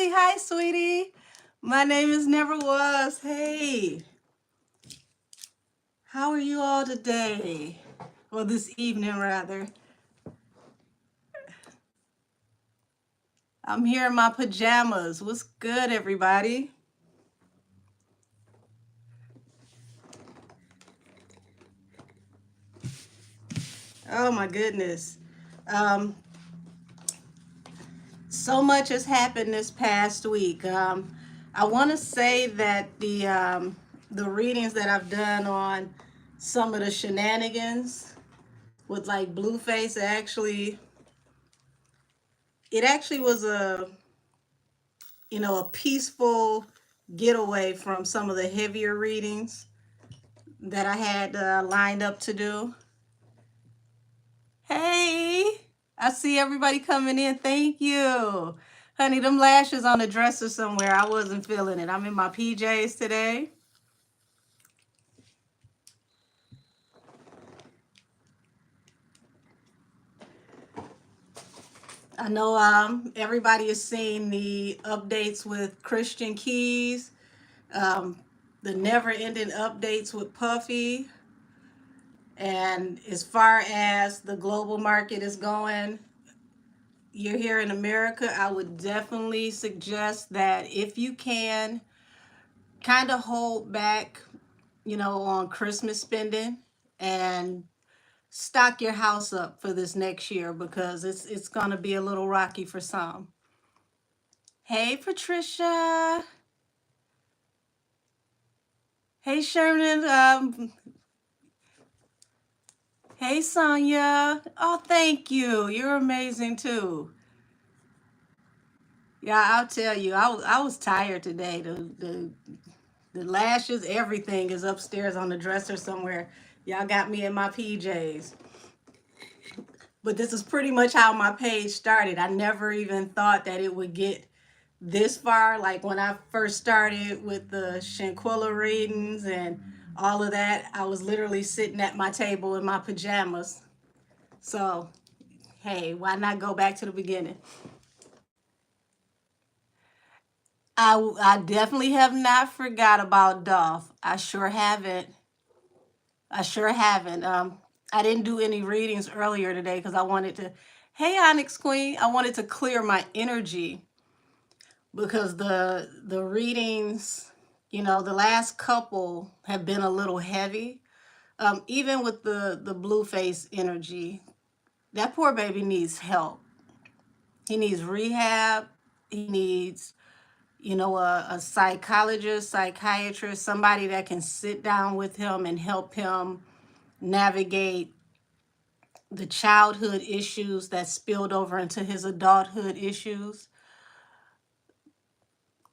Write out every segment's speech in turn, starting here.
Kelly. Hi, sweetie. My name is Never Was. Hey, how are you all today? Well, this evening, rather. I'm here in my pajamas. What's good, everybody? Oh, my goodness. Um, so much has happened this past week. I want to say that the readings that I've done on some of the shenanigans with like Blueface actually was a peaceful getaway from some of the heavier readings that I had lined up to do. Hey, I see everybody coming in. Thank you. Honey, them lashes on the dresser somewhere. I wasn't feeling it. I'm in my PJs today. I know everybody is seeing the updates with Christian Keys, um, the never ending updates with Puffy. And as far as the global market is going, you're here in America, I would definitely suggest that if you can, kind of hold back, on Christmas spending and stock your house up for this next year because it's gonna be a little rocky for some. Hey Patricia. Hey Sherman. Hey Sonia. Oh, thank you. You're amazing too. Yeah, I'll tell you, I was tired today. The lashes, everything is upstairs on the dresser somewhere. Y'all got me in my PJs. But this is pretty much how my page started. I never even thought that it would get this far. Like when I first started with the Shanquilla readings and all of that, I was literally sitting at my table in my pajamas. So, hey, why not go back to the beginning? I definitely have not forgot about Dolph. I sure haven't. I sure haven't. I didn't do any readings earlier today because I wanted to. Hey, Onyx Queen. I wanted to clear my energy because the readings, the last couple have been a little heavy. Even with the blue face energy, that poor baby needs help. He needs rehab. He needs a psychologist, psychiatrist, somebody that can sit down with him and help him navigate the childhood issues that spilled over into his adulthood issues.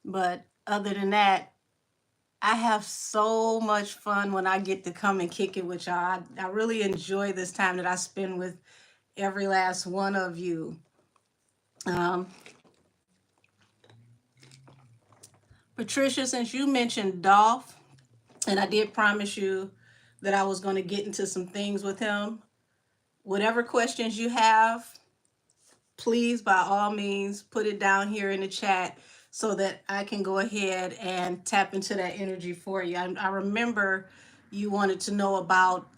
But other than that, I have so much fun when I get to come and kick it with y'all. I really enjoy this time that I spend with every last one of you. Um, Patricia, since you mentioned Dolph, and I did promise you that I was going to get into some things with him, whatever questions you have, please, by all means, put it down here in the chat so that I can go ahead and tap into that energy for you. I remember you wanted to know about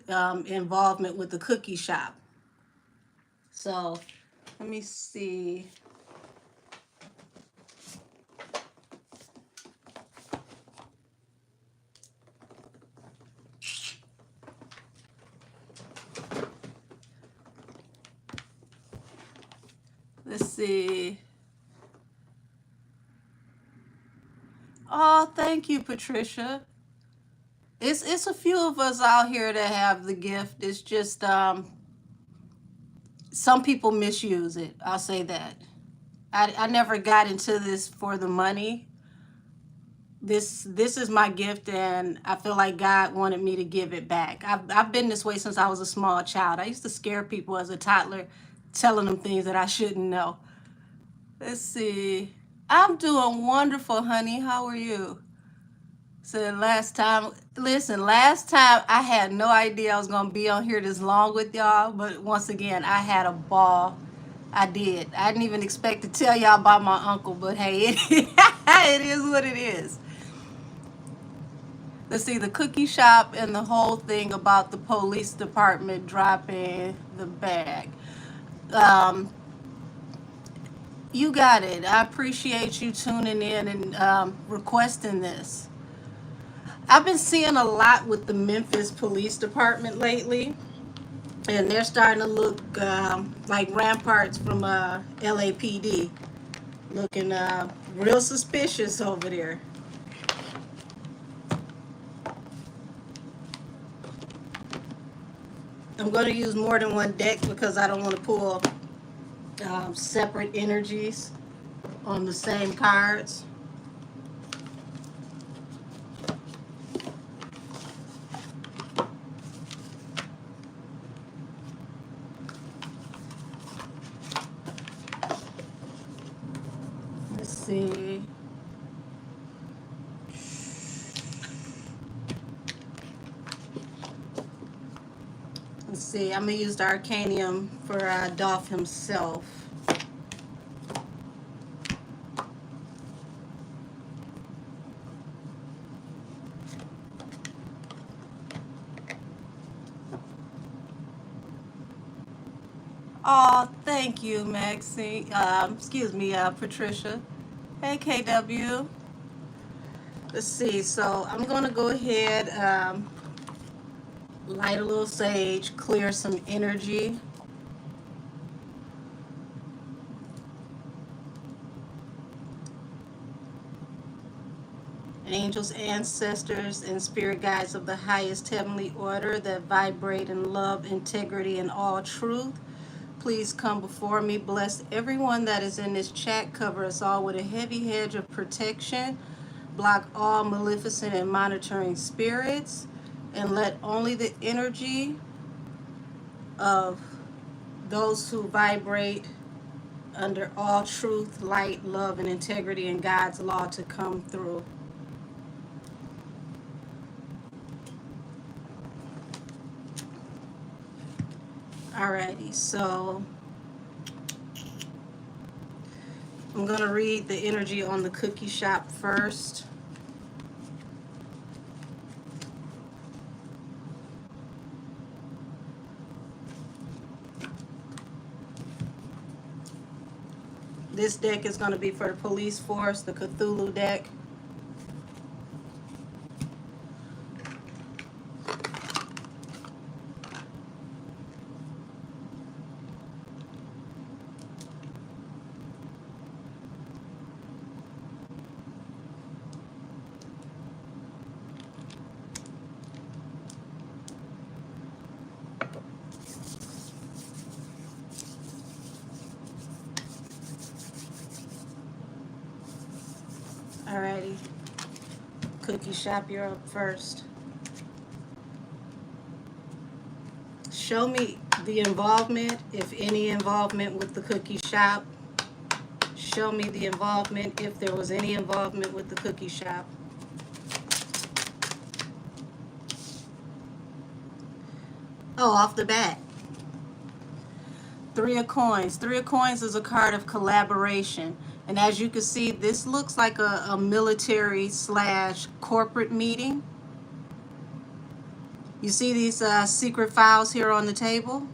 involvement with the cookie shop. So let me see. Let's see. Oh, thank you, Patricia. It's a few of us out here that have the gift. It's just some people misuse it. I'll say that. I never got into this for the money. This is my gift, and I feel like God wanted me to give it back. I've been this way since I was a small child. I used to scare people as a toddler, telling them things that I shouldn't know. Let's see. I'm doing wonderful, honey. How are you? So last time I had no idea I was gonna be on here this long with y'all, but once again, I had a ball. I did. I didn't even expect to tell y'all about my uncle, but hey, it is what it is. Let's see, the cookie shop and the whole thing about the police department dropping the bag. Um, you got it. I appreciate you tuning in and requesting this. I've been seeing a lot with the Memphis Police Department lately, and they're starting to look like ramparts from LAPD, looking real suspicious over there. I'm going to use more than one deck because I don't want to pull separate energies on the same cards. Let's see. Let's see. I'm going to use the Arcanium for Dolph himself. Oh, thank you, Maxine. Excuse me, Patricia. Hey, KW. Let's see. So I'm going to go ahead, light a little sage, clear some energy. Angels, ancestors, and spirit guides of the highest heavenly order that vibrate in love, integrity, and all truth, please come before me. Bless everyone that is in this chat. Cover us all with a heavy hedge of protection. Block all maleficent and monitoring spirits. And let only the energy of those who vibrate under all truth, light, love, and integrity and God's law to come through. Alrighty, so I'm going to read the energy on the cookie shop first. This deck is going to be for the police force, the Cthulhu deck. Alrighty, cookie shop, you're up first. Show me the involvement, if any involvement with the cookie shop. Show me the involvement, if there was any involvement with the cookie shop. Oh, off the bat. Three of Coins. Three of Coins is a card of collaboration. And as you can see, this looks like a military / corporate meeting. You see these secret files here on the table?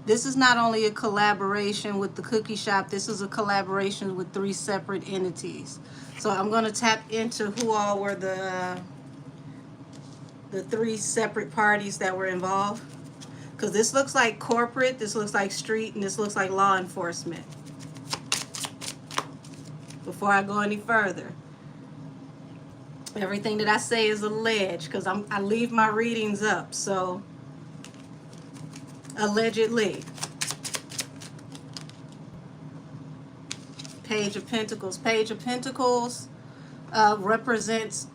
This is not only a collaboration with the cookie shop, this is a collaboration with 3 separate entities. So I'm going to tap into who all were the 3 separate parties that were involved. Because this looks like corporate, this looks like street, and this looks like law enforcement. Before I go any further, everything that I say is alleged because I leave my readings up, so allegedly. Page of Pentacles. Page of Pentacles represents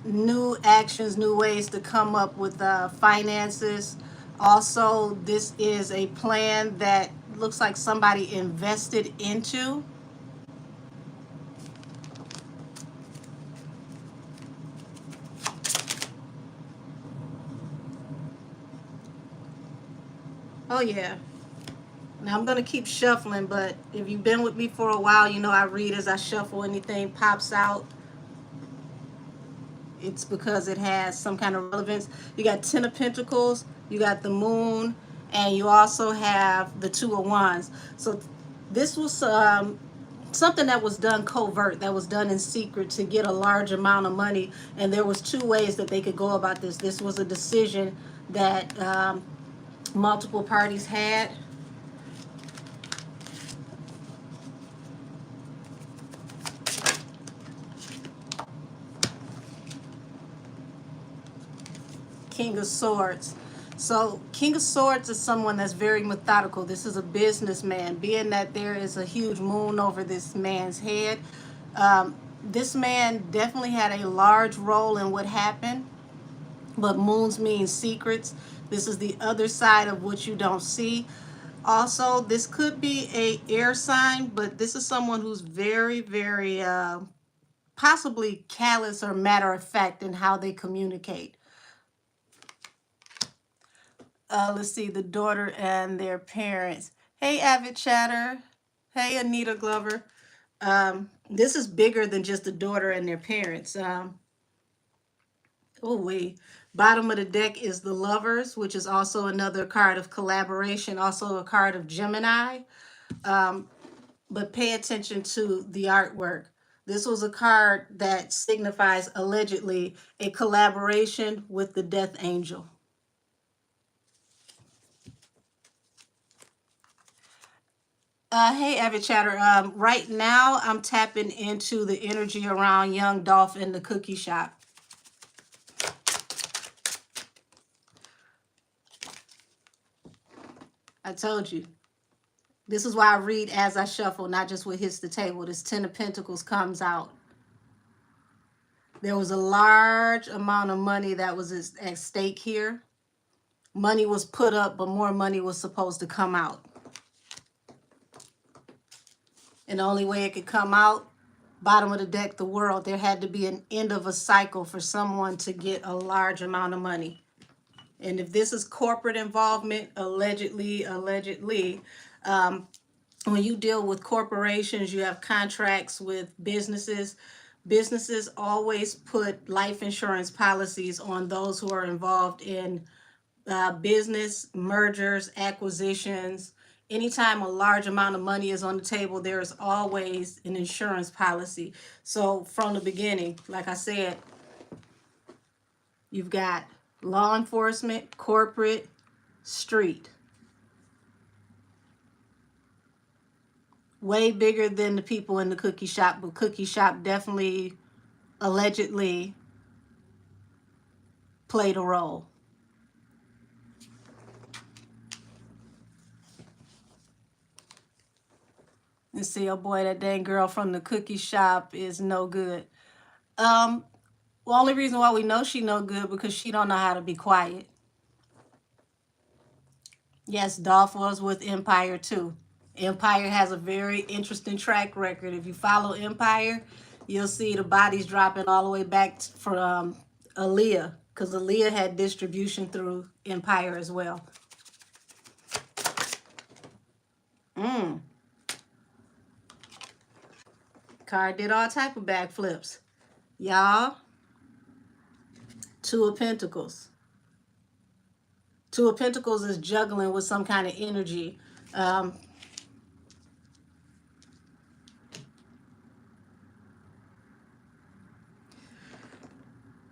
new actions, new ways to come up with finances. Also, this is a plan that looks like somebody invested into. Oh yeah. Now I'm gonna keep shuffling, but if you've been with me for a while, you know I read as I shuffle. Anything pops out, it's because it has some kind of relevance. You got Ten of Pentacles, you got the Moon, and you also have the Two of Wands. So this was something that was done covert, that was done in secret to get a large amount of money. And there was two ways that they could go about this. This was a decision that multiple parties had. King of Swords. So King of Swords is someone that's very methodical. This is a businessman. Being that there is a huge moon over this man's head, this man definitely had a large role in what happened. But moons mean secrets. This is the other side of what you don't see. Also, this could be a air sign, but this is someone who's very, very possibly callous or matter of fact in how they communicate. Let's see, the daughter and their parents. Hey, Avid Chatter. Hey, Anita Glover. This is bigger than just the daughter and their parents. Oh, wait. Bottom of the deck is the Lovers, which is also another card of collaboration, also a card of Gemini. But pay attention to the artwork. This was a card that signifies allegedly a collaboration with the Death Angel. Hey, Avid Chatter. Right now, I'm tapping into the energy around young Dolph in the cookie shop. I told you. This is why I read as I shuffle, not just what hits the table. This Ten of Pentacles comes out. There was a large amount of money that was at stake here. Money was put up, but more money was supposed to come out. And the only way it could come out, bottom of the deck, the World, there had to be an end of a cycle for someone to get a large amount of money. And if this is corporate involvement, allegedly, when you deal with corporations, you have contracts with businesses. Businesses always put life insurance policies on those who are involved in business mergers, acquisitions. Anytime a large amount of money is on the table, there is always an insurance policy. So from the beginning, like I said, you've got law enforcement, corporate, street. Way bigger than the people in the cookie shop, but cookie shop definitely allegedly played a role. And see, oh boy, that dang girl from the cookie shop is no good. Well, only reason why we know she no good because she don't know how to be quiet. Yes, Dolph was with Empire too. Empire has a very interesting track record. If you follow Empire, you'll see the bodies dropping all the way back from Aaliyah, because Aaliyah had distribution through Empire as well. Card did all type of backflips. Y'all, Two of Pentacles. Two of Pentacles is juggling with some kind of energy.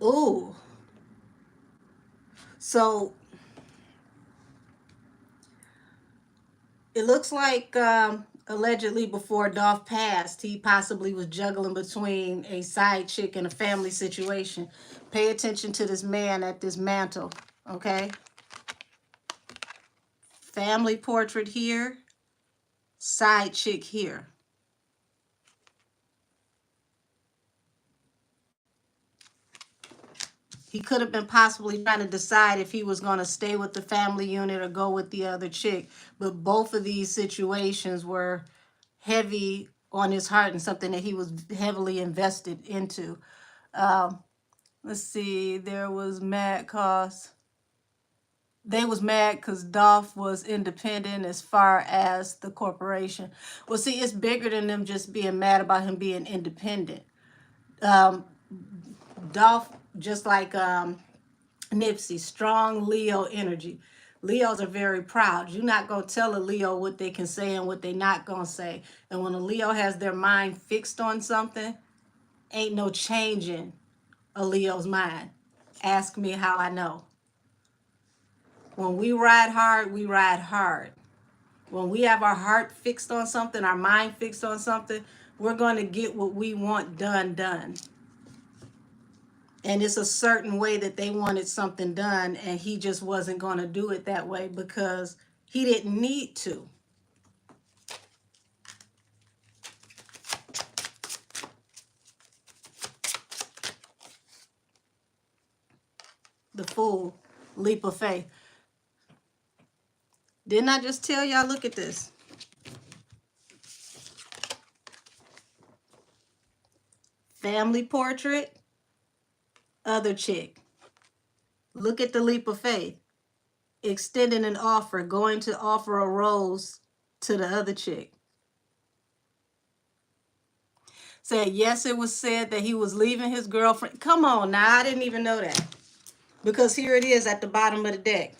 Ooh. So it looks like allegedly before Dolph passed, he possibly was juggling between a side chick and a family situation. Pay attention to this man at this mantle, okay? Family portrait here, side chick here. He could have been possibly trying to decide if he was going to stay with the family unit or go with the other chick. But both of these situations were heavy on his heart and something that he was heavily invested into. Let's see, there was mad cost. They was mad because Dolph was independent as far as the corporation. Well, see, it's bigger than them just being mad about him being independent. Um, Dolph, just like Nipsey, strong Leo energy. Leos are very proud. You're not going to tell a Leo what they can say and what they not going to say. And when a Leo has their mind fixed on something, ain't no changing a Leo's mind. Ask me how I know. When we ride hard, we ride hard. When we have our heart fixed on something, our mind fixed on something, we're going to get what we want done. And it's a certain way that they wanted something done, and he just wasn't going to do it that way because he didn't need to. The fool, leap of faith. Didn't I just tell y'all, look at this? Family portrait, other chick. Look at the leap of faith. Extending an offer, going to offer a rose to the other chick. Said, yes, it was said that he was leaving his girlfriend. Come on now, I didn't even know that. Because here it is at the bottom of the deck.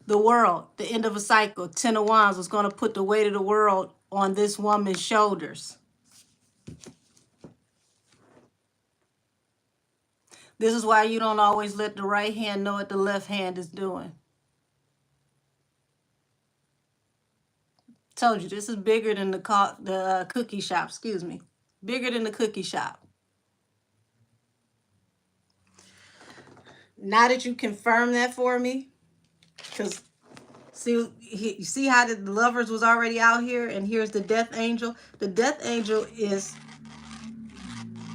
The world, the end of a cycle. Ten of Wands was going to put the weight of the world on this woman's shoulders. This is why you don't always let the right hand know what the left hand is doing. Told you, this is bigger than the cookie shop, excuse me. Bigger than the cookie shop. Now that you confirm that for me, because see how the lovers was already out here, and here's the death angel. The death angel is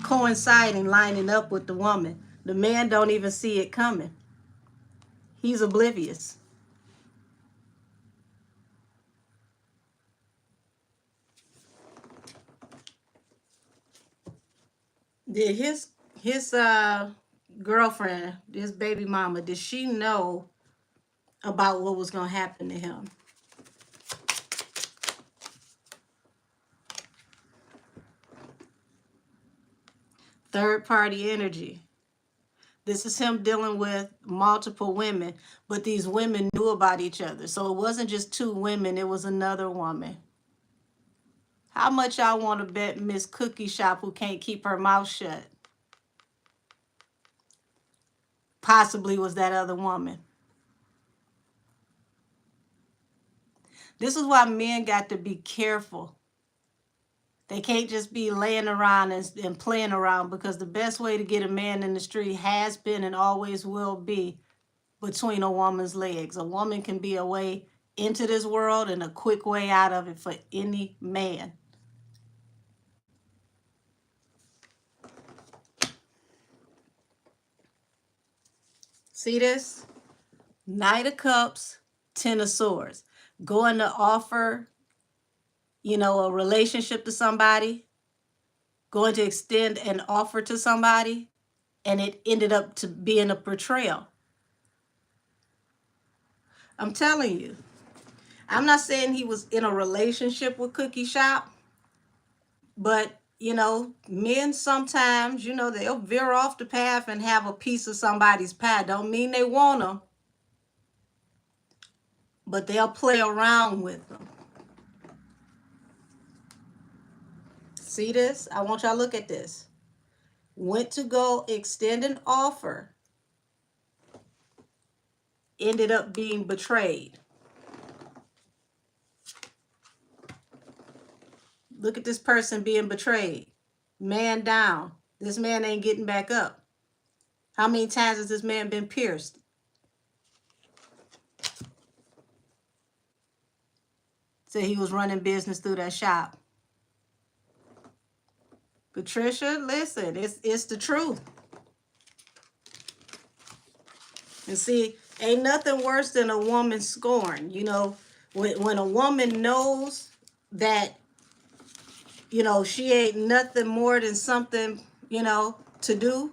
coinciding, lining up with the woman. The man don't even see it coming. He's oblivious. Did his girlfriend, his baby mama, did she know about what was going to happen to him? Third party energy. This is him dealing with multiple women, but these women knew about each other. So it wasn't just two women, it was another woman. How much y'all want to bet Miss Cookie Shop, who can't keep her mouth shut, possibly was that other woman? This is why men got to be careful. They can't just be laying around and playing around, because the best way to get a man in the street has been and always will be between a woman's legs. A woman can be a way into this world and a quick way out of it for any man. See this? Knight of Cups, Ten of Swords. Going to offer, a relationship to somebody, going to extend an offer to somebody, and it ended up to being a betrayal. I'm telling you. I'm not saying he was in a relationship with Cookie Shop, but, men sometimes, they'll veer off the path and have a piece of somebody's pie. Don't mean they want them, but they'll play around with them. See this? I want y'all to look at this. Went to go extend an offer, ended up being betrayed. Look at this person being betrayed. Man down. This man ain't getting back up. How many times has this man been pierced? Said he was running business through that shop. Patricia, listen, it's the truth. And see, ain't nothing worse than a woman scorned. When a woman knows that, she ain't nothing more than something, to do.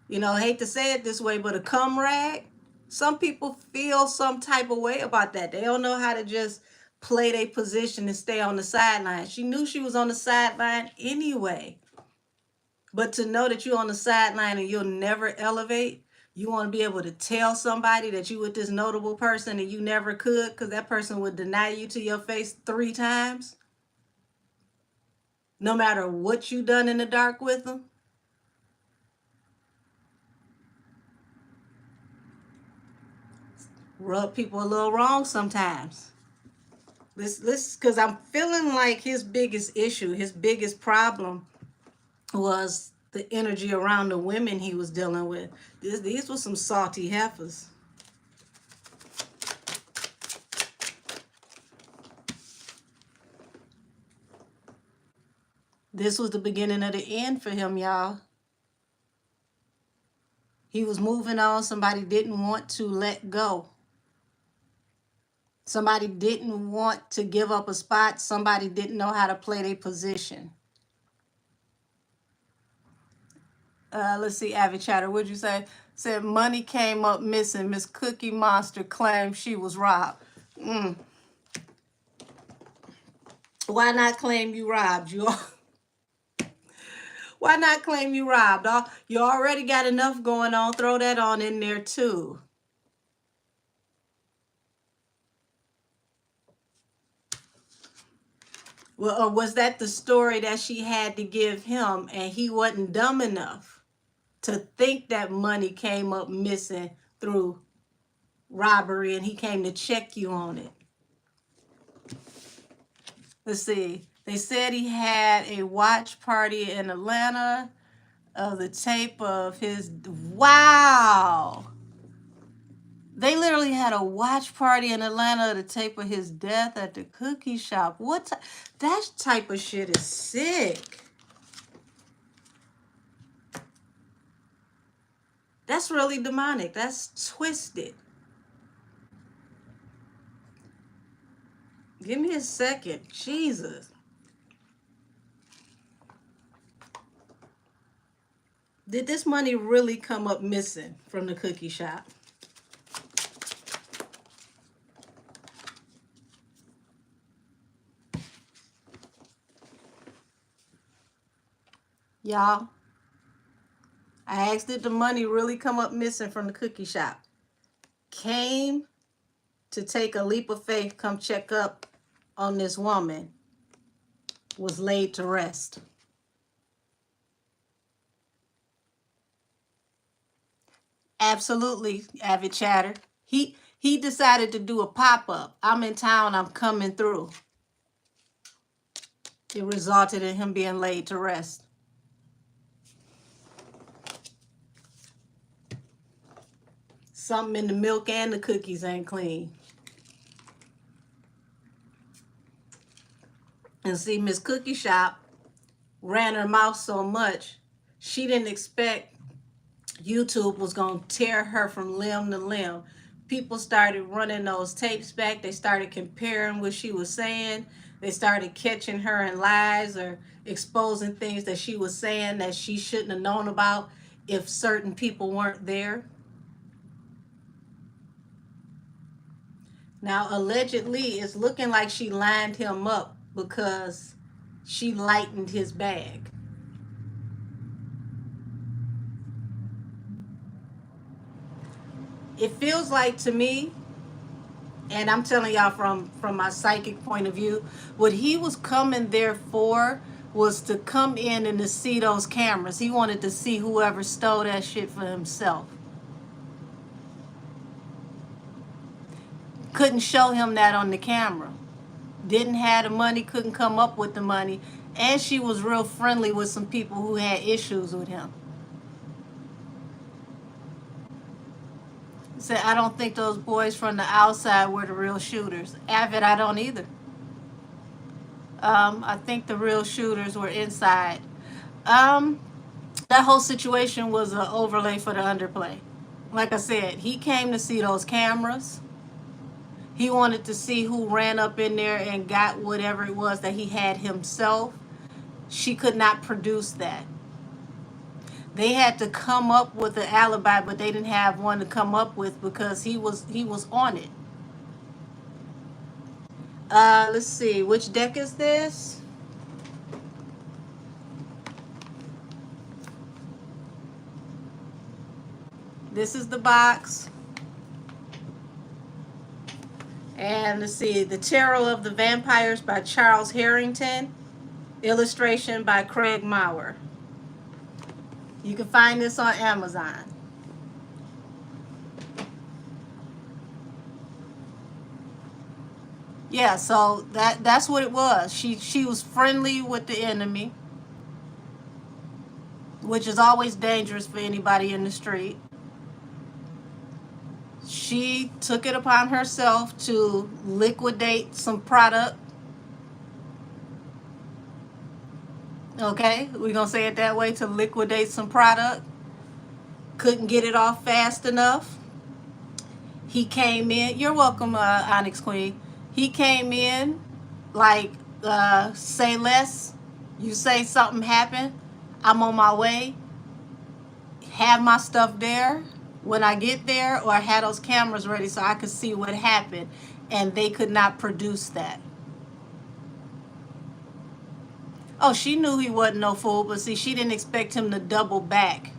Hate to say it this way, but a cum rag. Some people feel some type of way about that. They don't know how to just play their position and stay on the sideline. She knew she was on the sideline anyway. But to know that you're on the sideline and you'll never elevate, you want to be able to tell somebody that you with this notable person and you never could because that person would deny you to your face 3 times, no matter what you done in the dark with them. Rub people a little wrong sometimes. This, because I'm feeling like his biggest issue, his biggest problem was the energy around the women he was dealing with. These were some salty heifers. This was the beginning of the end for him, y'all. He was moving on. Somebody didn't want to let go. Somebody didn't want to give up a spot. Somebody didn't know how to play their position. Let's see, Avid Chatter, what'd you say? Said money came up missing. Miss Cookie Monster claimed she was robbed. Why not claim you robbed? Why not claim you robbed? You already got enough going on. Throw that on in there too. Well, or was that the story that she had to give him and he wasn't dumb enough to think that money came up missing through robbery and he came to check you on it? Let's see. They said he had a watch party in Atlanta of the tape of his. Wow. They literally had a watch party in Atlanta of the tape of his death at the cookie shop. That type of shit is sick. That's really demonic. That's twisted. Give me a second. Jesus. Did this money really come up missing from the cookie shop? Y'all, I asked, did the money really come up missing from the cookie shop? Came to take a leap of faith, come check up on this woman, was laid to rest. Absolutely, Avid Chatter. He decided to do a pop-up. I'm in town, I'm coming through. It resulted in him being laid to rest. Something in the milk and the cookies ain't clean. And see, Miss Cookie Shop ran her mouth so much, she didn't expect YouTube was going to tear her from limb to limb. People started running those tapes back. They started comparing what she was saying. They started catching her in lies or exposing things that she was saying that she shouldn't have known about if certain people weren't there. Now, allegedly, it's looking like she lined him up because she lightened his bag. It feels like to me, and I'm telling y'all from my psychic point of view, what he was coming there for was to come in and to see those cameras. He wanted to see whoever stole that shit for himself. Couldn't show him that on the camera. Didn't have the money, couldn't come up with the money, and she was real friendly with some people who had issues with him. Said, I don't think those boys from the outside were the real shooters. Avid, I don't either. I think the real shooters were inside. That whole situation was an overlay for the underplay. Like I said, he came to see those cameras. He wanted to see who ran up in there and got whatever it was that he had himself. She could not produce that. They had to come up with an alibi, but they didn't have one to come up with because he was on it. Let's see, which deck is this? This is the box. And let's see, The Tarot of the Vampires by Charles Harrington. Illustration by Craig Maurer. You can find this on Amazon. Yeah, so that's what it was. She was friendly with the enemy, which is always dangerous for anybody in the street. She took it upon herself to liquidate some product. Okay, we're going to say it that way, to liquidate some product. Couldn't get it off fast enough. He came in. You're welcome, Onyx Queen. He came in like, say less. You say something happened, I'm on my way. Have my stuff there when I get there, or have those cameras ready so I could see what happened. And they could not produce that. Oh, she knew he wasn't no fool, but see, she didn't expect him to double back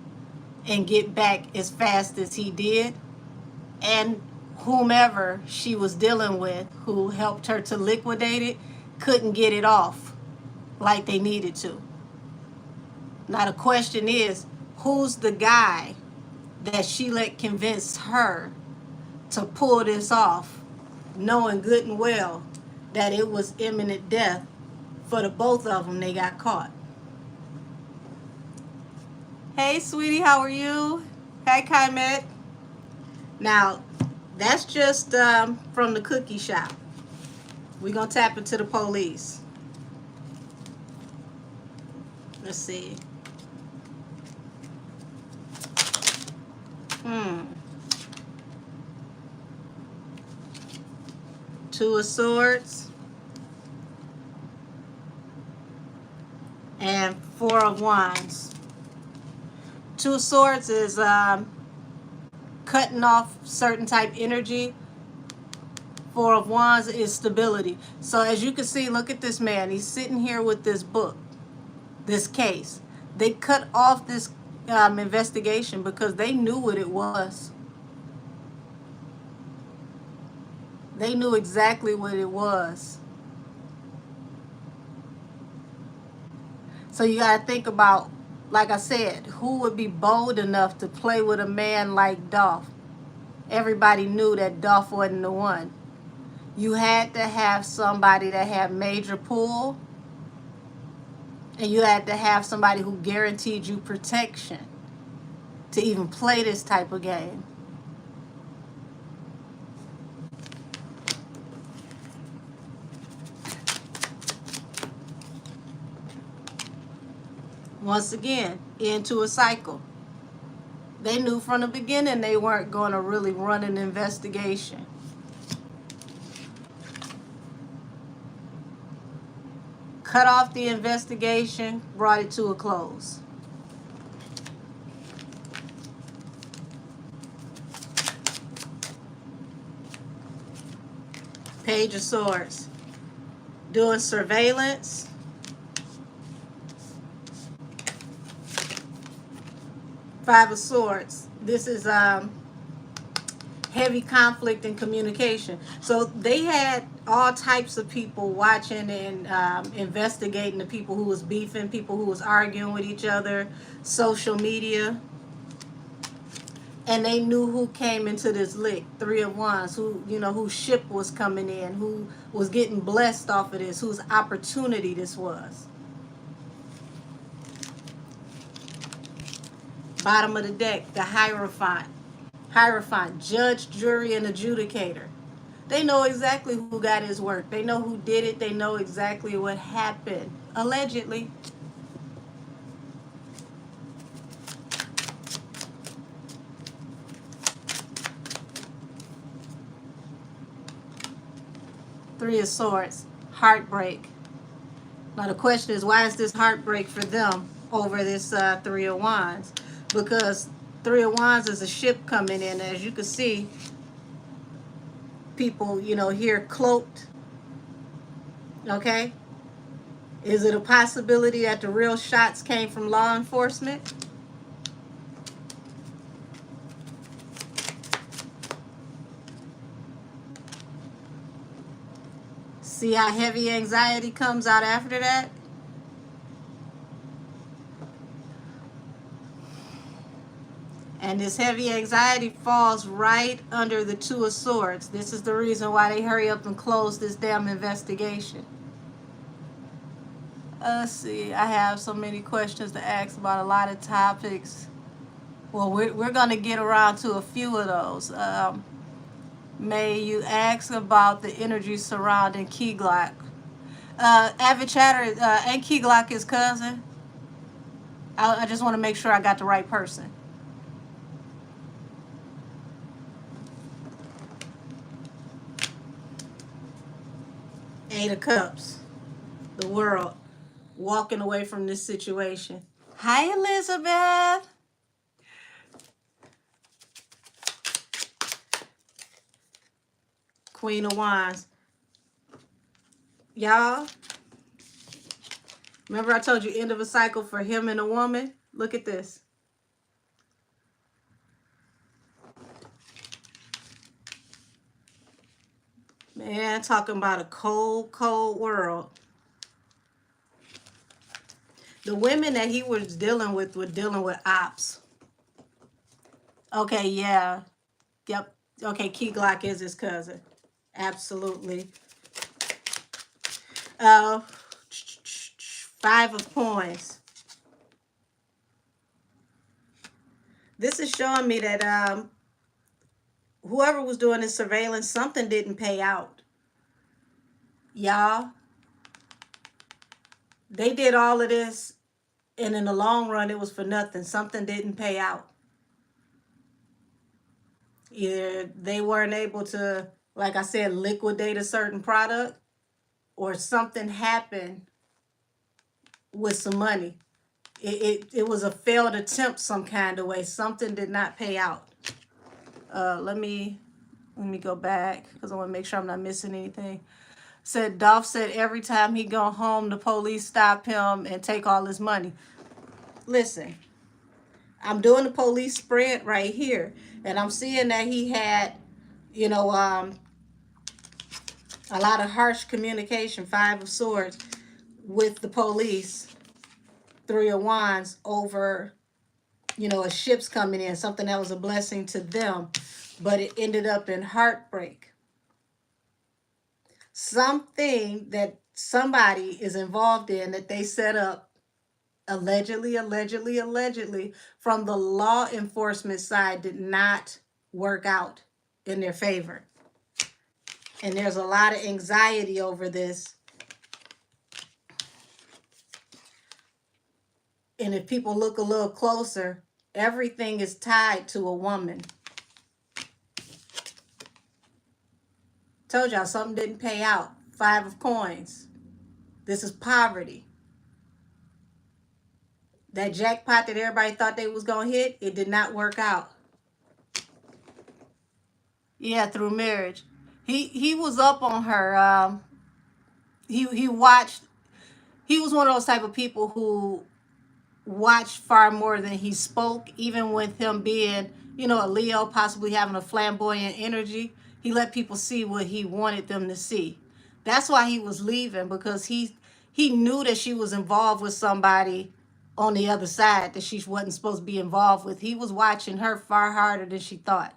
and get back as fast as he did. And whomever she was dealing with, who helped her to liquidate it, couldn't get it off like they needed to. Now the question is, who's the guy that she let convince her to pull this off, knowing good and well that it was imminent death for the both of them? They got caught. Hey, sweetie, how are you? Hey, Kaimet. Now, that's just from the cookie shop. We're going to tap into the police. Let's see. Two of Swords. And Four of Wands. Two of Swords is cutting off certain type energy. Four of Wands is stability. So as you can see, look at this man. He's sitting here with this book, this case. They cut off this investigation because they knew what it was. They knew exactly what it was. So you got to think about, like I said, who would be bold enough to play with a man like Dolph? Everybody knew that Dolph wasn't the one. You had to have somebody that had major pull, and you had to have somebody who guaranteed you protection to even play this type of game. Once again, into a cycle. They knew from the beginning they weren't going to really run an investigation. Cut off the investigation, brought it to a close. Page of Swords. Doing surveillance. Five of Swords. This is heavy conflict and communication. So they had all types of people watching and investigating the people who was beefing, people who was arguing with each other, social media. And they knew who came into this lick. Three of Wands, who, you know, whose ship was coming in, who was getting blessed off of this, whose opportunity this was. Bottom of the deck, the Hierophant. Hierophant, judge, jury, and adjudicator. They know exactly who got his work. They know who did it. They know exactly what happened. Allegedly. Three of Swords, heartbreak. Now the question is, why is this heartbreak for them over this Three of Wands? because Three of Wands is a ship coming in. As you can see, people, here cloaked. Okay? Is it a possibility that the real shots came from law enforcement? See how heavy anxiety comes out after that? And this heavy anxiety falls right under the Two of Swords. This is the reason why they hurry up and close this damn investigation. Let's see. I have so many questions to ask about a lot of topics. Well, we're going to get around to a few of those. May you ask about the energy surrounding Key Glock? Avid Chatter, ain't Key Glock his cousin? I just want to make sure I got the right person. Eight of Cups. The world. Walking away from this situation. Hi, Elizabeth. Queen of Wands. Y'all, remember I told you end of a cycle for him and a woman? Look at this. Man, talking about a cold, cold world. The women that he was dealing with were dealing with ops. Okay, yeah. Yep. Okay, Key Glock is his cousin. Absolutely. Five of Coins. This is showing me that whoever was doing this surveillance, something didn't pay out. Y'all, they did all of this, and in the long run, it was for nothing. Something didn't pay out. Either they weren't able to, like I said, liquidate a certain product, or something happened with some money. It was a failed attempt some kind of way. Something did not pay out. Let me go back because I want to make sure I'm not missing anything. Said Dolph said every time he go home, the police stop him and take all his money. Listen, I'm doing the police spread right here, and I'm seeing that he had, a lot of harsh communication, Five of Swords, with the police, Three of Wands, over, a ship's coming in, something that was a blessing to them, but it ended up in heartbreak. Something that somebody is involved in that they set up, allegedly, from the law enforcement side, did not work out in their favor. And there's a lot of anxiety over this. And if people look a little closer, everything is tied to a woman. Told y'all something didn't pay out. Five of Coins. This is poverty. That jackpot that everybody thought they was going to hit, it did not work out. Yeah, through marriage. He was up on her. He watched. He was one of those type of people who watched far more than he spoke, even with him being, a Leo, possibly having a flamboyant energy. He let people see what he wanted them to see. That's why he was leaving, because he knew that she was involved with somebody on the other side that she wasn't supposed to be involved with. He was watching her far harder than she thought.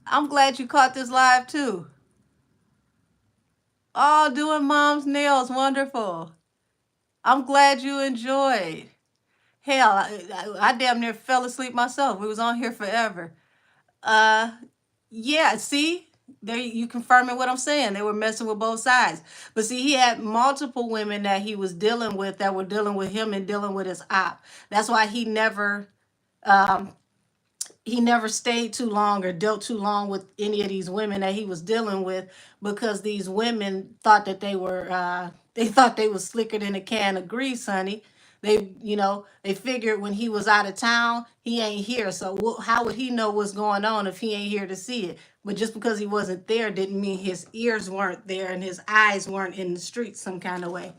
I'm glad you caught this live too. Oh, doing mom's nails, wonderful. I'm glad you enjoyed. Hell, I damn near fell asleep myself. We was on here forever. Yeah, see? There you confirming what I'm saying. They were messing with both sides. But see, he had multiple women that he was dealing with that were dealing with him and dealing with his op. That's why he never stayed too long or dealt too long with any of these women that he was dealing with, because these women thought that they were they thought they was slicker than a can of grease, honey. They figured when he was out of town, he ain't here. So how would he know what's going on if he ain't here to see it? But just because he wasn't there didn't mean his ears weren't there and his eyes weren't in the streets some kind of way.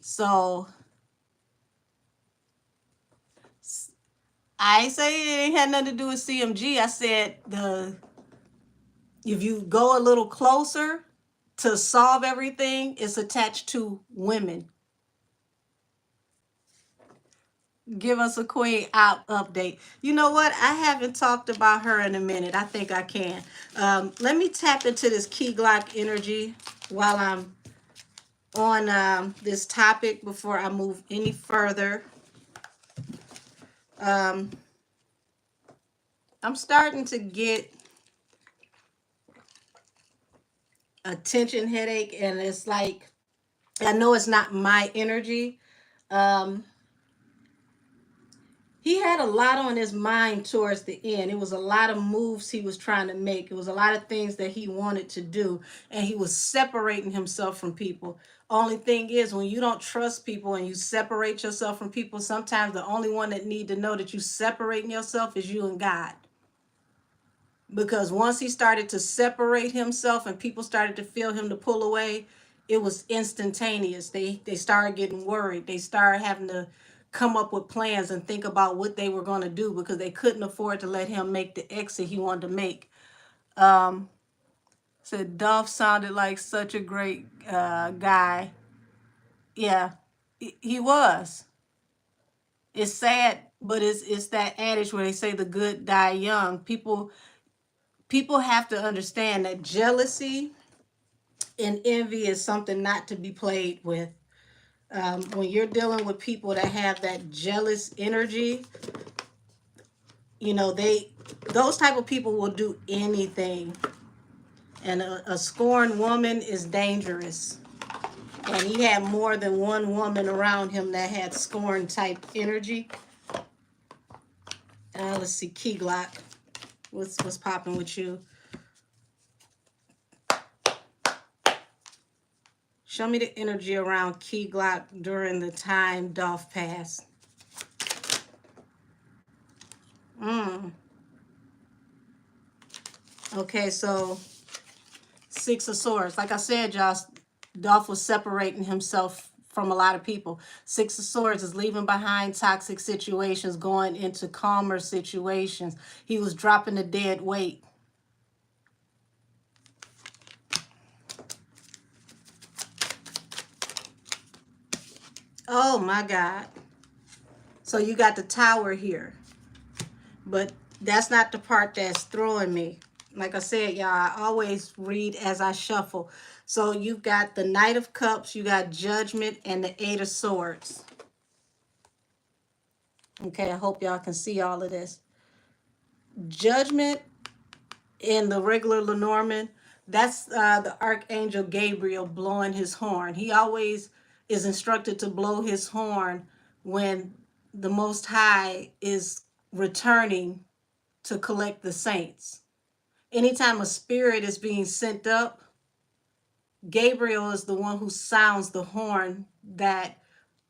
So I ain't say it ain't had nothing to do with CMG. I said if you go a little closer to solve everything, it's attached to women. Give us a queen update. You know what? I haven't talked about her in a minute. I think I can. Let me tap into this Key Glock energy while I'm on this topic before I move any further. I'm starting to get a tension headache, and it's like, I know it's not my energy. He had a lot on his mind towards the end. It was a lot of moves he was trying to make. It was a lot of things that he wanted to do, and he was separating himself from people. Only thing is, when you don't trust people and you separate yourself from people, sometimes the only one that need to know that you separating yourself is you and God. Because once he started to separate himself and people started to feel him to pull away, it was instantaneous. They started getting worried. They started having to come up with plans and think about what they were going to do because they couldn't afford to let him make the exit he wanted to make. Said Dolph sounded like such a great guy. Yeah, he was. It's sad, but it's that adage where they say the good die young. People have to understand that jealousy and envy is something not to be played with. When you're dealing with people that have that jealous energy, those type of people will do anything. And a scorned woman is dangerous. And he had more than one woman around him that had scorn type energy. Let's see, Key Glock. What's popping with you? Show me the energy around Key Glock during the time Dolph passed. Okay, so Six of Swords. Like I said, y'all, Dolph was separating himself from a lot of people. Six of Swords is leaving behind toxic situations, going into calmer situations. He was dropping the dead weight. Oh my God. So you got the Tower here. But that's not the part that's throwing me. Like I said, y'all, I always read as I shuffle. So you've got the Knight of Cups, you got Judgment, and the Eight of Swords. Okay, I hope y'all can see all of this. Judgment in the regular Lenormand, that's the Archangel Gabriel blowing his horn. He always is instructed to blow his horn when the Most High is returning to collect the saints. Anytime a spirit is being sent up, Gabriel is the one who sounds the horn that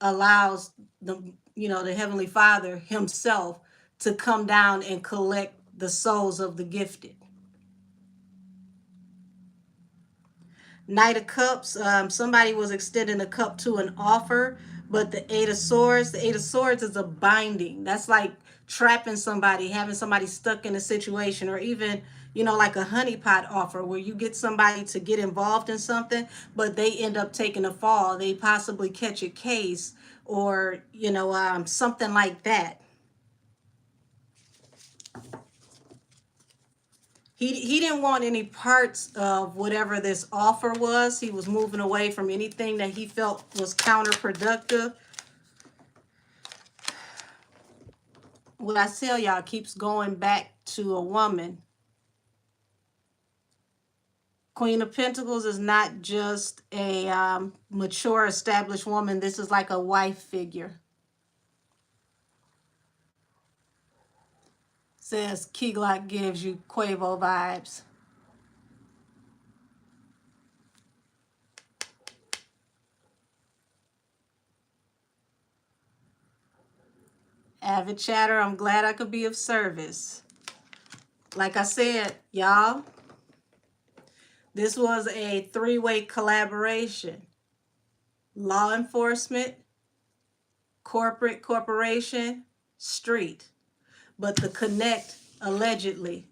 allows the Heavenly Father himself to come down and collect the souls of the gifted. Knight of Cups, somebody was extending a cup to an offer, but the Eight of Swords is a binding. That's like trapping somebody, having somebody stuck in a situation, or even, like a honeypot offer where you get somebody to get involved in something, but they end up taking a fall. They possibly catch a case or, something like that. He didn't want any parts of whatever this offer was. He was moving away from anything that he felt was counterproductive. What I tell y'all keeps going back to a woman. Queen of Pentacles is not just a mature, established woman. This is like a wife figure. Says Key Glock gives you Quavo vibes. Avid chatter, I'm glad I could be of service. Like I said, y'all, this was a three-way collaboration. Law enforcement, corporation, street. But the connect, allegedly,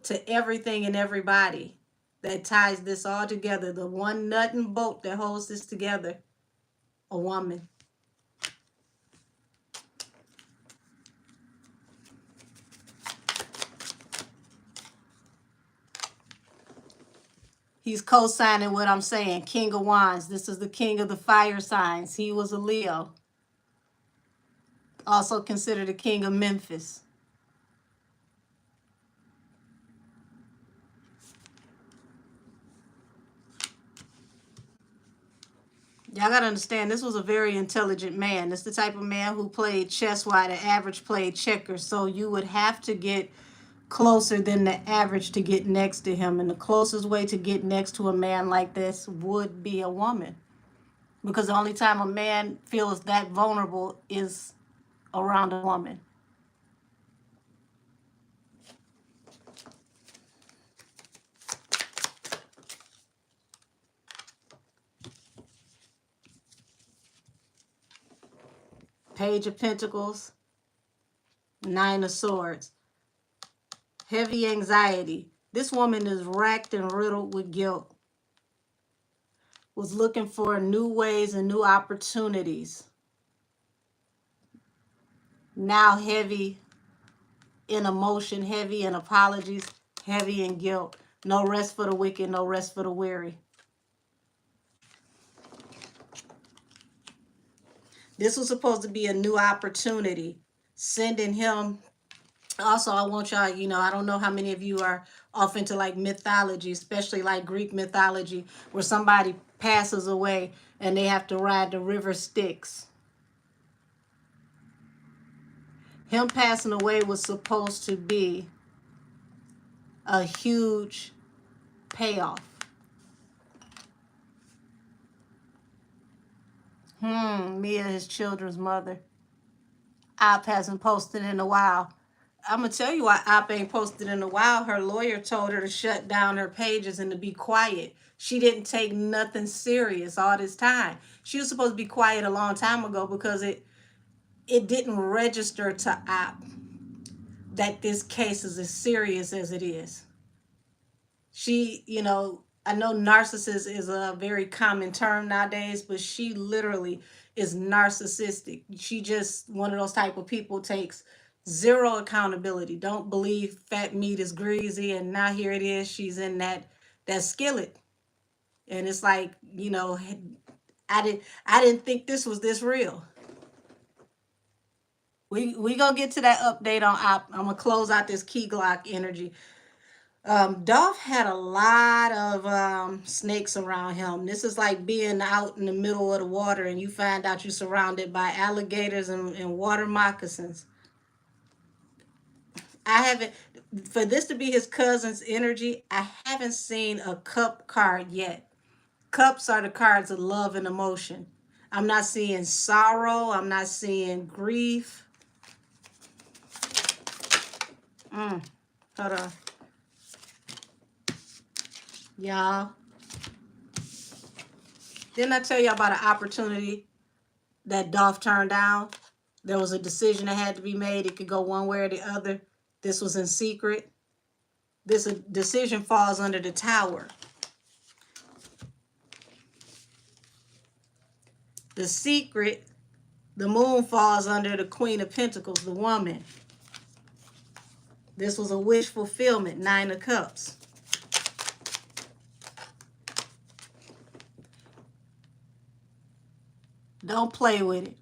to everything and everybody that ties this all together, the one nut and bolt that holds this together, a woman. He's co-signing what I'm saying. King of Wands. This is the king of the fire signs. He was a Leo. Also considered the king of Memphis. Y'all got to understand, this was a very intelligent man. This is the type of man who played chess while the average played checkers. So you would have to get closer than the average to get next to him. And the closest way to get next to a man like this would be a woman. Because the only time a man feels that vulnerable is around a woman. Page of Pentacles, Nine of Swords. Heavy anxiety. This woman is racked and riddled with guilt. Was looking for new ways and new opportunities. Now heavy in emotion, heavy in apologies, heavy in guilt. No rest for the wicked, no rest for the weary. This was supposed to be a new opportunity. Sending him. Also, I want y'all, I don't know how many of you are off into like mythology, especially like Greek mythology, where somebody passes away and they have to ride the river Styx. Him passing away was supposed to be a huge payoff. Mia, his children's mother. Op hasn't posted in a while. I'm going to tell you why Op ain't posted in a while. Her lawyer told her to shut down her pages and to be quiet. She didn't take nothing serious all this time. She was supposed to be quiet a long time ago because it didn't register to Op that this case is as serious as it is. She, I know narcissist is a very common term nowadays, but she literally is narcissistic. She just one of those type of people, takes zero accountability. Don't believe fat meat is greasy, and now here it is. She's in that skillet, and it's like, I didn't think this was this real. We gonna get to that update on Op. I'm gonna close out this key Glock energy. Dolph had a lot of snakes around him. This is like being out in the middle of the water and you find out you're surrounded by alligators and water moccasins. For this to be his cousin's energy, I haven't seen a cup card yet. Cups are the cards of love and emotion. I'm not seeing sorrow. I'm not seeing grief. Hold on. Y'all, didn't I tell you about an opportunity that Dolph turned down? There was a decision that had to be made. It could go one way or the other. This was in secret. This decision falls under the Tower. The secret, the moon falls under the Queen of Pentacles, the woman. This was a wish fulfillment, Nine of Cups. Don't play with it.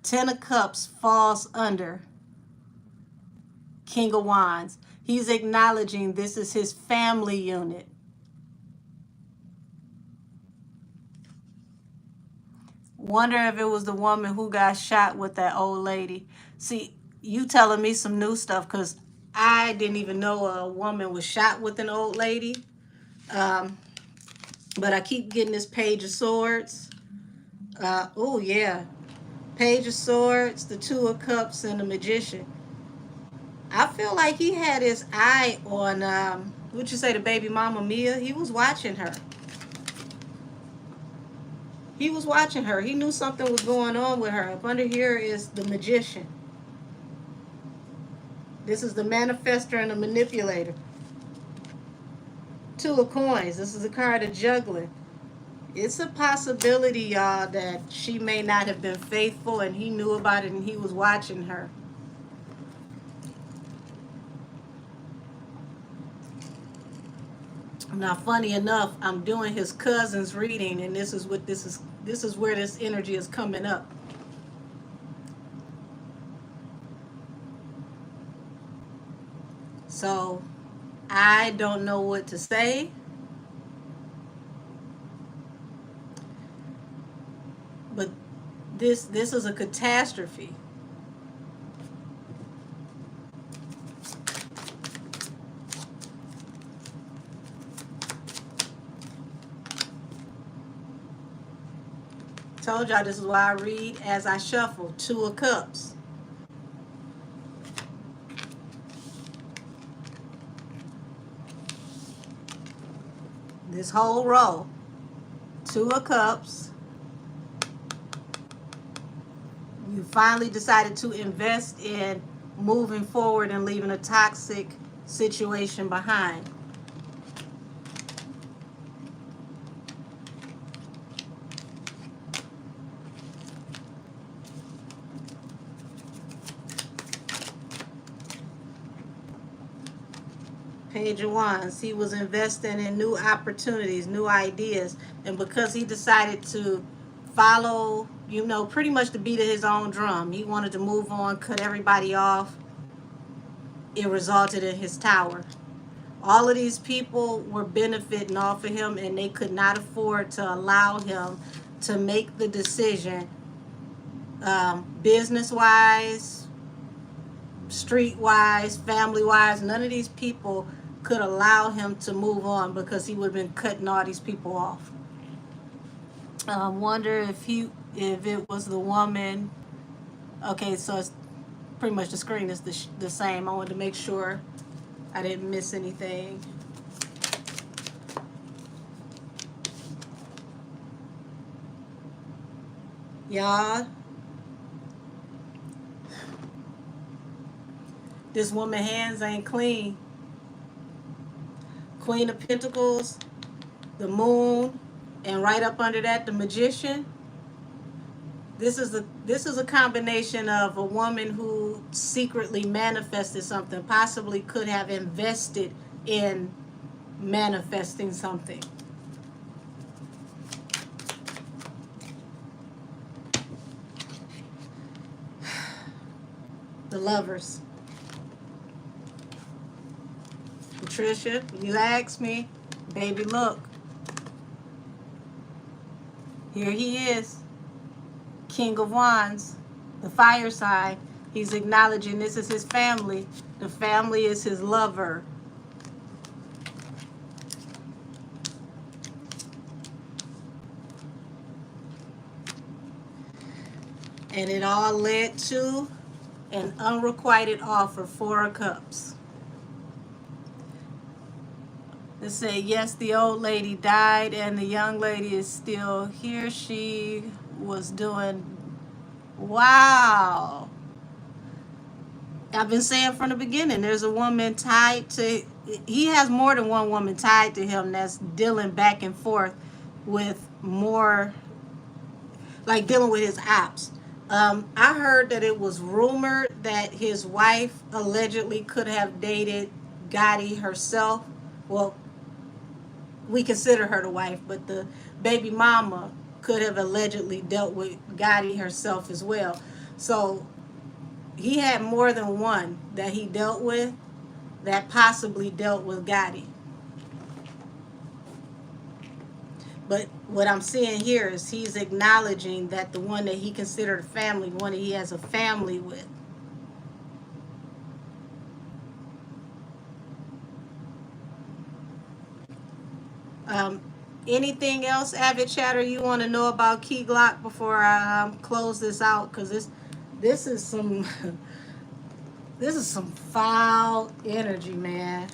Ten of Cups falls under King of Wands. He's acknowledging this is his family unit. Wonder if it was the woman who got shot with that old lady. See, you telling me some new stuff, because I didn't even know a woman was shot with an old lady. But I keep getting this Page of Swords. Oh yeah, Page of Swords, the Two of Cups, and the Magician. I feel like he had his eye on would you say the baby mama Mia? He was watching her. He was watching her. He knew something was going on with her. Up under here is the Magician. This is the manifester and the manipulator. Two of Coins. This is a card of juggling. It's a possibility, y'all, that she may not have been faithful and he knew about it and he was watching her. Now, funny enough, I'm doing his cousin's reading, and this is what this is where this energy is coming up. So I don't know what to say, but this is a catastrophe. Told y'all this is why I read as I shuffle. Two of Cups. This whole row. Two of Cups. You finally decided to invest in moving forward and leaving a toxic situation behind. Page of Wands. He was investing in new opportunities, new ideas, and because he decided to follow, pretty much the beat of his own drum, he wanted to move on, cut everybody off. It resulted in his tower. All of these people were benefiting off of him, and they could not afford to allow him to make the decision, business-wise, street-wise, family-wise. None of these people could allow him to move on because he would have been cutting all these people off. I wonder if it was the woman. Okay, so it's pretty much the screen is the same. I wanted to make sure I didn't miss anything. Y'all, this woman's hands ain't clean. Queen of Pentacles, the Moon, and right up under that, the Magician. This is a combination of a woman who secretly manifested something, possibly could have invested in manifesting something. The Lovers. Patricia, you asked me, baby, look. Here he is. King of Wands, the fire sign. He's acknowledging this is his family. The family is his lover. And it all led to an unrequited offer, Four of Cups. They say, yes, the old lady died and the young lady is still here. She was doing, wow. I've been saying from the beginning, there's a woman tied to, he has more than one woman tied to him that's dealing back and forth with more, like dealing with his ops. I heard that it was rumored that his wife allegedly could have dated Gotti herself. Well, we consider her the wife, but the baby mama could have allegedly dealt with Gotti herself as well. So he had more than one that he dealt with that possibly dealt with Gotti. But what I'm seeing here is he's acknowledging that the one that he considered a family, one that he has a family with. Anything else, avid chatter, you want to know about Key Glock before I close this out? Because this is some this is some foul energy, man.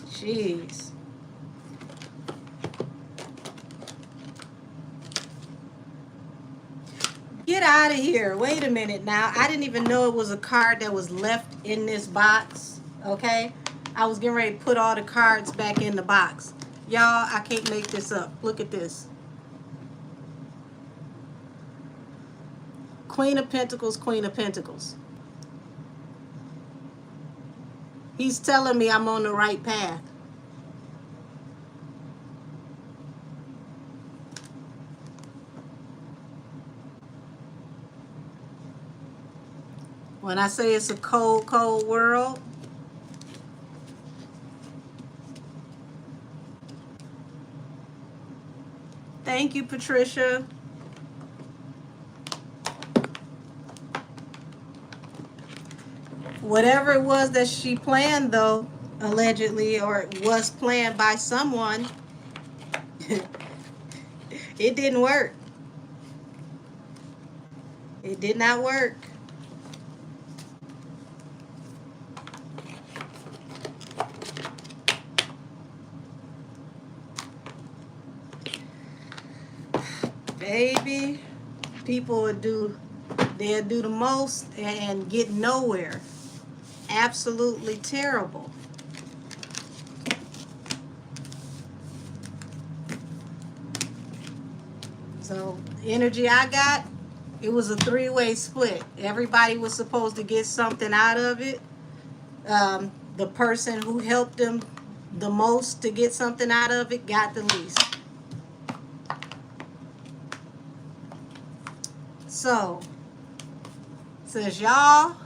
Jeez. Get out of here. Wait a minute now. I didn't even know it was a card that was left in this box. Okay? I was getting ready to put all the cards back in the box. Y'all, I can't make this up. Look at this. Queen of Pentacles, Queen of Pentacles. He's telling me I'm on the right path. When I say it's a cold, cold world, thank you, Patricia. Whatever it was that she planned, though, allegedly, or was planned by someone, it didn't work. It did not work. Baby, people would they'll do the most and get nowhere. Absolutely terrible. So, energy I got, it was a three-way split. Everybody was supposed to get something out of it. The person who helped them the most to get something out of it got the least. So, since y'all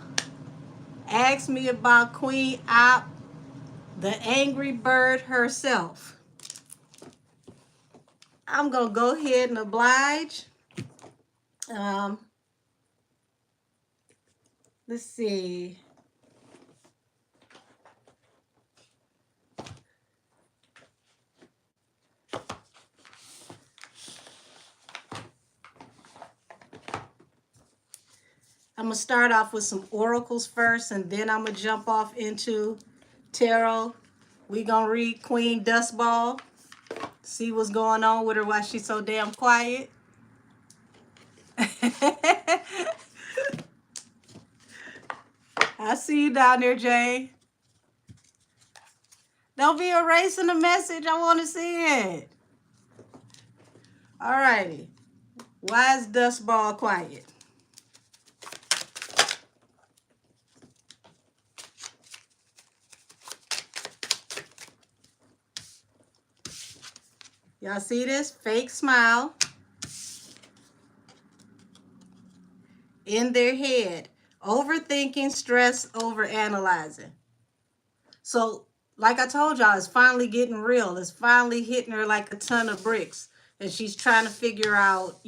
asked me about Queen Op, the angry bird herself, I'm going to go ahead and oblige. Let's see. I'm going to start off with some oracles first, and then I'm going to jump off into tarot. We're going to read Queen Dustball, see what's going on with her, why she's so damn quiet. I see you down there, Jay. Don't be erasing the message. I want to see it. All righty. Why is Dustball quiet? Y'all see this? Fake smile. In their head. Overthinking, stress, overanalyzing. So, like I told y'all, it's finally getting real. It's finally hitting her like a ton of bricks. And she's trying to figure out,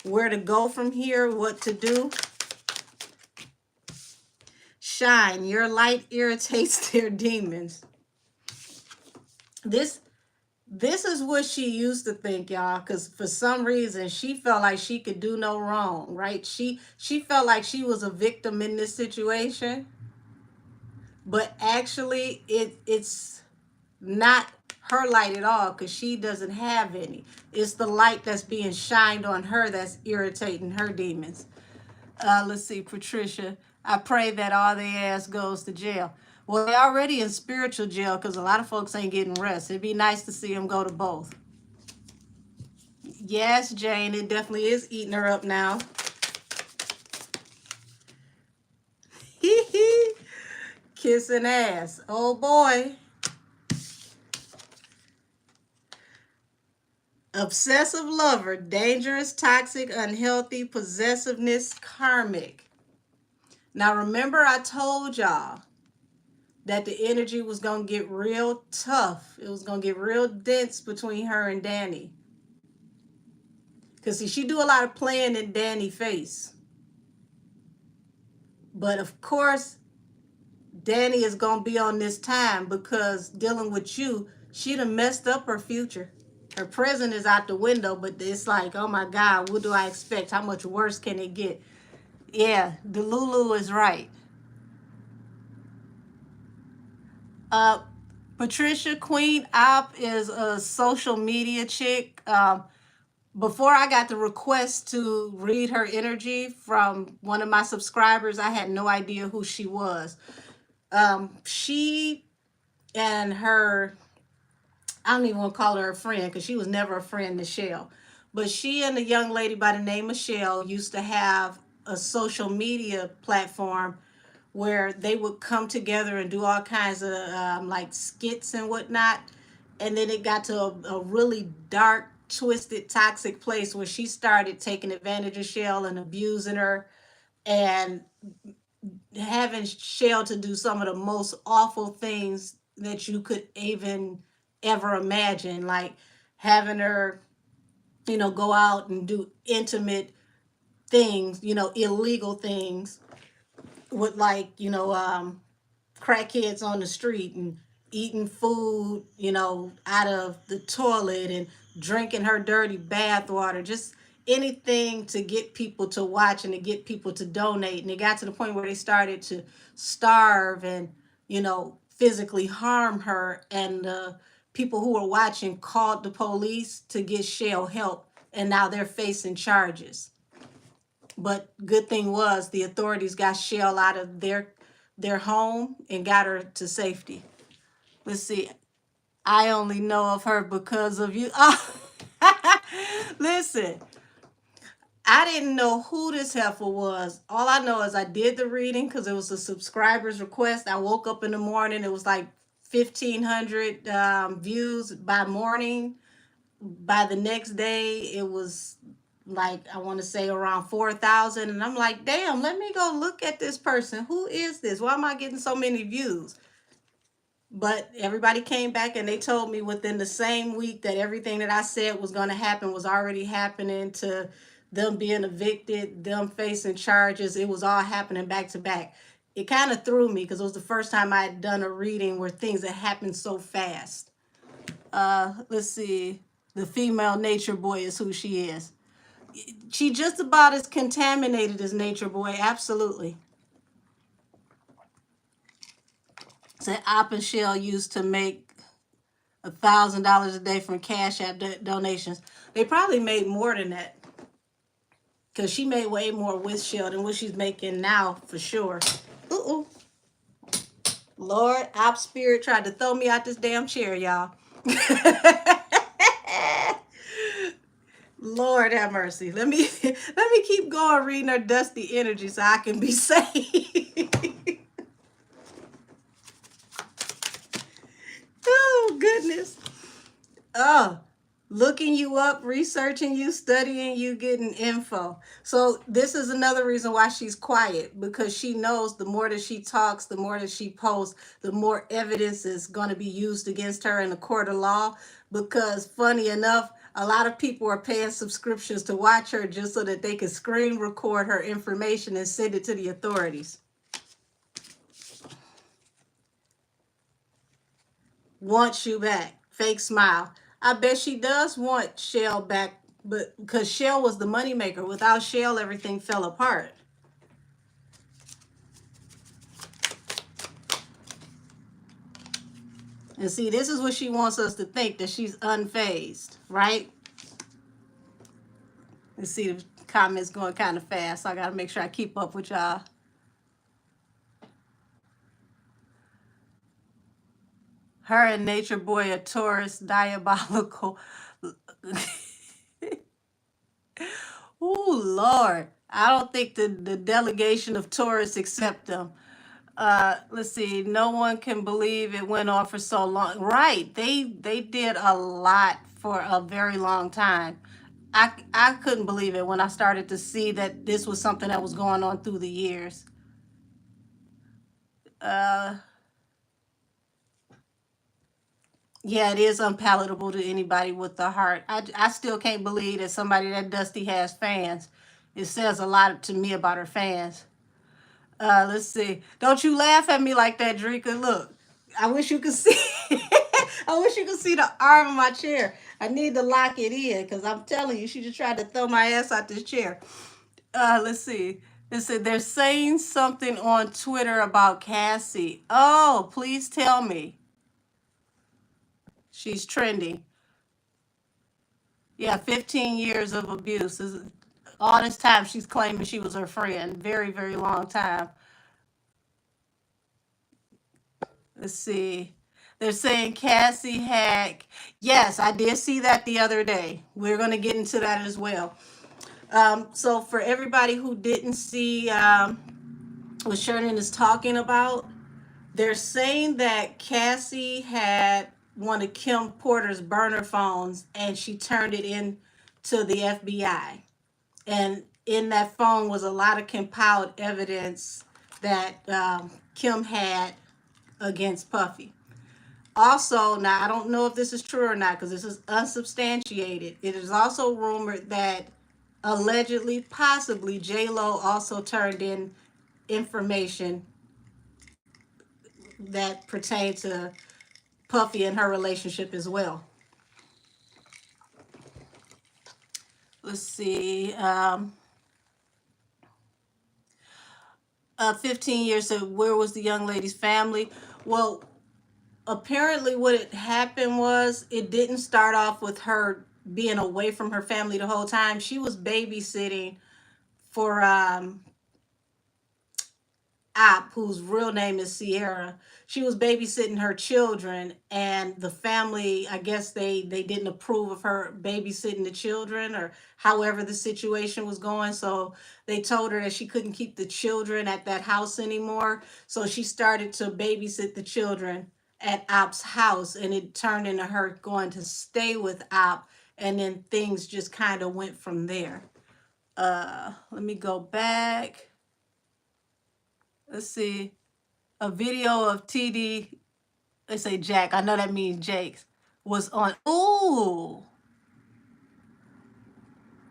where to go from here, what to do. Shine. Your light irritates their demons. This is what she used to think, y'all, because for some reason she felt like she could do no wrong, right? She felt like she was a victim in this situation. But actually, it's not her light at all, because she doesn't have any. It's the light that's being shined on her that's irritating her demons. Let's see, Patricia. I pray that all their ass goes to jail. Well, they're already in spiritual jail because a lot of folks ain't getting rest. It'd be nice to see them go to both. Yes, Jane, it definitely is eating her up now. Kissing ass. Oh, boy. Obsessive lover, dangerous, toxic, unhealthy, possessiveness, karmic. Now, remember I told y'all that the energy was going to get real tough. It was going to get real dense between her and Danny. Because, see, she do a lot of playing in Danny's face. But, of course, Danny is going to be on this time because dealing with you, she done messed up her future. Her present is out the window, but it's like, oh my God, what do I expect? How much worse can it get? Yeah, the Lulu is right. Uh, Patricia Queen Op is a social media chick. Before I got the request to read her energy from one of my subscribers, I had no idea who she was. She and her, I don't even want to call her a friend because she was never a friend to Shell. But she and a young lady by the name of Shell used to have a social media platform where they would come together and do all kinds of like skits and whatnot. And then it got to a really dark, twisted, toxic place where she started taking advantage of Shell and abusing her and having Shell to do some of the most awful things that you could even ever imagine, like having her, go out and do intimate things, illegal things with like, crackheads on the street and eating food, out of the toilet and drinking her dirty bath water, just anything to get people to watch and to get people to donate. And it got to the point where they started to starve and, physically harm her. And people who were watching called the police to get Shell help. And now they're facing charges. But good thing was the authorities got Shell out of their home and got her to safety. Let's see. I only know of her because of you. Oh, listen. I didn't know who this heifer was. All I know is I did the reading because it was a subscriber's request. I woke up in the morning. It was like 1,500 views by morning. By the next day, it was like, I want to say around 4,000. And I'm like, damn, let me go look at this person. Who is this? Why am I getting so many views? But everybody came back and they told me within the same week that everything that I said was going to happen was already happening, to them being evicted, them facing charges. It was all happening back to back. It kind of threw me because it was the first time I had done a reading where things had happened so fast. Let's see. The female nature boy is who she is. She just about as contaminated as Nature Boy, absolutely. Said Op and Shell used to make $1,000 a day from Cash App donations. They probably made more than that because she made way more with Shell than what she's making now for sure. Ooh, Lord, Op Spirit tried to throw me out this damn chair, y'all. Lord have mercy. Let me keep going reading her dusty energy so I can be safe. Oh goodness. Oh, looking you up, researching you, studying you, getting info. So this is another reason why she's quiet, because she knows the more that she talks, the more that she posts, the more evidence is going to be used against her in the court of law. Because funny enough, a lot of people are paying subscriptions to watch her just so that they can screen record her information and send it to the authorities. Wants you back. Fake smile. I bet she does want Shell back, but because Shell was the moneymaker. Without Shell, everything fell apart. And see, this is what she wants us to think, that she's unfazed, right? Let's see, the comments going kind of fast, so I got to make sure I keep up with y'all. Her and Nature Boy are Taurus, diabolical. Oh, Lord. I don't think the delegation of Taurus accept them. Let's see. No one can believe it went on for so long. Right. They did a lot for a very long time. I couldn't believe it when I started to see that this was something that was going on through the years. Uh, yeah, it is unpalatable to anybody with the heart. I still can't believe that somebody that Dusty has fans. It says a lot to me about her fans. Let's see. Don't you laugh at me like that, Drika. Look, I wish you could see. I wish you could see the arm of my chair. I need to lock it in because I'm telling you, she just tried to throw my ass out this chair. Let's see. It said they're saying something on Twitter about Cassie. Oh, please tell me. She's trending. Yeah, 15 years of abuse. All this time she's claiming she was her friend. Very, very long time. Let's see. They're saying Cassie had. Yes, I did see that the other day. We're going to get into that as well. So for everybody who didn't see what Sherman is talking about, they're saying that Cassie had one of Kim Porter's burner phones and she turned it in to the FBI. And in that phone was a lot of compiled evidence that Kim had against Puffy. Also, now I don't know if this is true or not because this is unsubstantiated. It is also rumored that allegedly, possibly, J-Lo also turned in information that pertained to Puffy and her relationship as well. Let's see. 15 years. So where was the young lady's family? Well, apparently what had happened was it didn't start off with her being away from her family the whole time. She was babysitting for App, whose real name is Sierra. She was babysitting her children, and the family, I guess they didn't approve of her babysitting the children, or however the situation was going. So they told her that she couldn't keep the children at that house anymore. So she started to babysit the children at App's house, and it turned into her going to stay with App, and then things just kind of went from there. Let me go back. Let's see. A video of TD, they say Jack, I know that means Jake's, was on. Ooh,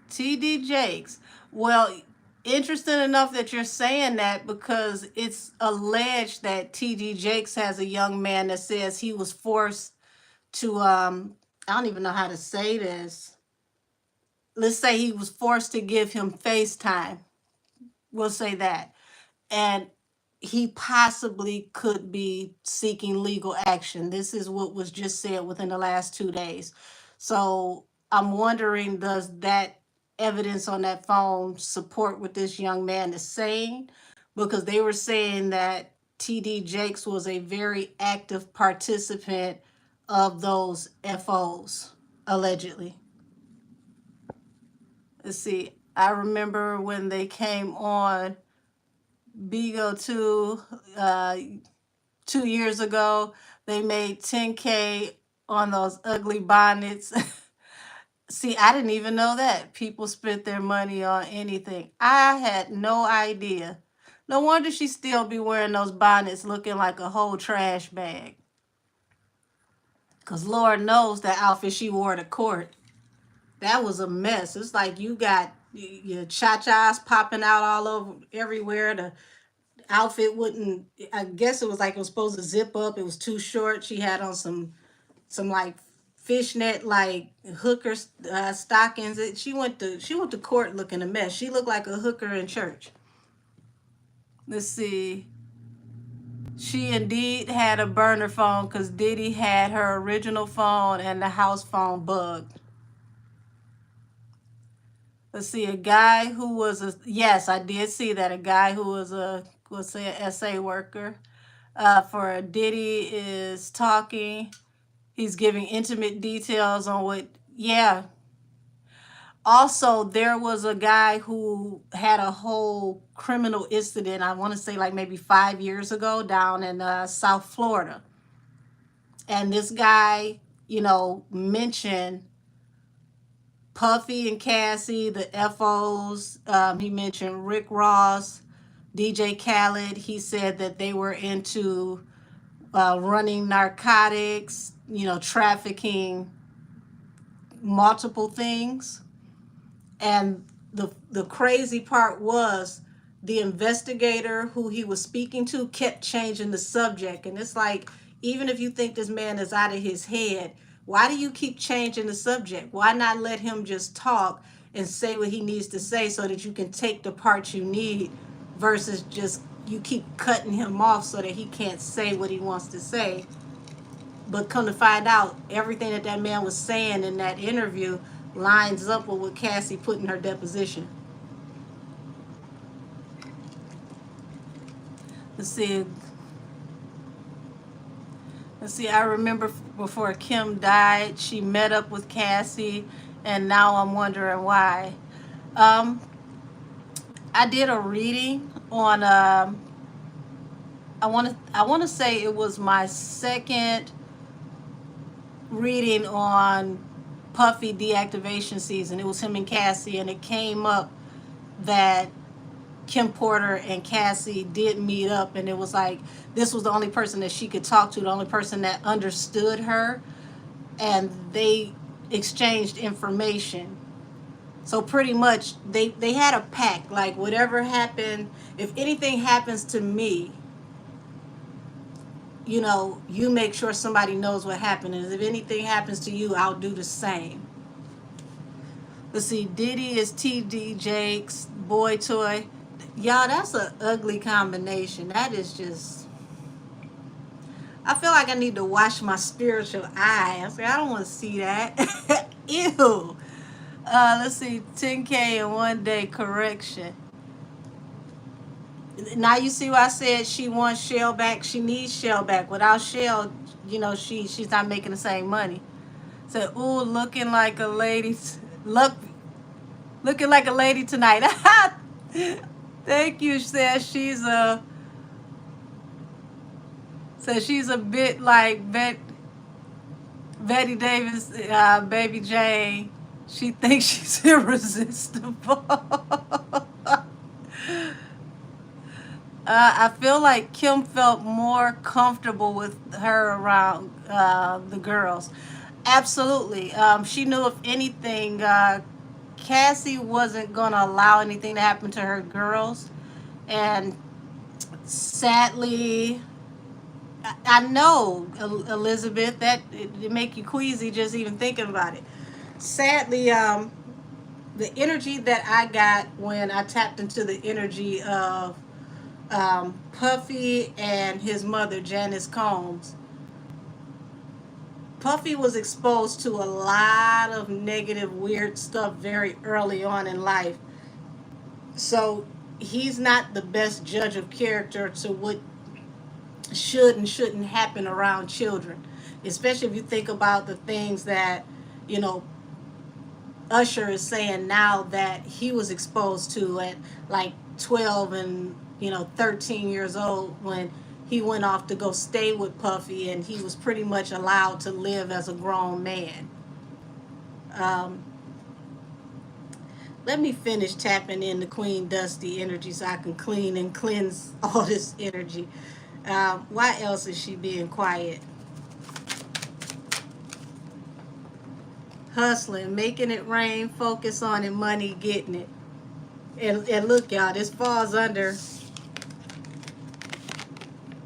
TD Jakes. Well, interesting enough that you're saying that because it's alleged that TD Jakes has a young man that says he was forced to, I don't even know how to say this. Let's say he was forced to give him FaceTime. We'll say that. And he possibly could be seeking legal action. This is what was just said within the last 2 days. So I'm wondering, does that evidence on that phone support what this young man is saying? Because they were saying that TD Jakes was a very active participant of those FOs, allegedly. Let's see. I remember when they came on Bigo 2 2 years ago, they made 10K on those ugly bonnets. See, I didn't even know that people spent their money on anything. I had no idea. No wonder she still be wearing those bonnets looking like a whole trash bag. Because Lord knows that outfit she wore to court. That was a mess. It's like you got your cha-chas popping out all over everywhere. The outfit wouldn't, I guess it was like it was supposed to zip up. It was too short. She had on some like fishnet like hooker stockings. She went to court looking a mess. She looked like a hooker in church. Let's see. She indeed had a burner phone because Diddy had her original phone and the house phone bugged. Let's see, a guy who was yes, I did see that, a guy who was let's say an SA worker for Diddy is talking. He's giving intimate details on what, yeah. Also, there was a guy who had a whole criminal incident, I want to say like maybe 5 years ago down in South Florida. And this guy, mentioned Puffy and Cassie, the FOs. He mentioned Rick Ross, DJ Khaled. He said that they were into running narcotics, trafficking, multiple things. And the crazy part was the investigator who he was speaking to kept changing the subject. And it's like, even if you think this man is out of his head, why do you keep changing the subject? Why not let him just talk and say what he needs to say so that you can take the parts you need versus just you keep cutting him off so that he can't say what he wants to say. But come to find out, everything that that man was saying in that interview lines up with what Cassie put in her deposition. Let's see. I remember before Kim died, she met up with Cassie, and now I'm wondering why. Um, I did a reading on. I want to say it was my second reading on Puffy deactivation season. It was him and Cassie, and it came up that Kim Porter and Cassie did meet up, and it was like this was the only person that she could talk to, the only person that understood her, and they exchanged information. So pretty much they had a pact, like whatever happened, if anything happens to me, you make sure somebody knows what happened, and if anything happens to you, I'll do the same. Let's see, Diddy is TD Jakes, boy toy. Y'all, that's an ugly combination. That is just, I feel like I need to wash my spiritual eye. I don't want to see that. Ew. Let's see, 10K in one day, correction. Now you see why I said she wants Shell back. She needs Shell back. Without Shell, she's not making the same money. So, ooh, looking like a lady. Looking like a lady tonight. Thank you. Says she's a bit like Betty Davis, Baby Jane. She thinks she's irresistible. I feel like Kim felt more comfortable with her around the girls. Absolutely. She knew, if anything, Cassie wasn't going to allow anything to happen to her girls. And sadly, I know, Elizabeth, that it make you queasy just even thinking about it. Sadly, the energy that I got when I tapped into the energy of Puffy and his mother, Janice Combs. Puffy was exposed to a lot of negative, weird stuff very early on in life. So he's not the best judge of character to what should and shouldn't happen around children. Especially if you think about the things that, you know, Usher is saying now that he was exposed to at like 12 and 13 years old when he went off to go stay with Puffy, and he was pretty much allowed to live as a grown man. Um, Let me finish tapping in the Queen Dusty energy so I can clean and cleanse all this energy. Why else is she being quiet? Hustling, making it rain, focus on it, money, getting it. And look, y'all, this falls under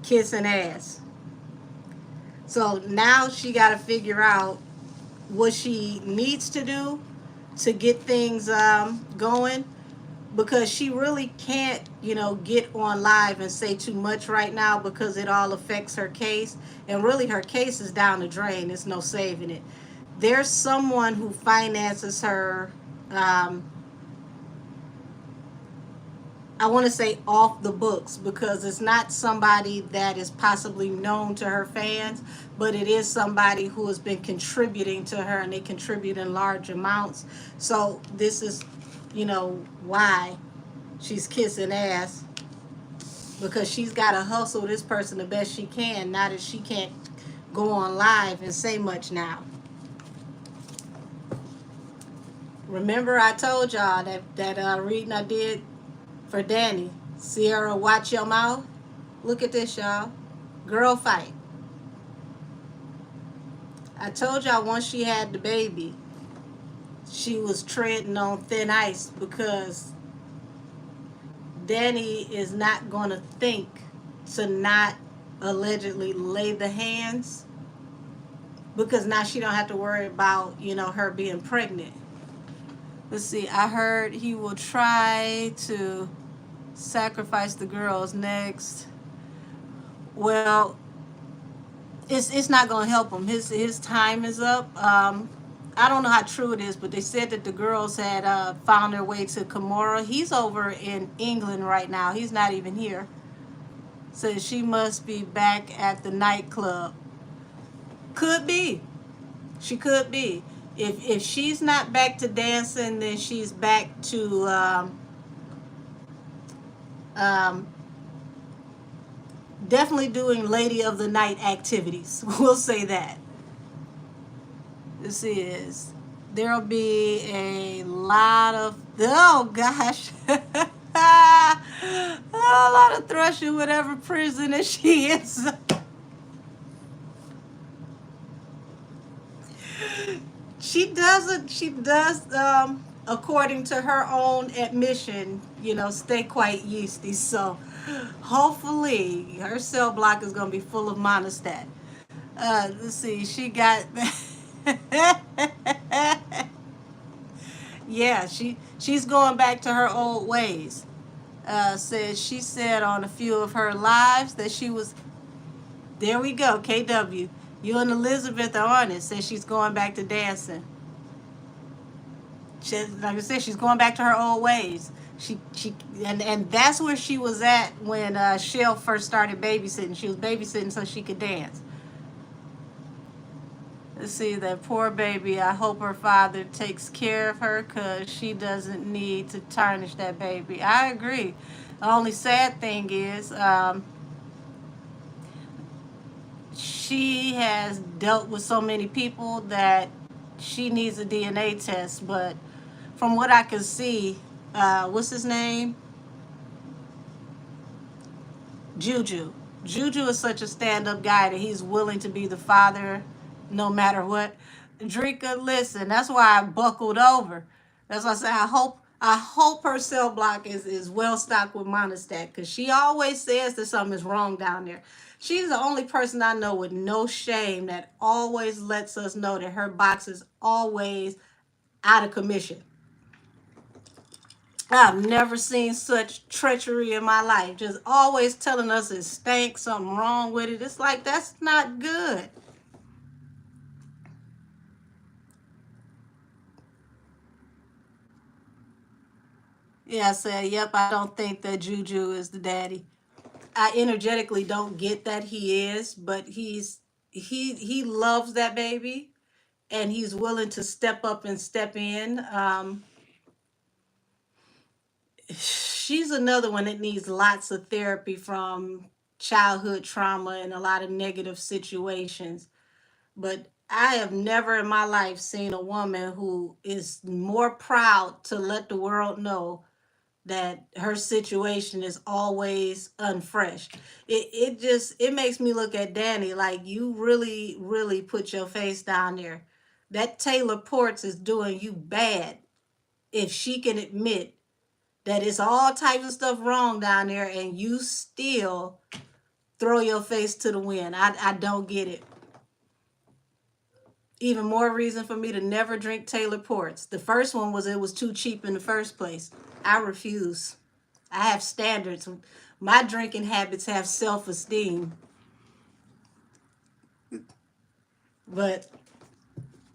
kissing ass. So now she got to figure out what she needs to do to get things going, because she really can't, get on live and say too much right now because it all affects her case. And really, her case is down the drain. There's no saving it. There's someone who finances her, I want to say off the books, because it's not somebody that is possibly known to her fans, but it is somebody who has been contributing to her, and they contribute in large amounts. So this is, why she's kissing ass, because she's got to hustle this person the best she can, now that she can't go on live and say much now. Remember I told y'all that reading I did for Danny. Sierra, watch your mouth. Look at this, y'all. Girl fight. I told y'all once she had the baby, she was treading on thin ice, because Danny is not going to think to not allegedly lay the hands, because now she don't have to worry about, her being pregnant. Let's see. I heard he will try to sacrifice the girls next. Well, it's not going to help him. His time is up. I don't know how true it is, but they said that the girls had found their way to Camorra. He's over in England right now. He's not even here. So she must be back at the nightclub. Could be. She could be. If she's not back to dancing, then she's back to um, definitely doing lady of the night activities. We'll say that. This is, there'll be a lot of, oh gosh, a lot of thrush in whatever prison that she is. She does, according to her own admission, stay quite yeasty. So hopefully her cell block is going to be full of monostat. Let's see, she got, yeah, she's going back to her old ways. Says she said on a few of her lives that she was, there we go, KW. You and Elizabeth are on it. Says she's going back to dancing. Like I said, she's going back to her old ways. And that's where she was at when Shell first started babysitting. She was babysitting so she could dance. Let's see, that poor baby. I hope her father takes care of her, because she doesn't need to tarnish that baby. I agree. The only sad thing is she has dealt with so many people that she needs a DNA test. But from what I can see, what's his name? Juju. Juju is such a stand-up guy that he's willing to be the father no matter what. Drika, listen, that's why I buckled over. That's why I say I hope her cell block is well stocked with monostat, because she always says that something is wrong down there. She's the only person I know with no shame that always lets us know that her box is always out of commission. I've never seen such treachery in my life. Just always telling us it stinks, something wrong with it. It's like, that's not good. Yeah, I said, yep, I don't think that Juju is the daddy. I energetically don't get that he is, but he loves that baby, and he's willing to step up and step in. She's another one that needs lots of therapy from childhood trauma and a lot of negative situations. But I have never in my life seen a woman who is more proud to let the world know that her situation is always unfresh. It makes me look at Danny like, you really, really put your face down there. That Taylor Ports is doing you bad if she can admit that it's all types of stuff wrong down there, and you still throw your face to the wind. I don't get it. Even more reason for me to never drink Taylor Ports. The first one was it was too cheap in the first place. I refuse. I have standards. My drinking habits have self-esteem. But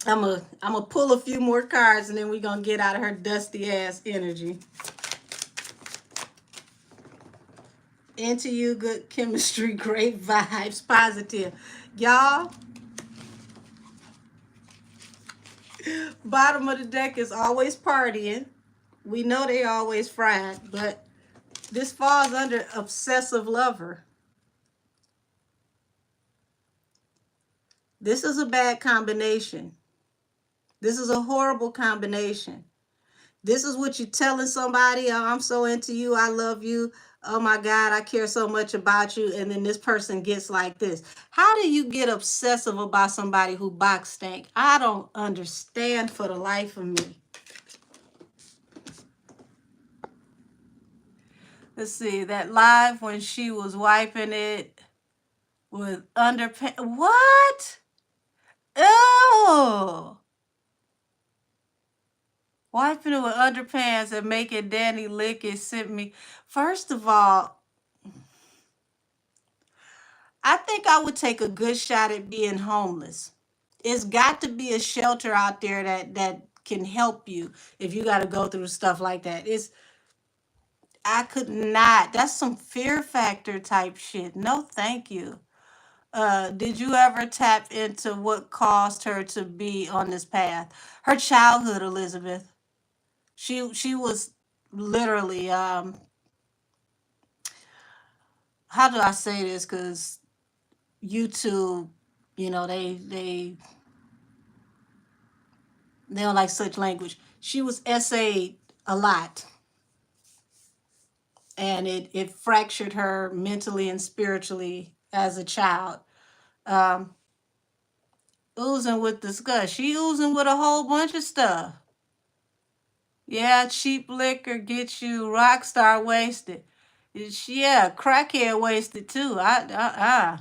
I'm a pull a few more cards, and then we're going to get out of her dusty ass energy. Into you, good chemistry, great vibes, positive. Y'all, bottom of the deck is always partying. We know they always fried, but this falls under obsessive lover. This is a bad combination. This is a horrible combination. This is what you're telling somebody, oh, I'm so into you, I love you, oh my God, I care so much about you, and then this person gets like this. How do you get obsessive about somebody who box stank? I don't understand for the life of me. Let's see, that live when she was wiping it with underpants. What? Ew. Wiping it with underpants and making Danny lick it sent me. First of all, I think I would take a good shot at being homeless. It's got to be a shelter out there that can help you if you got to go through stuff like that. It's I could not. That's some fear factor type shit. No, thank you. Did you ever tap into what caused her to be on this path? Her childhood, Elizabeth. She was literally how do I say this? Because YouTube, you know, they don't like such language. She was essayed a lot, and it fractured her mentally and spiritually as a child. Um, Oozing with disgust. She oozing with a whole bunch of stuff. Yeah, cheap liquor gets you rock star wasted. Yeah, crackhead wasted too. That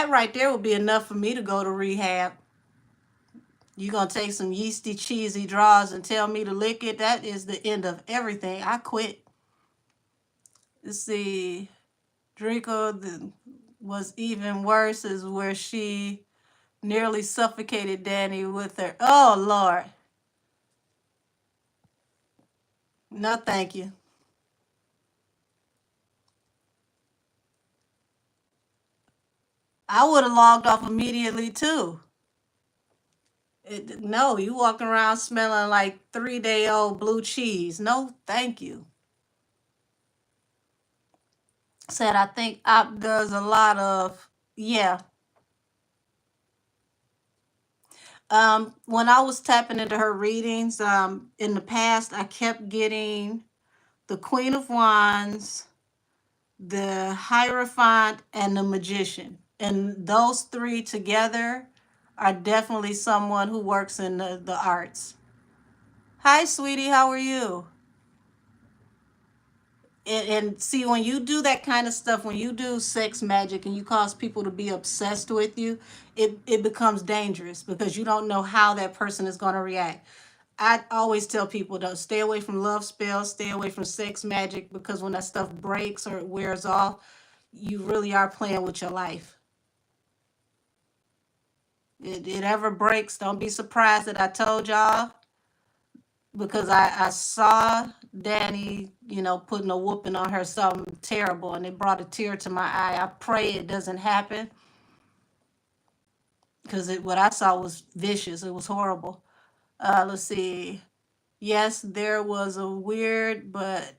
right there would be enough for me to go to rehab. You gonna take some yeasty, cheesy draws and tell me to lick it? That is the end of everything. I quit. Let's see. Draco was even worse, is where she nearly suffocated Danny with her. Oh Lord, no, thank you. I would have logged off immediately too. No, you walking around smelling like 3-day-old blue cheese. No, thank you. Said I think Op does a lot of yeah. When I was tapping into her readings, in the past, I kept getting the Queen of Wands, the Hierophant, and the Magician. And those three together are definitely someone who works in the arts. Hi, sweetie, how are you? And see, when you do that kind of stuff, when you do sex magic and you cause people to be obsessed with you, it becomes dangerous because you don't know how that person is going to react. I always tell people to stay away from love spells, stay away from sex magic, because when that stuff breaks or it wears off, you really are playing with your life. It ever breaks, don't be surprised that I told y'all, because I saw Danny, putting a whooping on her, something terrible, and it brought a tear to my eye. I pray it doesn't happen, because what I saw was vicious. It was horrible. Let's see. Yes, there was a weird bit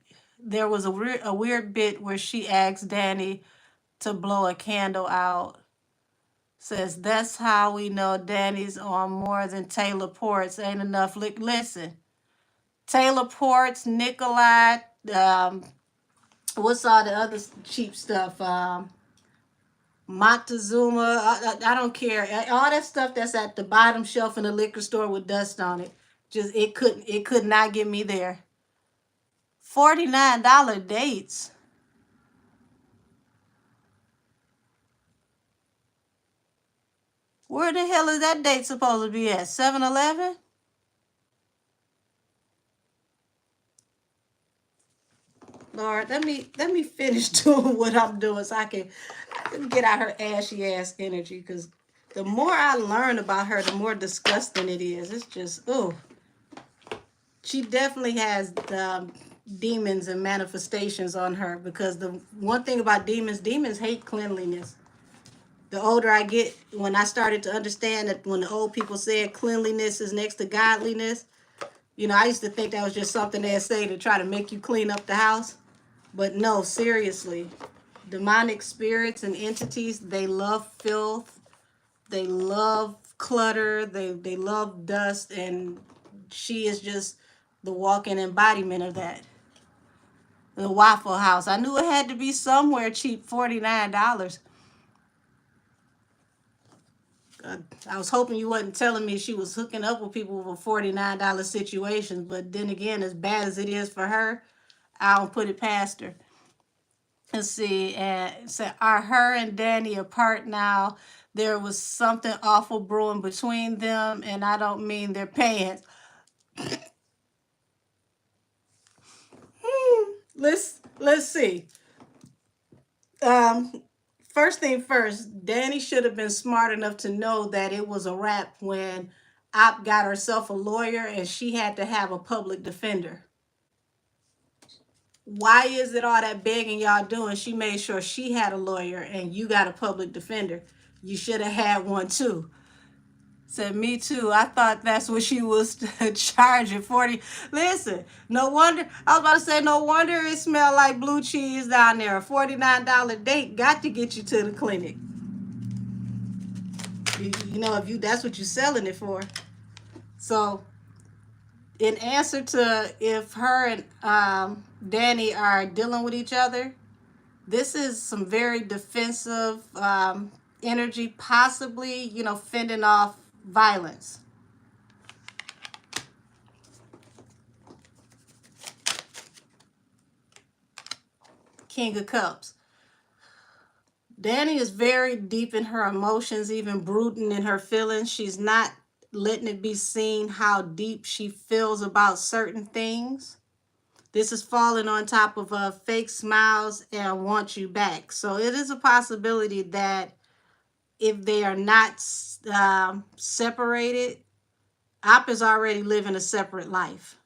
where she asked Danny to blow a candle out. Says that's how we know Danny's on more than Taylor Ports. Ain't enough. Listen, Taylor Ports, Nikolai, um, what's all the other cheap stuff? Montezuma. I don't care. All that stuff that's at the bottom shelf in the liquor store with dust on it. Just it could not get me there. $49 dates. Where the hell is that date supposed to be at? 7-Eleven? Lord, let me finish doing what I'm doing so I can get out her ashy ass energy, because the more I learn about her, the more disgusting it is. It's just, oh, she definitely has demons and manifestations on her, because the one thing about demons hate cleanliness. The older I get, when I started to understand that when the old people said cleanliness is next to godliness, I used to think that was just something they'd say to try to make you clean up the house. But no, seriously, demonic spirits and entities, they love filth, they love clutter, they love dust, and she is just the walking embodiment of that. The Waffle House. I knew it had to be somewhere cheap, $49. I was hoping you wasn't telling me she was hooking up with people with $49 situations, but then again, as bad as it is for her, I don't put it past her. Let's see, and so are her and Danny apart now? There was something awful brewing between them, and I don't mean their pants. Let's see. Um, First thing first, Danny should have been smart enough to know that it was a wrap when Op got herself a lawyer and she had to have a public defender. Why is it all that begging y'all doing? She made sure she had a lawyer and you got a public defender. You should have had one too. Said, me too. I thought that's what she was charging 40. Listen, no wonder, I was about to say, no wonder it smelled like blue cheese down there. A $49 date got to get you to the clinic. You know, if you that's what you're selling it for. So, in answer to if her and Danny are dealing with each other, this is some very defensive energy, possibly, you know, fending off violence. King of Cups. Danny is very deep in her emotions, even brooding in her feelings. She's not letting it be seen how deep she feels about certain things. This is falling on top of fake smiles and want you back. So it is a possibility that if they are not separated, Op is already living a separate life.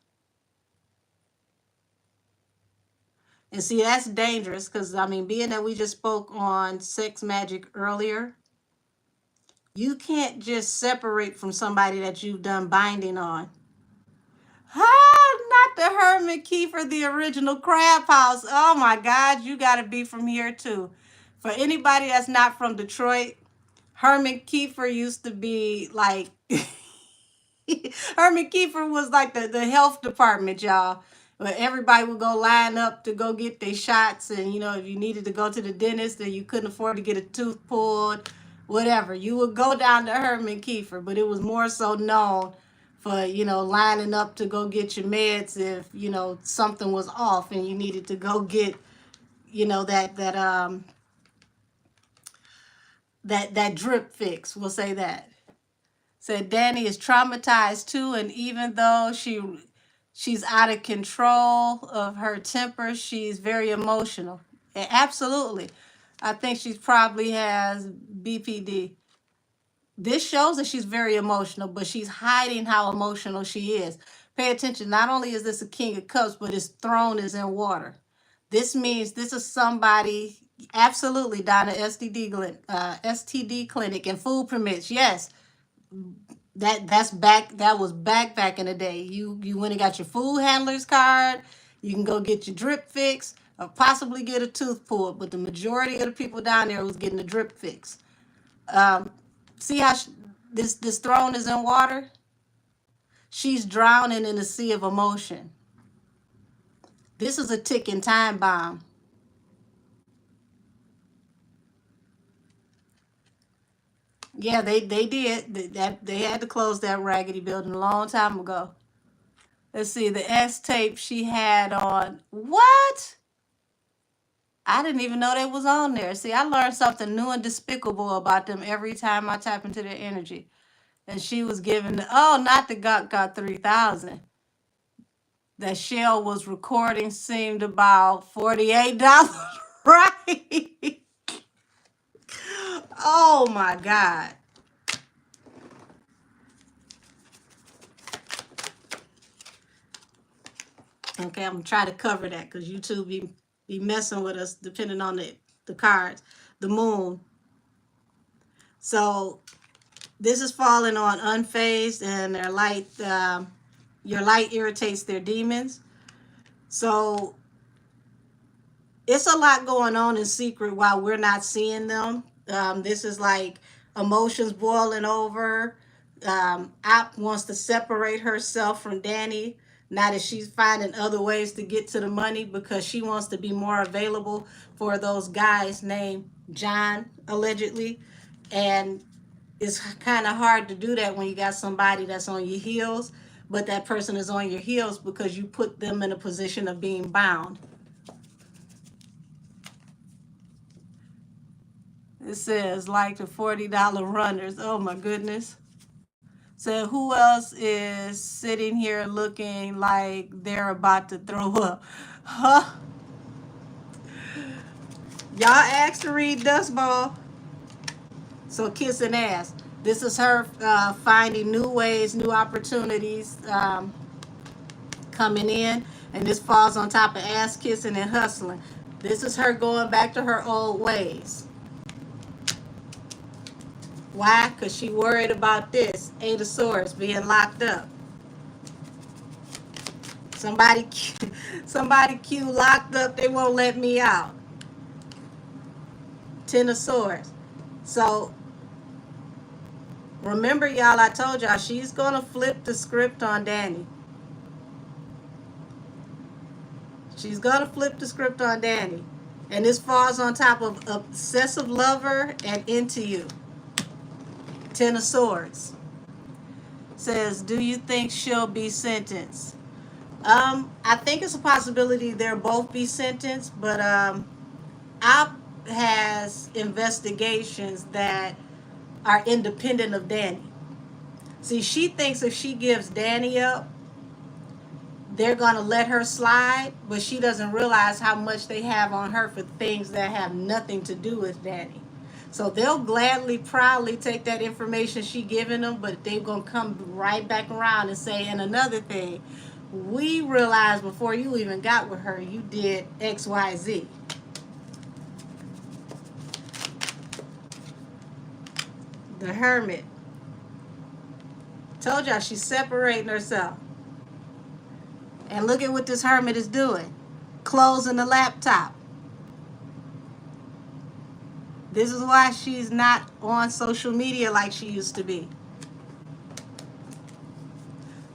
And see, that's dangerous because, I mean, being that we just spoke on sex magic earlier, you can't just separate from somebody that you've done binding on. Not the Herman Kiefer, the original Crab House. Oh my God, you got to be from here too. For anybody that's not from Detroit, Herman Kiefer used to be like, Herman Kiefer was like the health department, y'all. Where everybody would go line up to go get their shots. And, you know, if you needed to go to the dentist and you couldn't afford to get a tooth pulled, whatever, you would go down to Herman Kiefer. But it was more so known for, you know, lining up to go get your meds if, you know, something was off and you needed to go get, you know, that drip fix. We'll say that. Said Danny is traumatized too, and even though she's out of control of her temper, she's very emotional. Absolutely. I think she probably has BPD. This shows that she's very emotional, but she's hiding how emotional she is. Pay attention. Not only is this a King of Cups, but his throne is in water. This means this is somebody, absolutely, Donna, STD clinic and food permits. Yes, that was back in the day. You went and got your food handler's card. You can go get your drip fix or possibly get a tooth pulled, but the majority of the people down there was getting a drip fix. See how this throne is in water? She's drowning in a sea of emotion. This is a ticking time bomb. Yeah, they did. They had to close that raggedy building a long time ago. Let's see, the S tape she had on. What? I didn't even know they was on there. See, I learned something new and despicable about them every time I tap into their energy. And she was giving, oh, not the got 3000. That Shell was recording seemed about $48, right? Oh my God. Okay, I'm gonna try to cover that because YouTube be messing with us depending on the cards. The moon. So this is falling on unfazed, and their light, your light irritates their demons. So it's a lot going on in secret while we're not seeing them. This is like emotions boiling over. App wants to separate herself from Danny now that she's finding other ways to get to the money because she wants to be more available for those guys named John, allegedly. And it's kind of hard to do that when you got somebody that's on your heels, but that person is on your heels because you put them in a position of being bound. It says like the $40 runners. Oh my goodness. So who else is sitting here looking like they're about to throw up? Huh? Y'all asked to read Dust Ball. So kissing ass. This is her finding new ways, new opportunities coming in. And this falls on top of ass kissing and hustling. This is her going back to her old ways. Why? Because she worried about this. Eight of Swords being locked up. Somebody Q locked up. They won't let me out. Ten of Swords. So remember, y'all, I told y'all she's going to flip the script on Danny. She's going to flip the script on Danny. And this falls on top of obsessive lover and into you. Ten of Swords. Says, do you think she'll be sentenced? I think it's a possibility they'll both be sentenced, but Op has investigations that are independent of Danny. See, she thinks if she gives Danny up, they're going to let her slide, but she doesn't realize how much they have on her for things that have nothing to do with Danny. So they'll gladly, proudly take that information she giving them, but they're going to come right back around and say, and another thing, we realized before you even got with her, you did X, Y, Z. The Hermit. Told y'all she's separating herself. And look at what this Hermit is doing. Closing the laptop. This is why she's not on social media like she used to be.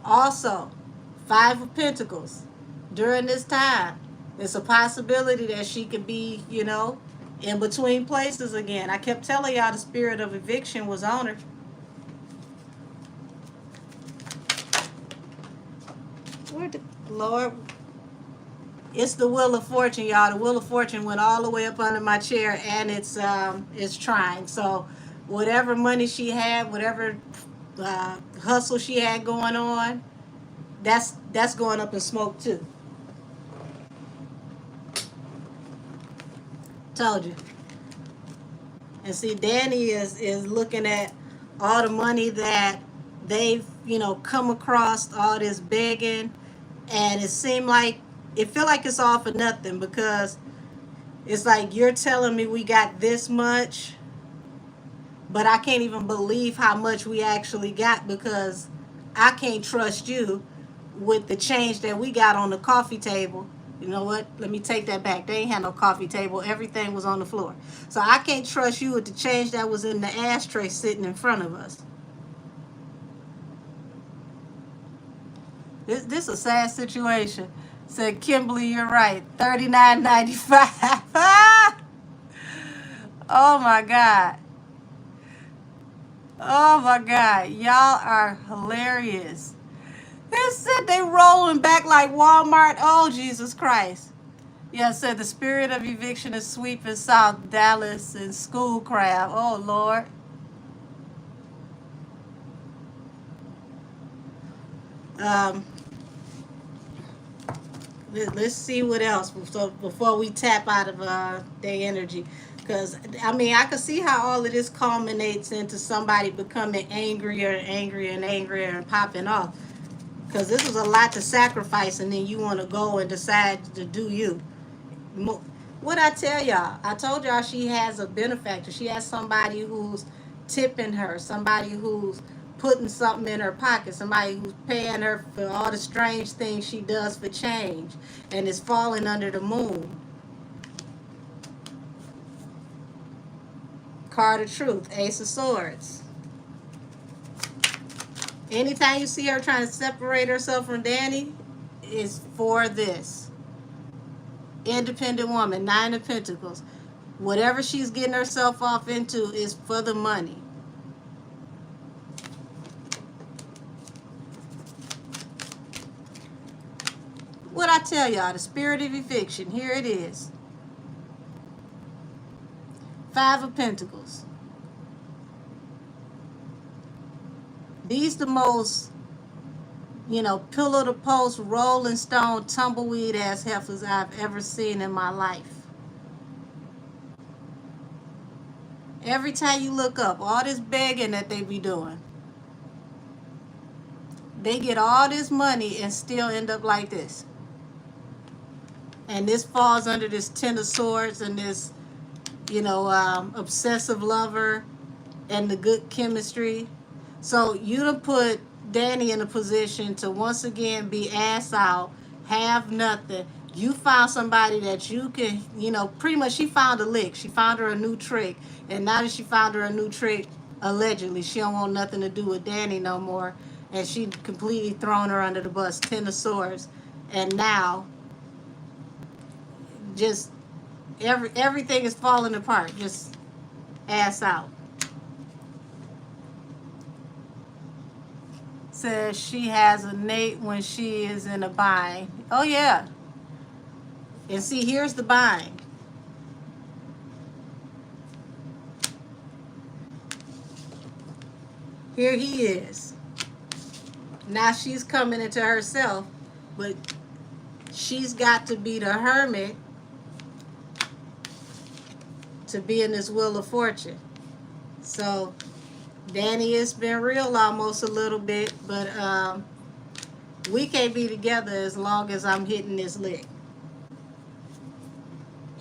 Also, Five of Pentacles. During this time, it's a possibility that she could be, in between places again. I kept telling y'all the spirit of eviction was on her. Where the Lord? It's the Wheel of Fortune, y'all. The Wheel of Fortune went all the way up under my chair, and it's trying. So whatever money she had, whatever hustle she had going on, that's going up in smoke too. Told you. And see, Danny is looking at all the money that they've come across, all this begging, and it feel like it's all for nothing, because it's like, you're telling me we got this much, but I can't even believe how much we actually got, because I can't trust you with the change that we got on the coffee table. You know what? Let me take that back. They ain't had no coffee table. Everything was on the floor. So I can't trust you with the change that was in the ashtray sitting in front of us. This is a sad situation. Said Kimberly, you're right. $39.95. Oh my God. Oh my God. Y'all are hilarious. They said they rolling back like Walmart. Oh, Jesus Christ. Yeah, it said the spirit of eviction is sweeping South Dallas and Schoolcraft. Oh, Lord. Let's see what else before we tap out of their energy. Because, I can see how all of this culminates into somebody becoming angrier and angrier and angrier and popping off. Because this is a lot to sacrifice, and then you want to go and decide to do you. What I tell y'all? I told y'all she has a benefactor. She has somebody who's tipping her, somebody who's putting something in her pocket, somebody who's paying her for all the strange things she does for change, and it's falling under the moon. Card of Truth, Ace of Swords. Anytime you see her trying to separate herself from Danny, it's for this. Independent woman, Nine of Pentacles. Whatever she's getting herself off into is for the money. What I tell y'all, the spirit of eviction, here it is. Five of Pentacles. These the most, pillow to post, rolling stone, tumbleweed ass heifers I've ever seen in my life. Every time you look up, all this begging that they be doing, they get all this money and still end up like this. And this falls under this Ten of Swords and this, obsessive lover and the good chemistry. So you done put Danny in a position to once again be ass out, have nothing. You found somebody that you can, pretty much she found a lick. She found her a new trick. And now that she found her a new trick, allegedly, she don't want nothing to do with Danny no more. And she completely thrown her under the bus, Ten of Swords. And now, just everything is falling apart. Just ass out. Says she has a Nate when she is in a bind. Oh yeah. And see, here's the bind. Here he is. Now she's coming into herself, but she's got to be the hermit to be in this Wheel of Fortune. So Danny, it's been real almost a little bit, but we can't be together as long as I'm hitting this lick.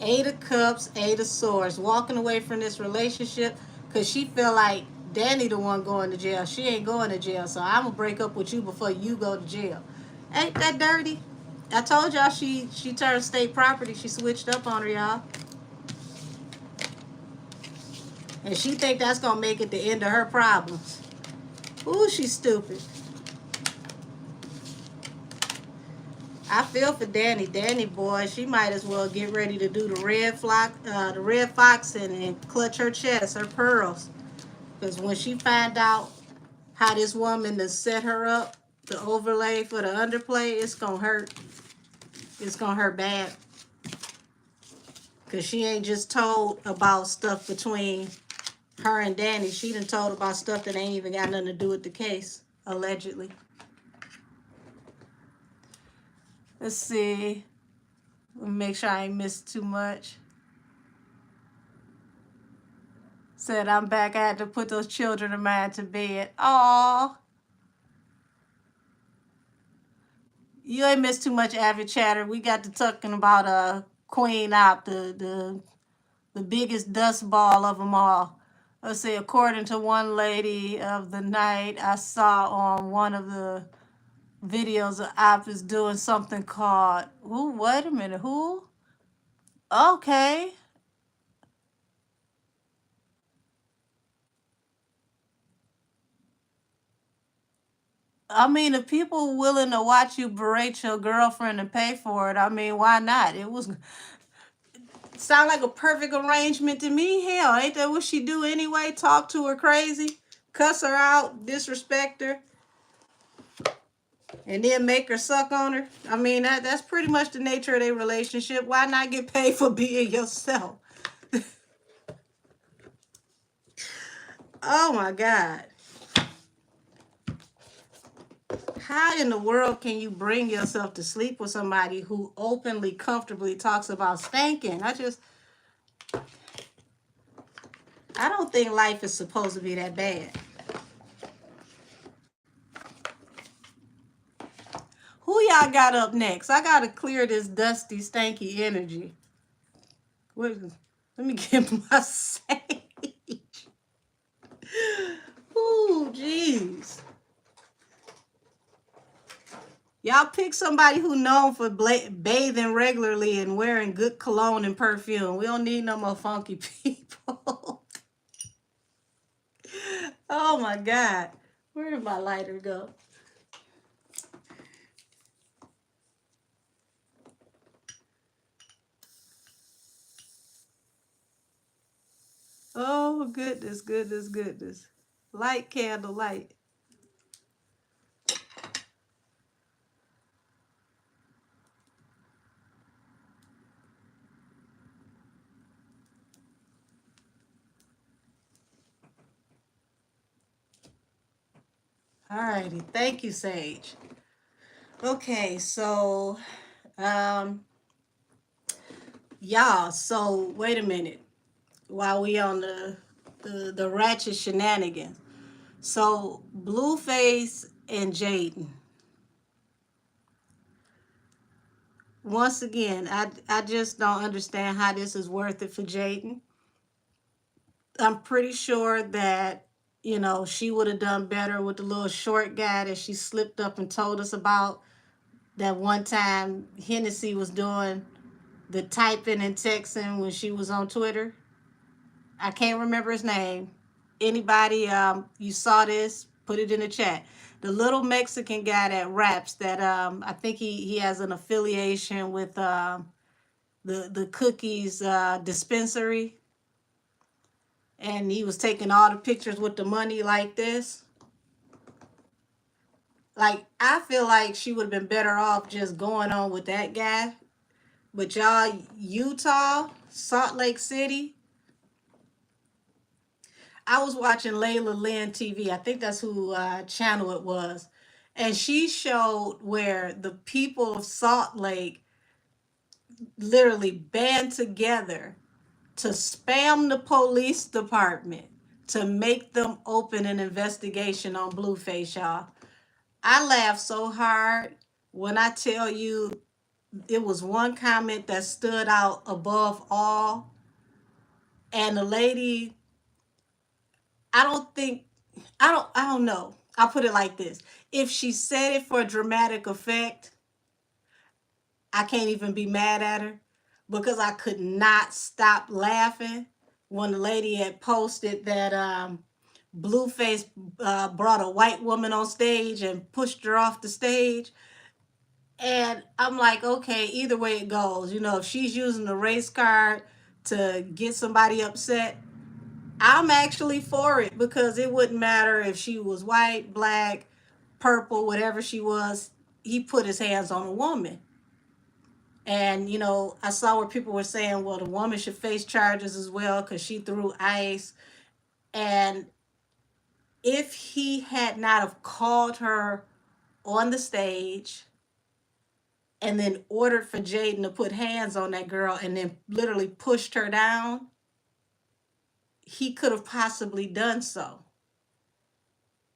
Eight of Cups, Eight of Swords, walking away from this relationship because she feel like Danny the one going to jail. She ain't going to jail, so I'm going to break up with you before you go to jail. Ain't that dirty? I told y'all she turned state property. She switched up on her, y'all. And she think that's going to make it the end of her problems. Ooh, she's stupid. I feel for Danny. Danny, boy, she might as well get ready to do the red fox and clutch her chest, her pearls. Because when she find out how this woman has set her up, the overlay for the underplay, it's going to hurt. It's going to hurt bad. Because she ain't just told about stuff between her and Danny. She done told about stuff that ain't even got nothing to do with the case, allegedly. Let's see. Let me make sure I ain't missed too much. Said I'm back. I had to put those children of mine to bed. Aww. You ain't missed too much avid chatter. We got to talking about Queen Op, the biggest dust ball of them all. Let's see. According to one lady of the night, I saw on one of the videos of Op is doing something called. Ooh, wait a minute. Who? Okay. I mean, if people willing to watch you berate your girlfriend and pay for it, I mean, why not? It was sound like a perfect arrangement to me. Hell, ain't that what she do anyway? Talk to her crazy, cuss her out, disrespect her, and then make her suck on her. I mean, that's pretty much the nature of their relationship. Why not get paid for being yourself? Oh my God. How in the world can you bring yourself to sleep with somebody who openly, comfortably talks about spanking? I don't think life is supposed to be that bad. Who y'all got up next? I got to clear this dusty, stanky energy. Let me get my sage. Ooh, jeez. Y'all pick somebody who known for bathing regularly and wearing good cologne and perfume. We don't need no more funky people. Oh my God. Where did my lighter go? Oh, goodness, goodness, goodness. Light, candle, light. righty. Thank you, Sage. Okay, so um y'all, so wait a minute. While we on the ratchet shenanigans. So Blueface and Jaden. Once again, I just don't understand how this is worth it for Jaden. I'm pretty sure that, she would have done better with the little short guy that she slipped up and told us about that one time Hennessy was doing the typing and texting when she was on Twitter. I can't remember his name. Anybody, you saw this, put it in the chat. The little Mexican guy that raps that I think he has an affiliation with the cookies dispensary, and he was taking all the pictures with the money like this. Like, I feel like she would have been better off just going on with that guy. But y'all, Utah, Salt Lake City, I was watching Layla Lynn TV. I think that's who channel it was. And she showed where the people of Salt Lake literally band together to spam the police department to make them open an investigation on Blueface, y'all. I laughed so hard when I tell you it was one comment that stood out above all. And the lady, I don't think, I don't know. I'll put it like this. If she said it for dramatic effect, I can't even be mad at her because I could not stop laughing when the lady had posted that Blueface brought a white woman on stage and pushed her off the stage. And I'm like, okay, either way it goes, if she's using the race card to get somebody upset, I'm actually for it because it wouldn't matter if she was white, black, purple, whatever she was. He put his hands on a woman. And, I saw where people were saying, well, the woman should face charges as well because she threw ice. And if he had not have called her on the stage and then ordered for Jaden to put hands on that girl and then literally pushed her down, he could have possibly done so.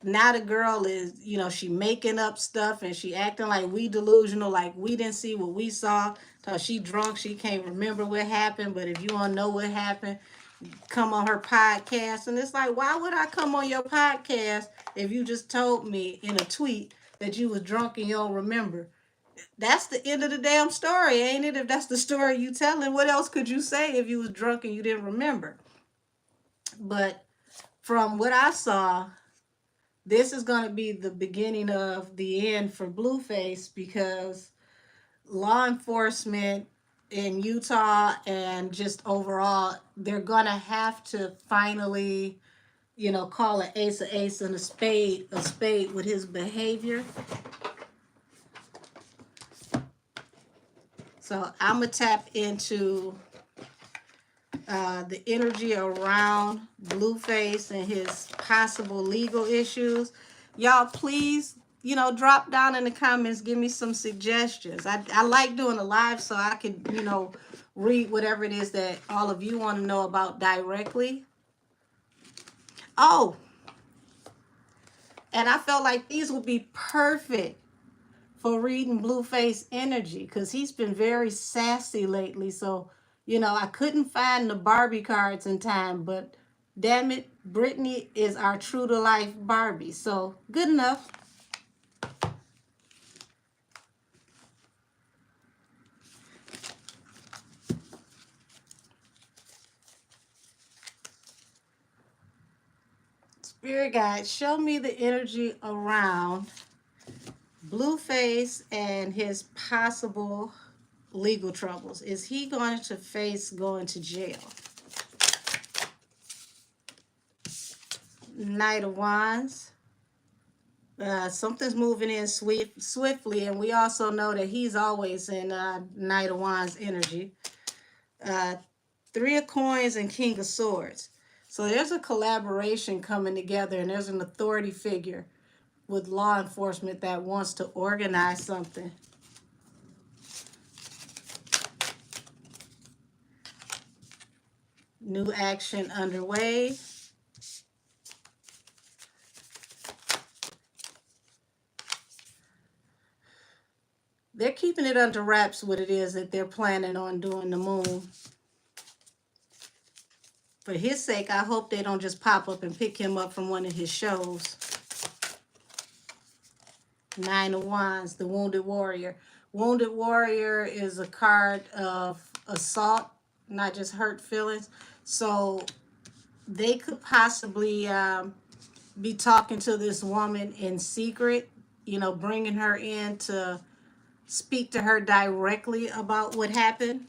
Now the girl is, she making up stuff and she acting like we delusional, like we didn't see what we saw. So she drunk, she can't remember what happened. But if you want to know what happened, come on her podcast. And it's like, why would I come on your podcast if you just told me in a tweet that you was drunk and you don't remember? That's the end of the damn story, ain't it? If that's the story you telling, what else could you say if you was drunk and you didn't remember? But from what I saw, this is going to be the beginning of the end for Blueface because law enforcement in Utah and just overall, they're going to have to finally, call an ace a ace and a spade with his behavior. So I'm going to tap into the energy around Blueface and his possible legal issues. Y'all, please, drop down in the comments, give me some suggestions. I like doing a live so I can, read whatever it is that all of you want to know about directly. Oh, and I felt like these would be perfect for reading Blueface energy because he's been very sassy lately. So, I couldn't find the Barbie cards in time, but damn it, Brittany is our true to life Barbie. So good enough. Spirit guide, show me the energy around Blueface and his possible legal troubles. Is he going to face going to jail? Knight of Wands. Something's moving in swiftly, and we also know that he's always in Knight of Wands energy. Three of Coins and King of Swords. So there's a collaboration coming together, and there's an authority figure with law enforcement that wants to organize something. New action underway. They're keeping it under wraps what it is that they're planning on doing the moon. For his sake, I hope they don't just pop up and pick him up from one of his shows. Nine of Wands, the Wounded Warrior. Wounded Warrior is a card of assault, not just hurt feelings. So they could possibly be talking to this woman in secret, you know, bringing her in to speak to her directly about what happened.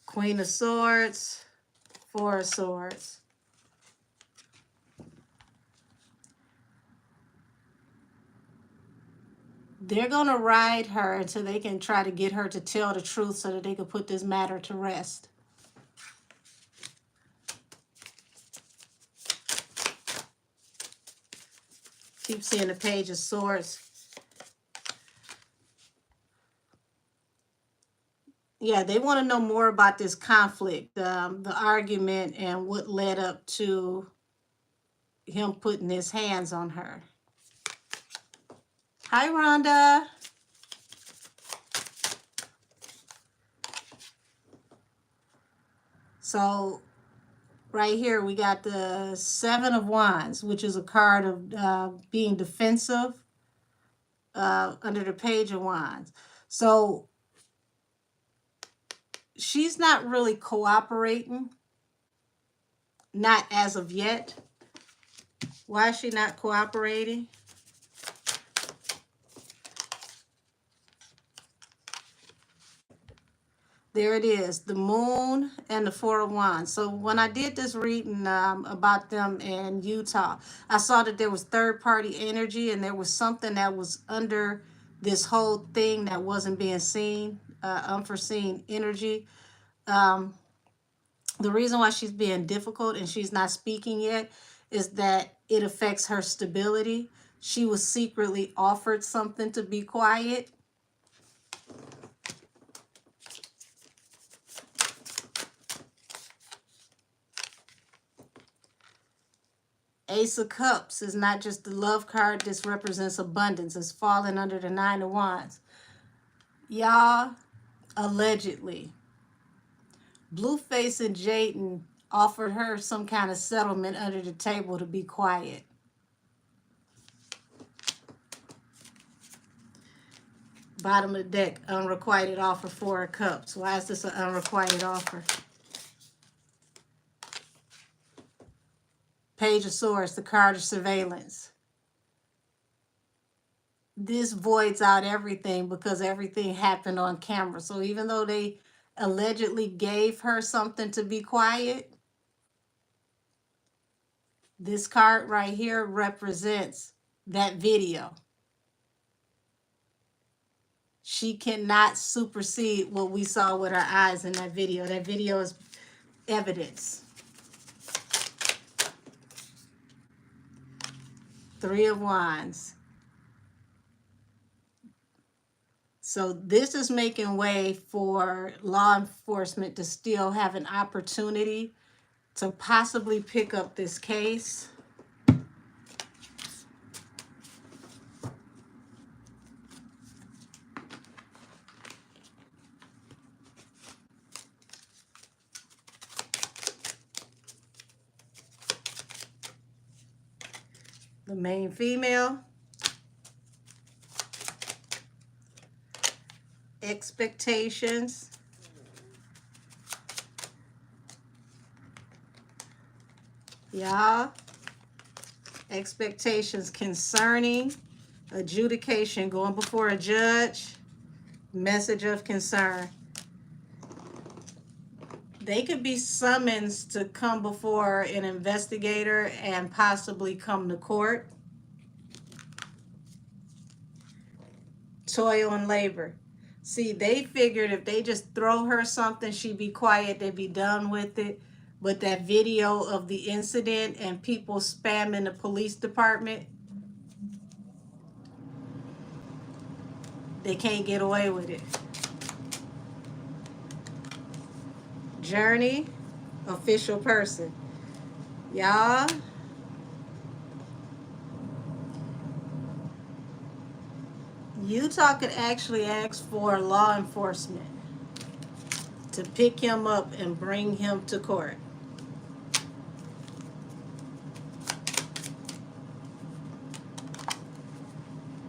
Queen of Swords, Four of Swords. They're going to ride her until they can try to get her to tell the truth so that they can put this matter to rest. Keep seeing the Page of Swords. Yeah, they want to know more about this conflict, the argument, and what led up to him putting his hands on her. Hi, Rhonda. So right here we got the Seven of Wands, which is a card of being defensive under the Page of Wands. So she's not really cooperating, not as of yet. Why is she not cooperating? There it is, the Moon and the Four of Wands. So when I did this reading about them in Utah, I saw that there was third-party energy and there was something that was under this whole thing that wasn't being seen, unforeseen energy. The reason why she's being difficult and she's not speaking yet is that it affects her stability. She was secretly offered something to be quiet. Ace of Cups is not just the love card. This represents abundance. It's falling under the Nine of Wands. Y'all, allegedly, Blueface and Jayden offered her some kind of settlement under the table to be quiet. Bottom of the deck, unrequited offer, Four of Cups. Why is this an unrequited offer? Page of Swords, the card of surveillance. This voids out everything because everything happened on camera. So even though they allegedly gave her something to be quiet, this card right here represents that video. She cannot supersede what we saw with our eyes in that video. That video is evidence. Three of Wands. So this is making way for law enforcement to still have an opportunity to possibly pick up this case. The main female. Expectations. Y'all, expectations concerning adjudication, going before a judge, message of concern. They could be summoned to come before an investigator and possibly come to court. Toil and labor. See, they figured if they just throw her something, she'd be quiet, they'd be done with it. But that video of the incident and people spamming the police department, they can't get away with it. Journey, official person. Y'all, Utah could actually ask for law enforcement to pick him up and bring him to court.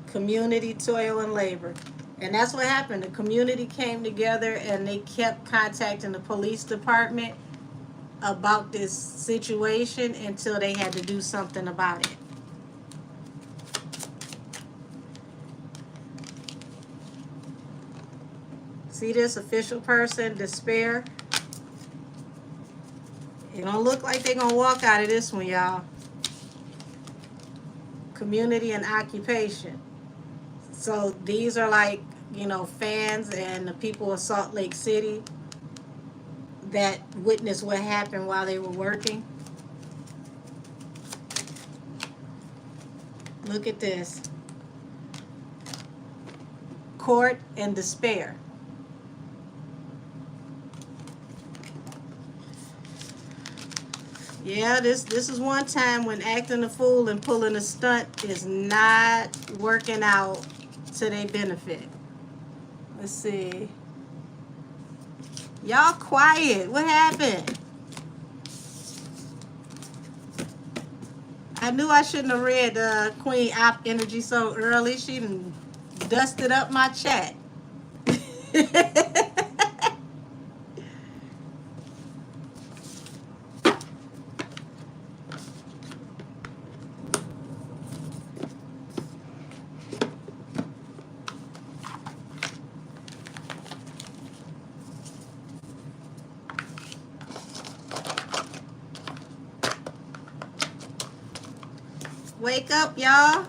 Community toil and labor. And that's what happened. The community came together and they kept contacting the police department about this situation until they had to do something about it. See this official person, despair? It don't look like they're gonna walk out of this one, y'all. Community and occupation. So these are like, you know, fans and the people of Salt Lake City that witnessed what happened while they were working. Look at this. Court and despair. Yeah, this is one time when acting a fool and pulling a stunt is not working out to their benefit. Let's see. Y'all quiet. What happened? I knew I shouldn't have read Queen Op Energy so early. She done dusted up my chat. Wake up, y'all.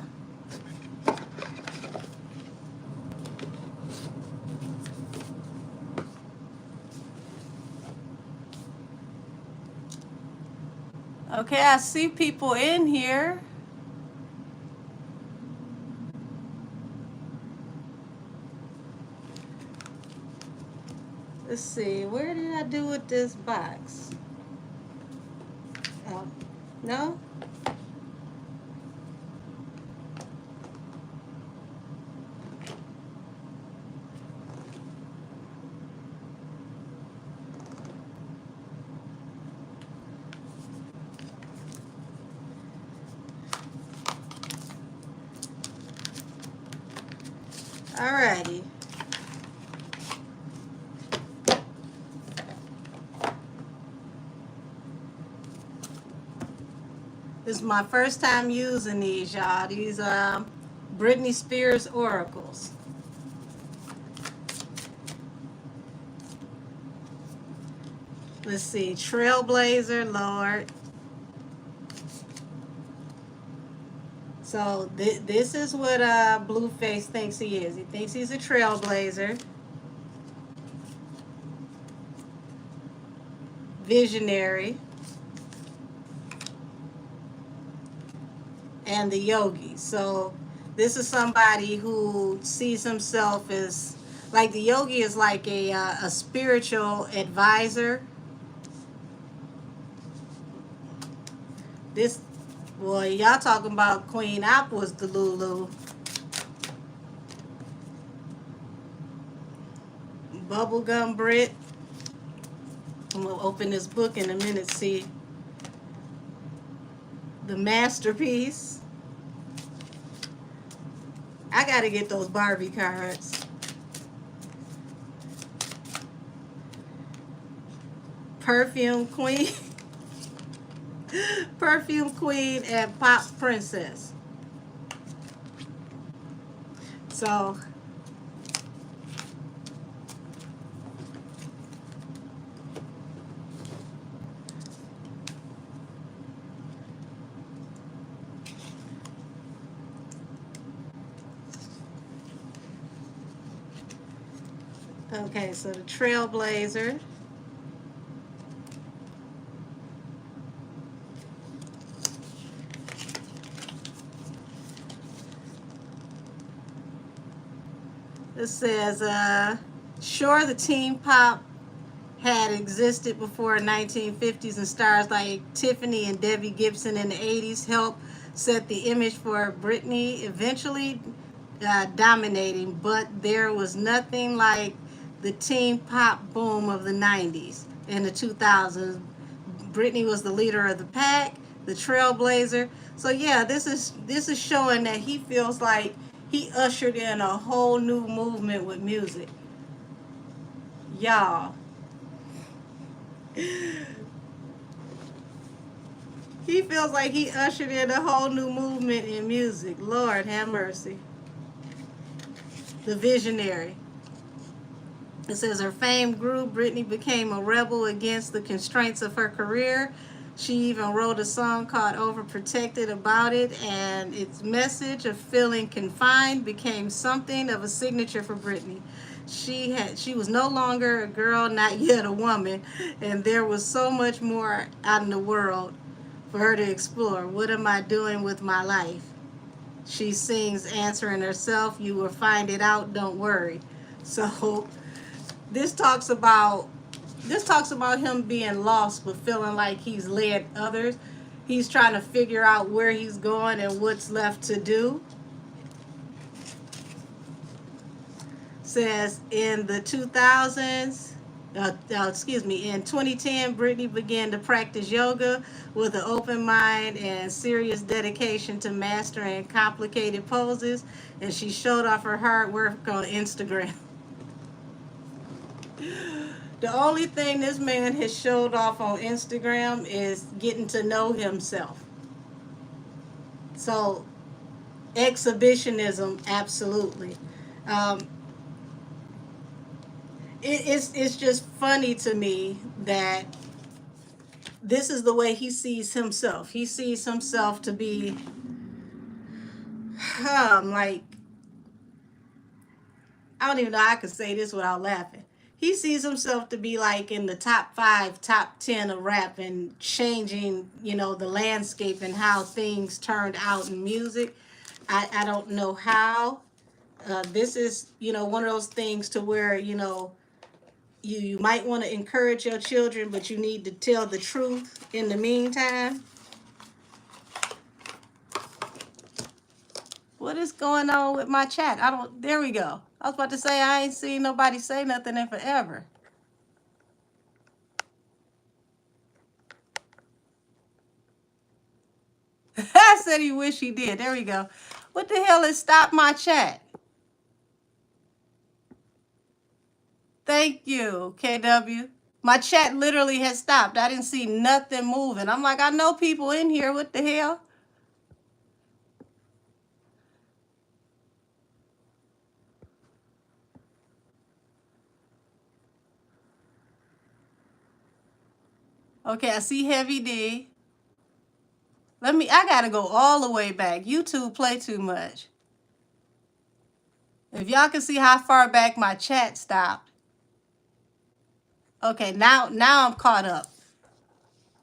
Okay, I see people in here. Let's see, where did I do with this box? Oh, no? Alrighty. This is my first time using these, y'all. These Britney Spears oracles. Let's see, Trailblazer, Lord. So this is what Blueface thinks he is. He thinks he's a trailblazer. Visionary. And the yogi. So this is somebody who sees himself as, like, the yogi is like a spiritual advisor. This, boy, y'all talking about Queen Op was the Lulu. Bubblegum Brit. I'm gonna open this book in a minute, see. The masterpiece. I gotta get those Barbie cards. Perfume Queen. Perfume Queen and Pop Princess. So okay, so the Trailblazer. It says, sure, the teen pop had existed before the 1950s, and stars like Tiffany and Debbie Gibson in the 80s helped set the image for Britney, eventually dominating, but there was nothing like the teen pop boom of the 90s and the 2000s. Britney was the leader of the pack, the trailblazer. So yeah, this is showing that he feels like he ushered in a whole new movement with music. Y'all, he feels like he ushered in a whole new movement in music. Lord have mercy. The visionary. It says her fame grew. Britney became a rebel against the constraints of her career. She even wrote a song called Overprotected about it, and its message of feeling confined became something of a signature for Britney. She was no longer a girl, not yet a woman, and there was so much more out in the world for her to explore. What am I doing with my life? She sings, answering herself, you will find it out, don't worry. So this talks about him being lost but feeling like he's led others. He's trying to figure out where he's going and what's left to do. Says in the 2000s, in 2010, Britney began to practice yoga with an open mind and serious dedication to mastering complicated poses, and she showed off her hard work on Instagram. The only thing this man has showed off on Instagram is getting to know himself. So, exhibitionism, absolutely. Um, it's just funny to me that this is the way he sees himself. He sees himself to be, like, I don't even know how I could say this without laughing. He sees himself to be like in the top 5, top 10 of rap and changing, the landscape and how things turned out in music. I don't know how. This is, one of those things to where, you might want to encourage your children, but you need to tell the truth in the meantime. What is going on with my chat? There we go. I was about to say I ain't seen nobody say nothing in forever. I said he wish he did. There we go. What the hell is stop my chat? Thank you, KW. My chat literally has stopped. I didn't see nothing moving. I'm like, I know people in here. What the hell? Okay, I see Heavy D. I gotta go all the way back. YouTube play too much. If y'all can see how far back my chat stopped. Okay, now I'm caught up.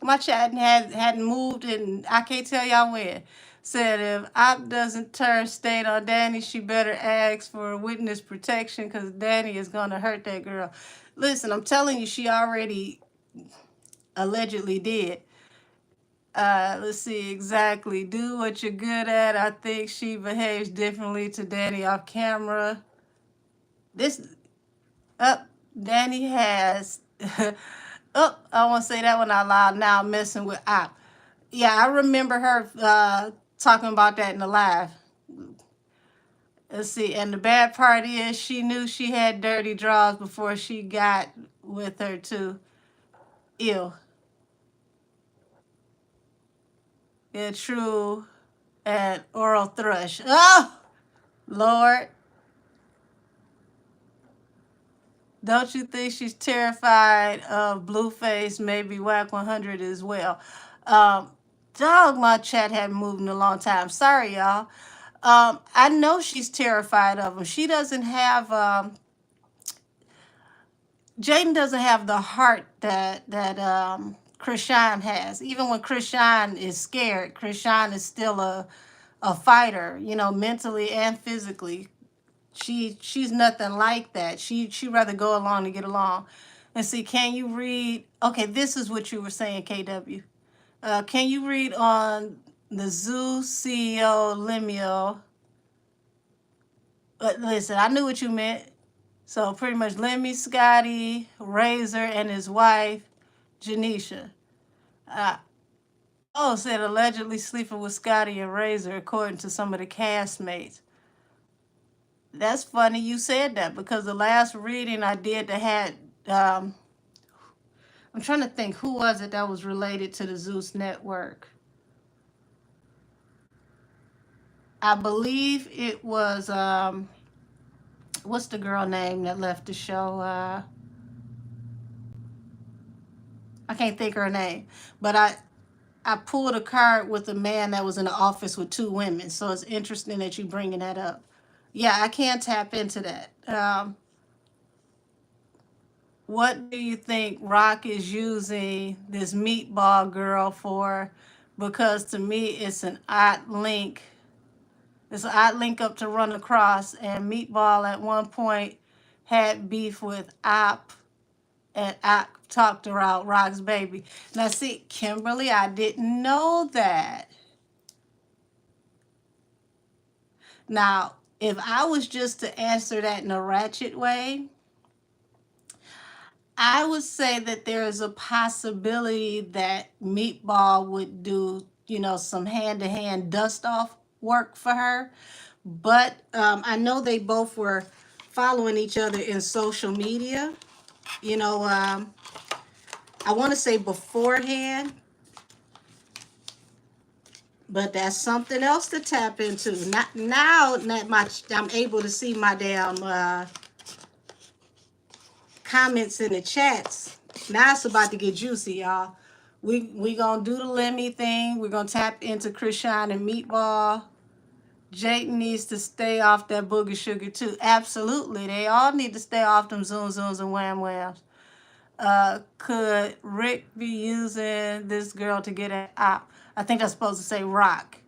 My chat hadn't moved, and I can't tell y'all when. Said if Op doesn't turn state on Danny, she better ask for witness protection because Danny is gonna hurt that girl. Listen, I'm telling you, she already allegedly did. Let's see exactly. Do what you're good at. I think she behaves differently to Danny off camera. This Danny has I want to say that one out loud. Now I'm messing with Op. Yeah, I remember her talking about that in the live. Let's see, and the bad part is she knew she had dirty draws before she got with her too. Ew. Yeah, true. And oral thrush. Oh, Lord. Don't you think she's terrified of Blueface, maybe Whack 100 as well? Dog, my chat hadn't moved in a long time. Sorry, y'all. I know she's terrified of him. She doesn't have, Jaden doesn't have the heart that Krishan has. Even when Krishan is scared, Krishan is still a fighter, mentally and physically. She's nothing like that. She rather go along to get along. And see, can you read? Okay, this is what you were saying, KW. Can you read on the Zoo CEO Lemuel? Listen, I knew what you meant. So pretty much Lemmy, Scotty, Razor, and his wife, Janisha. Uh, oh, said allegedly sleeping with Scotty and Razor, according to some of the castmates. That's funny you said that because the last reading I did that had, I'm trying to think who was it that was related to the Zeus Network. I believe it was, what's the girl name that left the show? I can't think of her name, but I pulled a card with a man that was in the office with two women. So it's interesting that you bringing that up. Yeah, I can tap into that. What do you think Rock is using this meatball girl for? Because to me, it's an odd link. It's an odd link up to run across. And Meatball at one point had beef with Op, and Op talked her out, Rock's baby. Now, see, Kimberly, I didn't know that. Now, if I was just to answer that in a ratchet way, I would say that there is a possibility that Meatball would do, some hand to hand dust off work for her. But I know they both were following each other in social media. You know, I want to say beforehand, but that's something else to tap into. Not now that I'm able to see my damn comments in the chats. Now it's about to get juicy, y'all. We gonna do the Lemmy thing. We're gonna tap into Krishan and Meatball. Jake needs to stay off that booger sugar too. Absolutely, they all need to stay off them zoom zooms and wham whams. Could Rick be using this girl to get at Op? I think that's supposed to say Rock.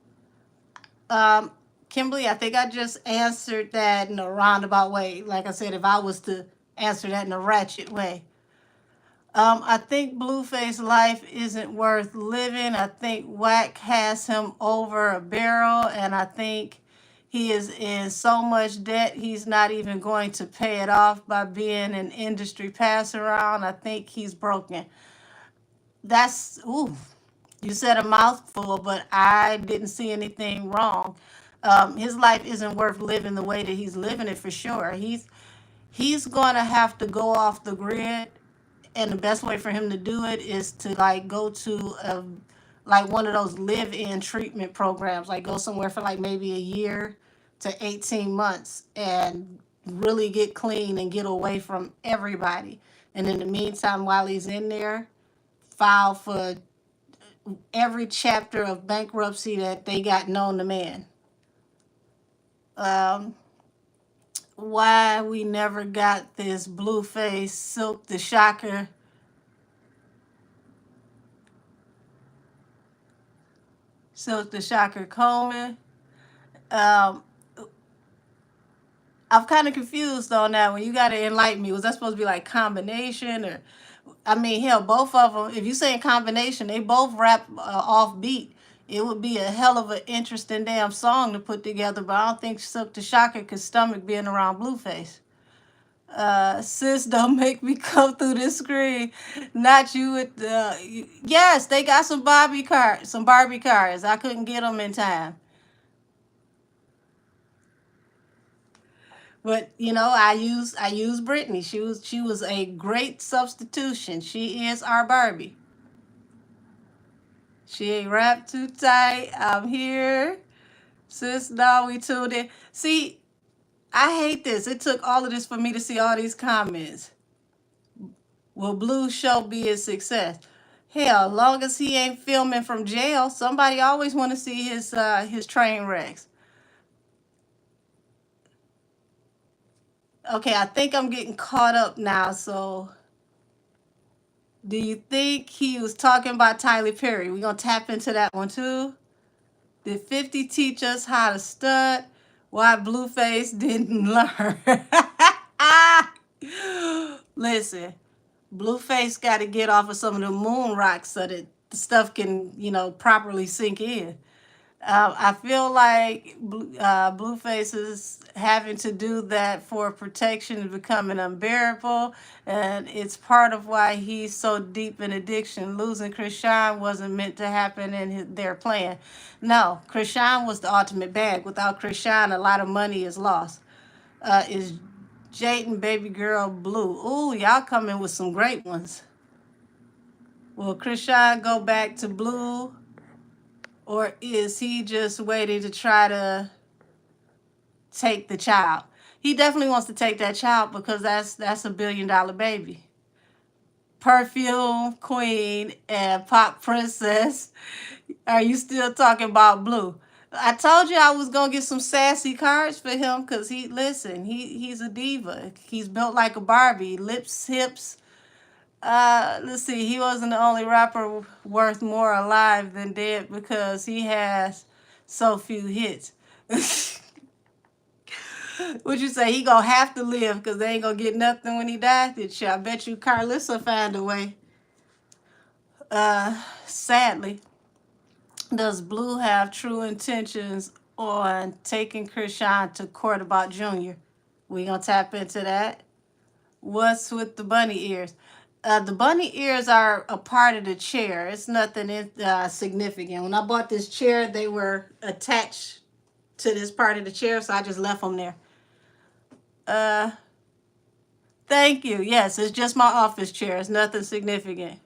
Kimberly, I think I just answered that in a roundabout way. Like I said, if I was to answer that in a ratchet way. I think Blueface life isn't worth living. I think Wack has him over a barrel, and I think he is in so much debt he's not even going to pay it off by being an industry pass around. I think he's broken. That's ooh. You said a mouthful, but I didn't see anything wrong. His life isn't worth living the way that he's living it for sure. He's going to have to go off the grid, and the best way for him to do it is to like go to like one of those live-in treatment programs, like go somewhere for like maybe a year to 18 months and really get clean and get away from everybody. And in the meantime, while he's in there, file for every chapter of bankruptcy that they got known to man. Um, why we never got this Blueface Silk the Shocker. Silk the Shocker Coleman. Um, I'm kind of confused on that one. You got to enlighten me. Was that supposed to be like combination or? I mean, hell, both of them. If you saying combination, they both rap off beat. It would be a hell of an interesting damn song to put together. But I don't think Silk the Shocker could stomach being around Blueface. Sis, don't make me come through this screen. Not you with the. Yes, they got some Barbie cards. Some Barbie cards. I couldn't get them in time. But I use Brittany. She was a great substitution. She is our Barbie. She ain't wrapped too tight. I'm here. Sis, no, we tuned in. See, I hate this. It took all of this for me to see all these comments. Will Blue Show be a success? Hell, long as he ain't filming from jail, somebody always want to see his train wrecks. Okay, I think I'm getting caught up now. So, do you think he was talking about Tyler Perry? We're gonna tap into that one too. Did 50 teach us how to stud? why Blueface didn't learn. Listen, Blueface got to get off of some of the moon rocks so that the stuff can, properly sink in. I feel like Blueface is having to do that for protection and becoming unbearable, and it's part of why he's so deep in addiction. Losing Krishan wasn't meant to happen in their plan. No, Krishan was the ultimate bag. Without Krishan, a lot of money is lost. Is Jayden baby girl Blue? Ooh, y'all coming with some great ones. Will Krishan go back to Blue, or is he just waiting to try to take the child? He definitely wants to take that child because that's $1 billion baby. Perfume Queen and Pop Princess. Are you still talking about Blue? I told you I was gonna get some sassy cards for him because he's a diva. He's built like a Barbie, lips, hips. Let's see. He wasn't the only rapper worth more alive than dead because he has so few hits. Would you say he gonna have to live because they ain't gonna get nothing when he dies? I bet you Carlissa find a way. Sadly, does Blue have true intentions on taking Krishan to court about Junior? We gonna tap into that. What's with the bunny ears? The bunny ears are a part of the chair. It's nothing significant. When I bought this chair, they were attached to this part of the chair, so I just left them there. Uh, Thank you. Yes, it's just my office chair. It's nothing significant.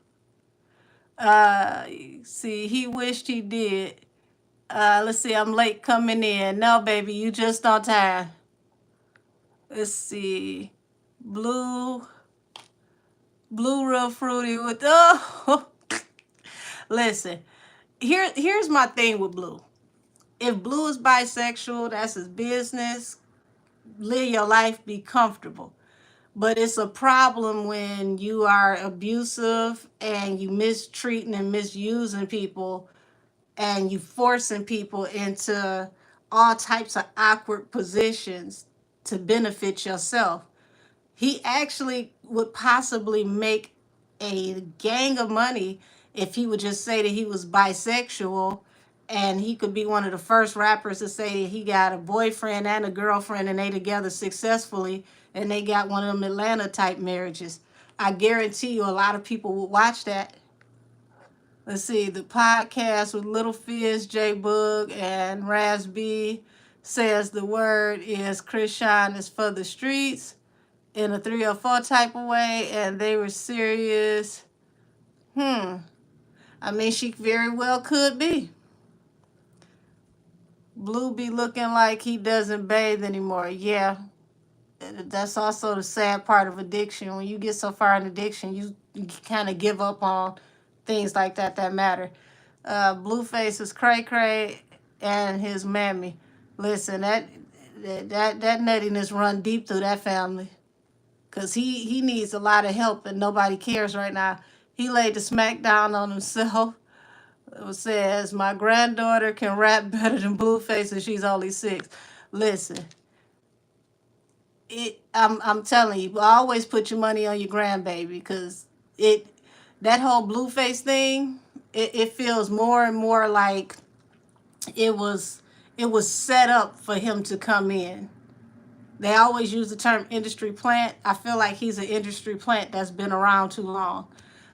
See, he wished he did. Let's see, I'm late coming in. No, baby, you just on time. Let's see. Blue, blue real fruity with oh. Listen, here's my thing with Blue. If Blue is bisexual, that's his business. Live your life, be comfortable. But it's a problem when you are abusive and you mistreating and misusing people and you forcing people into all types of awkward positions to benefit yourself. He actually would possibly make a gang of money if he would just say that he was bisexual, and he could be one of the first rappers to say that he got a boyfriend and a girlfriend and they together successfully and they got one of them Atlanta type marriages. I guarantee you a lot of people would watch that. Let's see, the podcast with Little Fizz, J Bug, and Raz B says the word is Krishan is for the streets in a 304 type of way, and they were serious. I mean, she very well could be. Blue be looking like he doesn't bathe anymore. Yeah, that's also the sad part of addiction. When you get so far in addiction, you kind of give up on things like that matter. Blueface is cray cray and his mammy. Listen, that nuttiness run deep through that family. Cause he needs a lot of help and nobody cares right now. He laid the smack down on himself. It says my granddaughter can rap better than Blueface and she's only 6. Listen, I'm telling you, always put your money on your grandbaby because it that whole Blueface thing, it feels more and more like it was it was set up for him to come in. They always use the term industry plant. I feel like he's an industry plant that's been around too long.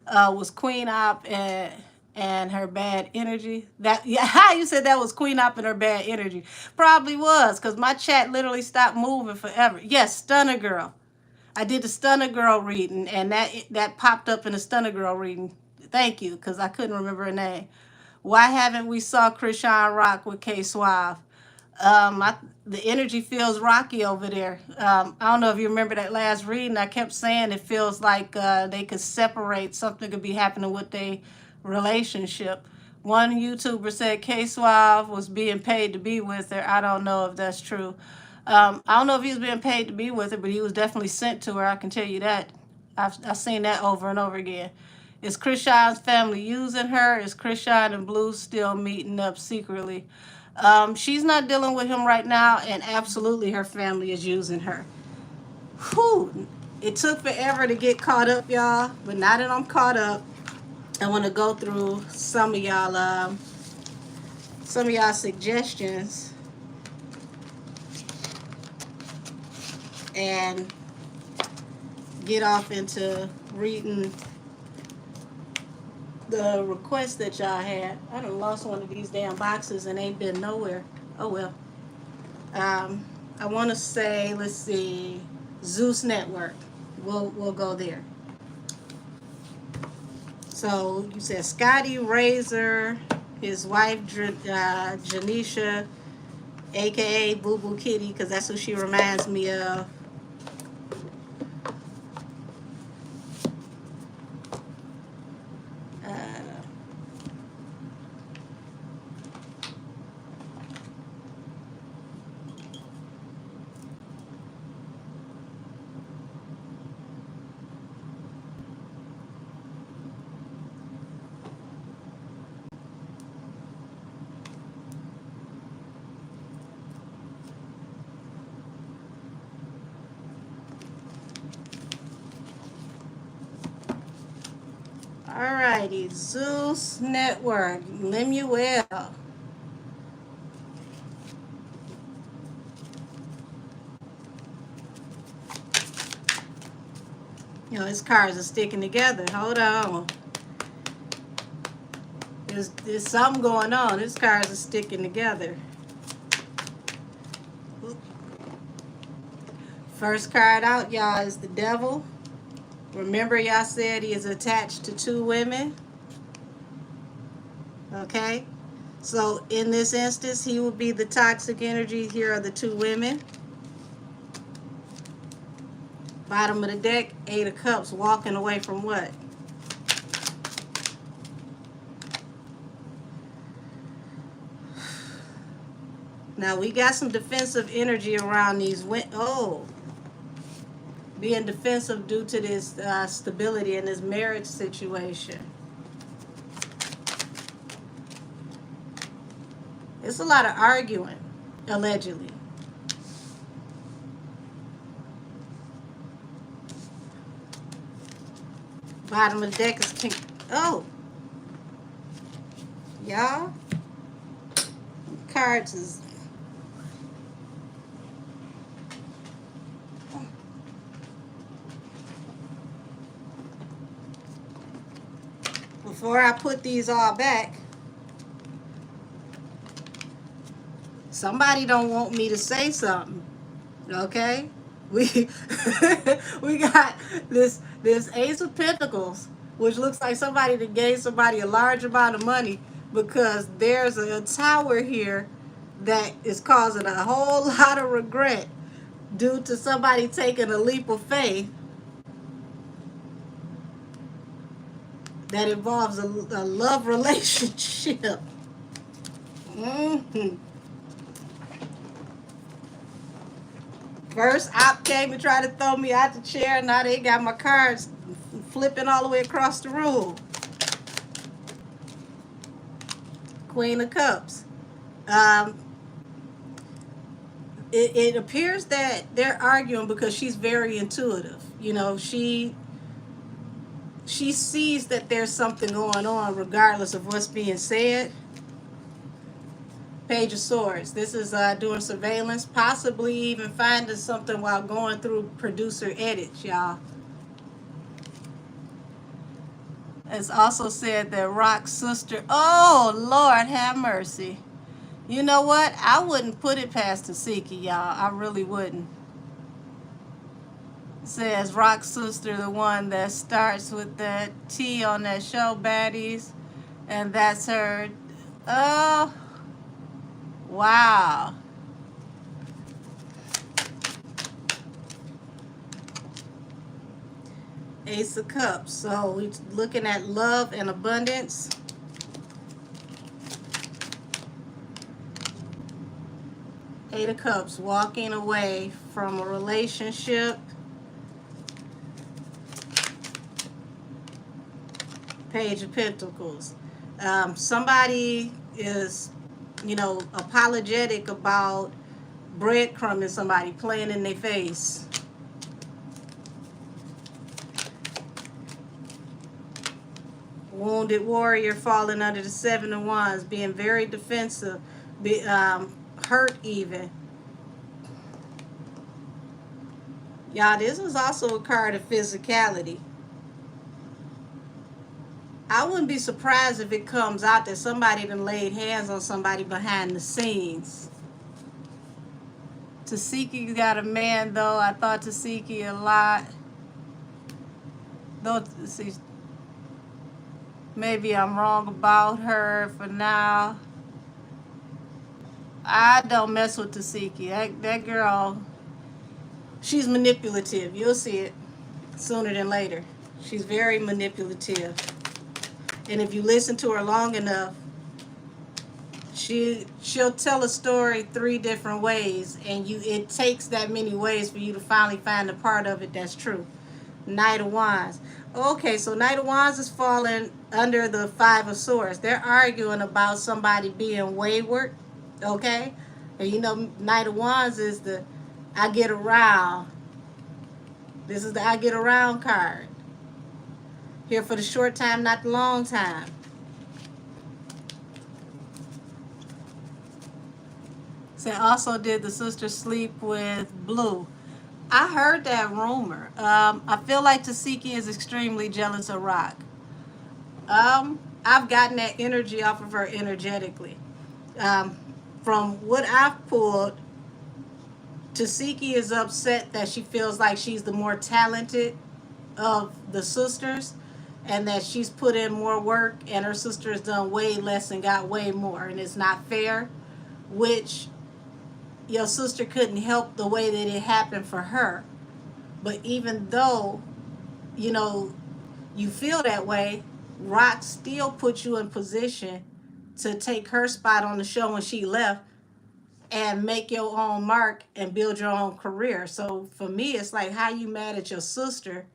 Was Queen Op and her bad energy? That yeah, how you said that was Queen Op and her bad energy? Probably was, because my chat literally stopped moving forever. Yes, Stunner Girl. I did the Stunner Girl reading, and that popped up in the Stunner Girl reading. Thank you, because I couldn't remember her name. Why haven't we saw Krishan rock with K Suave? The energy feels rocky over there. I don't know if you remember that last reading. I kept saying it feels like they could separate. Something could be happening with their relationship. One YouTuber said K Suave was being paid to be with her. I don't know if that's true. I don't know if he was being paid to be with her, but he was definitely sent to her. I can tell you that. I've seen that over and over again. Is Krishan's family using her? Is Krishan and Blue still meeting up secretly? She's not dealing with him right now, and absolutely her family is using her. Whew. It took forever to get caught up, y'all, but now that I'm caught up, I want to go through some of y'all suggestions and get off into reading the requests that y'all had. I done lost one of these damn boxes and ain't been nowhere. Oh well. I want to say, let's see, Zeus Network. We'll go there. So you said Scotty Razor, his wife Janisha, aka Boo Boo Kitty, because that's who she reminds me of. Alrighty, Zeus Network, Lemuel. You know, his cars are sticking together. Hold on. There's something going on. His cars are sticking together. First card out, y'all, is the devil. Remember, y'all said he is attached to two women. Okay? So, in this instance, he will be the toxic energy. Here are the two women. Bottom of the deck, Eight of Cups, walking away from what? Now, we got some defensive energy around these. Being defensive due to this stability in this marriage situation. It's a lot of arguing, allegedly. Bottom of the deck is king. Oh, y'all, cards is. Before I put these all back, somebody don't want me to say something, okay? We we got this Ace of Pentacles, which looks like somebody that gave somebody a large amount of money, because there's a tower here that is causing a whole lot of regret due to somebody taking a leap of faith that involves a love relationship. Mm-hmm. First, op came and tried to throw me out the chair. Now they got my cards flipping all the way across the room. Queen of Cups. It appears that they're arguing because she's very intuitive. You know, she sees that there's something going on regardless of what's being said. Page of Swords. This is doing surveillance, possibly even finding something while going through producer edits, y'all. It's also said that Rock's sister, oh, Lord have mercy. You know what? I wouldn't put it past Tasiki, y'all. I really wouldn't. It says Rock's sister, the one that starts with that T on that show, Baddies. And that's her. Oh, wow. Ace of Cups. So we're looking at love and abundance. Eight of Cups, walking away from a relationship. Page of Pentacles. Somebody is apologetic about breadcrumbing somebody, playing in their face. Wounded warrior falling under the Seven of Wands, being very defensive, hurt even. Y'all, this is also a card of physicality. I wouldn't be surprised if it comes out that somebody done laid hands on somebody behind the scenes. Tasiki got a man, though. I thought Tasiki a lot. Though, see, maybe I'm wrong about her for now. I don't mess with Tasiki. That girl, she's manipulative. You'll see it sooner than later. She's very manipulative. And if you listen to her long enough, she'll tell a story 3 different ways, and it takes that many ways for you to finally find the part of it that's true. Knight of Wands. Okay, so Knight of Wands is falling under the Five of Swords. They're arguing about somebody being wayward. Okay, and Knight of Wands is the I get around. This is the I get around card. Here for the short time, not the long time. So also, did the sister sleep with Blue? I heard that rumor. I feel like Tasiki is extremely jealous of Rock. I've gotten that energy off of her energetically. From what I've pulled, Tasiki is upset that she feels like she's the more talented of the sisters, and that she's put in more work and her sister has done way less and got way more, and it's not fair, which your sister couldn't help the way that it happened for her. But even though you feel that way, Rock still put you in position to take her spot on the show when she left and make your own mark and build your own career. So for me, it's like, how you mad at your sister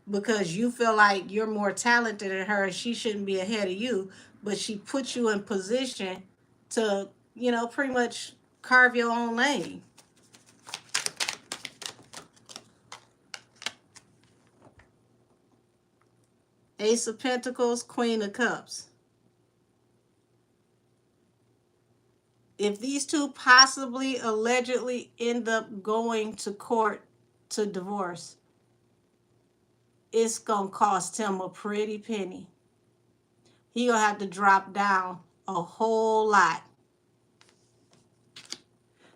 because you feel like you're more talented than her and she shouldn't be ahead of you, but she put you in position to, pretty much carve your own lane. Ace of Pentacles, Queen of Cups. If these two possibly allegedly end up going to court to divorce, it's going to cost him a pretty penny. He going to have to drop down a whole lot.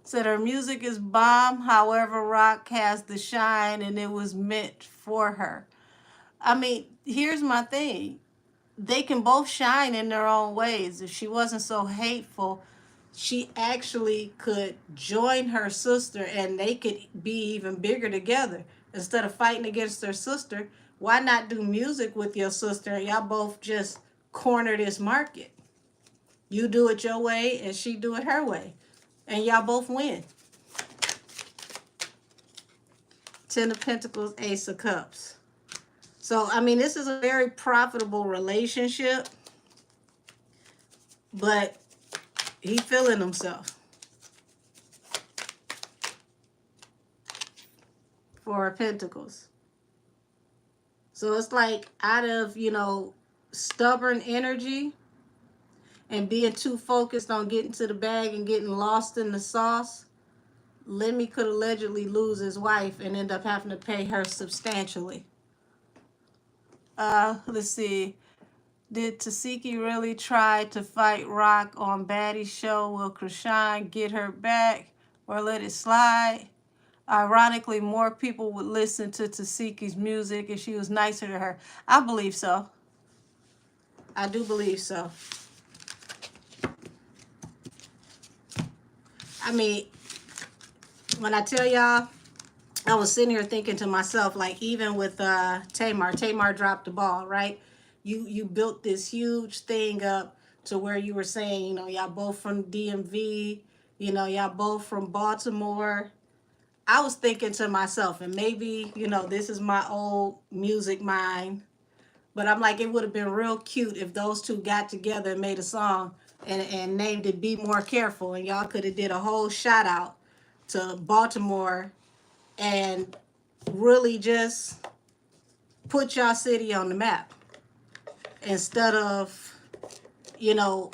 Said her music is bomb, however, Rock has the shine and it was meant for her. I mean, here's my thing. They can both shine in their own ways. If she wasn't so hateful, she actually could join her sister and they could be even bigger together. Instead of fighting against their sister, why not do music with your sister and y'all both just corner this market? You do it your way and she do it her way. And y'all both win. 10 of Pentacles, Ace of Cups. So, I mean, this is a very profitable relationship, but he feeling himself. Four of Pentacles. So it's like out of, stubborn energy and being too focused on getting to the bag and getting lost in the sauce, Lemmy could allegedly lose his wife and end up having to pay her substantially. Let's see. Did Tasiki really try to fight Rock on Baddie's show? Will Krishan get her back or let it slide? Ironically, more people would listen to Tasiki's music if she was nicer to her. I believe so. I do believe so. I mean, when I tell y'all, I was sitting here thinking to myself, like, even with Tamar dropped the ball, right? You built this huge thing up to where you were saying, y'all both from DMV, y'all both from Baltimore. I was thinking to myself, and maybe, this is my old music mind, but I'm like, it would have been real cute if those two got together and made a song and named it Be More Careful. And y'all could have did a whole shout out to Baltimore and really just put y'all city on the map instead of,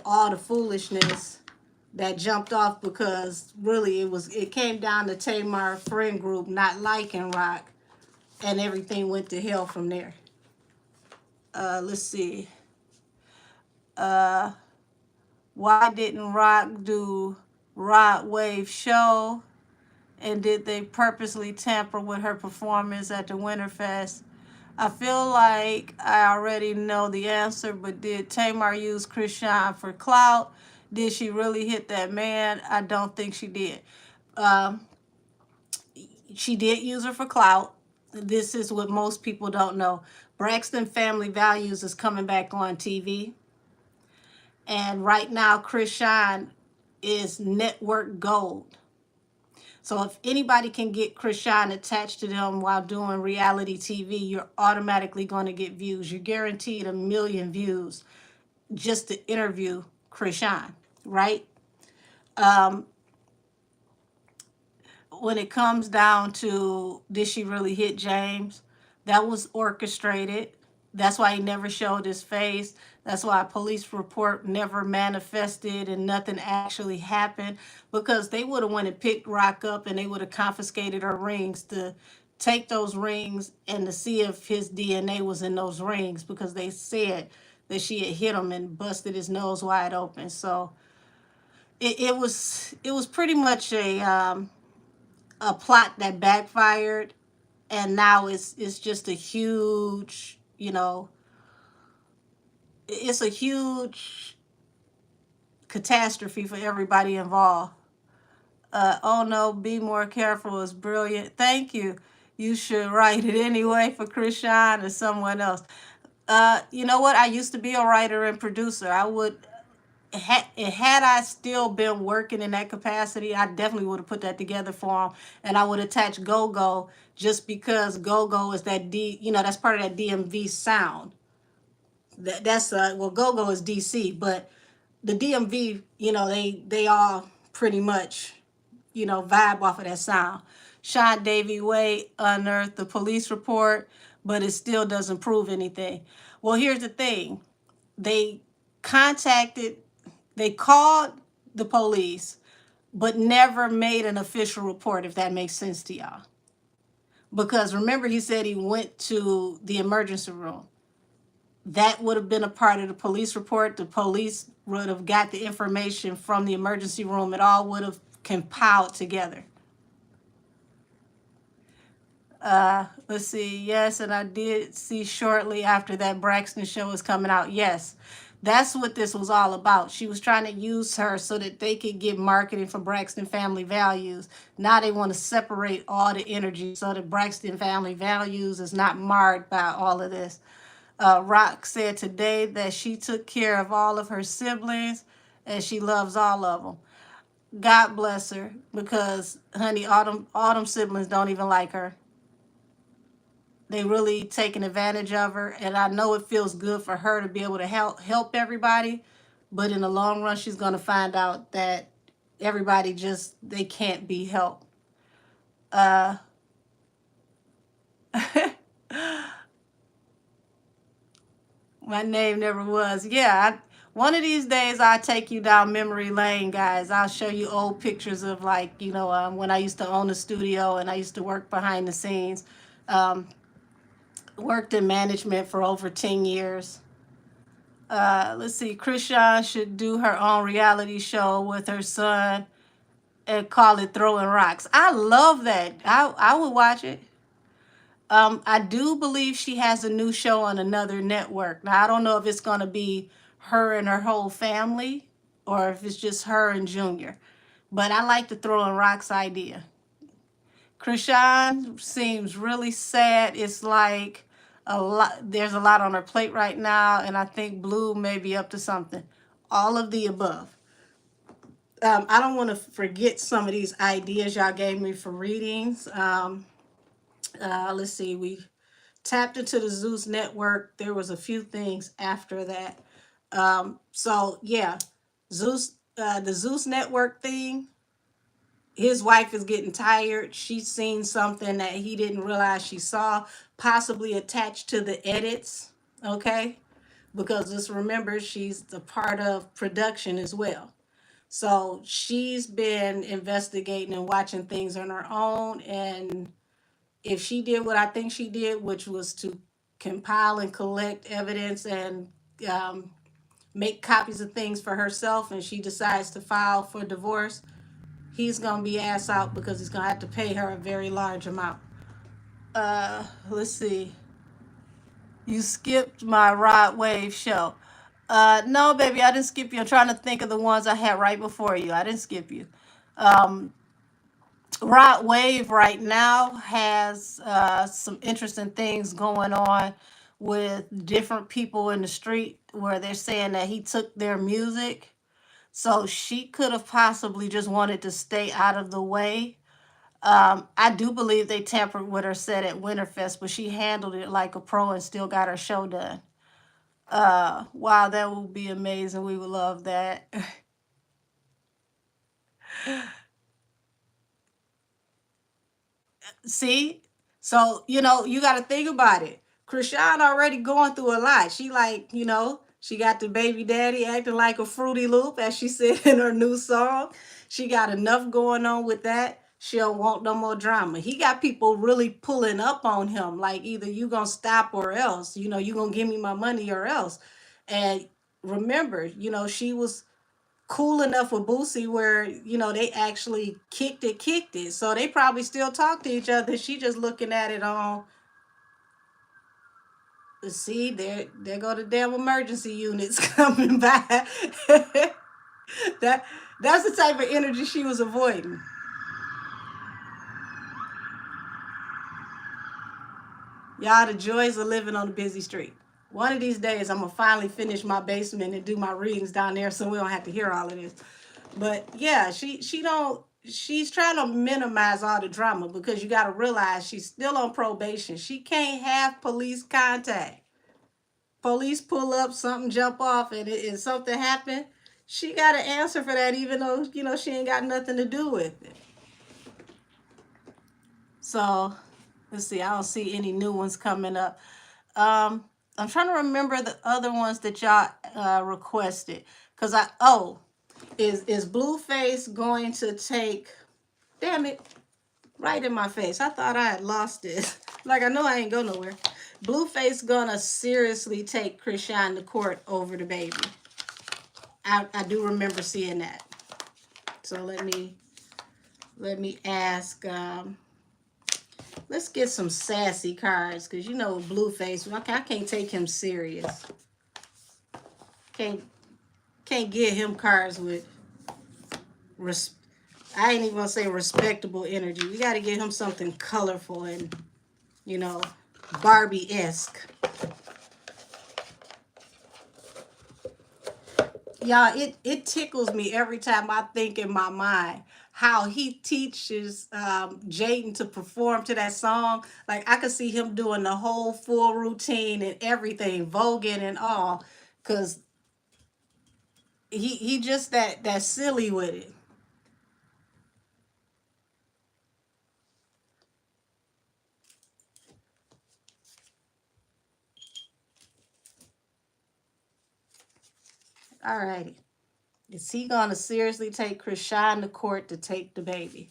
all the foolishness that jumped off, because really it came down to Tamar friend group not liking rock, and everything went to hell from there. Let's see. Uh why didn't Rock do Rod Wave show? And did they purposely tamper with her performance at the Winterfest? I feel like I already know the answer, but did Tamar use Krishan for clout? Did she really hit that man? I don't think she did. Um, she did use her for clout. This is what most people don't know. Braxton Family Values is coming back on TV. And right now, Krishan is network gold. So if anybody can get Krishan attached to them while doing reality TV, you're automatically going to get views. You're guaranteed 1 million views just to interview Krishan, right? Um, when it comes down to did she really hit James, that was orchestrated. That's why he never showed his face. That's why a police report never manifested and nothing actually happened, because they would have went and picked Rock up and they would have confiscated her rings to take those rings and to see if his DNA was in those rings, because they said that she had hit him and busted his nose wide open. So it was pretty much a plot that backfired, and now it's just a huge, it's a huge catastrophe for everybody involved. Oh no, Be More Careful is brilliant. Thank you. You should write it anyway for Krishan or someone else. You know what? I used to be a writer and producer. I would had I still been working in that capacity, I definitely would have put that together for him, and I would attach Go Go, just because Go Go is that that's part of that DMV sound. That's well, Go Go is DC, but the DMV, they all pretty much, vibe off of that sound. Sean Davy Way unearthed the police report, but it still doesn't prove anything. Well, here's the thing. They contacted, they called the police, but never made an official report, if that makes sense to y'all. Because remember, he said he went to the emergency room. That would have been a part of the police report. The police would have got the information from the emergency room. It all would have compiled together. Let's see. Yes, and I did see shortly after that Braxton show was coming out. Yes, that's what this was all about. She was trying to use her so that they could get marketing for Braxton Family Values. Now they want to separate all the energy so that Braxton Family Values is not marred by all of this. Rock said today that she took care of all of her siblings and she loves all of them. God bless her, because, honey, all them siblings don't even like her. They really taking advantage of her, and I know it feels good for her to be able to help everybody, but in the long run, she's gonna find out that everybody just they can't be helped. Uh, my name never was. Yeah, one of these days I'll take you down memory lane, guys. I'll show you old pictures of, like, when I used to own a studio and I used to work behind the scenes. Um, Worked in management for over 10 years. Let's see, Krishan should do her own reality show with her son and call it Throwing Rocks. I love that. I would watch it. I do believe she has a new show on another network. Now, I don't know if it's going to be her and her whole family or if it's just her and Junior. But I like the Throwing Rocks idea. Krishan seems really sad. It's like there's a lot on her plate right now, and I think Blue may be up to something. All of the above. I don't want to forget some of these ideas y'all gave me for readings. Let's see. We tapped into the Zeus network. There was a few things after that. So yeah, The Zeus Network thing. His wife is getting tired. She's seen something that he didn't realize she saw, possibly attached to the edits. Okay, because just remember, she's a part of production as well. So she's been investigating and watching things on her own. And if she did what I think she did, which was to compile and collect evidence and um, make copies of things for herself, and she decides to file for divorce, he's going to be ass out because he's going to have to pay her a very large amount. Let's see. You skipped my Rod Wave show. No, baby, I didn't skip you. I'm trying to think of the ones I had right before you. I didn't skip you. Um, Rod Wave right now has some interesting things going on with different people in the street where they're saying that he took their music. So she could have possibly just wanted to stay out of the way. I do believe they tampered with her set at Winterfest, but she handled it like a pro and still got her show done. Wow, that would be amazing. We would love that. See? So, you got to think about it. Krishan already going through a lot. She like, she got the baby daddy acting like a Fruity Loop, as she said in her new song. She got enough going on with that. She don't want no more drama. He got people really pulling up on him, like either you gonna stop or else. You gonna give me my money or else. And remember, she was cool enough with Boosie where they actually kicked it. So they probably still talk to each other. She just looking at it on. See, there go the damn emergency units coming by. that that's the type of energy she was avoiding. Y'all, the joys of living on a busy street. One of these days, I'm gonna finally finish my basement and do my readings down there, so we don't have to hear all of this. But yeah, she don't. She's trying to minimize all the drama because you got to realize she's still on probation. She can't have police contact. Police pull up, something jump off, and something happen. She got to answer for that, even though she ain't got nothing to do with it. So let's see. I don't see any new ones coming up. I'm trying to remember the other ones that y'all requested. Cause is Blueface going to take? Damn it! Right in my face. I thought I had lost it. Like I know I ain't go nowhere. Blueface gonna seriously take Krishan to court over the baby. I do remember seeing that. So let me ask. Let's get some sassy cards because Blueface. I can't take him serious. Can't get him cards with I ain't even gonna say respectable energy. We got to get him something colorful and Barbie-esque. Y'all, it tickles me every time I think in my mind how he teaches Jaden to perform to that song. Like I could see him doing the whole full routine and everything, voguing and all, cause he just that silly with it. All righty. Is he gonna seriously take Krishan to court to take the baby?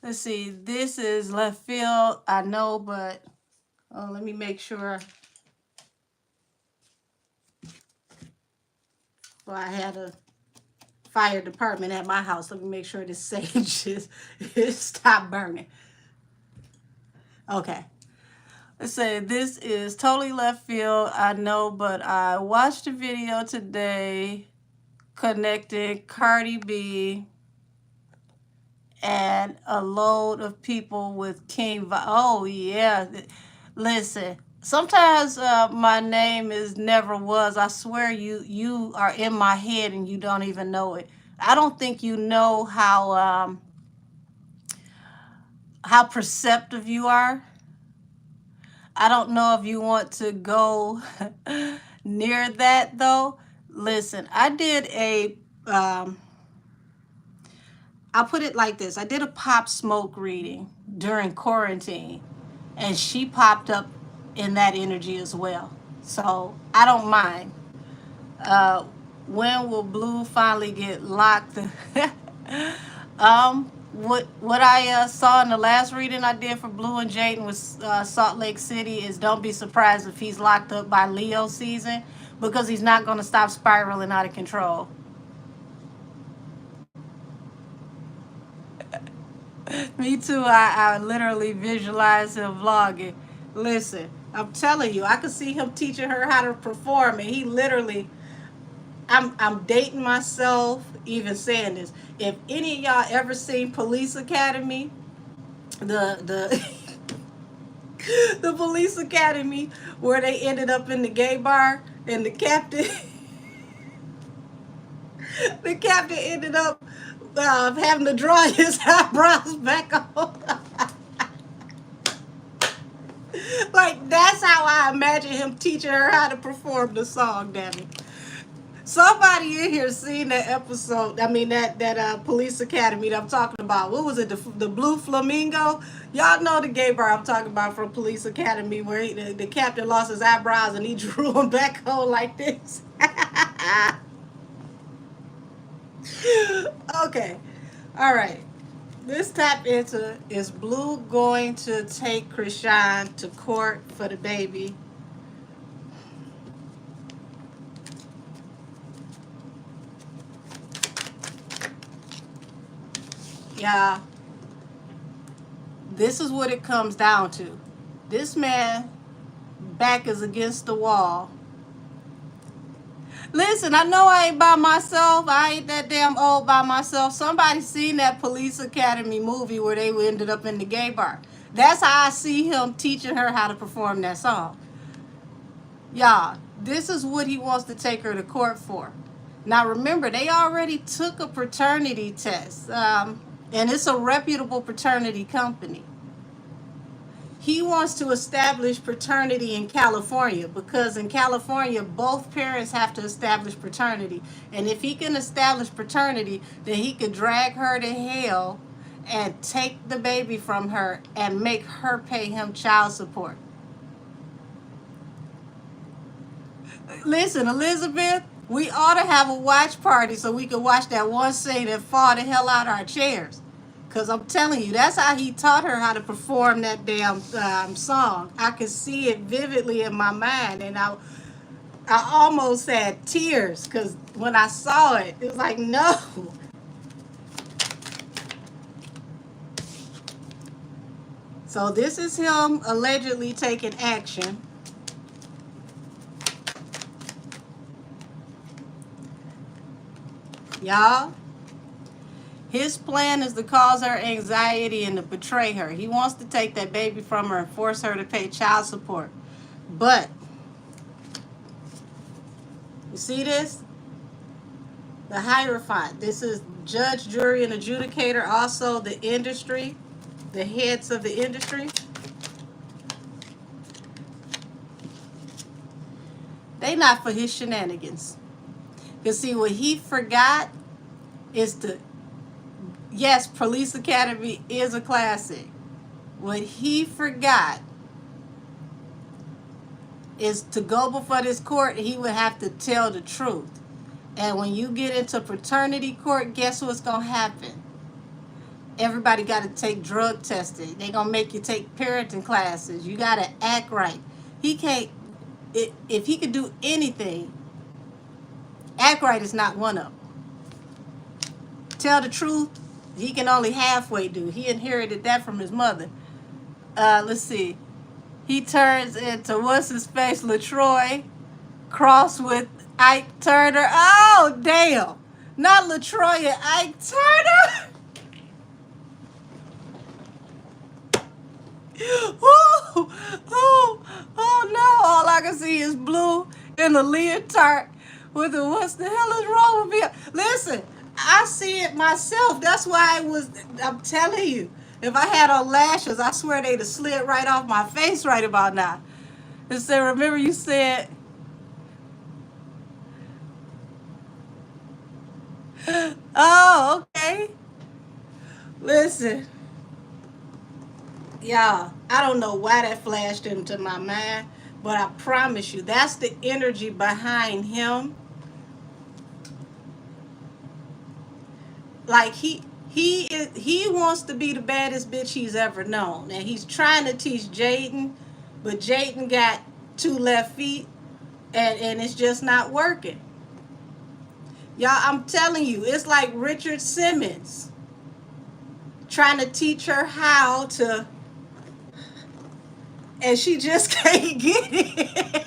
Let's see. This is left field. I know, but let me make sure. Well, I had a fire department at my house. Let me make sure this sage is stop burning. Okay. Let's say this is totally left field. I know, but I watched a video today connecting Cardi B and a load of people with Oh yeah, listen. Sometimes my name is never was. I swear you are in my head and you don't even know it. I don't think you know how perceptive you are. I don't know if you want to go near that though. Listen, I did a um, I'll put it like this. I did a Pop Smoke reading during quarantine, and she popped up in that energy as well. So I don't mind. Uh, when will Blue finally get locked? What I saw in the last reading I did for Blue and Jaden with Salt Lake City is don't be surprised if he's locked up by Leo season, because he's not going to stop spiraling out of control. Me too. I literally visualize him vlogging. Listen, I'm telling you, I could see him teaching her how to perform, and he literally. I'm dating myself even saying this. If any of y'all ever seen Police Academy, the the Police Academy where they ended up in the gay bar and the captain the captain ended up having to draw his eyebrows back on. Like, that's how I imagine him teaching her how to perform the song, damn it. Somebody in here seen that episode. I mean that Police Academy that I'm talking about. What was it? The Blue Flamingo. Y'all know the gay bar I'm talking about from Police Academy, where the captain lost his eyebrows and he drew them back on like this. Okay, all right. This tap into is Blue going to take Krishan to court for the baby? Yeah, this is what it comes down to. This man back is against the wall. Listen, I know I ain't by myself. I ain't that damn old by myself. Somebody seen that Police Academy movie where they ended up in the gay bar. That's how I see him teaching her how to perform that song. Y'all, this is what he wants to take her to court for. Now remember, they already took a paternity test, and it's a reputable paternity company. He wants to establish paternity in California, because in California both parents have to establish paternity, and if he can establish paternity, then he could drag her to hell and take the baby from her and make her pay him child support. Listen, Elizabeth, we ought to have a watch party so we can watch that one scene and fall the hell out our chairs. Because I'm telling you, that's how he taught her how to perform that damn song. I could see it vividly in my mind. And I almost had tears because when I saw it, it was like, no. So this is him allegedly taking action. Y'all, his plan is to cause her anxiety and to betray her. He wants to take that baby from her and force her to pay child support. But, you see this? The Hierophant. This is judge, jury, and adjudicator. Also the industry, the heads of the industry. They not for his shenanigans. Because see, what he forgot is to, yes, Police Academy is a classic. What he forgot is to go before this court, he would have to tell the truth. And when you get into paternity court, guess what's going to happen? Everybody got to take drug testing. They're going to make you take parenting classes. You got to act right. He can't, if he could do anything, act right is not one of them. Tell the truth, he can only halfway do. He inherited that from his mother. Let's see. He turns into what's his face, LaTroy, crossed with Ike Turner. Oh, damn. Not LaTroy and Ike Turner. Ooh, oh no. All I can see is Blue in a leotard with the what's the hell is wrong with me? Listen, I see it myself. That's why I'm telling you. If I had on lashes, I swear they'd have slid right off my face right about now. And so remember you said, Oh, okay. Listen, y'all, I don't know why that flashed into my mind, but I promise you, that's the energy behind him. Like he wants to be the baddest bitch he's ever known, and he's trying to teach Jaden, but Jaden got two left feet, and it's just not working. Y'all, I'm telling you, it's like Richard Simmons trying to teach her how to, and she just can't get it.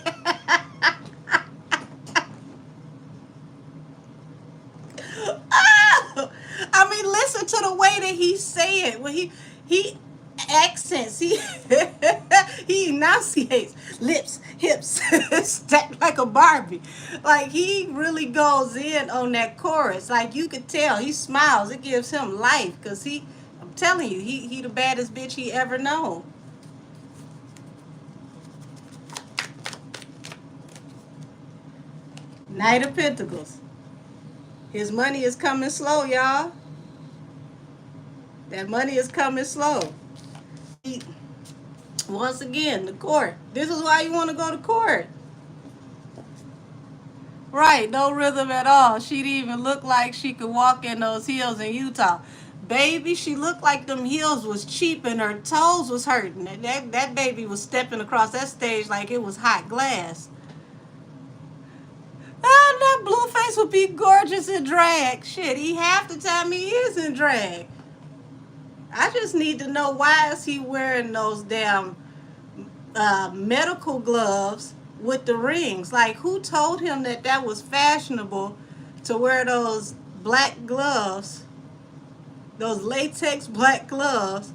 Oh, I mean, listen to the way that he say it. When he accents, he enunciates lips, hips, stacked like a Barbie. Like he really goes in on that chorus. Like you could tell, he smiles. It gives him life because he. I'm telling you, he the baddest bitch he ever known. Knight of Pentacles. His money is coming slow, y'all. That money is coming slow. He, once again, the court. This is why you want to go to court. Right, no rhythm at all. She didn't even look like she could walk in those heels in Utah. Baby, she looked like them heels was cheap and her toes was hurting. That baby was stepping across that stage like it was hot glass. Ah, that Blueface would be gorgeous in drag. Shit, he half the time he is in drag. I just need to know why is he wearing those damn medical gloves with the rings. Like, who told him that that was fashionable to wear those black gloves, those latex black gloves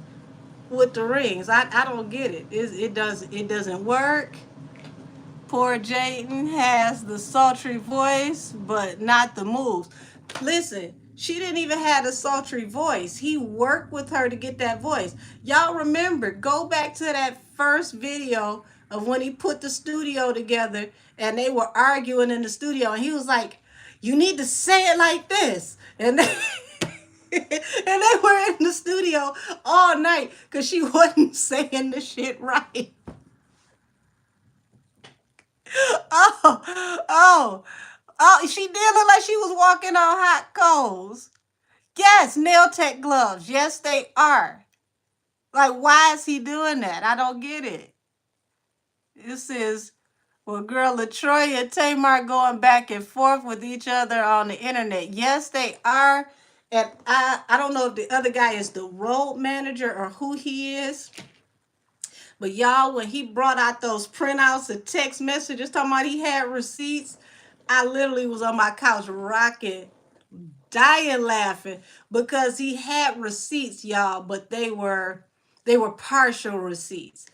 with the rings? I don't get it. It doesn't work. Poor Jayden has the sultry voice, but not the moves. Listen, she didn't even have a sultry voice. He worked with her to get that voice. Y'all remember, go back to that first video of when he put the studio together and they were arguing in the studio and he was like, you need to say it like this. And they, and they were in the studio all night because she wasn't saying the shit right. Oh, oh, oh, she did look like she was walking on hot coals. Yes, nail tech gloves. Yes, they are. Like, why is he doing that? I don't get it. This is, well, girl, LaTroy and Tamar going back and forth with each other on the internet. Yes, they are. And I don't know if the other guy is the road manager or who he is. But y'all, when he brought out those printouts and text messages talking about he had receipts, I literally was on my couch rocking, dying laughing because he had receipts, y'all, but they were partial receipts.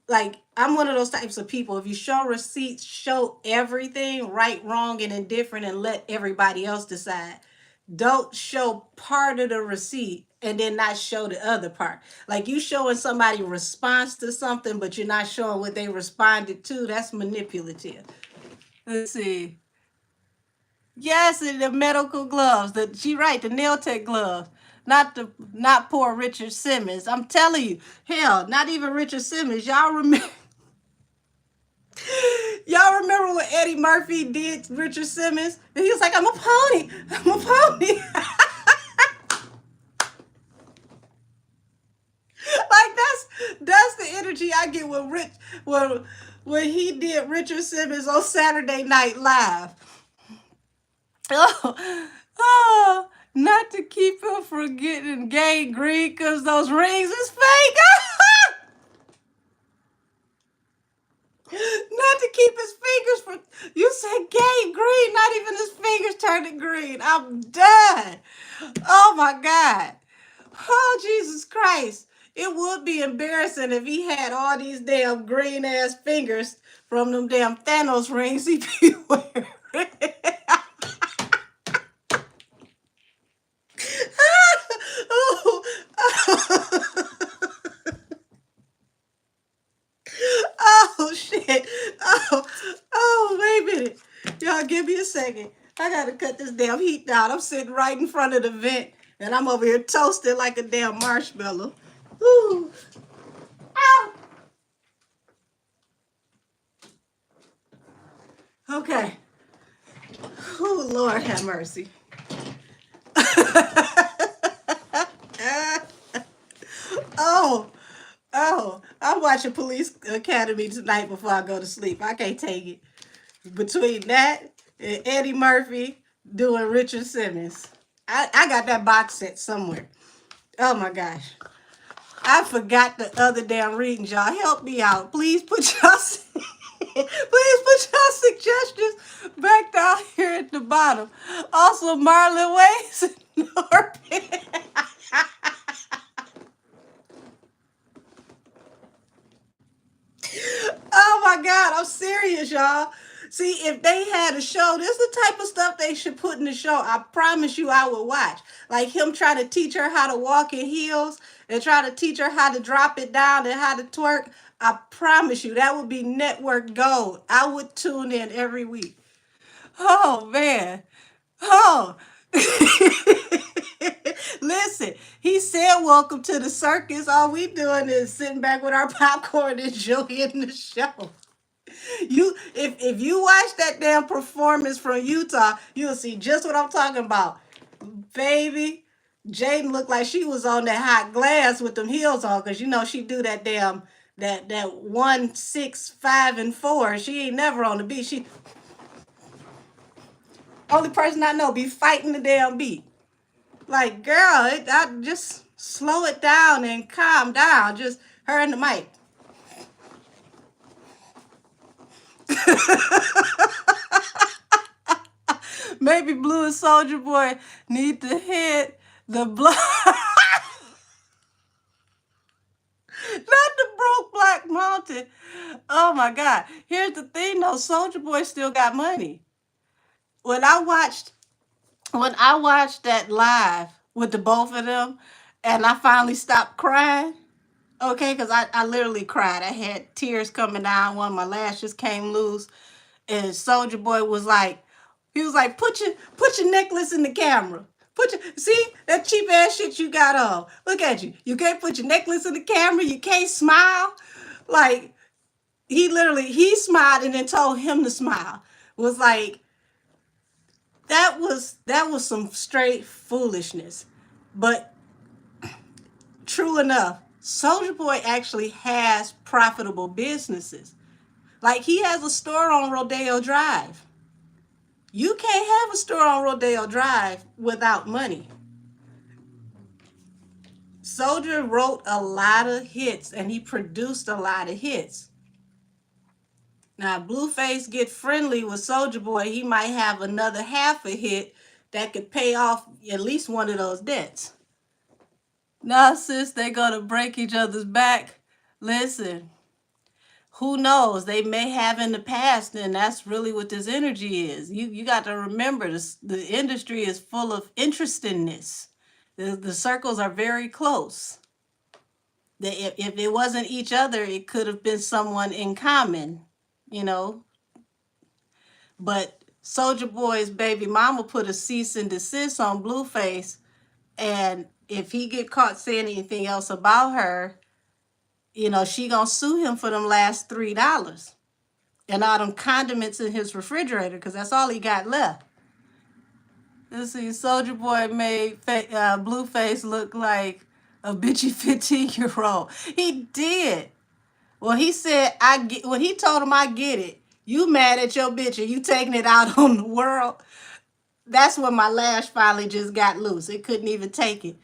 Like, I'm one of those types of people. If you show receipts, show everything, right, wrong, and indifferent, and let everybody else decide. Don't show part of the receipt and then not show the other part. Like you showing somebody response to something, but you're not showing what they responded to. That's manipulative. Let's see. Yes, and the medical gloves. She right, the nail tech gloves. Not poor Richard Simmons. I'm telling you, hell, not even Richard Simmons. Y'all remember y'all remember what Eddie Murphy did to Richard Simmons? And he was like, I'm a pony. I'm a pony. Like that's the energy I get when he did Richard Simmons on Saturday Night Live. Oh, oh, not to keep him from getting gangrene because those rings is fake. Not to keep his fingers from. You said gangrene, not even his fingers turning green. I'm done. Oh my God. Oh, Jesus Christ. It would be embarrassing if he had all these damn green ass fingers from them damn Thanos rings he be wearing. Oh, oh, shit. Oh, wait a minute. Y'all give me a second. I gotta cut this damn heat down. I'm sitting right in front of the vent, and I'm over here toasted like a damn marshmallow. Woo! Ow! Okay. Oh, Lord have mercy. Oh, oh, I'm watching Police Academy tonight before I go to sleep. I can't take it. Between that and Eddie Murphy doing Richard Simmons. I got that box set somewhere. Oh my gosh. I forgot the other damn readings, y'all. Help me out. Please put y'all suggestions back down here at the bottom. Also, Marlon Wayans and Norbit. Oh my God, I'm serious, y'all. See, if they had a show, this is the type of stuff they should put in the show. I promise you I would watch. Like him trying to teach her how to walk in heels and try to teach her how to drop it down and how to twerk. I promise you that would be network gold. I would tune in every week. Oh man. Oh. Listen, he said, "Welcome to the circus." All we doing is sitting back with our popcorn and enjoying the show. If you watch that damn performance from Utah, you'll see just what I'm talking about. Baby, Jaden looked like she was on that hot glass with them heels on, because you know she do that damn that 1, 6, 5, and 4. She ain't never on the beat. She only person I know be fighting the damn beat. Like, girl, I just slow it down and calm down. Just her and the mic. Maybe Blue and Soldier Boy need to hit the block. Not the broke Black Mountain. Oh my God. Here's the thing though, Soldier Boy still got money. When I watched that live with the both of them, and I finally stopped crying, okay, because I literally cried. I had tears coming down. One of my lashes came loose. And Soldier Boy was like, put your necklace in the camera. See that cheap ass shit you got on. Look at you. You can't put your necklace in the camera. You can't smile. Like he smiled and then told him to smile. Was like that was some straight foolishness. But true enough, Soldier Boy actually has profitable businesses. Like he has a store on Rodeo Drive. You can't have a store on Rodeo Drive without money. Soldier wrote a lot of hits and he produced a lot of hits. Now, Blueface get friendly with Soldier Boy, he might have another half a hit that could pay off at least one of those debts. Now, sis, they gonna break each other's back. Listen, who knows? They may have in the past, and that's really what this energy is. You got to remember this, the industry is full of interestingness. The circles are very close. If it wasn't each other, it could have been someone in common, you know. But Soldier Boy's baby mama put a cease and desist on Blueface, and if he get caught saying anything else about her, you know, she gonna sue him for them last $3 and all them condiments in his refrigerator, because that's all he got left. Let's see, Soldier Boy made Blueface look like a bitchy 15-year-old. He did. Well, he said, when he told him, "I get it. You mad at your bitch and you taking it out on the world." That's when my lash finally just got loose. It couldn't even take it.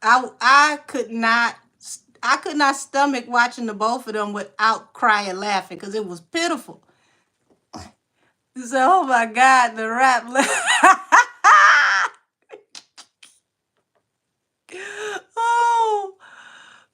I could not stomach watching the both of them without crying laughing, because it was pitiful. So, oh my God, the rap. Oh,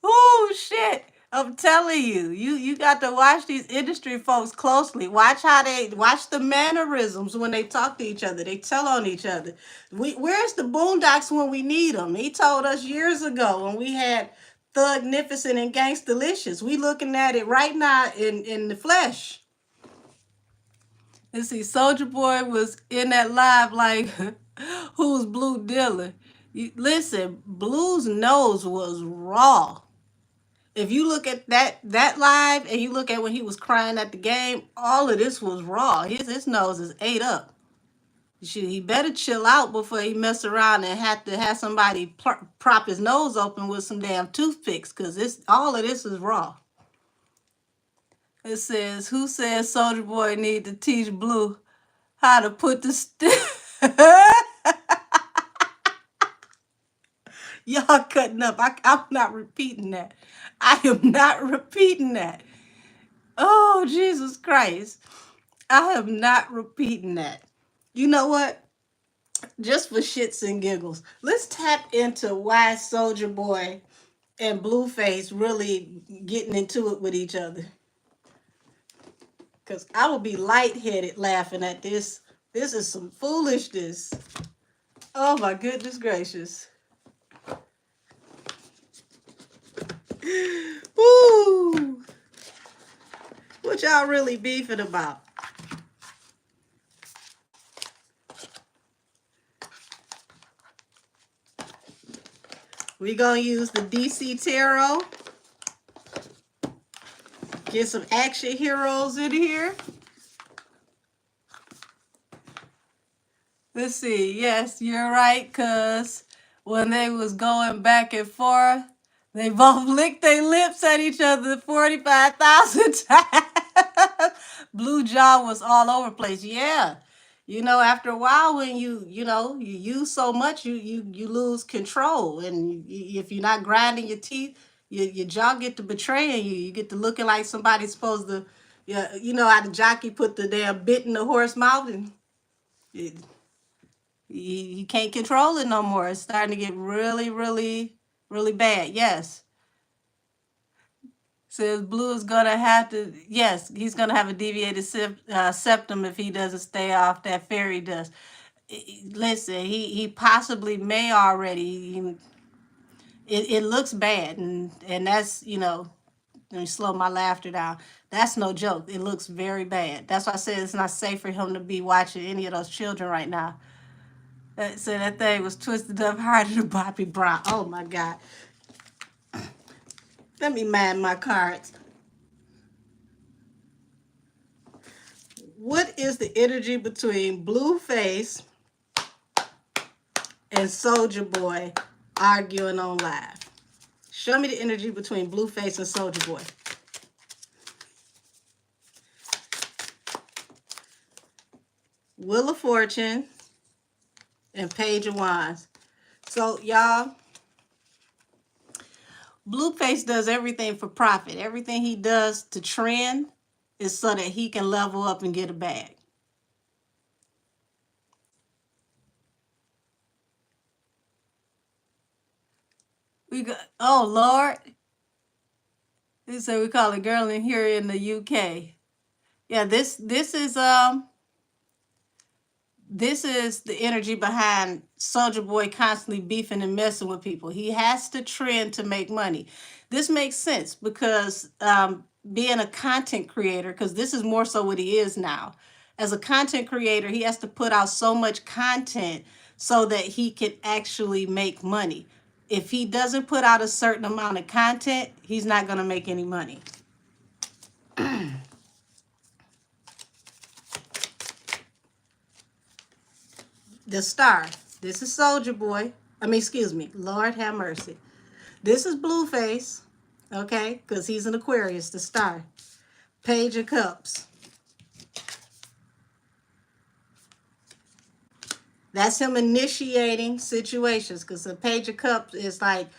oh shit. I'm telling you, you got to watch these industry folks closely. Watch the mannerisms when they talk to each other. They tell on each other. Where's the Boondocks when we need them? He told us years ago when we had Thugnificent and Gangstalicious. We looking at it right now in the flesh. Let's see, Soldier Boy was in that live like, who's Blue dealing? Listen, Blue's nose was raw. If you look at that live and you look at when he was crying at the game, all of this was raw. His nose is ate up. Shoot, he better chill out before he mess around and have to have somebody prop his nose open with some damn toothpicks, because this all of this is raw. It says, who says Soldier Boy need to teach Blue how to put the Y'all cutting up. I'm not repeating that. I am not repeating that. Oh, Jesus Christ. I am not repeating that. You know what? Just for shits and giggles, let's tap into why Soldier Boy and Blueface really getting into it with each other. Because I will be lightheaded laughing at this. This is some foolishness. Oh my goodness gracious. Woo! What y'all really beefing about? We gonna use the DC Tarot. Get some action heroes in here. Let's see. Yes, you're right, cuz when they was going back and forth, they both licked their lips at each other 45,000 times. Blue Jaw was all over the place. Yeah. You know, after a while, when you use so much, you lose control. And if you're not grinding your teeth, your jaw get to betraying you. You get to looking like somebody's supposed to, yeah, you know how the jockey put the damn bit in the horse mouth, and it, you can't control it no more. It's starting to get really, really, really bad. Yes. Says Blue is gonna have to. Yes, he's gonna have a deviated septum if he doesn't stay off that fairy dust. Listen, he possibly may already. It looks bad, and that's, let me slow my laughter down. That's no joke. It looks very bad. That's why I said it's not safe for him to be watching any of those children right now. So that thing was twisted up harder than Bobby Brown. Oh my God. Let me mind my cards. What is the energy between Blueface and Soldier Boy arguing on live? Show me the energy between Blueface and Soldier Boy. Wheel of Fortune and Page of Wands. So, y'all, Blueface does everything for profit. Everything he does to trend is so that he can level up and get a bag. We got, oh Lord. They say we call a girl in here in the UK. Yeah, this is the energy behind Soldier Boy constantly beefing and messing with people. He has to trend to make money. This makes sense because being a content creator, because this is more so what he is now. As a content creator, he has to put out so much content so that he can actually make money. If he doesn't put out a certain amount of content, he's not going to make any money. The Star. This is Soldier Boy. Excuse me. Lord have mercy. This is Blueface. Okay? Because he's an Aquarius, the Star. Page of Cups. That's him initiating situations, because the Page of Cups is like,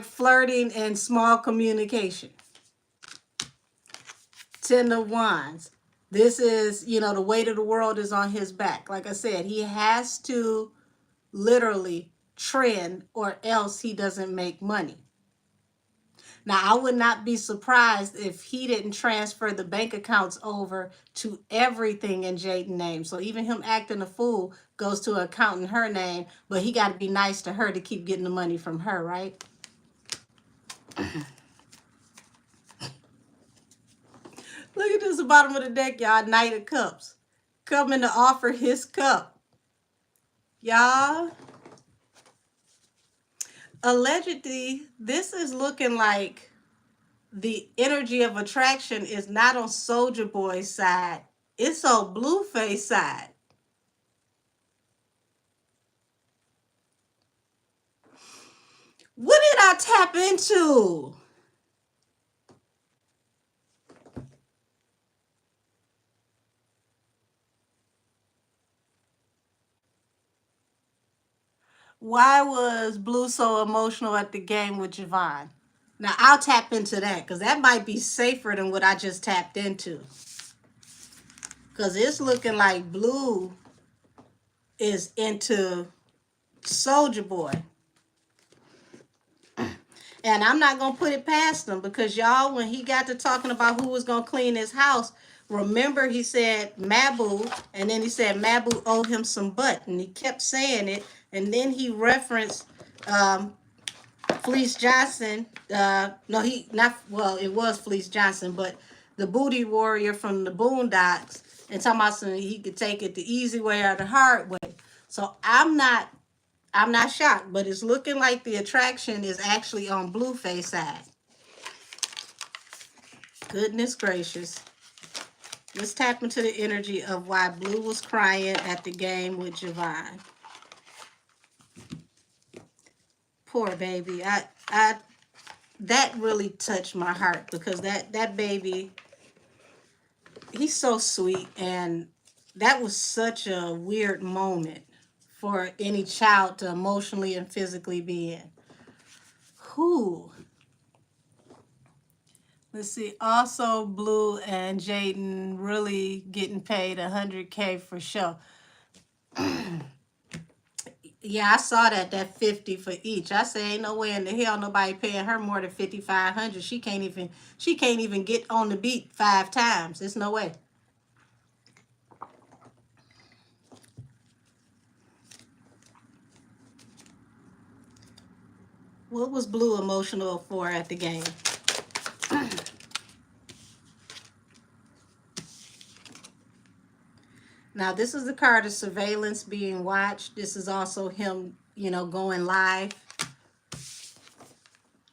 flirting and small communication. Ten of Wands. This is, the weight of the world is on his back. Like I said, he has to literally trend or else he doesn't make money. Now, I would not be surprised if he didn't transfer the bank accounts over to everything in Jaden's name. So even him acting a fool goes to an account in her name, but he got to be nice to her to keep getting the money from her, right? Look at this, the bottom of the deck, y'all. Knight of Cups. Coming to offer his cup. Y'all, allegedly, this is looking like the energy of attraction is not on Soldier Boy's side. It's on Blueface side. What did I tap into? Why was Blue so emotional at the game with Javon? Now, I'll tap into that because that might be safer than what I just tapped into. Because it's looking like Blue is into Soldier Boy. And I'm not going to put it past him because, y'all, when he got to talking about who was going to clean his house, remember he said Mabu, and then he said Mabu owed him some butt, and he kept saying it, and then he referenced Fleece Johnson. No, he not. Well, it was Fleece Johnson, but the booty warrior from the Boondocks, and talking about something he could take it the easy way or the hard way. So I'm not shocked, but it's looking like the attraction is actually on Blueface side. Goodness gracious. Let's tap into the energy of why Blue was crying at the game with Javon. Poor baby. I that really touched my heart because that baby, he's so sweet, and that was such a weird moment for any child to emotionally and physically be in. Who? Let's see. Also, Blue and Jaden really getting paid $100K for show. Yeah, I saw that 50 for each. I say ain't no way in the hell nobody paying her more than 5,500. She can't even get on the beat 5 times. There's no way. What was Blue emotional for at the game? Now, this is the card of surveillance, being watched. This is also him, going live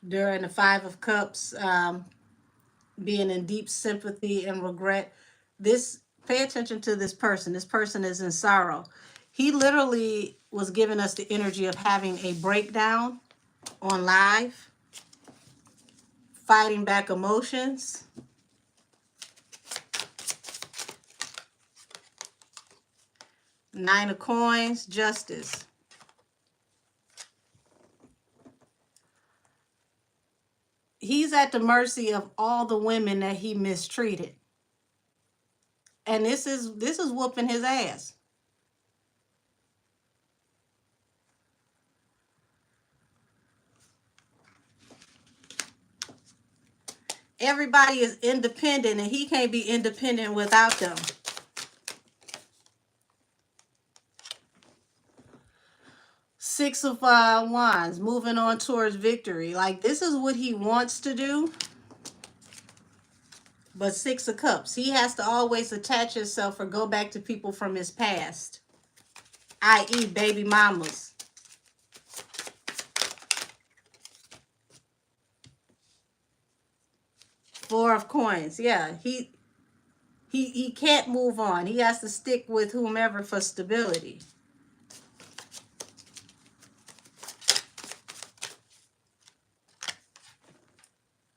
during the 5 of Cups, being in deep sympathy and regret. Pay attention to this person. This person is in sorrow. He literally was giving us the energy of having a breakdown on live, fighting back emotions. Nine of Coins, justice. He's at the mercy of all the women that he mistreated. And this is whooping his ass. Everybody is independent, and he can't be independent without them. Six of Wands, moving on towards victory. Like, this is what he wants to do. But Six of Cups, he has to always attach himself or go back to people from his past, i.e. baby mamas. Four of Coins. Yeah, he can't move on. He has to stick with whomever for stability.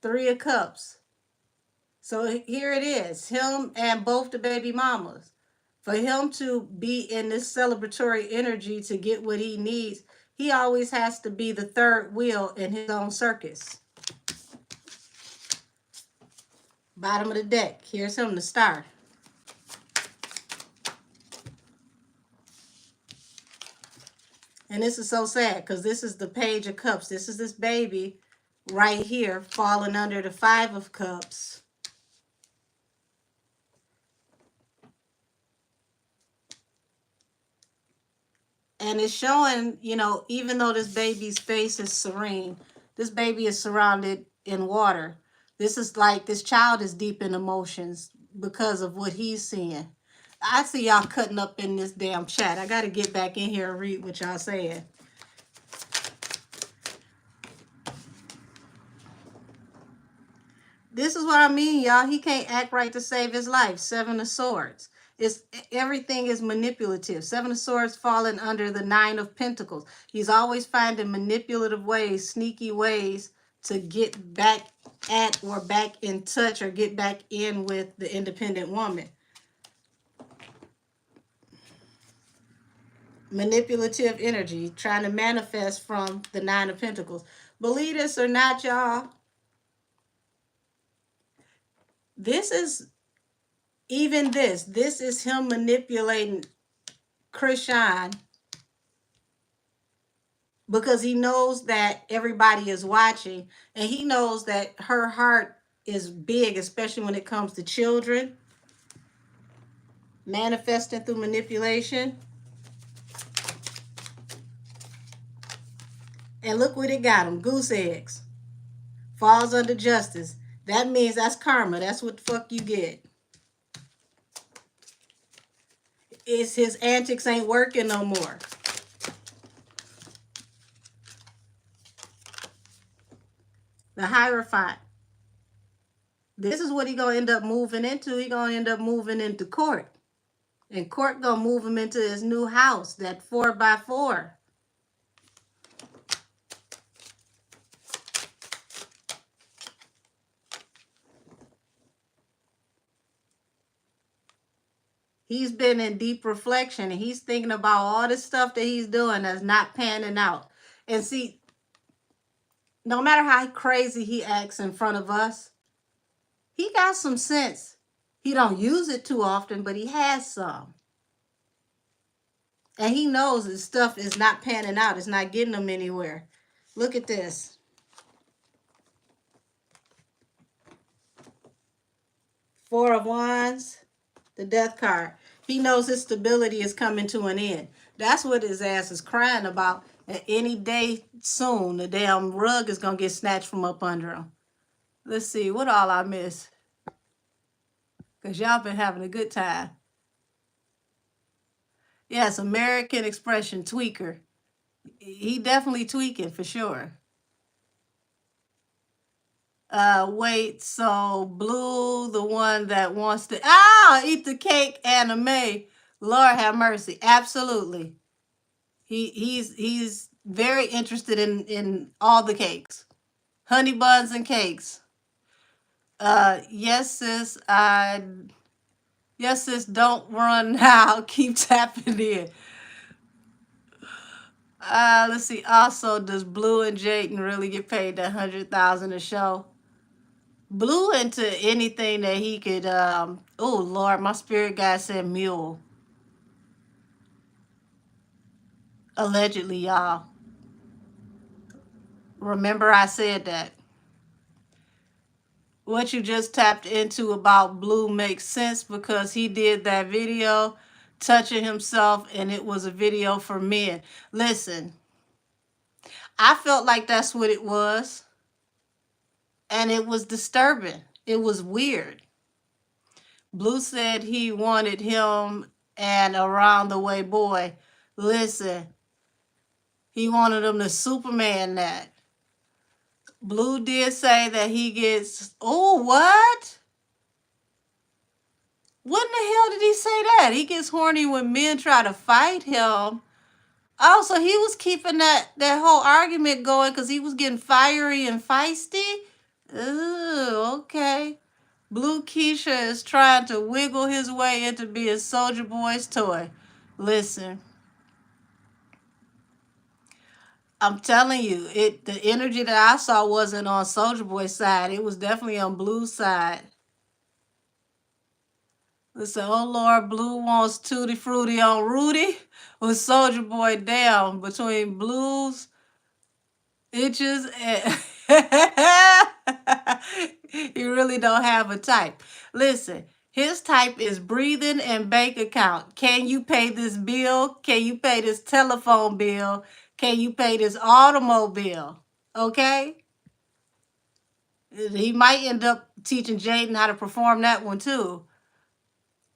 Three of Cups. So here it is, him and both the baby mamas. For him to be in this celebratory energy to get what he needs, he always has to be the third wheel in his own circus. Bottom of the deck. Here's him, the star. And this is so sad because this is the Page of Cups. This is this baby right here falling under the Five of Cups. And it's showing, even though this baby's face is serene, this baby is surrounded in water. This is like this child is deep in emotions because of what he's seeing. I see y'all cutting up in this damn chat. I got to get back in here and read what y'all saying. This is what I mean, y'all. He can't act right to save his life. Seven of Swords. It's, everything is manipulative. Seven of Swords falling under the Nine of Pentacles. He's always finding manipulative ways, sneaky ways to get back at or back in touch or get back in with the independent woman. Manipulative energy, trying to manifest from the Nine of Pentacles. Believe this or not, y'all, this is this is him manipulating Krishan because he knows that everybody is watching, and he knows that her heart is big, especially when it comes to children. Manifesting through manipulation. And look what it got him. Goose eggs. Falls under justice. That means that's karma. That's what the fuck you get. It's his antics ain't working no more. The Hierophant. This is what he gonna end up moving into. He gonna end up moving into court. And court gonna move him into his new house, that 4x4. He's been in deep reflection, and he's thinking about all the stuff that he's doing that's not panning out. And see, no matter how crazy he acts in front of us, he got some sense. He don't use it too often, but he has some. And he knows his stuff is not panning out. It's not getting him anywhere. Look at this. Four of Wands, the Death card. He knows his stability is coming to an end. That's what his ass is crying about. And any day soon, the damn rug is going to get snatched from up under him. Let's see, what all I missed? Because y'all been having a good time. Yes, American Expression, tweaker. He definitely tweaking for sure. Wait, so Blue, the one that wants to eat the cake, anime. Lord have mercy. Absolutely. He's very interested in all the cakes. Honey buns and cakes. Yes, sis. Yes, sis, don't run now. Keep tapping in. Let's see. Also, does Blue and Jayden really get paid that $100,000 a show? Blue into anything that he could. Oh Lord, my spirit guide said mule. Allegedly, y'all. Remember, I said that. What you just tapped into about Blue makes sense because he did that video touching himself, and it was a video for men. Listen, I felt like that's what it was. And it was disturbing. It was weird. Blue said he wanted him and Around the Way Boy. Listen, he wanted him to Superman that. Blue did say that he gets, oh, what? What in the hell did he say that? He gets horny when men try to fight him. Oh, so he was keeping that whole argument going because he was getting fiery and feisty? Ooh, okay. Blue Keisha is trying to wiggle his way into being Soulja Boy's toy. Listen, I'm telling you, the energy that I saw wasn't on Soulja Boy's side. It was definitely on Blue's side. Listen, oh Lord, Blue wants Tutti Frutti on Rudy with Soulja Boy down between Blue's itches and you really don't have a type. Listen, his type is breathing and bank account. Can you pay this bill? Can you pay this telephone bill? Can you pay this automobile? Okay? He might end up teaching Jaden how to perform that one too.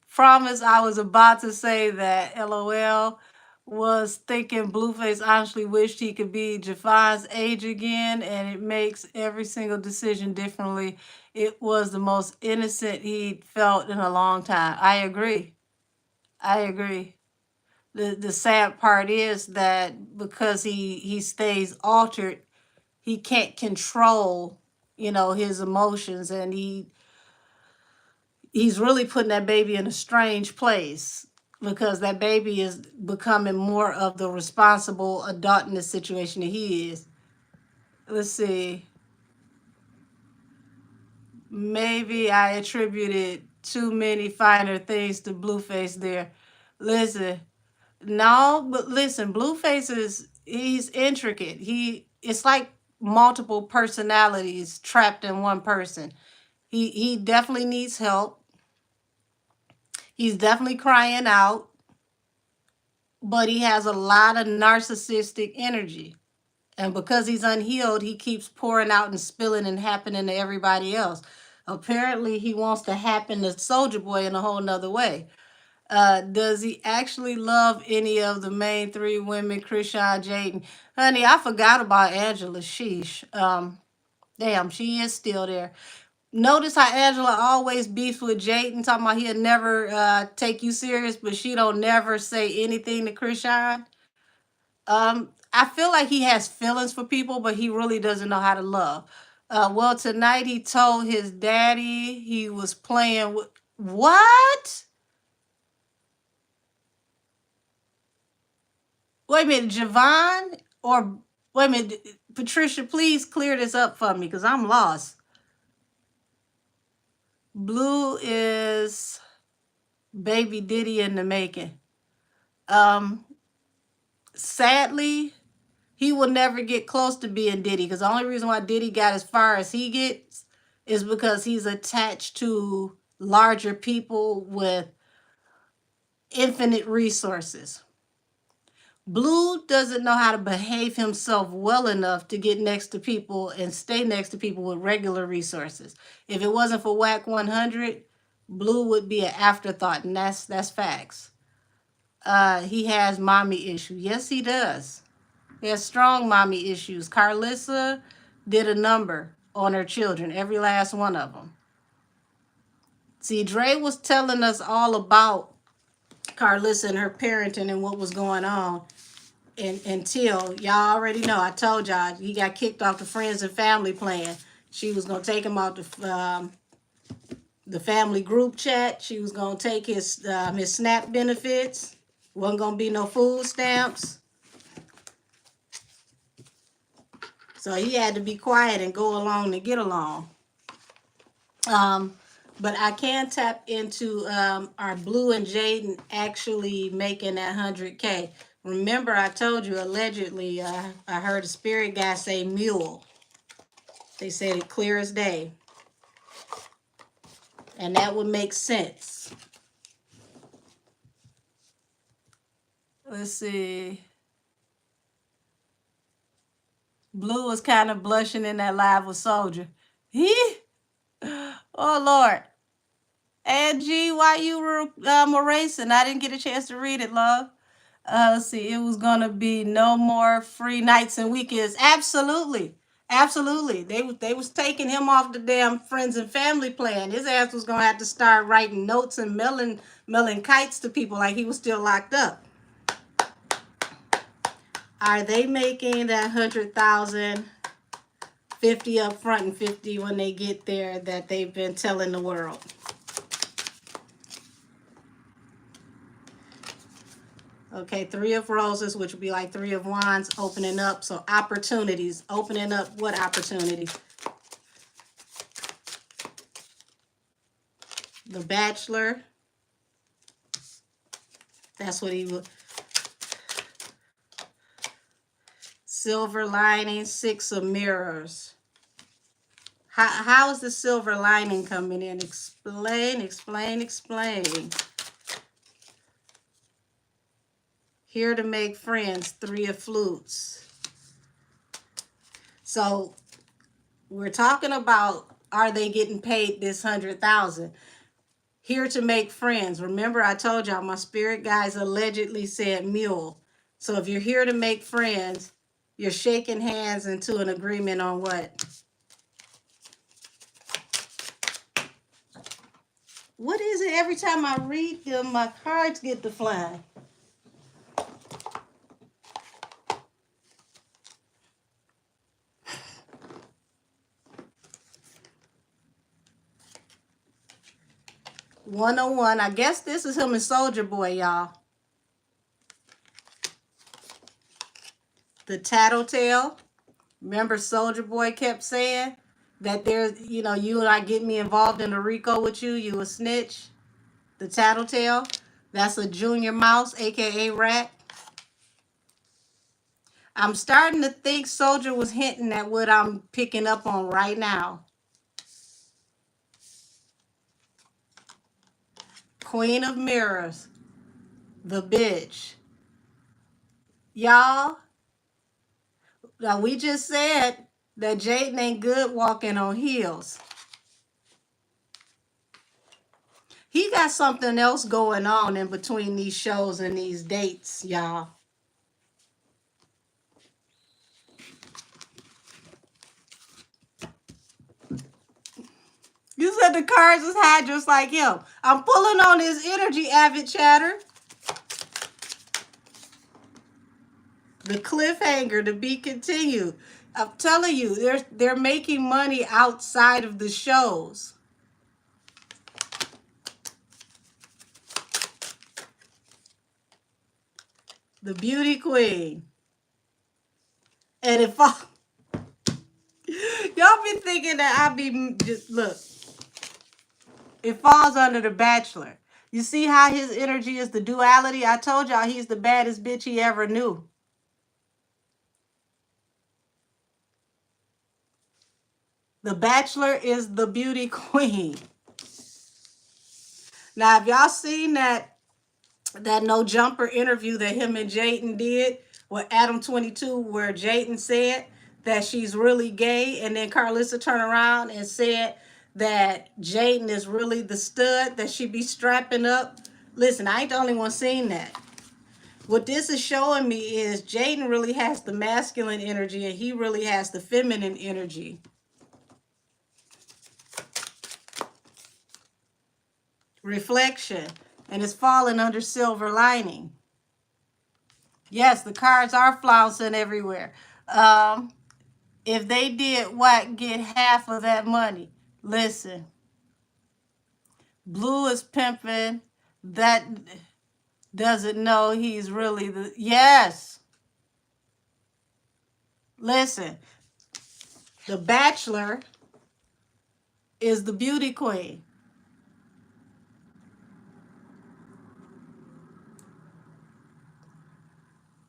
Promise I was about to say that LOL was thinking Blueface honestly wished he could be Jafon's age again, and it makes every single decision differently. It was the most innocent he'd felt in a long time. I agree. I agree. The sad part is that because he stays altered, he can't control, his emotions, and he's really putting that baby in a strange place because that baby is becoming more of the responsible adult in this situation that he is. Let's see. Maybe I attributed too many finer things to Blueface there. Listen, no, but listen, Blueface he's intricate. It's like multiple personalities trapped in one person. He definitely needs help. He's definitely crying out, but he has a lot of narcissistic energy. And because he's unhealed, he keeps pouring out and spilling and happening to everybody else. Apparently, he wants to happen to Soldier Boy in a whole nother way. Does he actually love any of the main three women, Krishan, Jaden? Honey, I forgot about Angela. Sheesh. Damn, she is still there. Notice how Angela always beefs with Jaden, talking about he'll never take you serious, but she don't never say anything to Krishan. I feel like he has feelings for people, but he really doesn't know how to love. Well, tonight he told his daddy he was playing with what? Wait a minute, Javon or wait a minute, Patricia, please clear this up for me because I'm lost. Blue is baby Diddy in the making. Um, Sadly, he will never get close to being Diddy because the only reason why Diddy got as far as he gets is because he's attached to larger people with infinite resources. Blue doesn't know how to behave himself well enough to get next to people and stay next to people with regular resources. If it wasn't for WAC 100, Blue would be an afterthought, and that's facts. He has mommy issues. Yes, he does. He has strong mommy issues. Carlissa did a number on her children, every last one of them. See, Dre was telling us all about Carlissa and her parenting and what was going on. Until y'all already know, I told y'all he got kicked off the friends and family plan. She was gonna take him out the family group chat. She was gonna take his SNAP benefits. Wasn't gonna be no food stamps. So he had to be quiet and go along to get along. But I can tap into our Blue and Jaden actually making that 100K. Remember, I told you allegedly, I heard a spirit guy say mule. They said it clear as day. And that would make sense. Let's see. Blue was kind of blushing in that live with Soldier. He, oh Lord. Angie, why you were erasing? I didn't get a chance to read it, love. Let's see, it was gonna be no more free nights and weekends. Absolutely, absolutely. They was taking him off the damn friends and family plan. His ass was gonna have to start writing notes and mailing kites to people like he was still locked up. Are they making that 100,000, 50 up front and 50 when they get there that they've been telling the world? Okay, 3 of roses, which would be like 3 of wands, opening up. So opportunities, opening up what opportunity? The Bachelor. That's what he would. Silver lining, 6 of mirrors. How is the silver lining coming in? Explain, explain, explain. Here to make friends, 3 of flutes. So We're talking about, are they getting paid this 100,000? Here to make friends. Remember, I told y'all my spirit guides allegedly said mule. So if you're here to make friends, you're shaking hands into an agreement on what? What is it? Every time I read them, my cards get to flying. "101." I guess this is him and Soldier Boy, y'all. The tattletale. Remember, Soldier Boy kept saying that there's, you know, you and I get me involved in a RICO with you, you a snitch. The tattletale. That's a junior mouse, aka rat. I'm starting to think Soldier was hinting at what I'm picking up on right now. Queen of Mirrors. The bitch. Y'all, now we just said that Jaden ain't good walking on heels. He got something else going on in between these shows and these dates, y'all. You said the cards is high just like him. I'm pulling on his energy, avid chatter. The cliffhanger to be continued. I'm telling you, they're making money outside of the shows. The beauty queen. And if I, y'all be thinking that I be just look. It falls under the Bachelor. You see how his energy is the duality? I told y'all he's the baddest bitch he ever knew. The Bachelor is the beauty queen. Now, have y'all seen that no jumper interview that him and Jayden did with Adam 22, where Jayden said that she's really gay, and then Carlissa turned around and said that Jayden is really the stud that she be strapping up? Listen, I ain't the only one seeing that. What this is showing me is Jayden really has the masculine energy and he really has the feminine energy. Reflection. And it's falling under silver lining. Yes, the cards are flouncing everywhere. If they did what? Get half of that money. Listen. Blue is pimping. That doesn't know he's really the... Yes. Listen. The Bachelor is the beauty queen.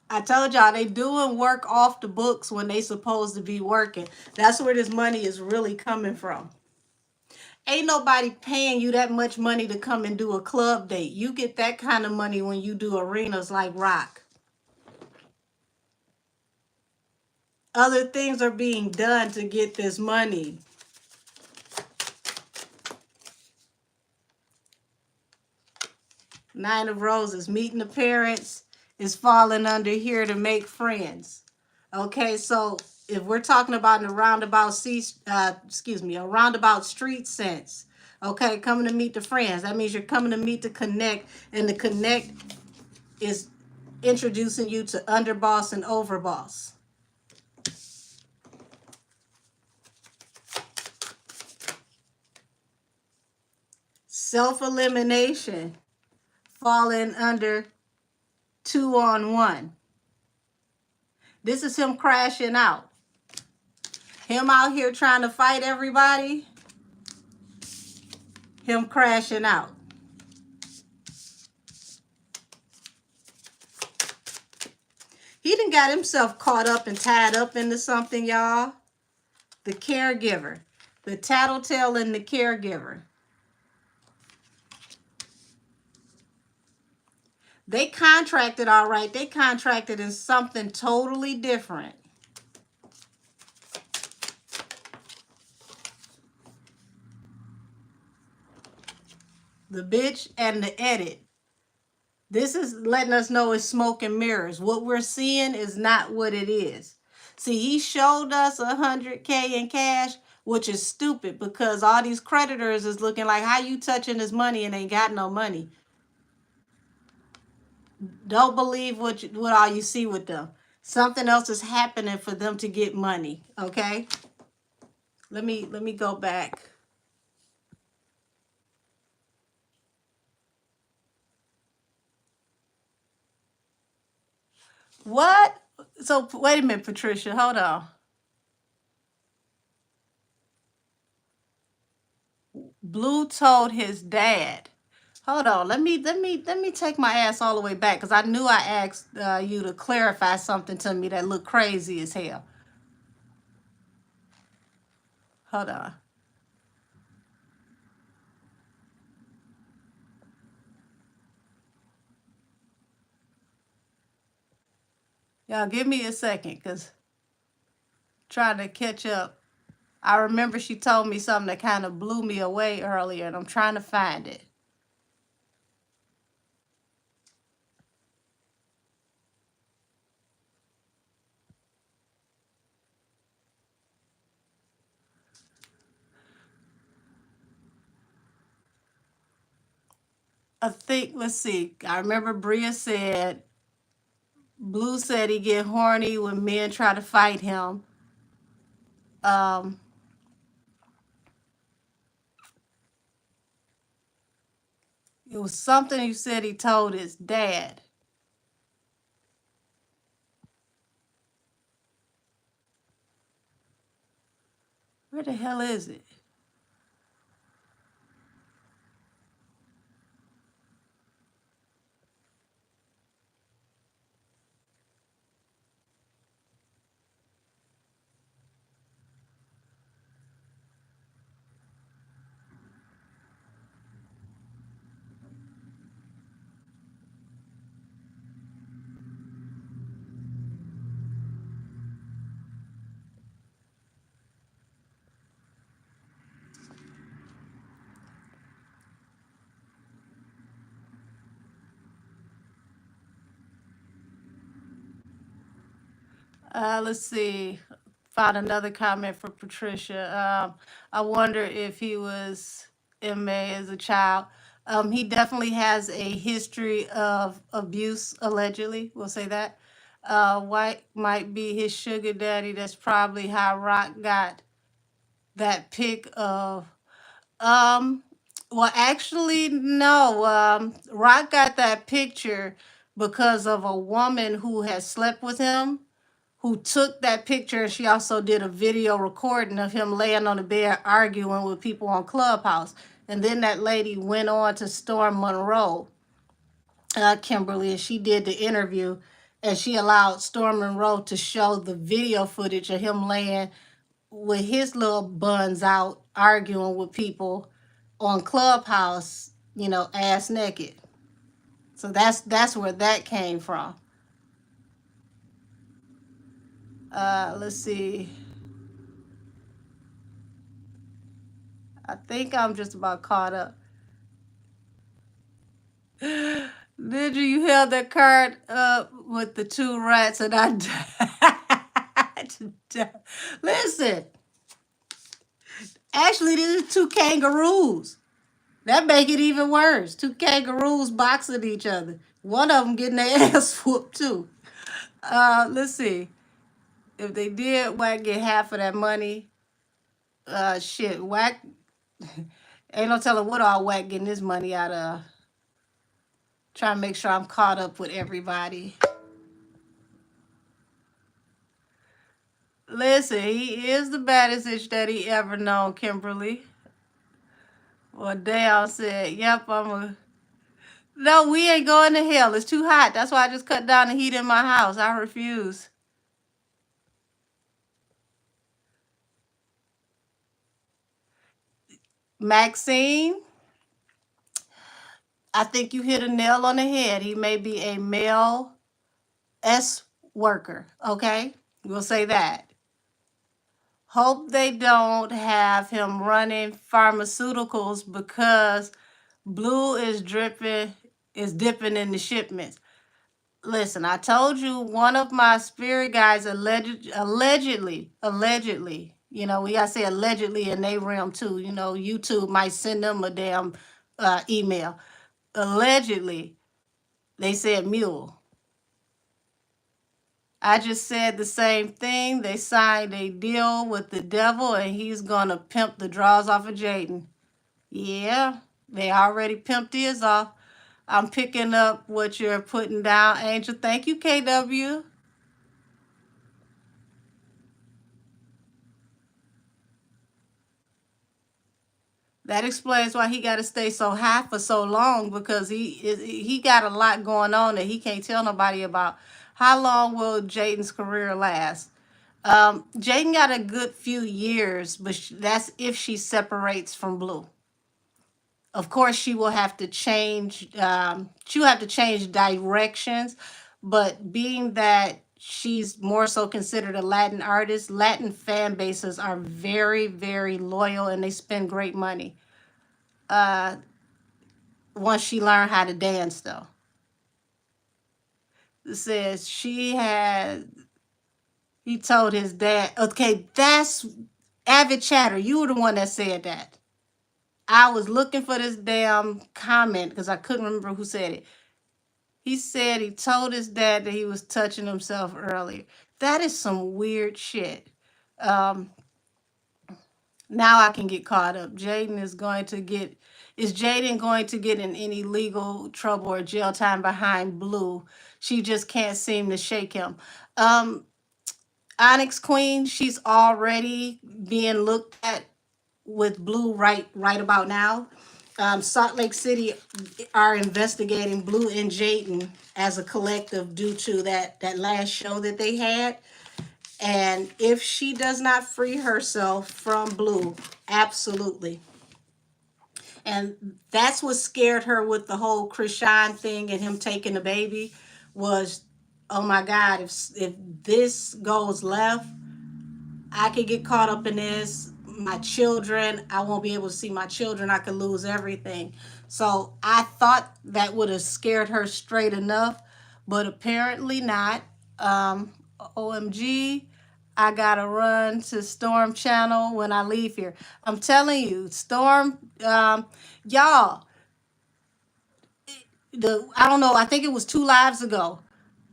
I told y'all they doing work off the books when they supposed to be working. That's where this money is really coming from. Ain't nobody paying you that much money to come and do a club date. You get that kind of money when you do arenas like Rock. Other things are being done to get this money. Nine of Roses, meeting the parents is falling under here to make friends. Okay, so if we're talking about in a roundabout a roundabout street sense, okay, coming to meet the friends, that means you're coming to meet the connect, and the connect is introducing you to underboss and overboss. Self-elimination falling under 2-on-1. This is him crashing out. Him out here trying to fight everybody. Him crashing out. He done got himself caught up and tied up into something, y'all. The caregiver. The tattletale and the caregiver. They contracted all right. They contracted in something totally different. The bitch and the edit. This is letting us know it's smoke and mirrors. What we're seeing is not what it is. See, he showed us 100K in cash, which is stupid because all these creditors is looking like, how you touching his money and ain't got no money? Don't believe what all you see with them. Something else is happening for them to get money. Okay. Let me go back. What? So wait a minute, Patricia. Hold on. Blue told his dad. Hold on. Let me take my ass all the way back because I knew I asked you to clarify something to me that looked crazy as hell. Hold on. Y'all give me a second because trying to catch up. I remember she told me something that kind of blew me away earlier, and I'm trying to find it. I think, let's see. I remember Bria said, Blue said he get horny when men try to fight him. Um, it was something he said he told his dad. Where the hell is it? Let's see. Found another comment for Patricia. I wonder if he was MA as a child. He definitely has a history of abuse, allegedly. We'll say that. White might be his sugar daddy. That's probably how Rock got that pic of. Um, well, actually, no. Rock got that picture because of a woman who had slept with him who took that picture, and she also did a video recording of him laying on the bed arguing with people on Clubhouse. And then that lady went on to Storm Monroe, Kimberly, and she did the interview, and she allowed Storm Monroe to show the video footage of him laying with his little buns out arguing with people on Clubhouse, ass naked. So that's where that came from. Let's see. I think I'm just about caught up. Did you held that card up with the two rats and I died? Listen, actually, these are two kangaroos. That make it even worse. Two kangaroos boxing each other. One of them getting their ass whooped too. Let's see. If they did, Wack get half of that money. Shit, Wack ain't no telling what all Wack getting this money out of. Trying to make sure I'm caught up with everybody. Listen, he is the baddest itch that he ever known, Kimberly. Well, Dale said, yep, I'm a... No, we ain't going to hell. It's too hot. That's why I just cut down the heat in my house. I refuse. Maxine, I think you hit a nail on the head. He may be a male S worker, okay? We'll say that. Hope they don't have him running pharmaceuticals because Blue is dipping in the shipments. Listen, I told you one of my spirit guides allegedly, we gotta say allegedly in their realm too. YouTube might send them a damn email. Allegedly, they said mule. I just said the same thing. They signed a deal with the devil and he's gonna pimp the draws off of Jaden. Yeah, they already pimped his off. I'm picking up what you're putting down, Angel. Thank you, KW. That explains why he got to stay so high for so long because he got a lot going on that he can't tell nobody about. How long will Jaden's career last? Jaden got a good few years, but that's if she separates from Blue. Of course, she will have to change. She will have to change directions, but being that she's more so considered a Latin artist, Latin fan bases are very, very loyal and they spend great money. Uh, Once she learned how to dance, though, it says she had. He told his dad. Okay, that's avid chatter. You were the one that said that. I was looking for this damn comment because I couldn't remember who said it. He said he told his dad that he was touching himself earlier. That is some weird shit. Um, Now I can get caught up. Is Jaden going to get in any legal trouble or jail time behind Blue? She just can't seem to shake him. Um, Onyx Queen, she's already being looked at with Blue right about now. Salt Lake City are investigating Blue and Jaden as a collective due to that last show that they had. And if she does not free herself from Blue, absolutely. And that's what scared her with the whole Krishan thing and him taking the baby was, oh my God, if this goes left, I could get caught up in this. My children, I won't be able to see my children. I could lose everything. So I thought that would have scared her straight enough, but apparently not. Um, OMG, I gotta run to Storm Channel when I leave here. I'm telling you, Storm, y'all, I don't know, I think it was 2 lives ago.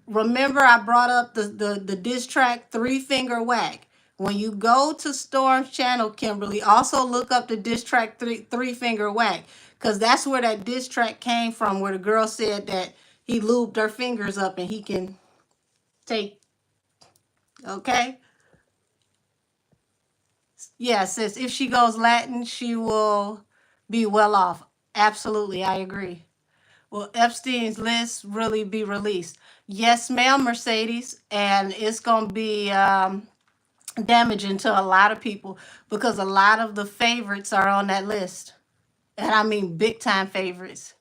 Remember, I brought up the diss track Three Finger Whack. When you go to Storm's channel, Kimberly, also look up the diss track Three Finger Whack, because that's where that diss track came from, where the girl said that he lubed her fingers up and he can take. Okay, yeah, sis. If she goes Latin, she will be well off. Absolutely, I agree. Will Epstein's list really be released? Yes, ma'am, Mercedes, and it's gonna be damaging to a lot of people because a lot of the favorites are on that list. And I mean big time favorites.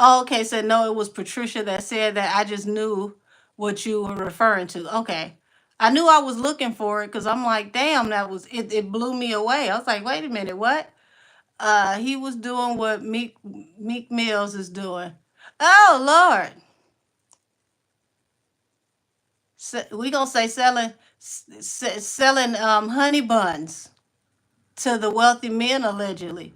Oh, okay, so no, it was Patricia that said that. I just knew what you were referring to. Okay. I knew I was looking for it because I'm like, damn, it blew me away. I was like, wait a minute, what? He was doing what Meek Mills is doing. Oh Lord. We gonna say selling honey buns to the wealthy men allegedly.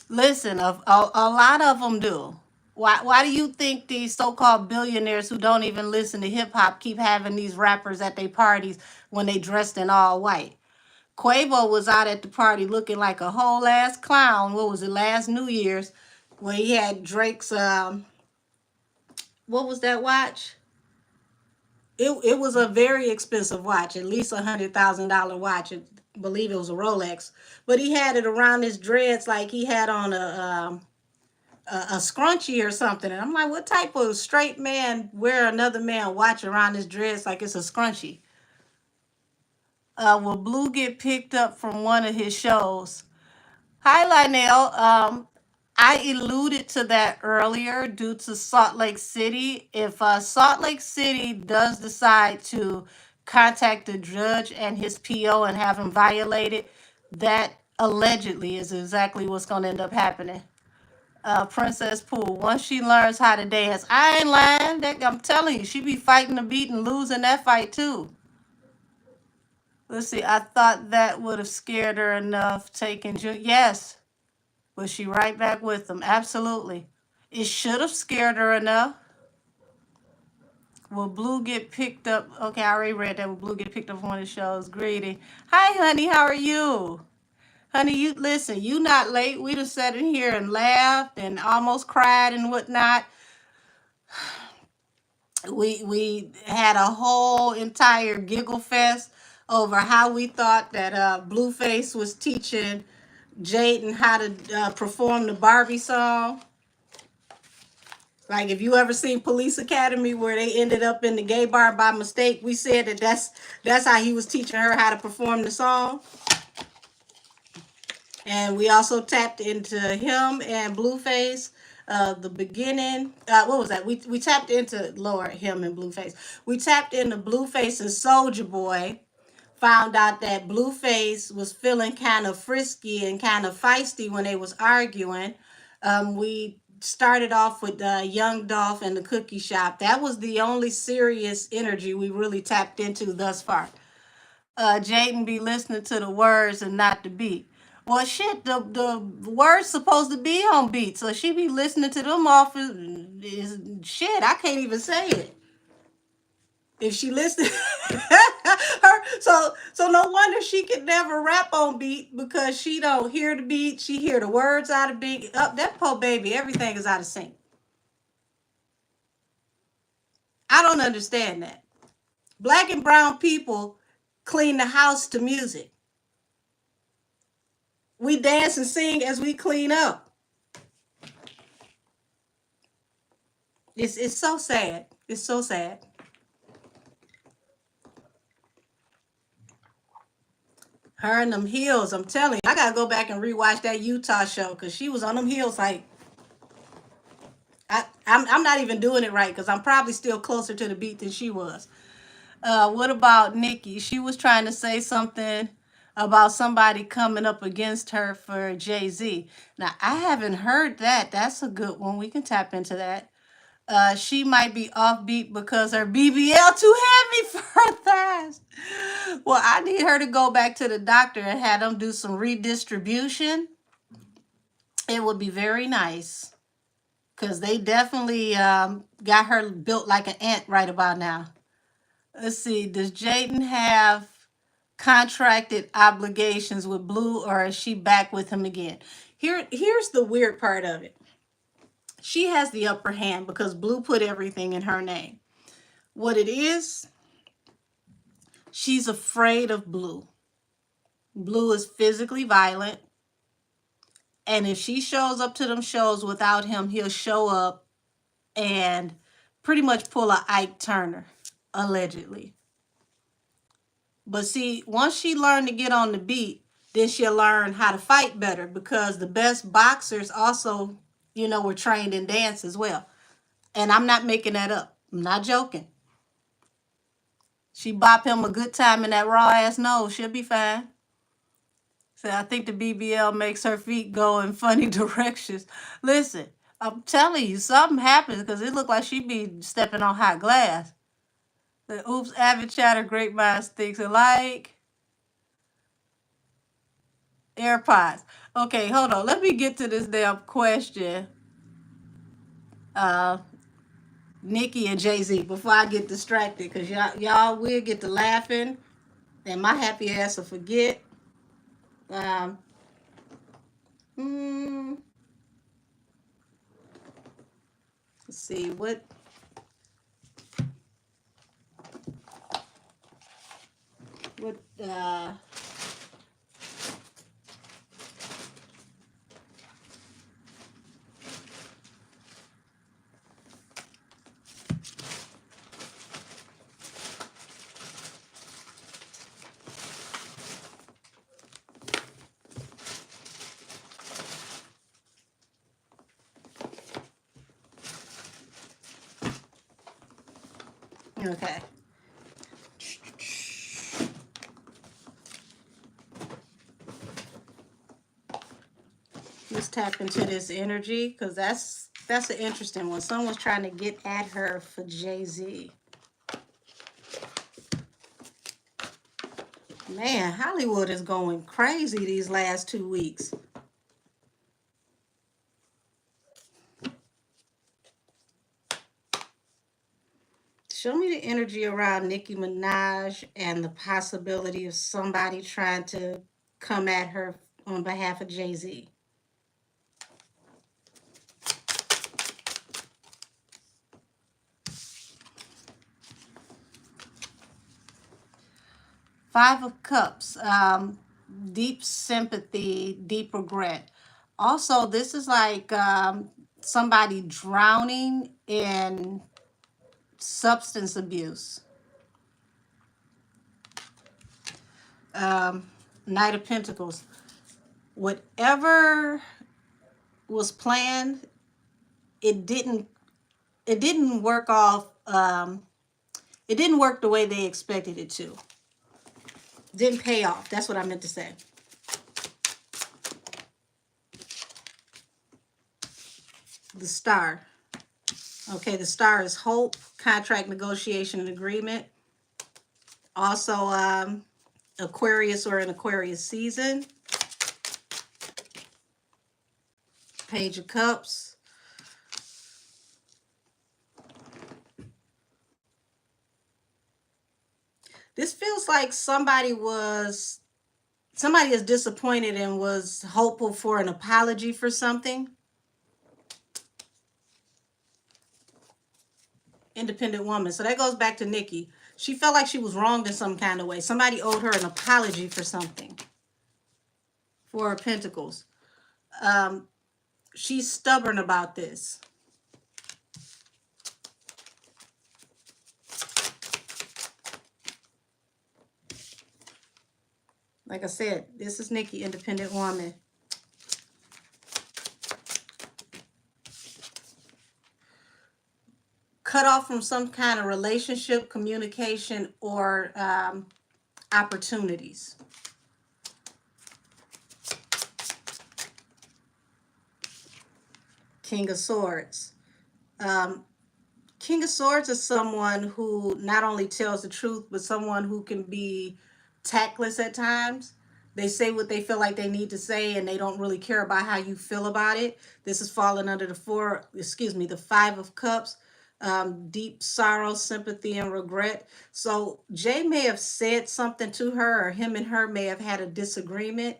Listen, a lot of them do. Why do you think these so-called billionaires who don't even listen to hip hop keep having these rappers at their parties when they dressed in all white? Quavo was out at the party looking like a whole ass clown. What was it, last New Year's, when he had Drake's what was that watch? It was a very expensive watch, at least $100,000 watch. I believe it was a Rolex, but he had it around his dreads like he had on a scrunchie or something. And I'm like, what type of straight man wear another man watch around his dreads like it's a scrunchie? Will Blue get picked up from one of his shows? Hi, Lionel. I alluded to that earlier due to Salt Lake City. If Salt Lake City does decide to contact the judge and his PO and have him violated, that Allegedly is exactly what's going to end up happening. Princess Pool, once she learns how to dance, I ain't lying. I'm telling you, she be fighting the beat and losing that fight too. Let's see. I thought that would have scared her enough taking Yes, was she right back with them? Absolutely. It should have scared her enough. Will Blue get picked up? Okay, I already read that. Will Blue get picked up on one of the shows? Greedy. Hi, honey. How are you? Honey, you listen. You not late. We just sat in here and laughed and almost cried and whatnot. We had a whole entire giggle fest over how we thought that Blueface was teaching Jaden how to perform the Barbie song. Like, if you ever seen Police Academy where they ended up in the gay bar by mistake, we said that that's how he was teaching her how to perform the song. And we also tapped into him and Blueface. The beginning, what was that? We tapped into Lord, him and Blueface. We tapped into Blueface and Soldier Boy. Found out that Blueface was feeling kind of frisky and kind of feisty when they was arguing. We started off with Young Dolph and the Cookie Shop. That was the only serious energy we really tapped into thus far. Jaden be listening to the words and not the beat. Well, shit, the words supposed to be on beat, so she be listening to them off is shit. I can't even say it. If she listened, so no wonder she could never rap on beat because she don't hear the beat. She hear the words out of beat. Up that poor baby, everything is out of sync. I don't understand that. Black and brown people clean the house to music. We dance and sing as we clean up. It's so sad. It's so sad. Her and them heels, I'm telling you, I gotta go back and rewatch that Utah show because she was on them heels like I'm not even doing it right because I'm probably still closer to the beat than she was. What about Nikki? She was trying to say something about somebody coming up against her for Jay-Z. Now, I haven't heard that. That's a good one. We can tap into that. She might be offbeat because her BBL too heavy for her thighs. Well, I need her to go back to the doctor and have them do some redistribution. It would be very nice because they definitely got her built like an ant right about now. Let's see. Does Jaden have contracted obligations with Blue, or is she back with him again? Here's the weird part of it. She has the upper hand because Blue put everything in her name. What it is, she's afraid of Blue. Blue is physically violent. And if she shows up to them shows without him, he'll show up and pretty much pull a Ike Turner, allegedly. But see, once she learned to get on the beat, then she'll learn how to fight better because the best boxers also, were trained in dance as well. And I'm not making that up. I'm not joking. She bop him a good time in that raw ass nose. She'll be fine. So I think the BBL makes her feet go in funny directions. Listen, I'm telling you, something happens because it looked like she be stepping on hot glass. The oops, avid chatter, great minds thinks alike. AirPods. Okay, hold on. Let me get to this damn question. Nikki and Jay-Z before I get distracted because y'all will get to laughing and my happy ass will forget. Um, hmm, let's see what what okay. tap into this energy because that's an interesting one. Someone's trying to get at her for Jay-Z. Man, Hollywood is going crazy these last 2 weeks. Show me the energy around Nicki Minaj and the possibility of somebody trying to come at her on behalf of Jay-Z. Five of Cups, deep sympathy, deep regret. Also, this is like somebody drowning in substance abuse. Knight of Pentacles. Whatever was planned, it didn't work off. It didn't work the way they expected it to. Didn't pay off. That's what I meant to say. The Star. Okay, the Star is hope, contract, negotiation, and agreement. Also, Aquarius or an Aquarius season. Page of Cups. This feels like somebody is disappointed and was hopeful for an apology for something. Independent woman. So that goes back to Nikki. She felt like she was wronged in some kind of way. Somebody owed her an apology for something. Four of Pentacles. She's stubborn about this. Like I said, this is Nikki, independent woman. Cut off from some kind of relationship, communication, or opportunities. King of Swords. King of Swords is someone who not only tells the truth, but someone who can be tactless at times. They say what they feel like they need to say, and they don't really care about how you feel about it. This is falling under the Five of Cups. Deep sorrow, sympathy, and regret. So Jay may have said something to her, or him and her may have had a disagreement,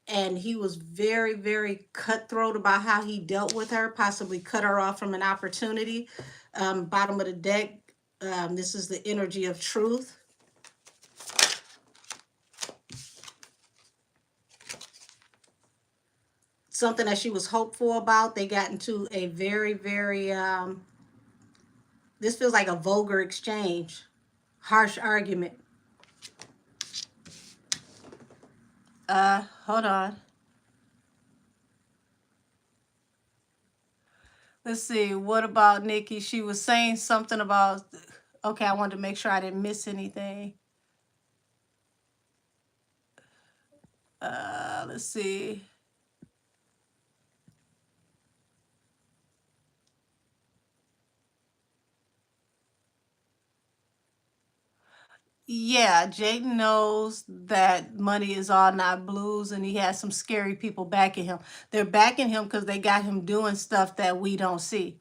and he was very, very cutthroat about how he dealt with her, possibly cut her off from an opportunity. Bottom of the deck, this is the energy of truth. Something that she was hopeful about. They got into a very, very, this feels like a vulgar exchange, harsh argument. Hold on. Let's see. What about Nikki? She was saying something about, okay, I wanted to make sure I didn't miss anything. Let's see. Yeah, Jaden knows that money is all not blues, and he has some scary people backing him. They're backing him because they got him doing stuff that we don't see.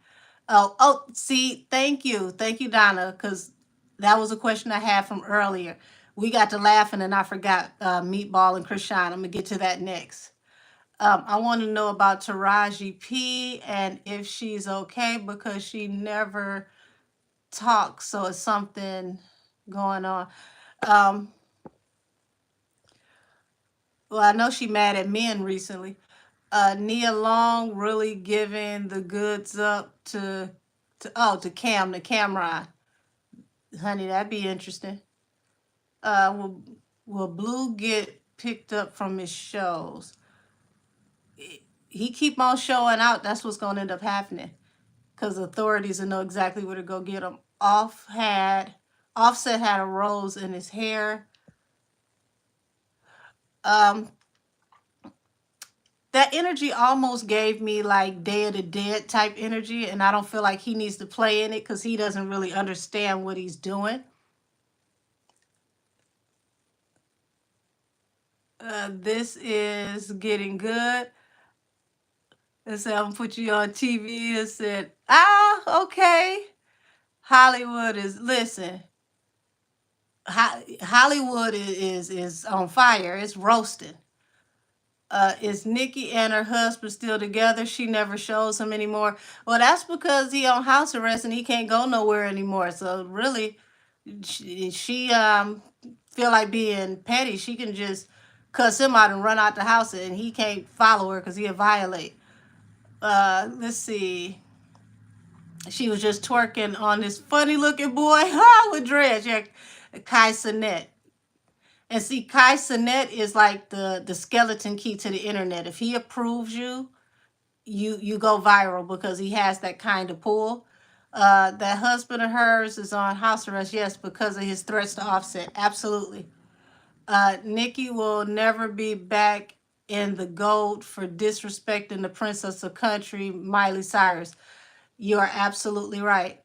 See, thank you. Thank you, Donna, because that was a question I had from earlier. We got to laughing, and I forgot Meatball and Krishan. I'm going to get to that next. I want to know about Taraji P and if she's okay because she never talks, so it's something going on. Well, I know she mad at men recently. Nia Long really giving the goods up to Cameron. Honey, that'd be interesting. Will Blue get picked up from his shows? He keep on showing out. That's what's gonna end up happening. Because authorities will know exactly where to go get him. Offset had a rose in his hair. that energy almost gave me like Day of the Dead type energy, and I don't feel like he needs to play in it because he doesn't really understand what he's doing. This is getting good. It said, I'm gonna put you on TV. It said, okay. Hollywood is, listen, Hollywood is on fire. It's roasting. Is Nikki and her husband still together? She never shows him anymore. Well, that's because he on house arrest and he can't go nowhere anymore. So really, she feel like being petty. She can just cuss him out and run out the house, and he can't follow her because he'll violate. Let's see. She was just twerking on this funny looking boy with dreads. Yeah, Kai Sinet. And see, Kai Sinet is like the skeleton key to the internet. If he approves you, you go viral because he has that kind of pull. That husband of hers is on house arrest, yes, because of his threats to Offset. Absolutely. Nikki will never be back in the gold for disrespecting the princess of country, Miley Cyrus. You are absolutely right.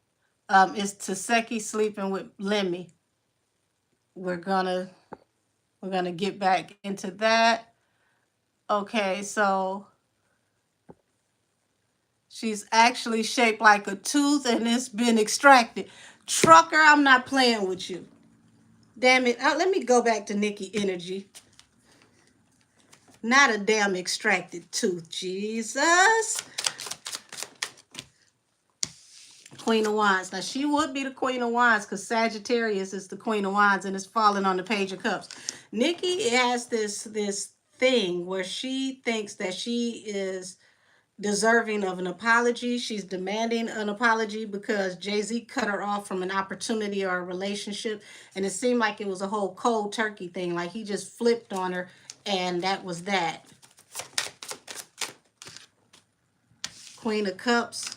It's Taseki sleeping with Lemmy. We're gonna get back into that. Okay, so she's actually shaped like a tooth and it's been extracted. Trucker, I'm not playing with you. Damn it. Let me go back to Nikki energy. Not a damn extracted tooth. Jesus. Queen of Wands. Now, she would be the Queen of Wands because Sagittarius is the Queen of Wands and it's falling on the Page of Cups. Nikki has this thing where she thinks that she is deserving of an apology. She's demanding an apology because Jay-Z cut her off from an opportunity or a relationship. And it seemed like it was a whole cold turkey thing. Like he just flipped on her and that was that. Queen of Cups.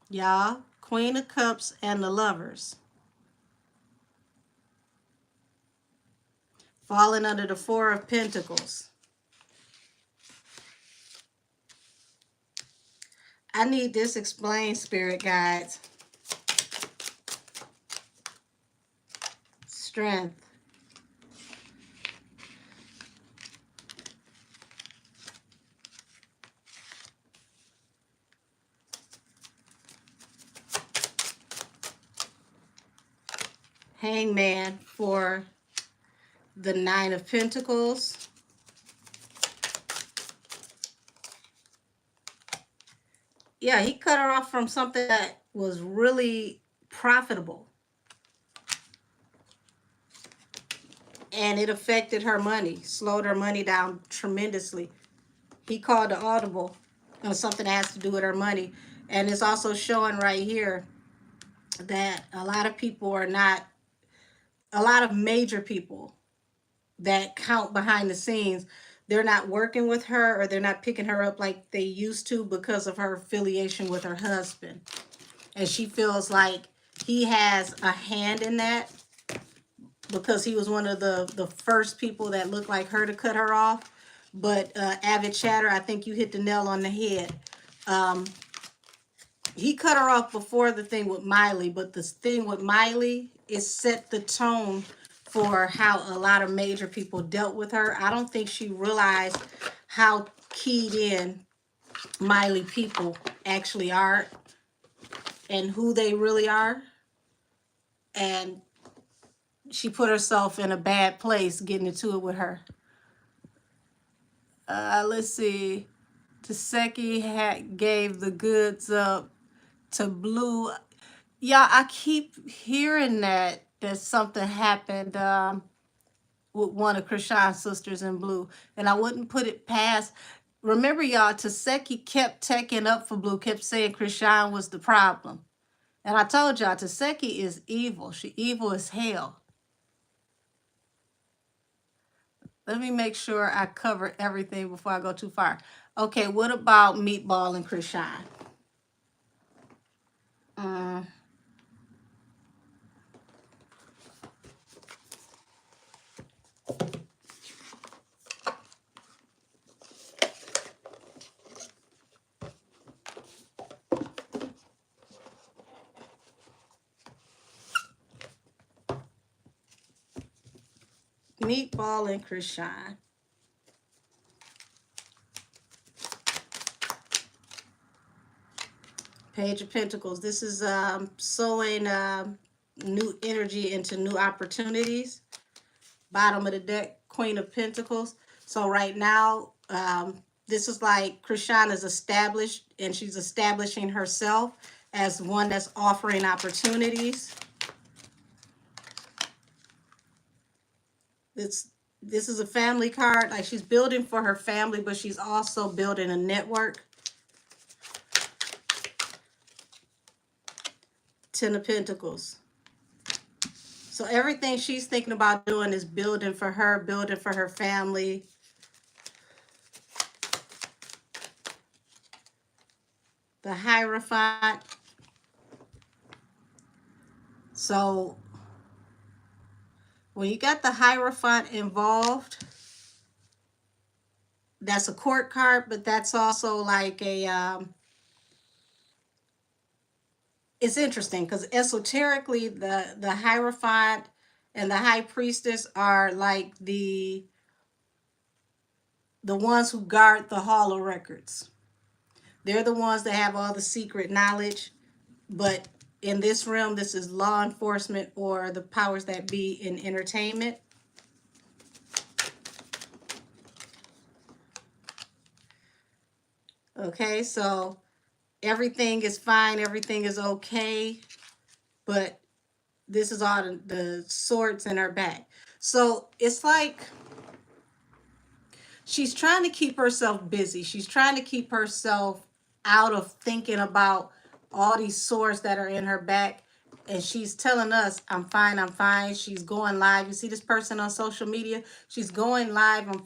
Y'all, Queen of Cups and the Lovers. Falling under the Four of Pentacles. I need this explained, spirit guides. Strength. Hangman for the Nine of Pentacles. Yeah, he cut her off from something that was really profitable. And it affected her money, slowed her money down tremendously. He called the audible on something that has to do with her money. And it's also showing right here that a lot of people are not, a lot of major people that count behind the scenes, they're not working with her or they're not picking her up like they used to because of her affiliation with her husband. And she feels like he has a hand in that because he was one of the first people that looked like her to cut her off. But Avid Chatter, I think you hit the nail on the head. He cut her off before the thing with Miley, but the thing with Miley, it set the tone for how a lot of major people dealt with her. I don't think she realized how keyed in Miley people actually are and who they really are. And she put herself in a bad place getting into it with her. Let's see. Taseki gave the goods up to Blue. Yeah, I keep hearing that something happened with one of Krishan's sisters in Blue. And I wouldn't put it past. Remember, y'all, Taseki kept taking up for Blue, kept saying Krishan was the problem. And I told y'all, Taseki is evil. She evil as hell. Let me make sure I cover everything before I go too far. Okay, what about Meatball and Krishan? Meatball and Krishan. Page of Pentacles. This is sowing new energy into new opportunities. Bottom of the deck, Queen of Pentacles. So right now, this is like Krishan is established, and she's establishing herself as one that's offering opportunities. This is a family card. Like, she's building for her family, but she's also building a network. Ten of Pentacles. So everything she's thinking about doing is building for her family. The Hierophant. So when you got the Hierophant involved, that's a court card, but that's also like a, it's interesting because esoterically, the Hierophant and the High Priestess are like the ones who guard the Hall of Records. They're the ones that have all the secret knowledge, but in this realm, this is law enforcement or the powers that be in entertainment. Okay, so everything is fine, everything is okay, but this is all the swords in her back. So it's like she's trying to keep herself busy. She's trying to keep herself out of thinking about all these swords that are in her back. And she's telling us, I'm fine, I'm fine. She's going live. You see this person on social media? She's going live, I'm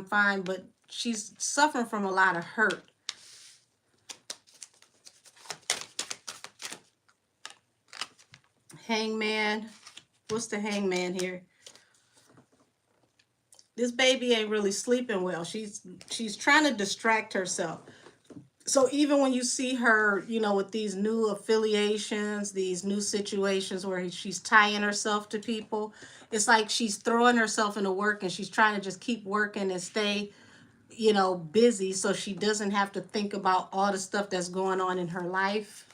fine. But she's suffering from a lot of hurt. Hangman. What's the Hangman here? This baby ain't really sleeping well. She's trying to distract herself. So even when you see her, you know, with these new affiliations, these new situations where she's tying herself to people, it's like she's throwing herself into work and she's trying to just keep working and stay, you know, busy so she doesn't have to think about all the stuff that's going on in her life.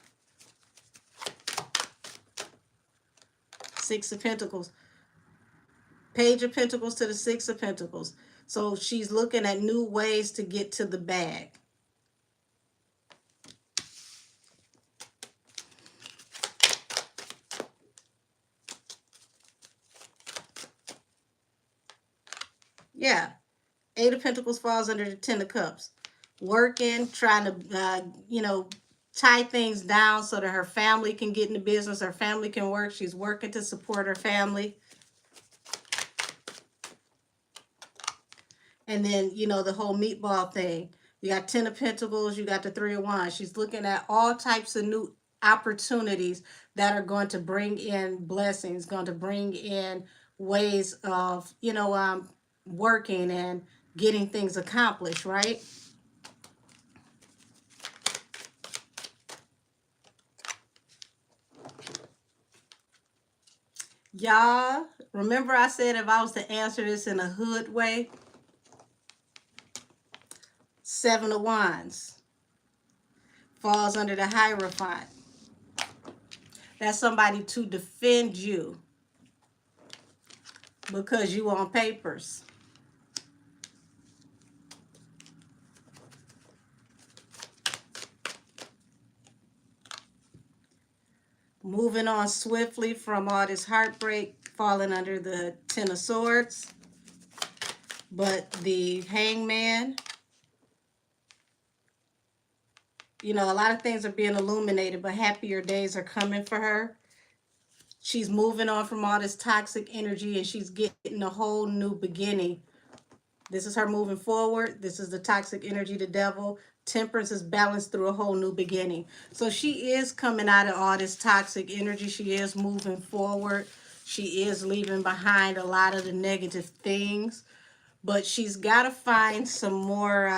Six of Pentacles. Page of Pentacles to the Six of Pentacles. So she's looking at new ways to get to the bag. Yeah. Eight of Pentacles falls under the Ten of Cups. Working, trying to, you know, tie things down so that her family can get into business, her family can work. She's working to support her family. And then, you know, the whole meatball thing. You got Ten of Pentacles, you got the Three of Wands. She's looking at all types of new opportunities that are going to bring in blessings, going to bring in ways of, you know, working and getting things accomplished, right? Y'all, remember I said if I was to answer this in a hood way? Seven of Wands falls under the Hierophant. That's somebody to defend you because you on papers. Moving on swiftly from all this heartbreak, falling under the Ten of Swords. But the Hangman, you know, a lot of things are being illuminated, but happier days are coming for her. She's moving on from all this toxic energy and she's getting a whole new beginning. This is her moving forward. This is the toxic energy, the devil. Temperance is balanced through a whole new beginning. So she is coming out of all this toxic energy. She is moving forward. She is leaving behind a lot of the negative things. But she's got to find some more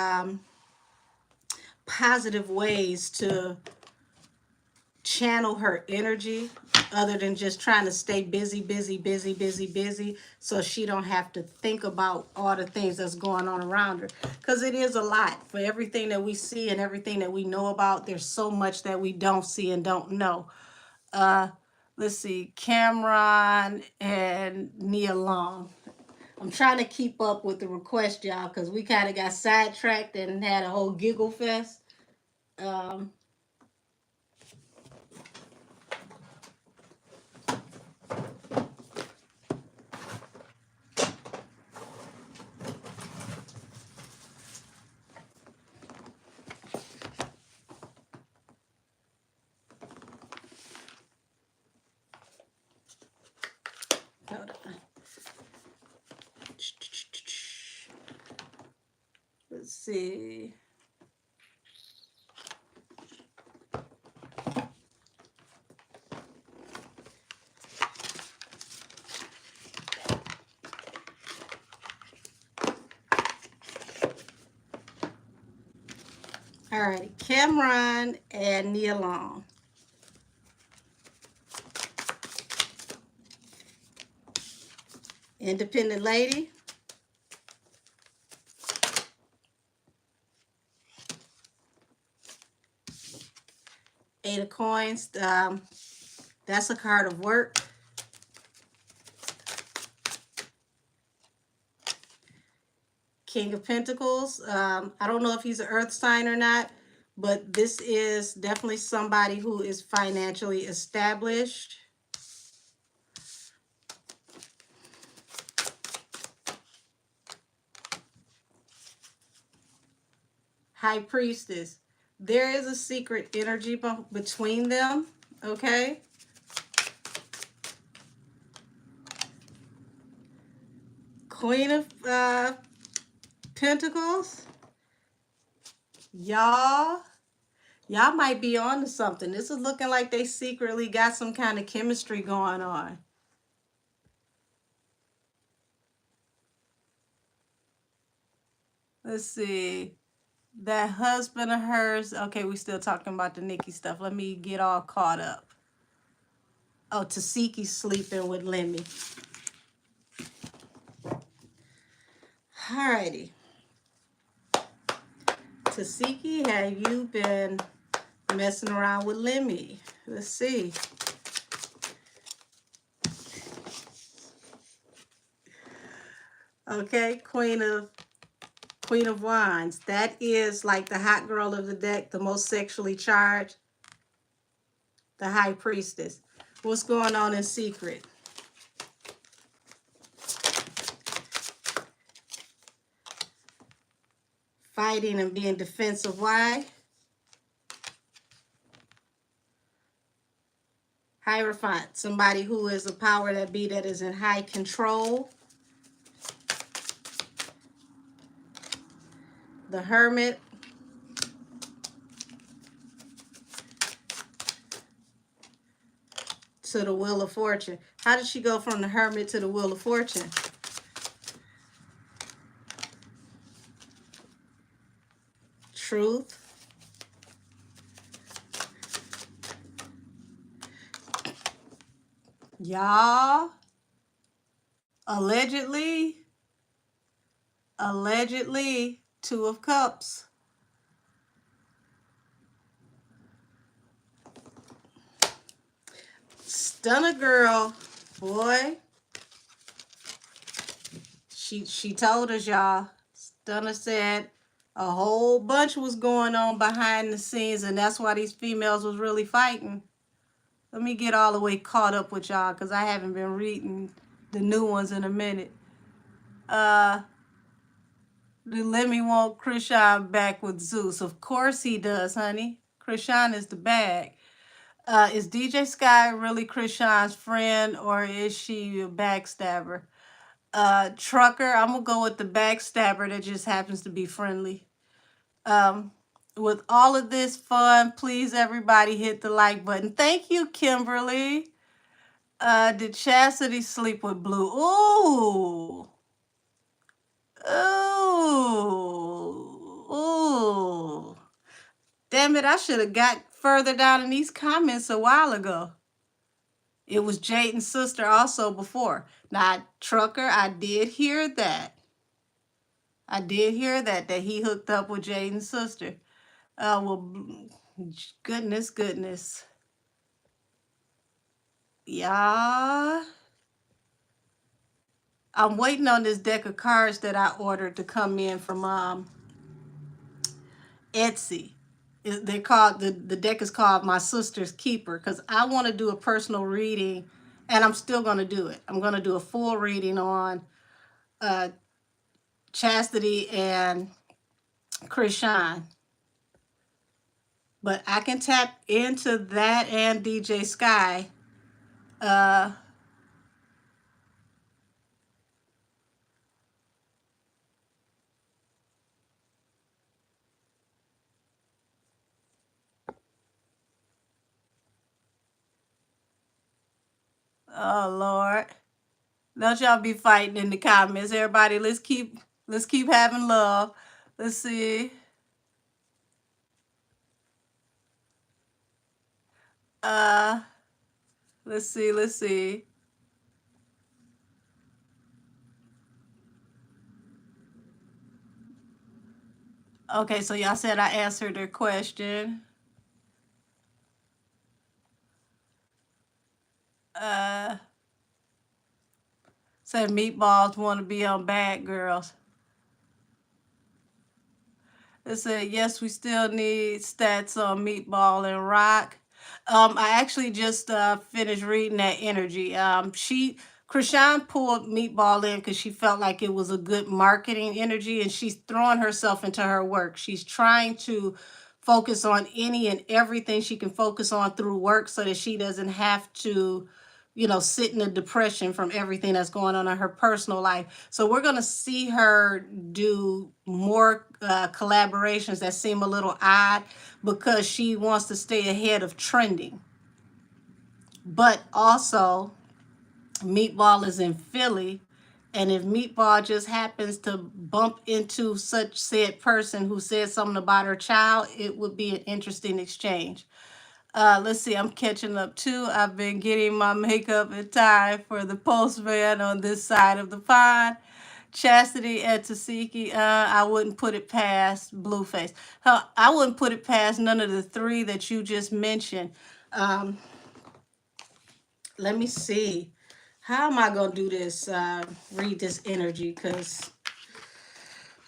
positive ways to channel her energy other than just trying to stay busy, busy, busy, busy, busy, so she don't have to think about all the things that's going on around her. Because it is a lot. For everything that we see and everything that we know about, there's so much that we don't see and don't know. Uh, let's see, Cameron and Nia Long. I'm trying to keep up with the request, y'all, because we kind of got sidetracked and had a whole giggle fest. Um, hold on. Let's see. All right, Cameron and Nia Long. Independent lady. Eight of coins. That's a card of work. King of Pentacles. I don't know if he's an earth sign or not, but this is definitely somebody who is financially established. High Priestess. There is a secret energy between them, okay? Queen of Pentacles. Y'all might be on to something. This is looking like they secretly got some kind of chemistry going on. Let's see. That husband of hers. Okay, we still talking about the Nikki stuff. Let me get all caught up. Oh, Tasiki's sleeping with Lemmy. Alrighty. Tasiki, have you been messing around with Lemmy? Let's see. Okay, Queen of Wands. That is like the hot girl of the deck, the most sexually charged. The High Priestess. What's going on in secret? Fighting and being defensive. Why? Hierophant. Somebody who is a power that be that is in high control. The Hermit. To the Wheel of Fortune. How did she go from the Hermit to the Wheel of Fortune? Truth. Y'all, allegedly, Two of Cups. Stunner girl, boy. She told us, y'all. Stunner said a whole bunch was going on behind the scenes, and that's why these females was really fighting. Let me get all the way caught up with y'all, because I haven't been reading the new ones in a minute. Let me want Krishan back with Zeus. Of course he does, honey. Krishan is the bag. Is DJ Sky really Krishan's friend, or is she a backstabber? Trucker, I'm gonna go with the backstabber that just happens to be friendly. With all of this fun, please everybody hit the like button. Thank you, Kimberly. Did Chastity sleep with Blue? Ooh. Ooh. Ooh. Damn it, I should have got further down in these comments a while ago. It was Jaden's sister also before. Now, Trucker, I did hear that. I did hear that he hooked up with Jaden's sister. Well, goodness. Yeah. I'm waiting on this deck of cards that I ordered to come in from Etsy. They called the deck is called My Sister's Keeper, because I want to do a personal reading, and I'm still going to do it. I'm going to do a full reading on Chastity and Krishan. But I can tap into that and DJ Sky. Oh Lord. Don't y'all be fighting in the comments. Everybody, let's keep having love. Let's see. Uh let's see. Okay, so y'all said I answered their question. Uh Said meatballs want to be on Bad Girls. It said, yes, we still need stats on Meatball and Rock. I actually just finished reading that energy. Krishan pulled Meatball in because she felt like it was a good marketing energy, and she's throwing herself into her work. She's trying to focus on any and everything she can focus on through work so that she doesn't have to, sit in a depression from everything that's going on in her personal life. So we're going to see her do more collaborations that seem a little odd because she wants to stay ahead of trending. But also, Meatball is in Philly. And if Meatball just happens to bump into such said person who said something about her child, it would be an interesting exchange. Let's see, I'm catching up too. I've been getting my makeup in time for the postman on this side of the pond. Chastity and Tasiki, I wouldn't put it past Blueface. Hell, I wouldn't put it past none of the three that you just mentioned. Let me see. How am I gonna do this? Read this energy, because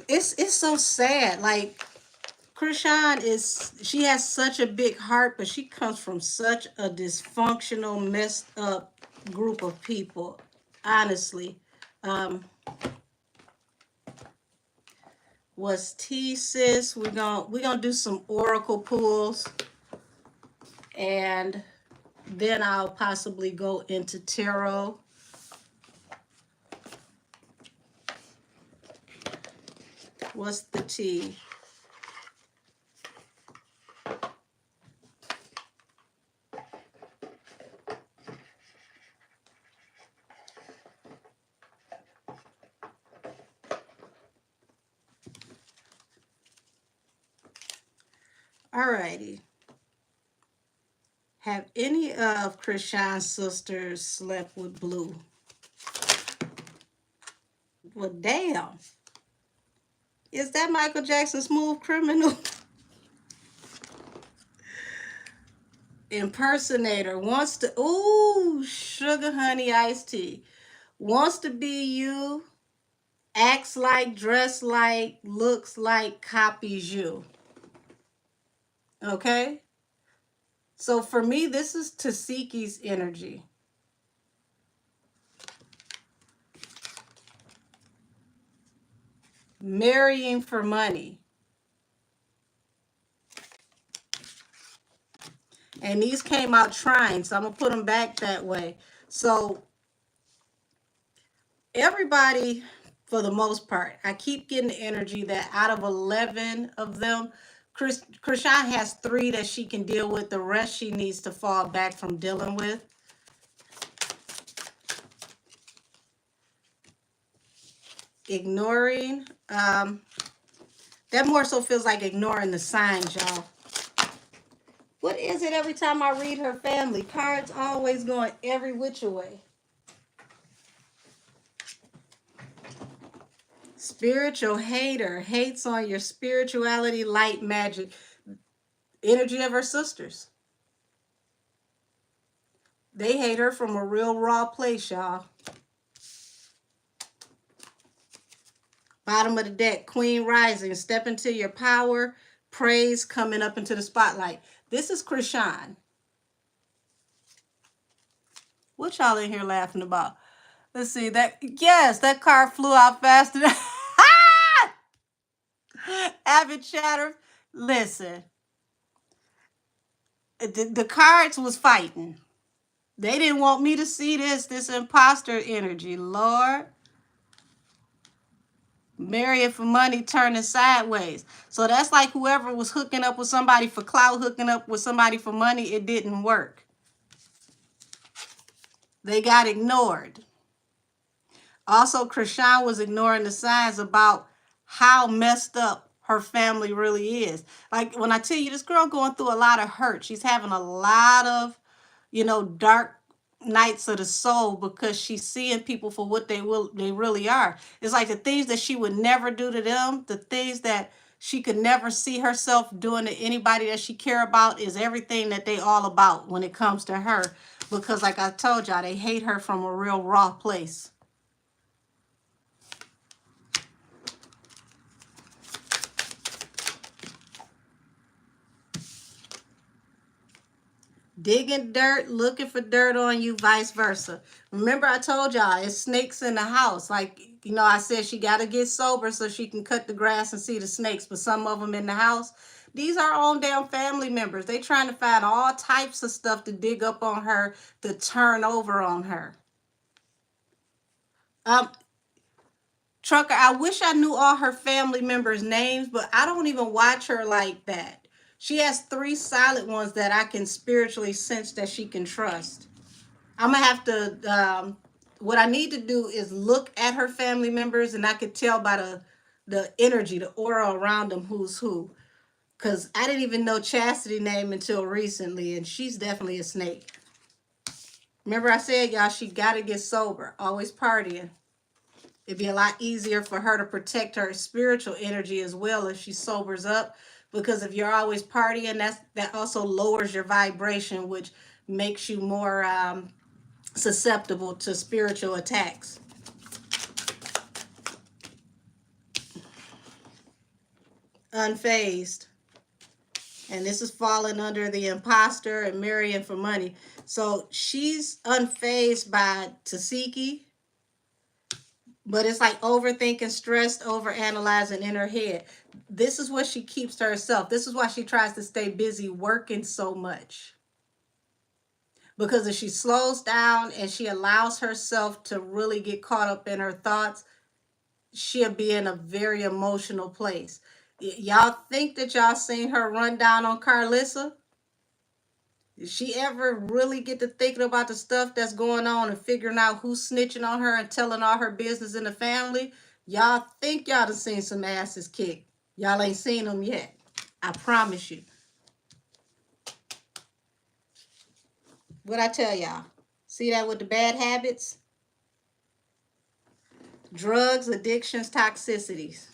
it's so sad. Like, Krishan she has such a big heart, but she comes from such a dysfunctional, messed up group of people. Honestly, what's T, sis? We're gonna do some oracle pulls, and then I'll possibly go into tarot. What's the T? Alrighty. Have any of Krishan's sisters slept with Blue? Well, damn. Is that Michael Jackson Smooth Criminal? Impersonator wants to, ooh, sugar honey iced tea. Wants to be you, acts like, dress like, looks like, copies you. Okay? So for me, this is Tasiki's energy. Marrying for money. And these came out trying, so I'm going to put them back that way. So everybody, for the most part, I keep getting the energy that out of 11 of them, Krishan has 3 that she can deal with. The rest she needs to fall back from dealing with. Ignoring. That more so feels like ignoring the signs, y'all. What is it every time I read her family? Cards always going every which way. Spiritual hater hates on your spirituality, light, magic, energy of her sisters. They hate her from a real raw place, y'all. Bottom of the deck, Queen Rising, step into your power, praise coming up into the spotlight. This is Krishan. What y'all in here laughing about? Let's see, yes, that card flew out faster than Avid Chatter. Listen, the cards was fighting. They didn't want me to see this imposter energy, Lord. Marrying for money turning sideways. So that's like whoever was hooking up with somebody for clout, hooking up with somebody for money, it didn't work. They got ignored. Also, Krishan was ignoring the signs about how messed up her family really is. Like when I tell you, this girl going through a lot of hurt. She's having a lot of, dark nights of the soul because she's seeing people for what they really are. It's like the things that she would never do to them, the things that she could never see herself doing to anybody that she care about is everything that they all about when it comes to her. Because like I told y'all, they hate her from a real raw place. Digging dirt, looking for dirt on you, vice versa. Remember I told y'all, it's snakes in the house. Like, I said she got to get sober so she can cut the grass and see the snakes, but some of them in the house. These are own damn family members. They trying to find all types of stuff to dig up on her, to turn over on her. Trucker, I wish I knew all her family members' names, but I don't even watch her like that. She has 3 solid ones that I can spiritually sense that she can trust. I'm going to have to, what I need to do is look at her family members, and I could tell by the energy, the aura around them who's who. Because I didn't even know Chastity name until recently, and she's definitely a snake. Remember I said, y'all, she got to get sober, always partying. It'd be a lot easier for her to protect her spiritual energy as well if she sobers up. Because if you're always partying, that also lowers your vibration, which makes you more susceptible to spiritual attacks. Unfazed. And this is falling under the imposter and marrying for money. So she's unfazed by Tasiki. But it's like overthinking, stressed, overanalyzing in her head. This is what she keeps to herself. This is why she tries to stay busy working so much. Because if she slows down and she allows herself to really get caught up in her thoughts, she'll be in a very emotional place. Y'all think that y'all seen her run down on Carlissa? Did she ever really get to thinking about the stuff that's going on and figuring out who's snitching on her and telling all her business in the family? Y'all think y'all done seen some asses kicked. Y'all ain't seen them yet. I promise you. What I tell y'all? See that with the bad habits? Drugs, addictions, toxicities.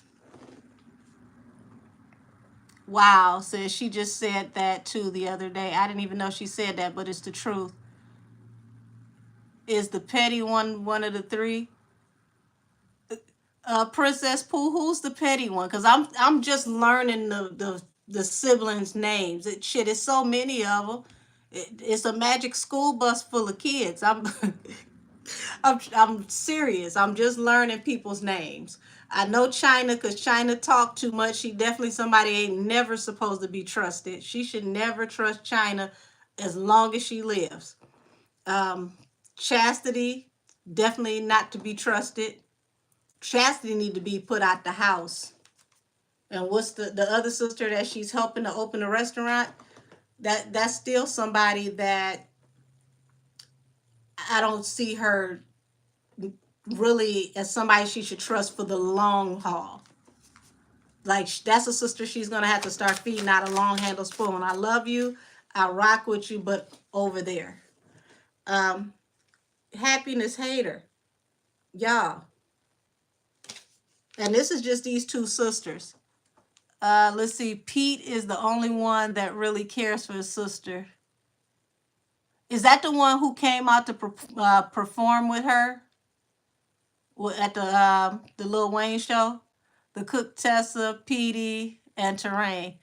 Wow, says she just said that too the other day. I didn't even know she said that, but it's the truth. Is the petty one of the 3? Princess Pooh, who's the petty one? Because I'm just learning the siblings' names. It's so many of them. It's a magic school bus full of kids. I'm serious. I'm just learning people's names. I know China because China talked too much. She definitely somebody ain't never supposed to be trusted. She should never trust China as long as she lives. Chastity, definitely not to be trusted. Chastity need to be put out the house. And what's the other sister that she's helping to open a restaurant? That's still somebody that I don't see her really as somebody she should trust for the long haul. Like, that's a sister she's going to have to start feeding out a long handle spoon. I love you. I rock with you, but over there. Um, Happiness hater, y'all. And this is just these two sisters. Let's see. Pete is the only one that really cares for his sister. Is that the one who came out to perform with her at the Lil Wayne show? The cook Tessa, Petey, and Terrain.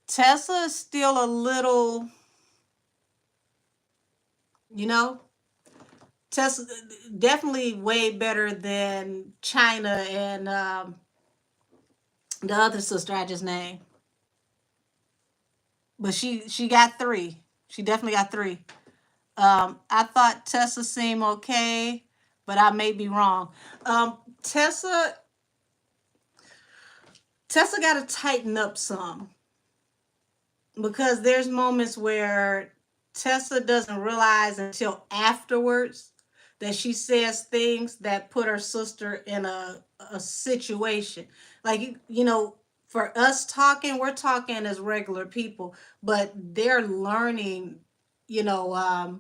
Tessa is still a little, you know, Tessa definitely way better than China and the other sister I just named. But she got three. She definitely got three. I thought Tessa seemed okay, but I may be wrong. Um, Tessa Tessa got to tighten up some because there's moments where Tessa doesn't realize until afterwards that she says things that put her sister in a situation. Like, for us talking, we're talking as regular people, but they're learning, you know,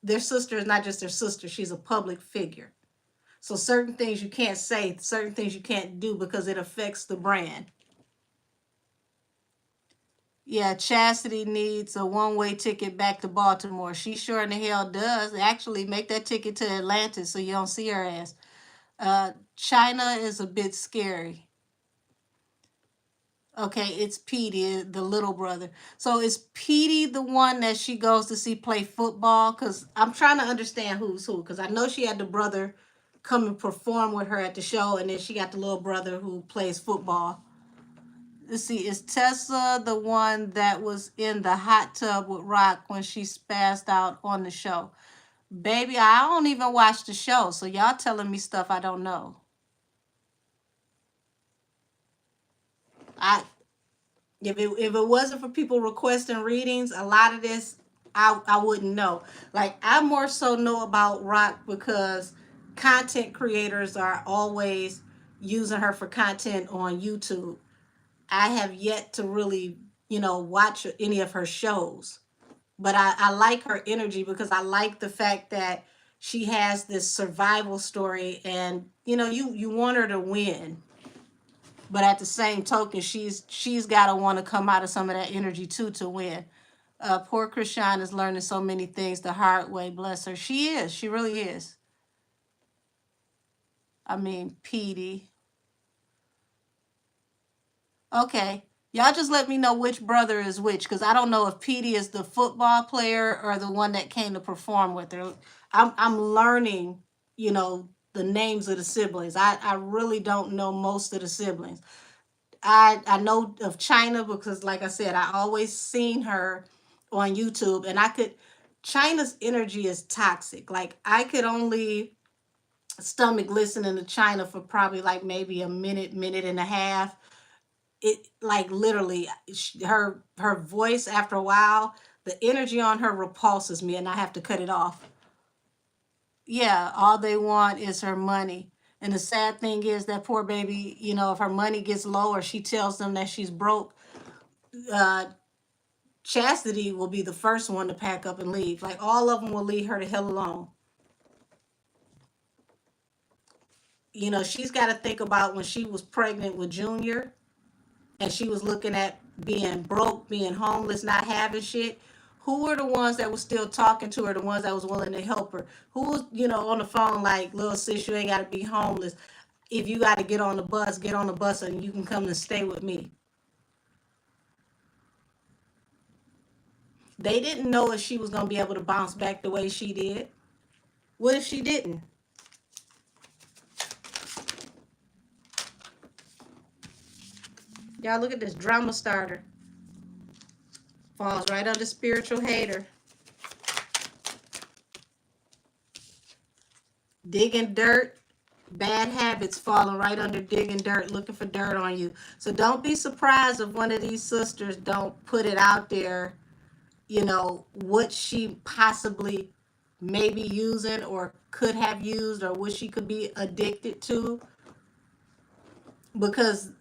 their sister is not just their sister, she's a public figure. So certain things you can't say, certain things you can't do because it affects the brand. Yeah, Chastity needs a one-way ticket back to Baltimore. She sure in the hell does. Actually, make that ticket to Atlanta so you don't see her ass. China is a bit scary. Okay, it's Petey, the little brother. So is Petey the one that she goes to see play football? Because I'm trying to understand who's who. Because I know she had the brother come and perform with her at the show, and then she got the little brother who plays football. Let's see, is Tessa the one that was in the hot tub with Rock when she spazzed out on the show? Baby, I don't even watch the show, so y'all telling me stuff I don't know. I if it wasn't for people requesting readings, a lot of this I wouldn't know. Like I more so know about Rock because content creators are always using her for content on YouTube. I have yet to really, watch any of her shows. But I like her energy because I like the fact that she has this survival story and you want her to win. But at the same token, she's gotta want to come out of some of that energy too to win. Poor Krishan is learning so many things the hard way, bless her. She is, she really is. I mean, Petey. Okay. Y'all just let me know which brother is which, because I don't know if Petey is the football player or the one that came to perform with her. I'm learning, the names of the siblings. I really don't know most of the siblings. I know of China because, like I said, I always seen her on YouTube, and China's energy is toxic. Like I could only stomach listening to China for probably like maybe a minute and a half. It like literally her voice after a while, the energy on her repulses me and I have to cut it off. Yeah, all they want is her money. And the sad thing is that poor baby, if her money gets low or she tells them that she's broke, uh Chastity will be the first one to pack up and leave. Like all of them will leave her the hell alone. She's got to think about when she was pregnant with Junior and she was looking at being broke, being homeless, not having shit. Who were the ones that was still talking to her, the ones that was willing to help her? Who was, on the phone like, little sis, you ain't got to be homeless. If you got to get on the bus and you can come and stay with me. They didn't know if she was going to be able to bounce back the way she did. What if she didn't? Y'all look at this drama starter. Falls right under spiritual hater. Digging dirt. Bad habits falling right under digging dirt, looking for dirt on you. So don't be surprised if one of these sisters don't put it out there, what she possibly may be using or could have used or what she could be addicted to. Because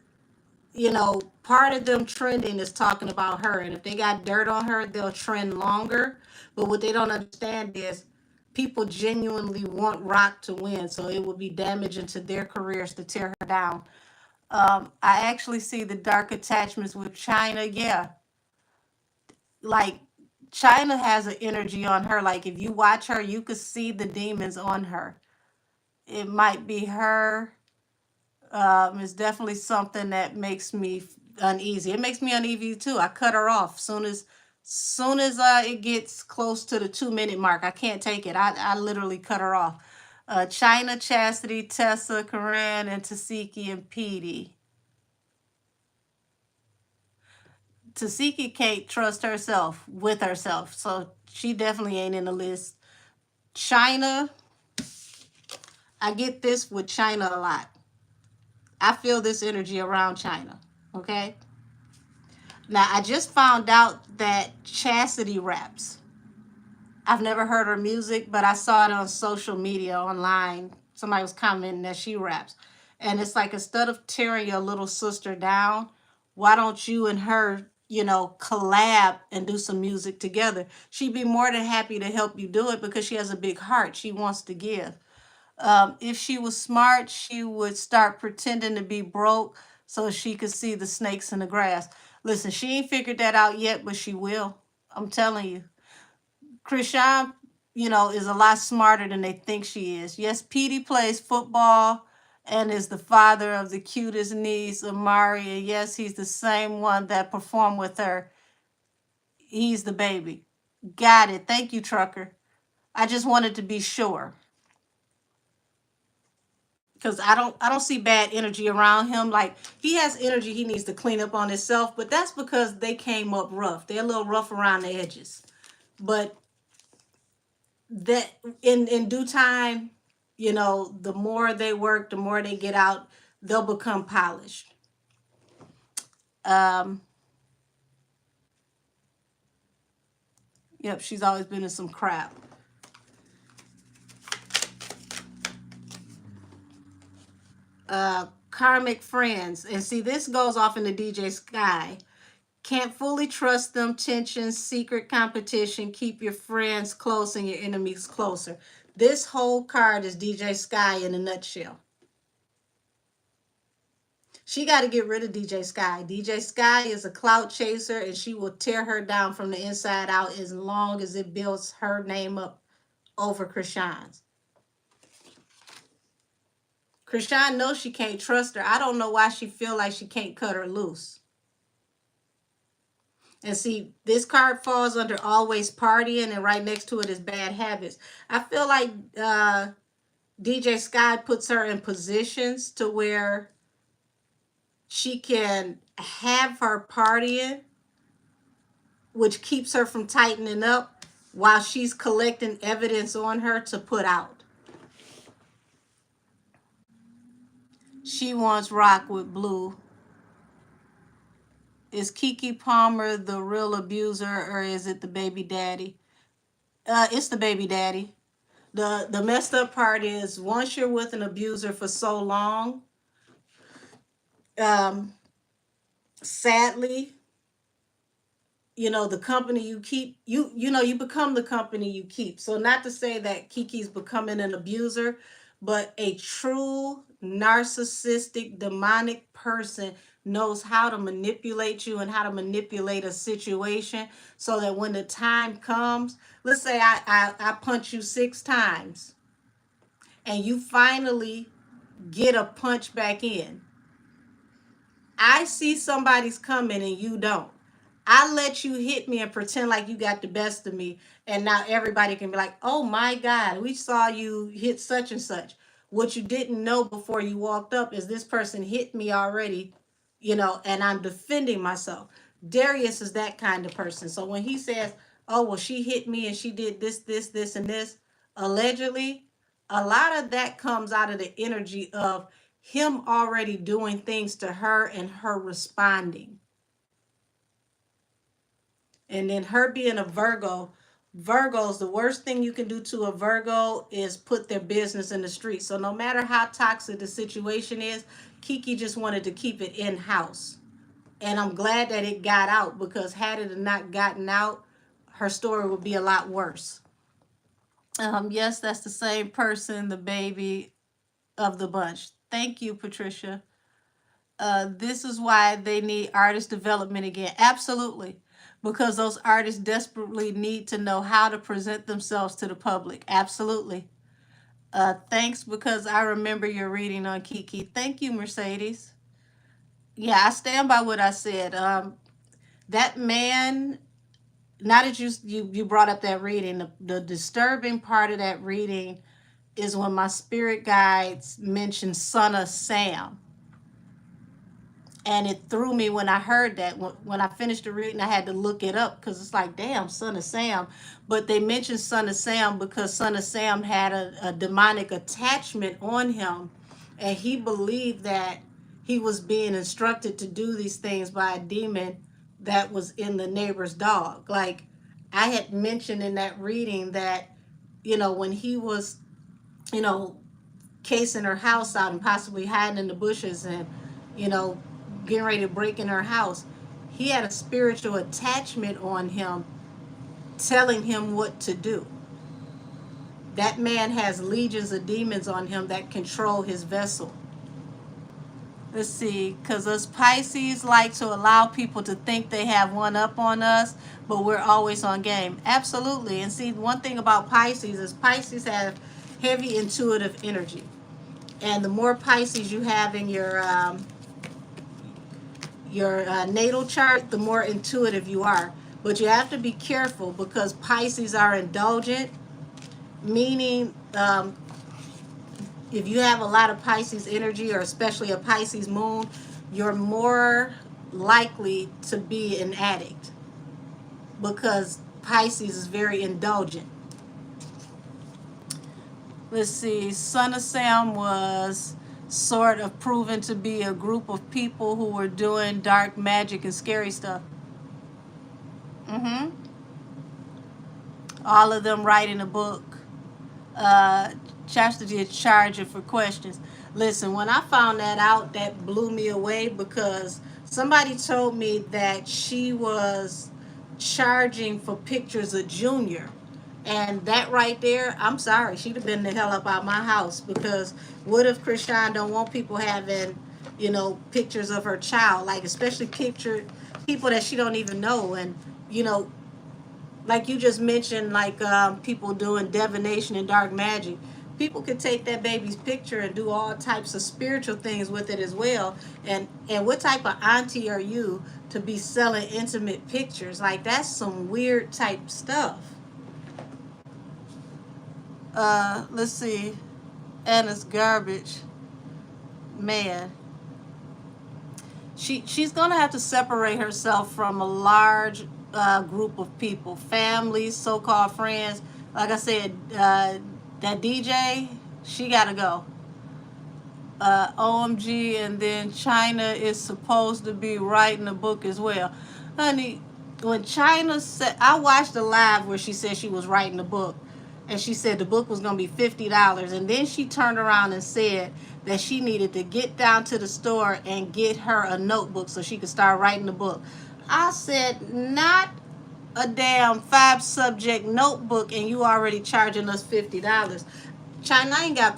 part of them trending is talking about her. And if they got dirt on her, they'll trend longer. But what they don't understand is people genuinely want Rock to win. So it would be damaging to their careers to tear her down. I actually see the dark attachments with China. Yeah. Like, China has an energy on her. Like, if you watch her, you could see the demons on her. It might be her. It's definitely something that makes me uneasy. It makes me uneasy too. I cut her off soon as it gets close to the 2 minute mark. I can't take it. I literally cut her off. China, Chastity, Tessa, Corinne, and Tasiki and Petey. Tasiki can't trust herself with herself, so she definitely ain't in the list. China, I get this with China a lot. I feel this energy around China. Okay. Now, I just found out that Chastity raps. I've never heard her music, but I saw it on social media online. Somebody was commenting that she raps. And it's like, instead of tearing your little sister down, why don't you and her, collab and do some music together? She'd be more than happy to help you do it because she has a big heart. She wants to give. If she was smart, she would start pretending to be broke so she could see the snakes in the grass. Listen, she ain't figured that out yet, but she will. I'm telling you. Krishan, is a lot smarter than they think she is. Yes, Petey plays football and is the father of the cutest niece, Amari. And yes, he's the same one that performed with her. He's the baby. Got it. Thank you, Trucker. I just wanted to be sure. Because I don't see bad energy around him. Like, he has energy he needs to clean up on himself, but that's because they came up rough. They're a little rough around the edges. But that in due time, the more they work, the more they get out, they'll become polished. Um, yep, she's always been in some crap. Karmic friends. And see, this goes off into DJ Sky. Can't fully trust them. Tension, secret competition. Keep your friends close and your enemies closer. This whole card is DJ Sky in a nutshell. She got to get rid of DJ Sky. DJ Sky is a clout chaser, and she will tear her down from the inside out as long as it builds her name up over Krishan's. Krishan knows she can't trust her. I don't know why she feel like she can't cut her loose. And see, this card falls under always partying, and right next to it is bad habits. I feel like DJ Sky puts her in positions to where she can have her partying, which keeps her from tightening up while she's collecting evidence on her to put out. She wants Rock with Blue. Is Keke Palmer the real abuser, or is it the baby daddy? It's the baby daddy. The messed up part is, once you're with an abuser for so long, um, sadly, the company you keep, you become the company you keep. So, not to say that Kiki's becoming an abuser, but a true narcissistic demonic person knows how to manipulate you and how to manipulate a situation so that when the time comes, let's say I punch you 6 times and you finally get a punch back in. I see somebody's coming and you don't. I let you hit me and pretend like you got the best of me. And now everybody can be like, oh my God, we saw you hit such and such. What you didn't know before you walked up is this person hit me already, and I'm defending myself. Darius is that kind of person. So when he says, oh, well, she hit me and she did this, and this, allegedly, a lot of that comes out of the energy of him already doing things to her and her responding. And then her being a Virgo, Virgos, the worst thing you can do to a Virgo is put their business in the street. So no matter how toxic the situation is, Kiki just wanted to keep it in-house. And I'm glad that it got out, because had it not gotten out, her story would be a lot worse. Yes, that's the same person, the baby of the bunch. Thank you, Patricia. This is why they need artist development again. Absolutely. Because those artists desperately need to know how to present themselves to the public. Absolutely. Thanks, because I remember your reading on Kiki. Thank you, Mercedes. Yeah, I stand by what I said. That man, now that you brought up that reading, the disturbing part of that reading is when my spirit guides mentioned Son of Sam. And it threw me when I heard that. When I finished the reading, I had to look it up, because it's like, damn, Son of Sam. But they mentioned Son of Sam because Son of Sam had a demonic attachment on him, and he believed that he was being instructed to do these things by a demon that was in the neighbor's dog. Like I had mentioned in that reading that, when he was, you know, casing her house out and possibly hiding in the bushes and, you know, getting ready to break in her house, he had a spiritual attachment on him telling him what to do. That man has legions of demons on him that control his vessel. Let's see, because us Pisces like to allow people to think they have one up on us, but we're always on game. Absolutely. And see, one thing about Pisces is Pisces have heavy intuitive energy. And the more Pisces you have in your natal chart, the more intuitive you are. But you have to be careful, because Pisces are indulgent, meaning if you have a lot of Pisces energy, or especially a Pisces moon, you're more likely to be an addict, because Pisces is very indulgent. Let's see, Son of Sam was sort of proven to be a group of people who were doing dark magic and scary stuff. Mm-hmm. All of them writing a book. Chastity is charging for questions. Listen, when I found that out, that blew me away, because somebody told me that she was charging for pictures of Junior. And that right there, I'm sorry, she'd have been the hell up out my house, because what if Krishan don't want people having, pictures of her child, like especially people that she don't even know, and you know, like you just mentioned, like people doing divination and dark magic. People could take that baby's picture and do all types of spiritual things with it as well. And what type of auntie are you to be selling intimate pictures? Like that's some weird type stuff. Let's see. Anna's garbage. Man. She's gonna have to separate herself from a large group of people, families, so-called friends. Like I said, that DJ, she gotta go. OMG, and then China is supposed to be writing a book as well. Honey, when China said, I watched a live where she said she was writing a book, and she said the book was going to be $50, and then she turned around and said that she needed to get down to the store and get her a notebook so she could start writing the book. I said, not a damn 5-subject notebook, and you already charging us $50. China, I ain't got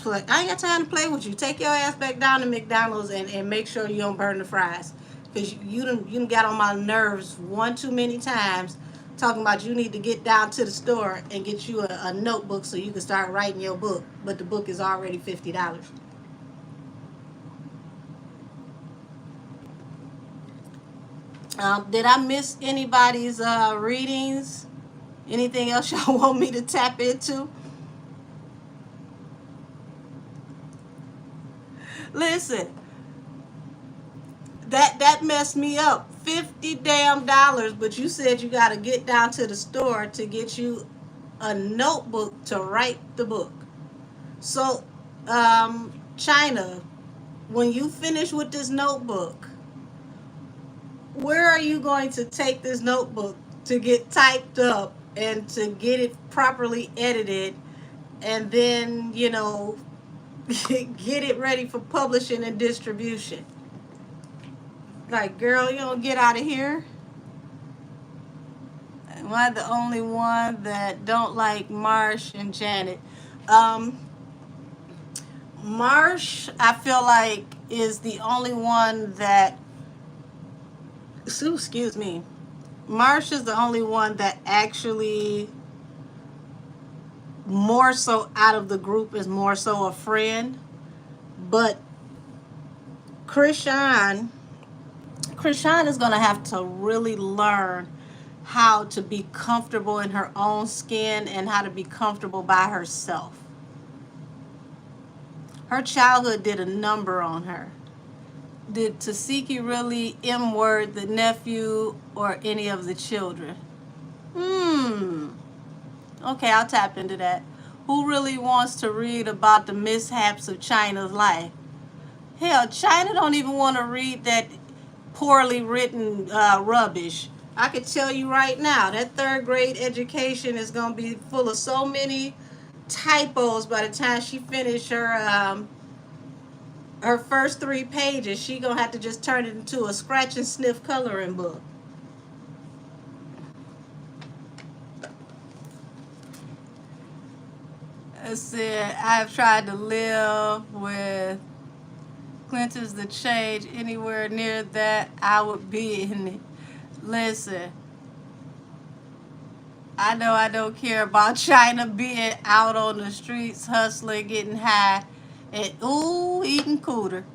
time to play with you. Take your ass back down to McDonald's and make sure you don't burn the fries. Because you done got on my nerves one too many times talking about you need to get down to the store and get you a notebook so you can start writing your book. But the book is already $50. Did I miss anybody's readings? Anything else y'all want me to tap into? Listen, that messed me up. $50 but you said you got to get down to the store to get you a notebook to write the book. So, China, when you finish with this notebook, where are you going to take this notebook to get typed up and to get it properly edited, and then, get it ready for publishing and distribution? Like, girl, you don't get out of here. Am I the only one that don't like Marsh and Janet? Um, Marsh, I feel like, is the only one that, excuse me, Marsh is the only one that actually more so out of the group is more so a friend. But Krishan, Krishan is going to have to really learn how to be comfortable in her own skin and how to be comfortable by herself. Her childhood did a number on her. Did Tasiki really M-word the nephew or any of the children? Hmm. Okay, I'll tap into that. Who really wants to read about the mishaps of China's life? Hell, China don't even want to read that poorly written rubbish. I could tell you right now that third grade education is going to be full of so many typos by the time she finished her first 3 pages. She gonna have to just turn it into a scratch and sniff coloring book. It said, I have tried to live with Clinton's the change anywhere near that I would be in it. Listen, I know I don't care about China being out on the streets hustling, getting high, and ooh, eating cooter.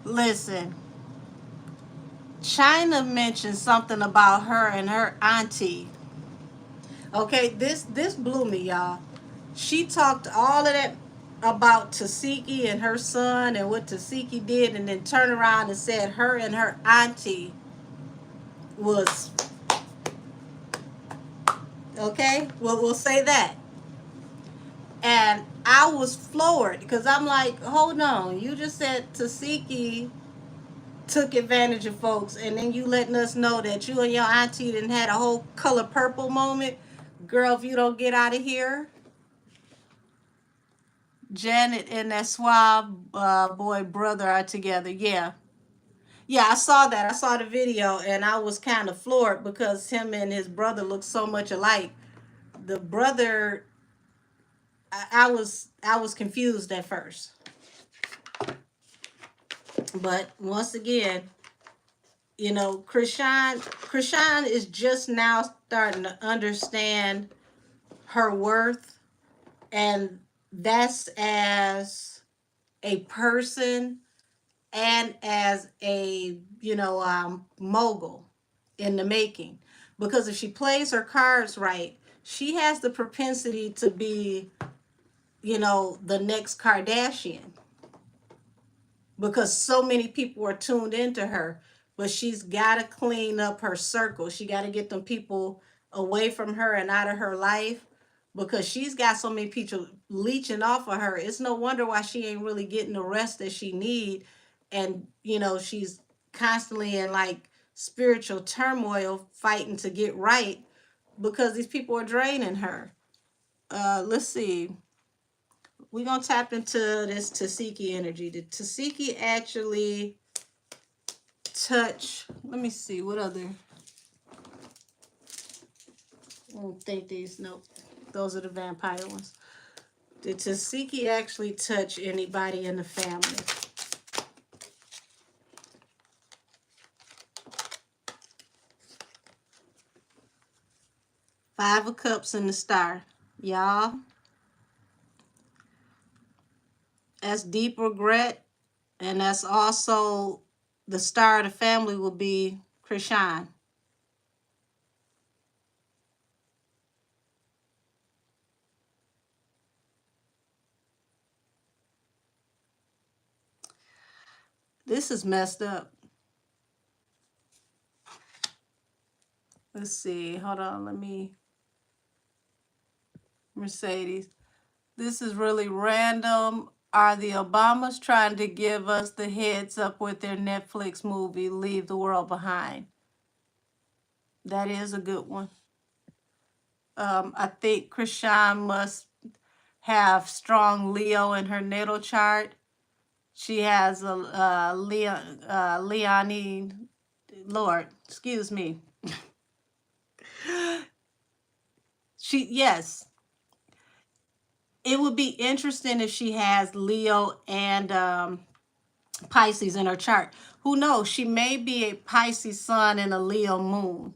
Listen, China mentioned something about her and her auntie. Okay, this blew me, y'all. She talked all of that about Tasiki and her son and what Tasiki did, and then turned around and said her and her auntie was okay. Well, we'll say that. And I was floored because I'm like, hold on, you just said Tasiki took advantage of folks, and then you letting us know that you and your auntie didn't had a whole color purple moment. Girl, if you don't get out of here. Janet and that suave boy brother are together. Yeah. Yeah, I saw that. I saw the video and I was kind of floored because him and his brother look so much alike. The brother, I was confused at first. But once again, Krishan is just now starting to understand her worth, and that's as a person and as a mogul in the making, because if she plays her cards right, she has the propensity to be the next Kardashian, because so many people are tuned into her. But she's got to clean up her circle. She got to get them people away from her and out of her life, because she's got so many people leeching off of her. It's no wonder why she ain't really getting the rest that she need. And she's constantly in like spiritual turmoil fighting to get right, because these people are draining her. Let's see, we're gonna tap into this Tasiki energy. Did Tasiki actually touch? Let me see what other. I don't think these. Nope, those are the vampire ones. Did Tasiki actually touch anybody in the family? 5 of Cups and the Star, y'all. That's deep regret, and that's also the star of the family will be Krishan. This is messed up. Let's see. Hold on. Let me. Mercedes. This is really random. Are the Obamas trying to give us the heads up with their Netflix movie, Leave the World Behind? That is a good one. I think Krishan must have strong Leo in her natal chart. She has a Leonine. Lord, excuse me. Yes, it would be interesting if she has Leo and Pisces in her chart. Who knows? She may be a Pisces sun and a Leo moon.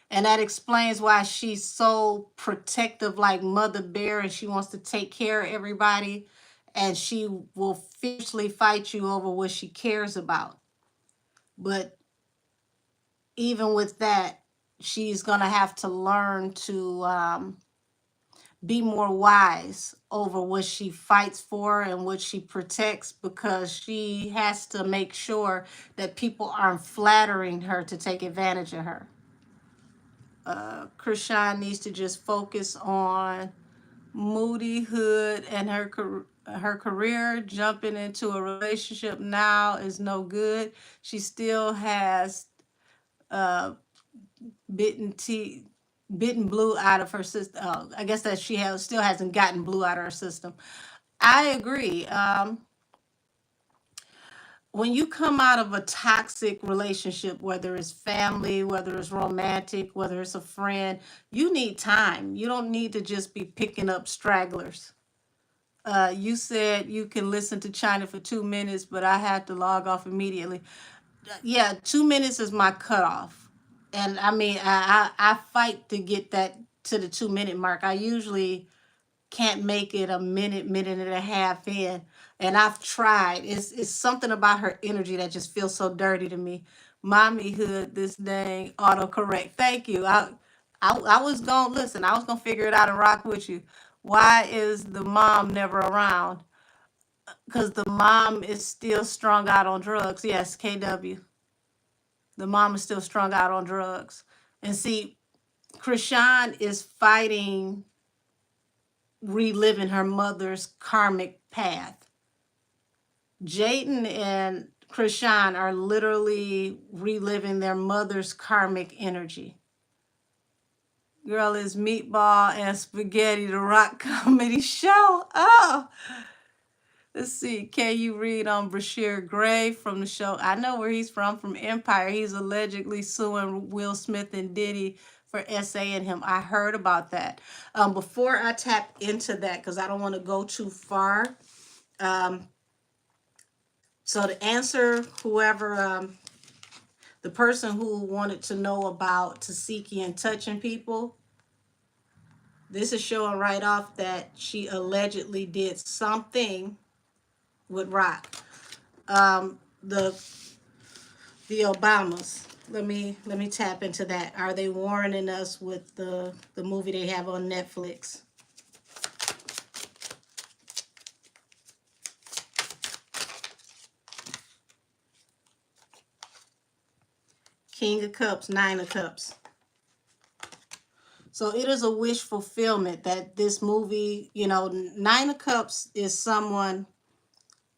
And that explains why she's so protective, like Mother Bear, and she wants to take care of everybody. And she will fiercely fight you over what she cares about. But even with that, she's going to have to learn to be more wise over what she fights for and what she protects, because she has to make sure that people aren't flattering her to take advantage of her. Krishan needs to just focus on Moody Hood and her career. Jumping into a relationship now is no good. She still has uh, bitten tea, bitten blue out of her system. I guess that she still hasn't gotten blue out of her system. I agree. When you come out of a toxic relationship, whether it's family, whether it's romantic, whether it's a friend, you need time. You don't need to just be picking up stragglers. You said you can listen to China for 2 minutes, but I had to log off immediately. Yeah, 2 minutes is my cutoff. And I mean, I fight to get that to the 2 minute mark. I usually can't make it a minute, minute and a half in. And I've tried. It's something about her energy that just feels so dirty to me. Mommy Hood, this dang autocorrect. Thank you. I was gonna listen, I was gonna figure it out and rock with you. Why is the mom never around? Because the mom is still strung out on drugs. Yes, KW. The mom is still strung out on drugs. And see, Krishan is fighting reliving her mother's karmic path. Jaden and Krishan are literally reliving their mother's karmic energy. Girl, is Meatball and Spaghetti the rock comedy show? Oh, let's see. Can you read on Brashear Gray from the show? I know where he's from Empire. He's allegedly suing Will Smith and Diddy for essaying him. I heard about that. Before I tap into that, because I don't want to go too far. So to answer whoever, the person who wanted to know about Tasiki and touching people, this is showing right off that she allegedly did something with Rock. The Obamas. Let me tap into that. Are they warning us with the movie they have on Netflix? King of Cups, Nine of Cups. So it is a wish fulfillment that this movie, Nine of Cups is someone,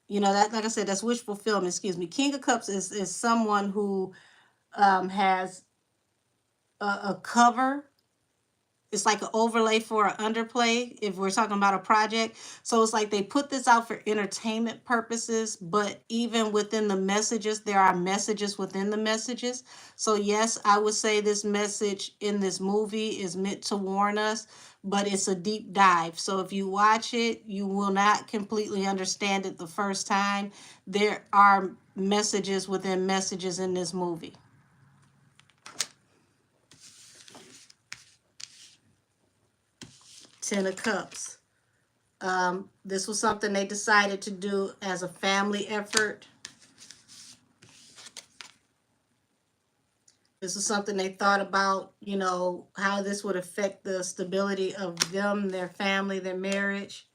that, like I said, that's wish fulfillment, excuse me. King of Cups is someone who has a cover. It's like an overlay for an underplay if we're talking about a project. So it's like they put this out for entertainment purposes, but even within the messages, there are messages within the messages. So yes, I would say this message in this movie is meant to warn us, but it's a deep dive. So if you watch it, you will not completely understand it the first time. There are messages within messages in this movie. Ten of Cups. This was something they decided to do as a family effort. This is something they thought about, how this would affect the stability of them, their family, their marriage.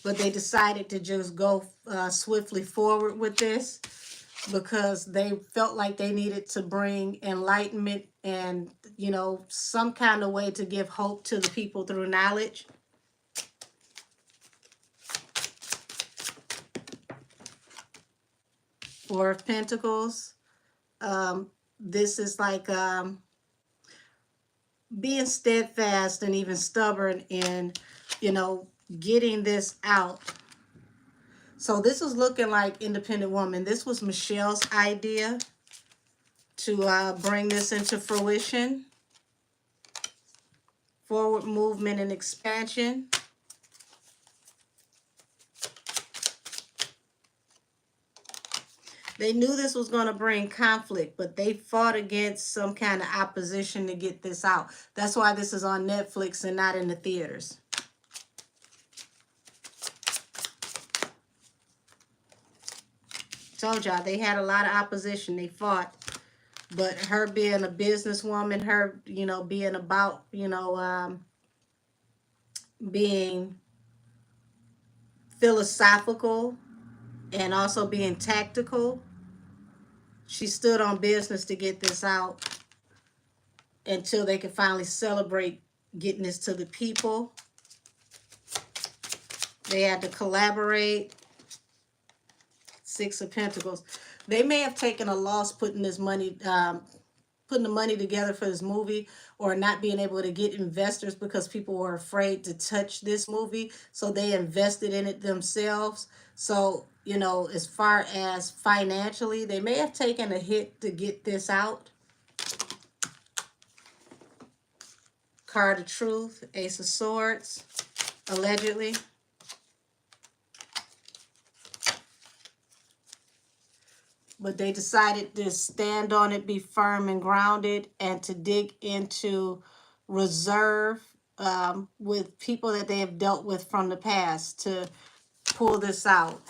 But they decided to just go swiftly forward with this because they felt like they needed to bring enlightenment and, some kind of way to give hope to the people through knowledge. Four of Pentacles. This is like being steadfast and even stubborn in, getting this out. So this is looking like Independent Woman. This was Michelle's idea to bring this into fruition. Forward movement and expansion. They knew this was going to bring conflict, but they fought against some kind of opposition to get this out. That's why this is on Netflix and not in the theaters. Told y'all, they had a lot of opposition. They fought. But her being a businesswoman, her, being about, being philosophical and also being tactical, she stood on business to get this out until they could finally celebrate getting this to the people. They had to collaborate. Six of Pentacles. They may have taken a loss putting this money, putting the money together for this movie, or not being able to get investors because people were afraid to touch this movie. So they invested in it themselves. So, as far as financially, they may have taken a hit to get this out. Card of Truth, Ace of Swords, allegedly. But they decided to stand on it, be firm and grounded, and to dig into reserve with people that they have dealt with from the past to pull this out.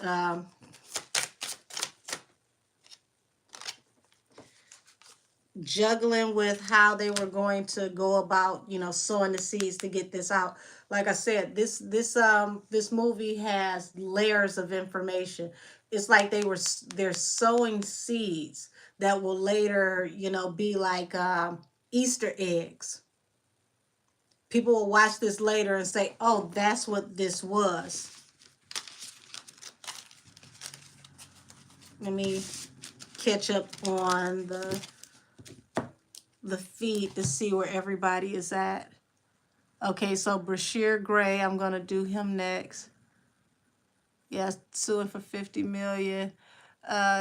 Juggling with how they were going to go about, sowing the seeds to get this out. Like I said, this movie has layers of information. It's like they're sowing seeds that will later, be like Easter eggs. People will watch this later and say, "Oh, that's what this was." Let me catch up on the feed to see where everybody is at. Okay, so Brashear Gray, I'm gonna do him next. Yes, suing for $50 million.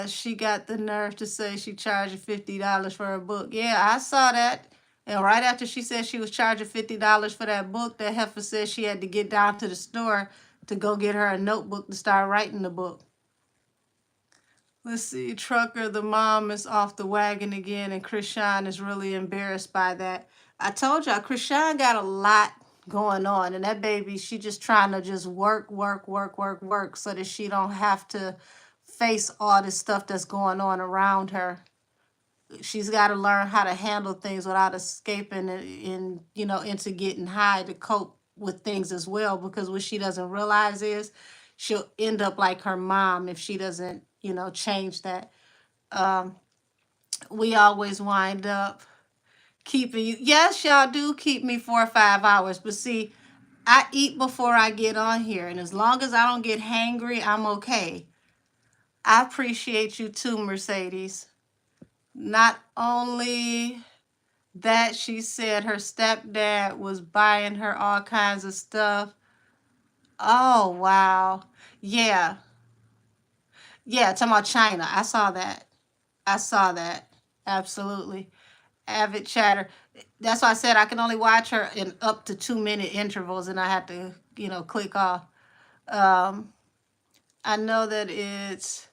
She got the nerve to say she charged $50 for her book. Yeah, I saw that. And right after she said she was charging $50 for that book, that heifer said she had to get down to the store to go get her a notebook to start writing the book. Let's see, Trucker, the mom is off the wagon again, and Krishan is really embarrassed by that. I told y'all, Krishan got a lot going on, and that baby, she just trying to just work, so that she don't have to face all this stuff that's going on around her. She's got to learn how to handle things without escaping into getting high to cope with things as well, because what she doesn't realize is she'll end up like her mom if she doesn't, change that. We always wind up keeping you. Yes, y'all do keep me 4 or 5 hours, but see, I eat before I get on here, and as long as I don't get hangry, I'm okay. I appreciate you too, Mercedes. Not only that, she said her stepdad was buying her all kinds of stuff. Oh, wow. Yeah. Yeah, talking about China. I saw that. I saw that. Absolutely. Avid chatter. That's why I said I can only watch her in up to 2-minute intervals, and I have to, click off. I know that it's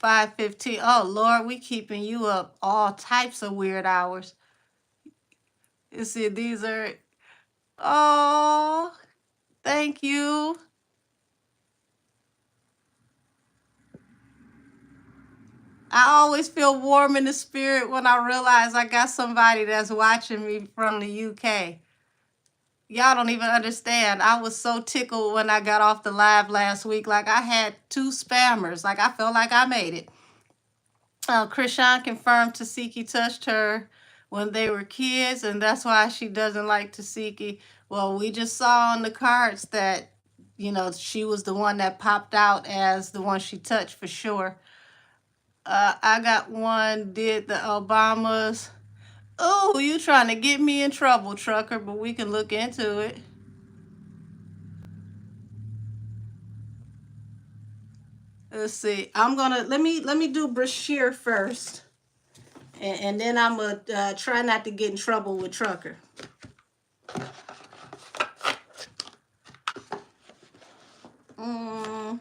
5:15. Oh Lord, we keeping you up all types of weird hours. You see, these are. Oh, thank you. I always feel warm in the spirit when I realize I got somebody that's watching me from the UK. Y'all don't even understand. I was so tickled when I got off the live last week. Like, I had 2 spammers. Like, I felt like I made it. Krishan confirmed Tasiki touched her when they were kids, and that's why she doesn't like Tasiki. Well, we just saw on the cards that, she was the one that popped out as the one she touched for sure. I got one, did the Obamas. Oh, you trying to get me in trouble, Trucker, but we can look into it. Let's see. I'm gonna let me do Brashear first, and then I'm gonna try not to get in trouble with Trucker. Mm,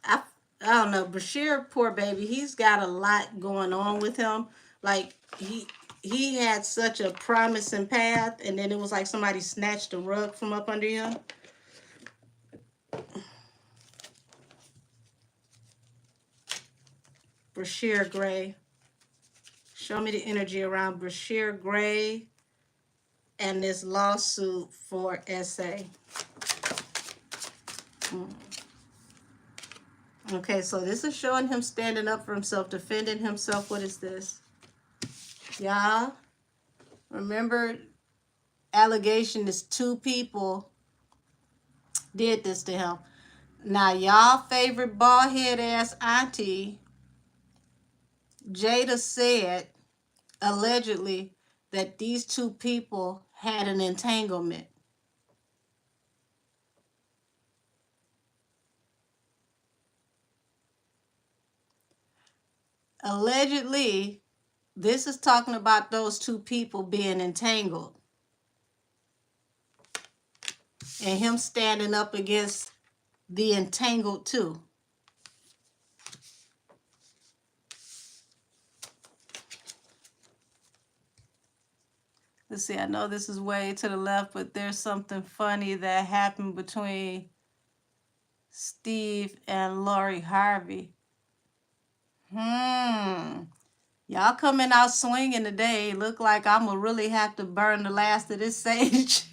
I I don't know. Brashear, poor baby, he's got a lot going on with him. Like he had such a promising path, and then it was like somebody snatched the rug from up under him. Brashear Gray. Show me the energy around Brashear Gray and this lawsuit for SA. Okay, so this is showing him standing up for himself, defending himself. What is this? Y'all, remember, allegation is 2 people did this to him. Now, y'all favorite bald head ass auntie, Jada, said allegedly that these 2 people had an entanglement. Allegedly, this is talking about those 2 people being entangled and him standing up against the entangled 2. Let's see, I know this is way to the left, but there's something funny that happened between Steve and Lori Harvey. Y'all coming out swinging today. Look like I'm going to really have to burn the last of this sage.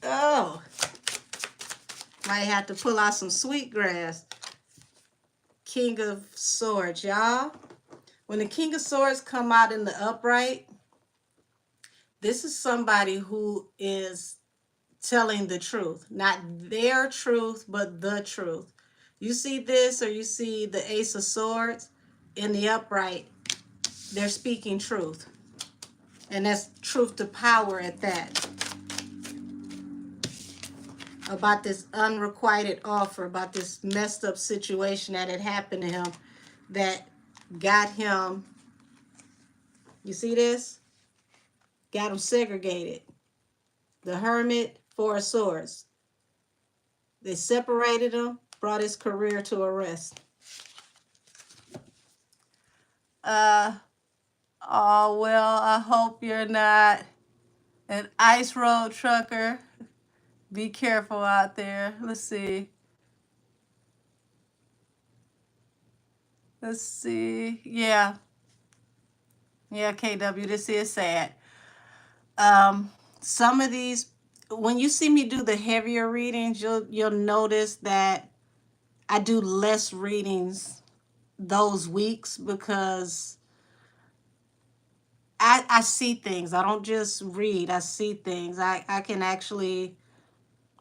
Oh, might have to pull out some sweetgrass. King of Swords, y'all. When the King of Swords come out in the upright, this is somebody who is telling the truth. Not their truth, but the truth. You see this, or you see the Ace of Swords in the upright, they're speaking truth. And that's truth to power at that. About this unrequited offer, about this messed up situation that had happened to him that got him, you see this? Got him segregated. The Hermit, 4 of Swords. They separated him, brought his career to a rest. Oh, well, I hope you're not an ice road trucker. Be careful out there. Let's see. Let's see. Yeah. Yeah, KW, this is sad. Some of these, when you see me do the heavier readings, you'll notice that I do less readings those weeks because I see things. I don't just read. I see things. I can actually,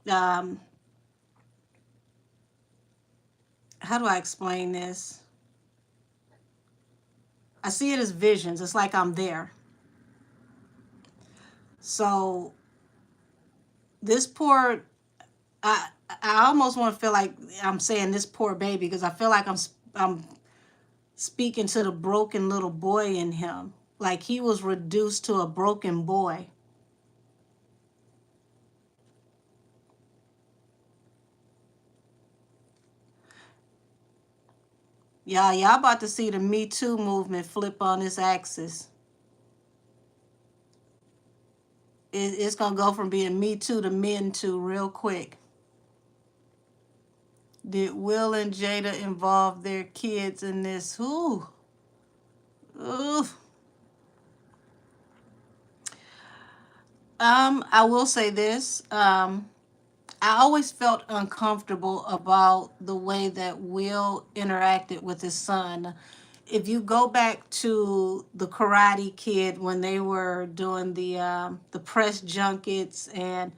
how do I explain this? I see it as visions. It's like I'm there. So this poor, I almost want to feel like I'm saying this poor baby because I feel like I'm speaking to the broken little boy in him. Like he was reduced to a broken boy. Y'all about to see the Me Too movement flip on its axis. It's going to go from being Me Too to Men Too real quick. Did Will and Jada involve their kids in this? Ooh. Ooh. I will say this. I always felt uncomfortable about the way that Will interacted with his son. If you go back to the Karate Kid when they were doing the press junkets and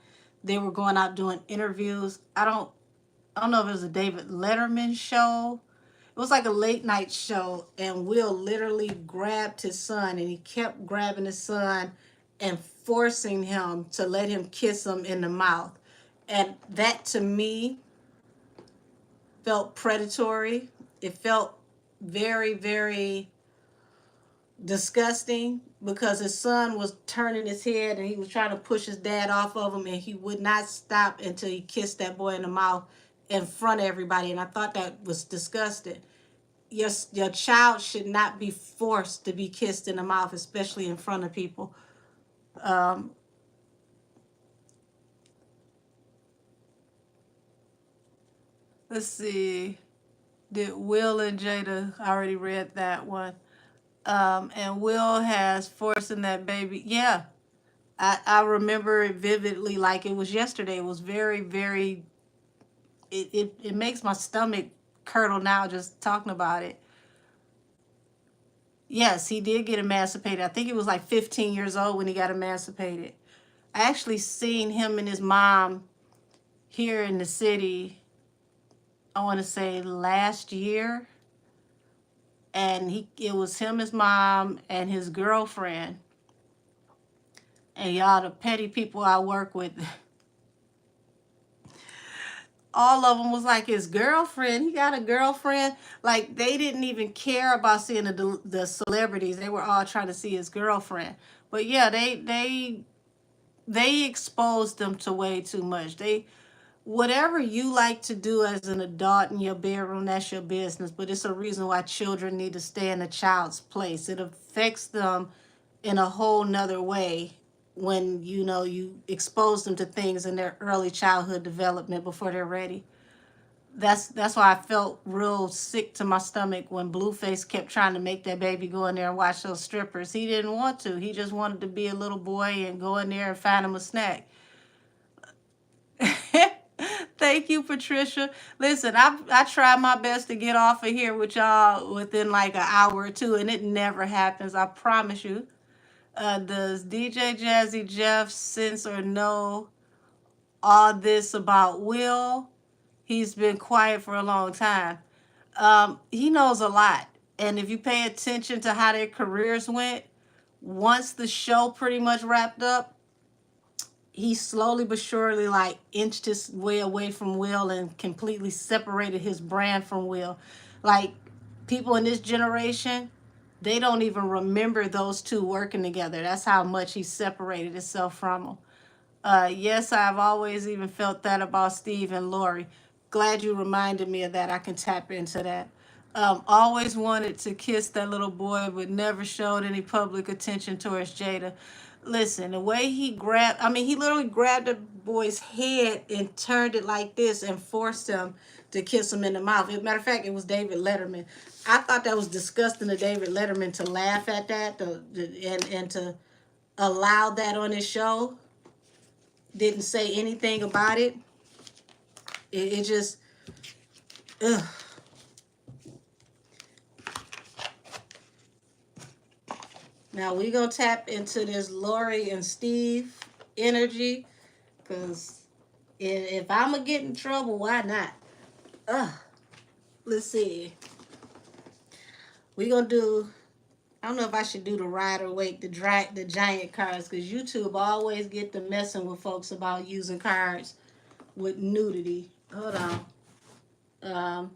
they were going out doing interviews, I don't know if it was a David Letterman show. It was like a late night show, and Will literally grabbed his son, and he kept grabbing his son and forcing him to let him kiss him in the mouth. And that to me felt predatory. It felt very, very disgusting because his son was turning his head and he was trying to push his dad off of him, and he would not stop until he kissed that boy in the mouth in front of everybody. And I thought that was disgusting. Your child should not be forced to be kissed in the mouth, especially in front of people. Um, let's see. Did Will and Jada, I already read that one. And Will has forcing that baby. Yeah, I remember it vividly like it was yesterday. It was very, very, it makes my stomach curdle now just talking about it. Yes, he did get emancipated. I think he was like 15 years old when he got emancipated. I actually seen him and his mom here in the city, I want to say last year. And it was him, his mom, and his girlfriend. And y'all, the petty people I work with, all of them was like his girlfriend. He got a girlfriend. Like they didn't even care about seeing the celebrities. They were all trying to see his girlfriend. But yeah, they exposed them to way too much. Whatever you like to do as an adult in your bedroom, that's your business. But it's a reason why children need to stay in a child's place. It affects them in a whole nother way when you expose them to things in their early childhood development before they're ready. That's why I felt real sick to my stomach when Blueface kept trying to make that baby go in there and watch those strippers. He didn't want to. He just wanted to be a little boy and go in there and find him a snack. Thank you, Patricia. Listen, I try my best to get off of here with y'all within like an hour or two, and it never happens. I promise you. Does DJ Jazzy Jeff sense or know all this about Will? He's been quiet for a long time. He knows a lot. And if you pay attention to how their careers went, once the show pretty much wrapped up, he slowly but surely like inched his way away from Will and completely separated his brand from Will. Like people in this generation, they don't even remember those two working together. That's how much he separated himself from them. Yes, I've always even felt that about Steve and Lori. Glad you reminded me of that. I can tap into that. Always wanted to kiss that little boy, but never showed any public attention towards Jada. Listen, the way he grabbed, I mean, he literally grabbed the boy's head and turned it like this and forced him to kiss him in the mouth. As a matter of fact, it was David Letterman. I thought that was disgusting of David Letterman to laugh at that and to allow that on his show. Didn't say anything about it. It just, ugh. Now we gonna tap into this Lori and Steve energy, cause if I'ma get in trouble, why not? Ugh. Let's see. We gonna do. I don't know if I should do the ride or wait, the giant cards, cause YouTube always get to messing with folks about using cards with nudity. Hold on. Um,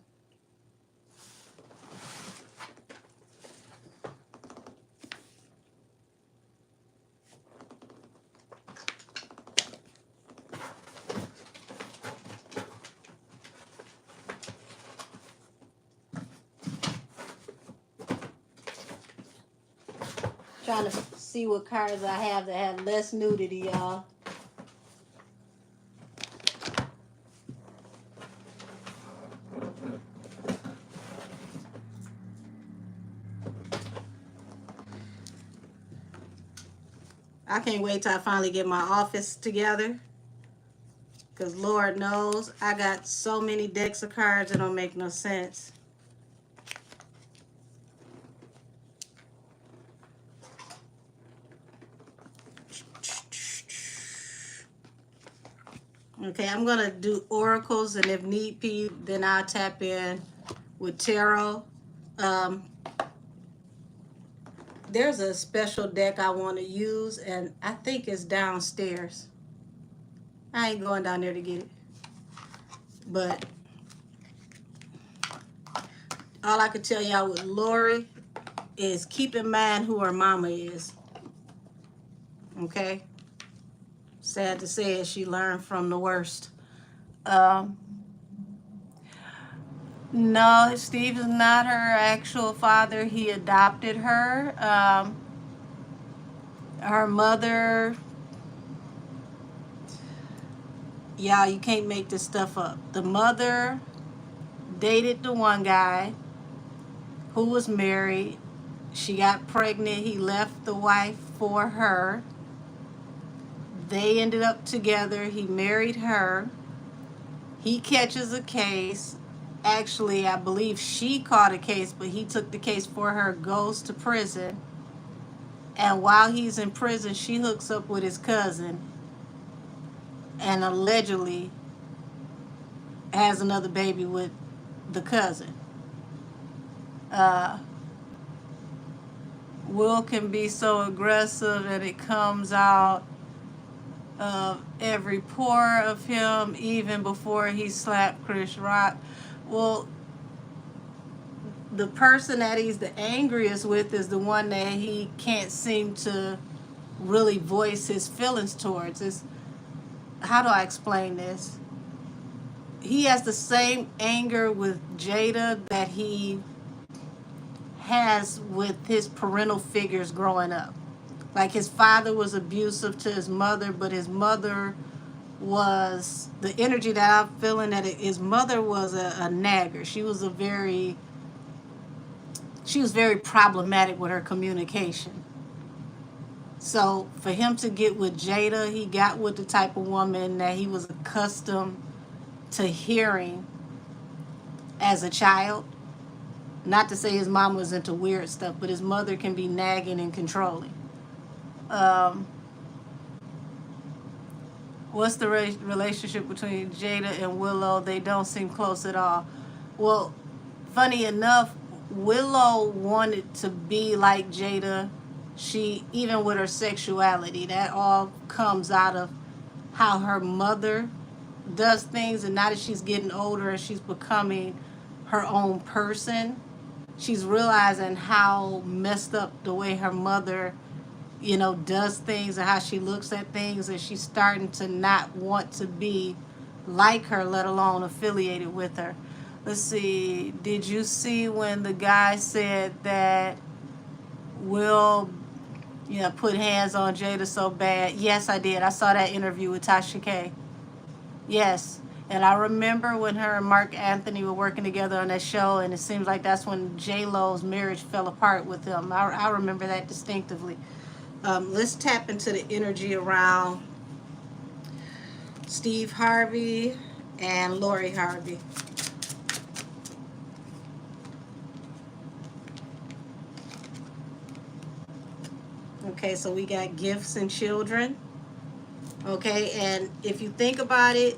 Trying to see what cards I have that have less nudity, y'all. I can't wait till I finally get my office together. Because Lord knows I got so many decks of cards that don't make no sense. Okay, I'm going to do oracles, and if need be, then I'll tap in with tarot. There's a special deck I want to use, and I think it's downstairs. I ain't going down there to get it. But all I could tell y'all with Lori is keep in mind who her mama is. Okay? Sad to say it, she learned from the worst. Um, no, Steve is not her actual father. He adopted her. Her mother, y'all, you can't make this stuff up. The mother dated the one guy who was married. She got pregnant. He left the wife for her. They ended up together. He married her. He catches a case. Actually, I believe she caught a case, but he took the case for her, goes to prison. And while he's in prison, she hooks up with his cousin and allegedly has another baby with the cousin. Uh, Will can be so aggressive and it comes out of every pore of him, even before he slapped Chris Rock. Well, the person that he's the angriest with is the one that he can't seem to really voice his feelings towards. How do I explain this? He has the same anger with Jada that he has with his parental figures growing up. Like his father was abusive to his mother, but his mother was the energy that I'm feeling that his mother was a nagger. She was very problematic with her communication. So for him to get with Jada, he got with the type of woman that he was accustomed to hearing as a child. Not to say his mom was into weird stuff, but his mother can be nagging and controlling. What's the relationship between Jada and Willow? They don't seem close at all. Well, funny enough, Willow wanted to be like Jada. She, even with her sexuality, that all comes out of how her mother does things. And now that she's getting older and she's becoming her own person, she's realizing how messed up the way her mother, does things and how she looks at things, and she's starting to not want to be like her, let alone affiliated with her. Let's see, did you see when the guy said that Will, put hands on Jada so bad? Yes, I did. I saw that interview with Tasha K. Yes. And I remember when her and Mark Anthony were working together on that show, and it seems like that's when J-Lo's marriage fell apart with him. I remember that distinctively. Let's tap into the energy around Steve Harvey and Lori Harvey. Okay, so we got gifts and children. Okay, and if you think about it,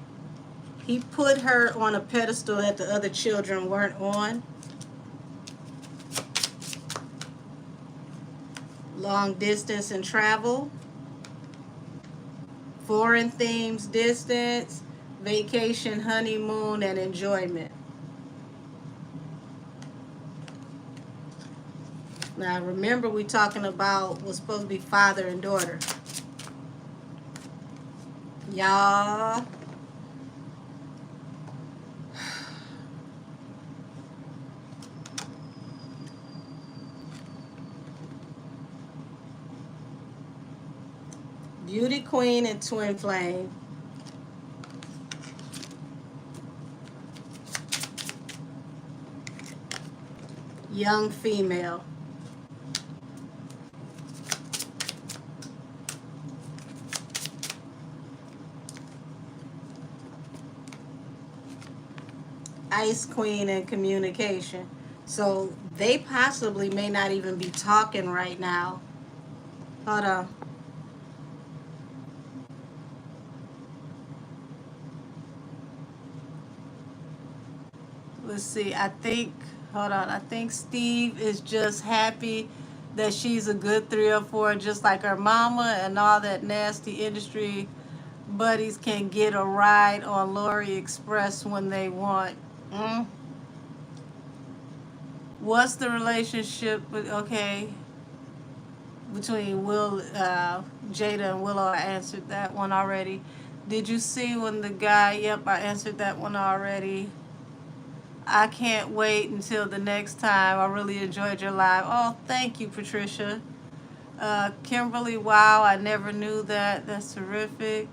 he put her on a pedestal that the other children weren't on. Long distance and travel. Foreign themes, distance, vacation, honeymoon, and enjoyment. Now remember, we're talking about what's supposed to be father and daughter. Y'all. Beauty queen and twin flame. Young female. Ice queen and communication. So they possibly may not even be talking right now. Hold on. Let's see. I think Steve is just happy that she's a good 3 or 4, just like her mama, and all that nasty industry buddies can get a ride on Lori Express when they want. Mm. What's the relationship okay, between Jada and Willow? I answered that one already. Did you see when the guy, yep, I answered that one already. I can't wait until the next time. I really enjoyed your live. Oh, thank you, Patricia. Kimberly, wow, I never knew that. That's terrific.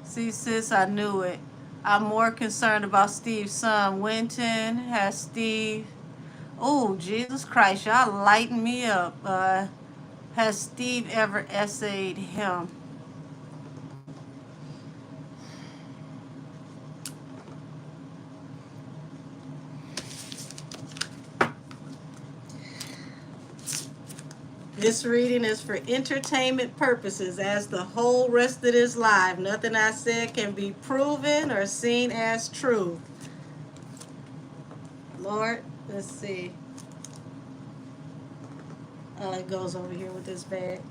See, sis, I knew it. I'm more concerned about Steve's son, Winton. Has Steve. Oh, Jesus Christ, y'all lighten me up. Has Steve ever essayed him? This reading is for entertainment purposes, as the whole rest of this live. Nothing I said can be proven or seen as true. Lord, let's see. It goes over here with this bag.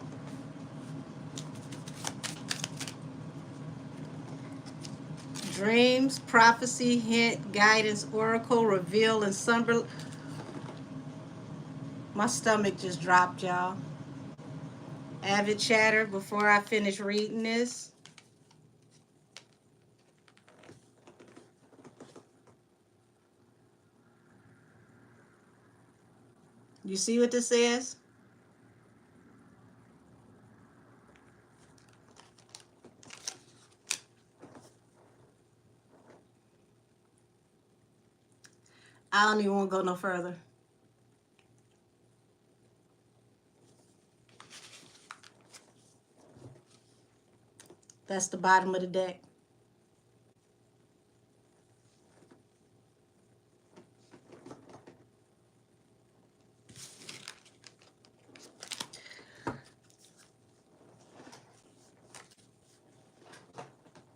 Dreams, prophecy, hint, guidance, oracle, reveal, and slumber. My stomach just dropped, y'all. Avid chatter before I finish reading this. You see what this says? I don't even want to go no further. That's the bottom of the deck.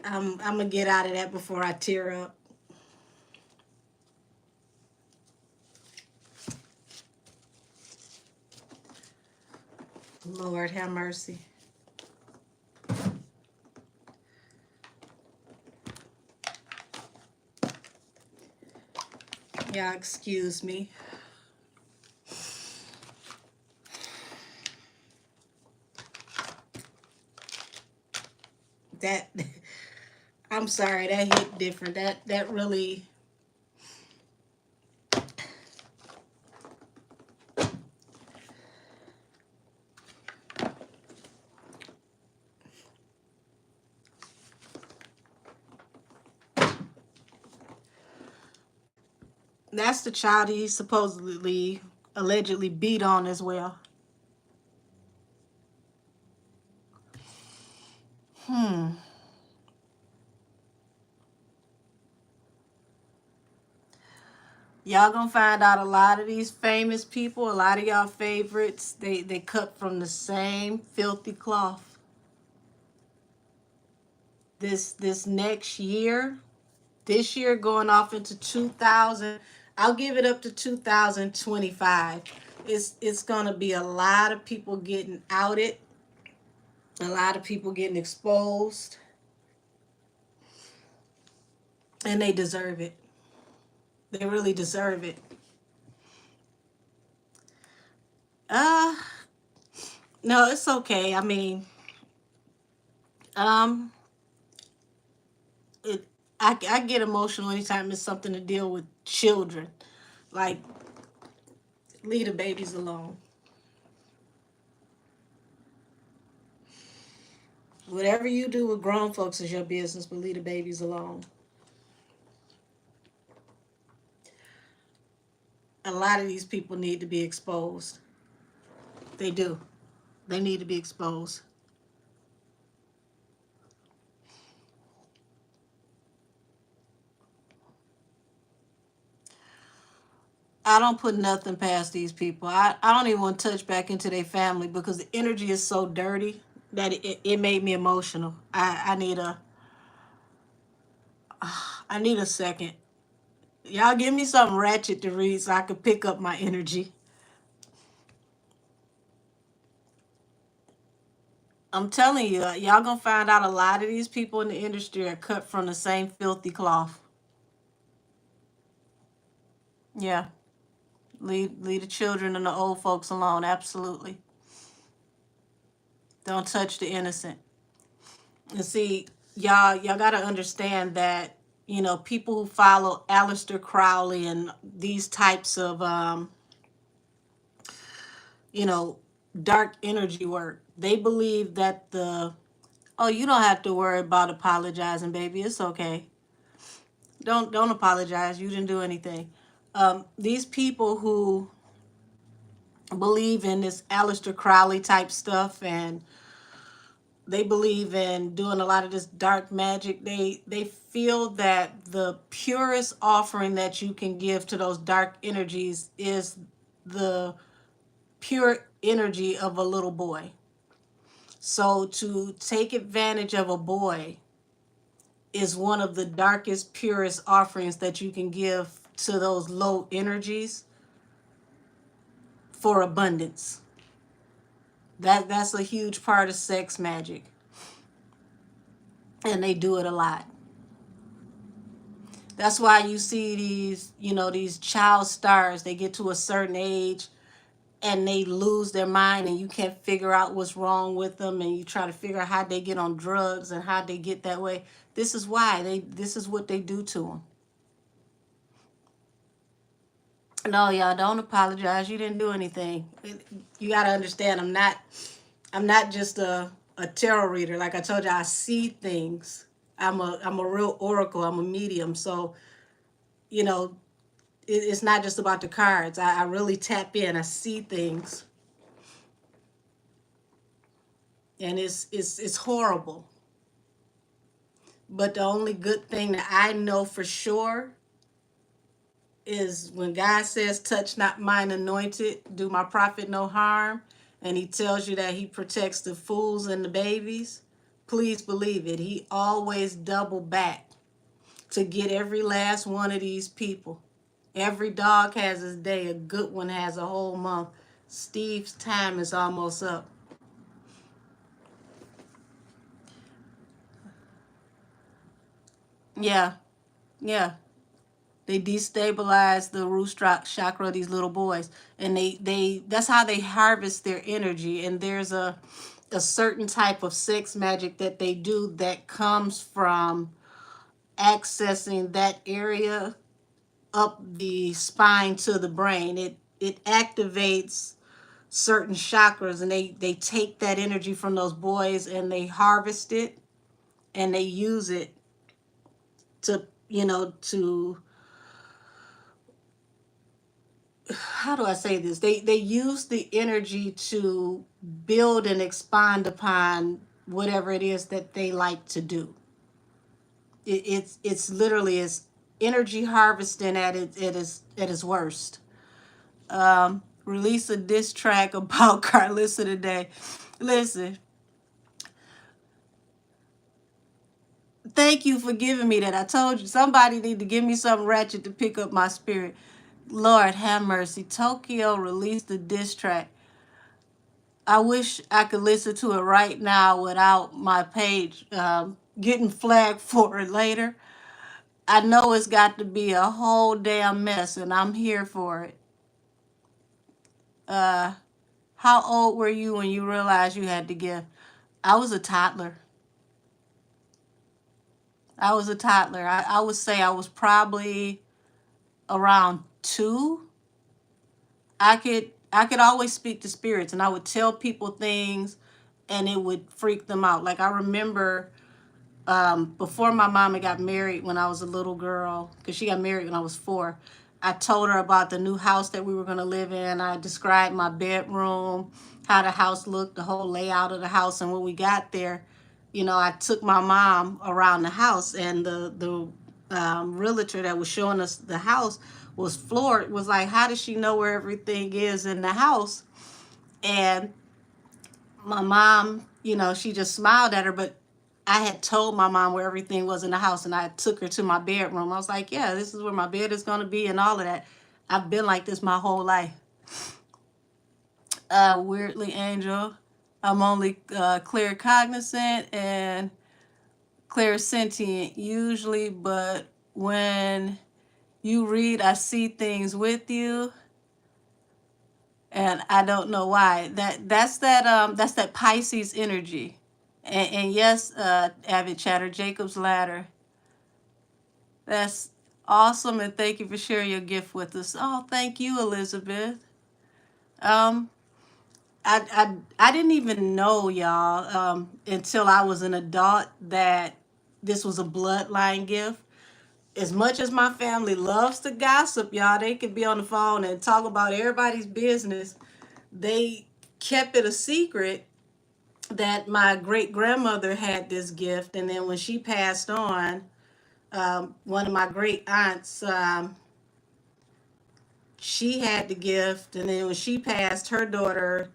I'm gonna get out of that before I tear up. Lord have mercy. Y'all excuse me. That I'm sorry, that hit different. That really. That's the child he supposedly, allegedly beat on as well. Y'all gonna find out a lot of these famous people, a lot of y'all favorites, they cut from the same filthy cloth. This next year, this year going off into 2000, I'll give it up to 2025. It's gonna be a lot of people getting outed, a lot of people getting exposed, and they deserve it. They really deserve it. Uh, no, it's okay. I mean, um, it I get emotional anytime it's something to deal with children. Like, leave the babies alone. Whatever you do with grown folks is your business, but leave the babies alone. A lot of these people need to be exposed. They do. They need to be exposed. I don't put nothing past these people. I don't even want to touch back into their family because the energy is so dirty that it made me emotional. I need a second. Y'all give me something ratchet to read so I can pick up my energy. I'm telling you, y'all gonna find out a lot of these people in the industry are cut from the same filthy cloth. Yeah. Leave the children and the old folks alone. Absolutely. Don't touch the innocent. And see, y'all gotta understand that, people who follow Aleister Crowley and these types of you know, dark energy work, they believe that oh, you don't have to worry about apologizing, baby. It's okay. Don't apologize. You didn't do anything. These people who believe in this Aleister Crowley type stuff, and they believe in doing a lot of this dark magic, they feel that the purest offering that you can give to those dark energies is the pure energy of a little boy. So to take advantage of a boy is one of the darkest, purest offerings that you can give to those low energies for abundance. That's a huge part of sex magic. And they do it a lot. That's why you see these child stars, they get to a certain age and they lose their mind and you can't figure out what's wrong with them, and you try to figure out how they get on drugs and how they get that way. This is why this is what they do to them. No, y'all don't apologize. You didn't do anything. You got to understand, I'm not just a tarot reader. Like I told you, I see things. I'm a real oracle. I'm a medium. So, you know, it's not just about the cards. I really tap in. I see things. And it's horrible. But the only good thing that I know for sure is when God says, touch not mine anointed, do my prophet no harm, and he tells you that he protects the fools and the babies, please believe it. He always double back to get every last one of these people. Every dog has his day. A good one has a whole month. Steve's time is almost up. Yeah, yeah. They destabilize the root chakra of these little boys, and they that's how they harvest their energy. And there's a certain type of sex magic that they do that comes from accessing that area up the spine to the brain. It activates certain chakras, and they take that energy from those boys and they harvest it and they use it to how do I say this? They use the energy to build and expand upon whatever it is that they like to do. It's literally is energy harvesting at its worst. Release a diss track about Carlissa today. Listen, thank you for giving me that. I told you somebody need to give me something ratchet to pick up my spirit. Lord have mercy. Tokyo released a diss track. I wish I could listen to it right now without my page getting flagged for it later. I know it's got to be a whole damn mess, and I'm here for it. Uh, how old were you when you realized you had to give? I was a toddler. I would say I was probably around 2. I could always speak to spirits, and I would tell people things and it would freak them out. Like I remember before my mama got married when I was a little girl, because she got married when I was 4, I told her about the new house that we were going to live in. I described my bedroom, how the house looked, the whole layout of the house. And when we got there, I took my mom around the house, and the realtor that was showing us the house was floored, was like, how does she know where everything is in the house? And my mom, she just smiled at her, but I had told my mom where everything was in the house, and I took her to my bedroom. I was like, yeah, this is where my bed is going to be and all of that. I've been like this my whole life. Weirdly, Angel, I'm only clear cognizant and clear sentient usually, but when you read, I see things with you, and I don't know why. That's that Pisces energy. And yes, avid chatter, Jacob's ladder. That's awesome, and thank you for sharing your gift with us. Oh, thank you, Elizabeth. Um, I didn't even know, y'all, until I was an adult that this was a bloodline gift. As much as my family loves to gossip, y'all, they could be on the phone and talk about everybody's business. They kept it a secret that my great grandmother had this gift, and then when she passed on, one of my great aunts, she had the gift, and then when she passed, her daughter,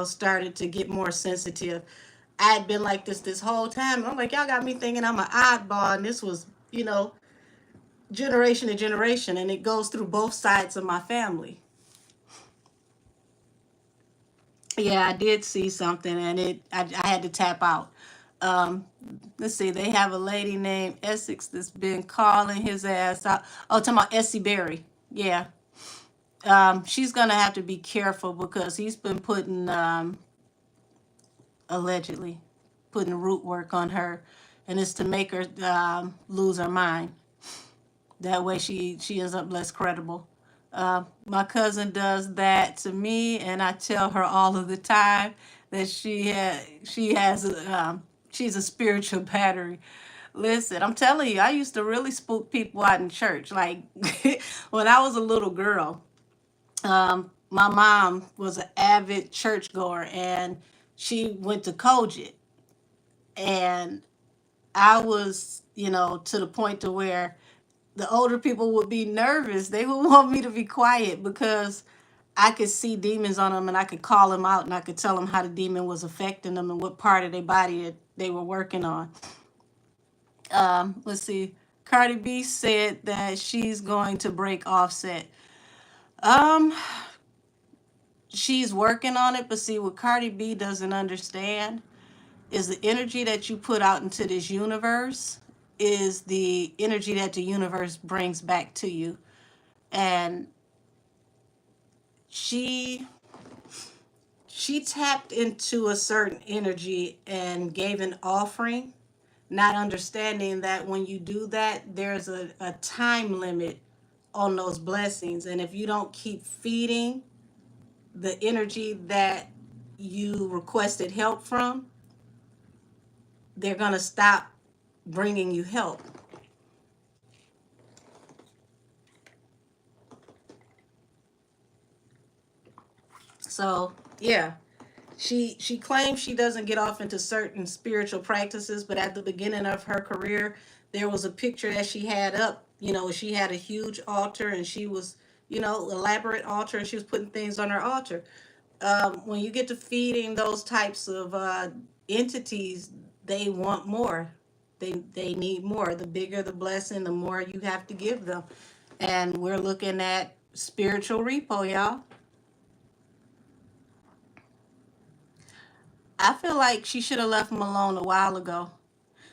started to get more sensitive. I had been like this whole time. I'm like, y'all got me thinking I'm an oddball, and this was, generation to generation, and it goes through both sides of my family. Yeah, I did see something, and I had to tap out. Um, let's see, they have a lady named Essex that's been calling his ass out. Oh, talking about Essie Berry. Yeah. She's gonna have to be careful because he's been putting allegedly putting root work on her, and it's to make her lose her mind. That way she ends up less credible. My cousin does that to me, and I tell her all of the time that she's a spiritual battery. Listen, I'm telling you, I used to really spook people out in church. Like when I was a little girl, my mom was an avid churchgoer, and she went to Kojic, and I was, to the point to where the older people would be nervous. They would want me to be quiet because I could see demons on them, and I could call them out, and I could tell them how the demon was affecting them and what part of their body that they were working on. Let's see. Cardi B said that she's going to break Offset. Um, she's working on it, but see what Cardi B doesn't understand is the energy that you put out into this universe is the energy that the universe brings back to you. And she she tapped into a certain energy and gave an offering, not understanding that when you do that, there's a time limit on those blessings. And if you don't keep feeding the energy that you requested help from, they're going to stop bringing you help. So, yeah. She claims she doesn't get off into certain spiritual practices, but at the beginning of her career, there was a picture that she had up. She had a huge altar, and she was, elaborate altar, and she was putting things on her altar. When you get to feeding those types of entities, they want more. They need more. The bigger the blessing, the more you have to give them. And we're looking at spiritual repo, y'all. I feel like she should have left him alone a while ago.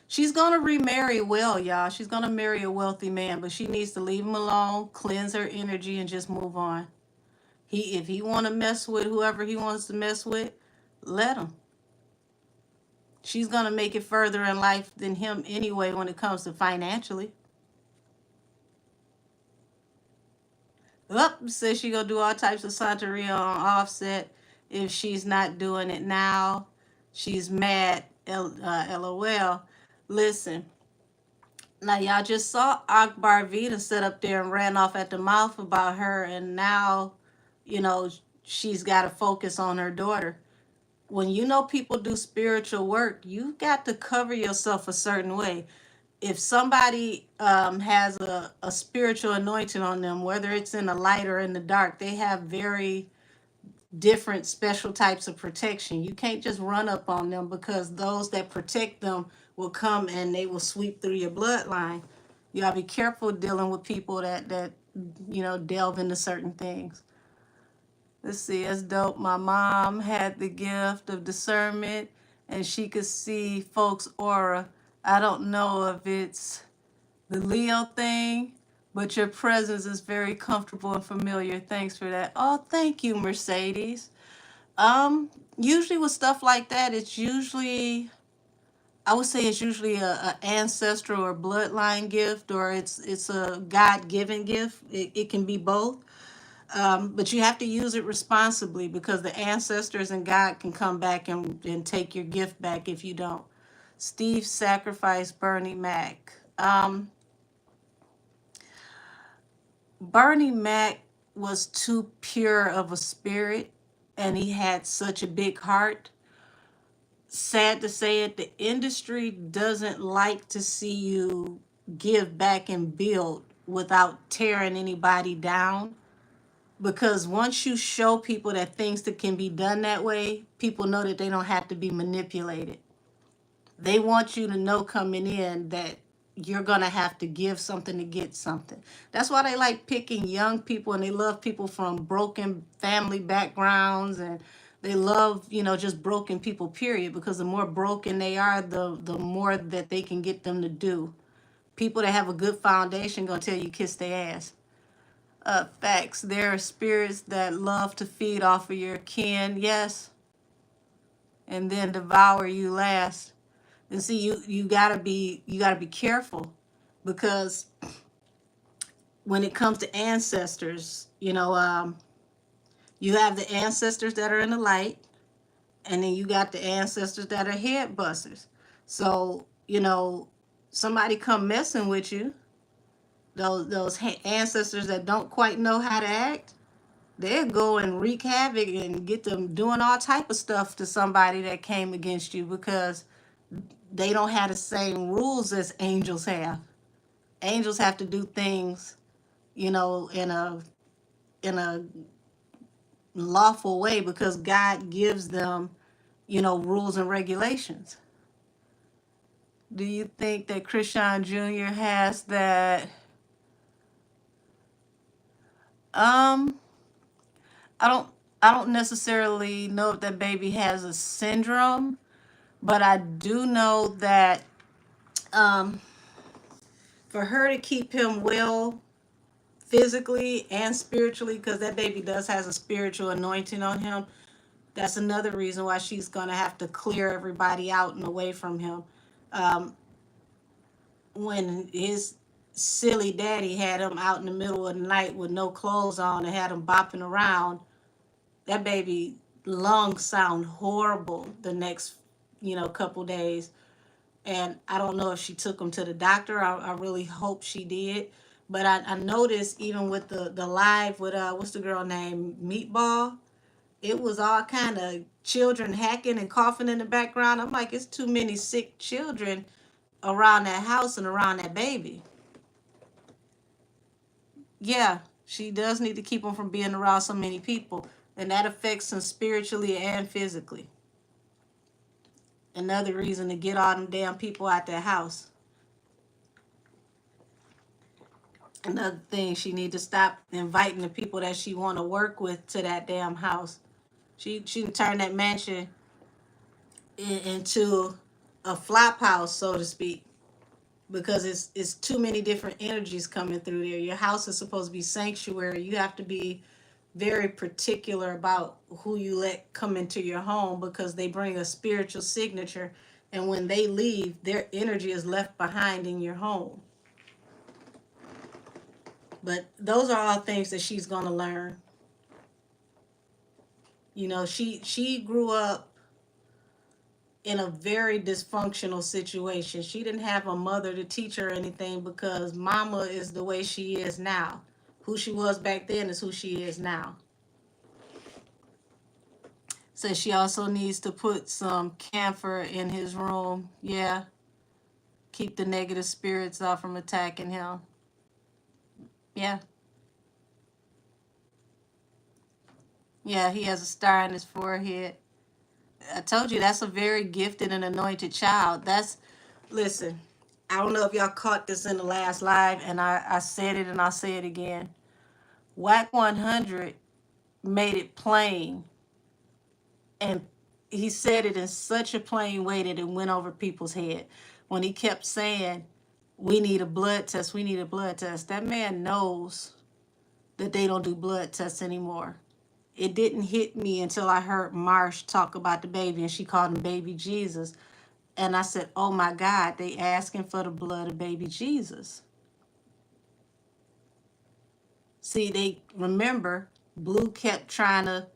She's gonna remarry well, y'all. She's gonna marry a wealthy man, but she needs to leave him alone, cleanse her energy, and just move on. If he want to mess with whoever he wants to mess with, let him. She's gonna make it further in life than him anyway when it comes to financially. Up says she gonna do all types of Santeria on Offset. If she's not doing it now, she's mad. LOL. Listen, now y'all just saw Akbar Vita sit up there and ran off at the mouth about her, and now, you know, she's got to focus on her daughter. When you know people do spiritual work, you got to cover yourself a certain way. If somebody has a spiritual anointing on them, whether it's in the light or in the dark, they have very different special types of protection. You can't just run up on them because those that protect them will come and they will sweep through your bloodline. You gotta be careful dealing with people that delve into certain things. Let's see, that's dope. My mom had the gift of discernment and she could see folks' aura. I don't know if it's the Leo thing, but your presence is very comfortable and familiar. Thanks for that. Oh, thank you, Mercedes. Usually with stuff like that, it's usually I would say it's usually a ancestral or bloodline gift, or it's a God given gift. It can be both. But you have to use it responsibly because the ancestors and God can come back and take your gift back if you don't. Steve sacrificed Bernie Mac. Bernie Mac was too pure of a spirit and he had such a big heart. Sad to say it, the industry doesn't like to see you give back and build without tearing anybody down. Because once you show people that things that can be done that way, people know that they don't have to be manipulated. They want you to know coming in that you're going to have to give something to get something. That's why they like picking young people and they love people from broken family backgrounds and they love, just broken people, period, because the more broken they are, the more that they can get them to do. People that have a good foundation going to tell you kiss their ass. Facts. There are spirits that love to feed off of your kin, yes, and then devour you last. And see, you gotta be careful because when it comes to ancestors, you have the ancestors that are in the light, and then you got the ancestors that are head busters. So somebody come messing with you, those ancestors that don't quite know how to act, they'll go and wreak havoc and get them doing all type of stuff to somebody that came against you because they don't have the same rules as angels have. Angels have to do things, in a lawful way because God gives them, rules and regulations. Do you think that Krishan Jr. has that? Um, I don't I don't necessarily know if that baby has a syndrome, but I do know that um, for her to keep him well physically and spiritually, because that baby does has a spiritual anointing on him, that's another reason why she's gonna have to clear everybody out and away from him. Um, when his silly daddy had him out in the middle of the night with no clothes on and had him bopping around, that baby lungs sound horrible the next, couple days. And I don't know if she took him to the doctor. I really hope she did. But I noticed even with the live with what's the girl name, Meatball, it was all kind of children hacking and coughing in the background. I'm like, it's too many sick children around that house and around that baby. Yeah, she does need to keep him from being around so many people, and that affects him spiritually and physically. Another reason to get all them damn people out that house. Another thing, she need to stop inviting the people that she want to work with to that damn house. She can turn that mansion into a flop house, so to speak, because it's too many different energies coming through there. Your house is supposed to be sanctuary. You have to be very particular about who you let come into your home because they bring a spiritual signature, and when they leave, their energy is left behind in your home. But those are all things that she's gonna learn. She grew up in a very dysfunctional situation. She didn't have a mother to teach her anything because mama is the way she is now. Who she was back then is who she is now. So she also needs to put some camphor in his room. Yeah, keep the negative spirits off from attacking him. Yeah. Yeah, he has a star on his forehead. I told you that's a very gifted and anointed child. Listen, I don't know if y'all caught this in the last live, and I said it and I'll say it again. Whack 100 made it plain, and he said it in such a plain way that it went over people's head. When he kept saying, we need a blood test, we need a blood test. That man knows that they don't do blood tests anymore. It didn't hit me until I heard Marsh talk about the baby, and she called him baby Jesus. And I said, oh my God, they asking for the blood of baby Jesus. See, they remember Blue kept trying to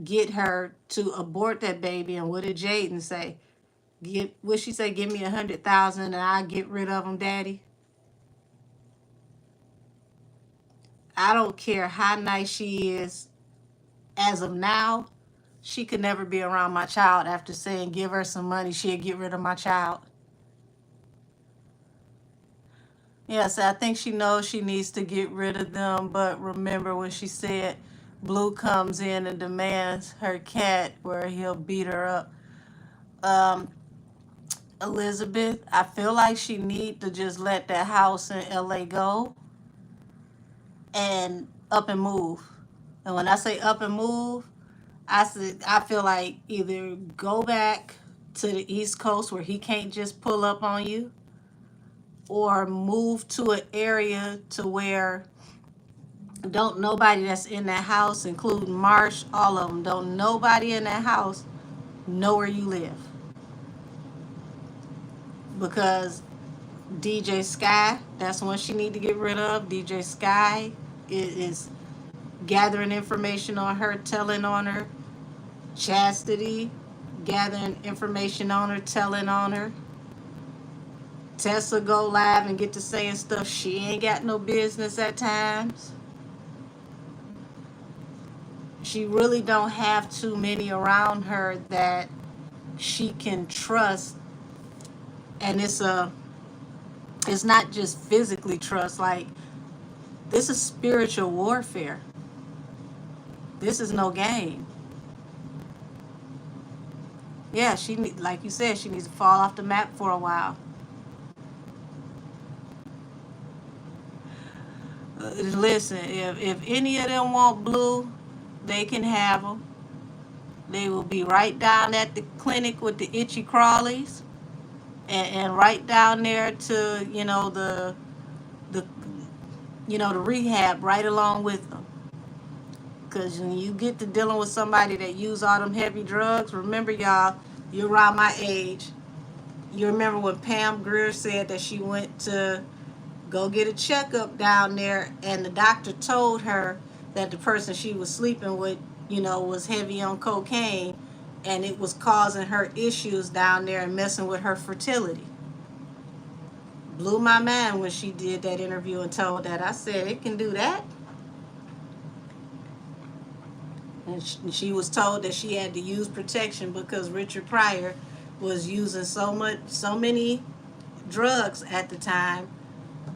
get her to abort that baby. And what did Jaden say? What she say? Give me 100,000 and I get rid of him, Daddy. I don't care how nice she is. As of now, she could never be around my child. After saying give her some money, she'll get rid of my child. Yes, I think she knows she needs to get rid of them. But remember when she said Blue comes in and demands her cat, where he'll beat her up. Elizabeth, I feel like she need to just let that house in LA go and up and move. And when I say up and move, I feel like either go back to the East Coast where he can't just pull up on you, or move to an area to where don't nobody that's in that house, including Marsh, all of them, don't nobody in that house know where you live. Because DJ Sky, that's one she need to get rid of. DJ Sky is gathering information on her, telling on her. Chastity, gathering information on her, telling on her. Tessa go live and get to saying stuff she ain't got no business at times. She really don't have too many around her that she can trust. And it's not just physically trust, like this is spiritual warfare. This is no game. Yeah, like you said, she needs to fall off the map for a while. Listen, if any of them want Blue, they can have them. They will be right down at the clinic with the itchy crawlies, and right down there to the the rehab right along with them. Because when you get to dealing with somebody that use all them heavy drugs, remember y'all, you're around my age. You remember when Pam Grier said that she went to go get a checkup down there, and the doctor told her that the person she was sleeping with, was heavy on cocaine, and it was causing her issues down there and messing with her fertility. Blew my mind when she did that interview and told that. I said, it can do that? And she was told that she had to use protection because Richard Pryor was using so many drugs at the time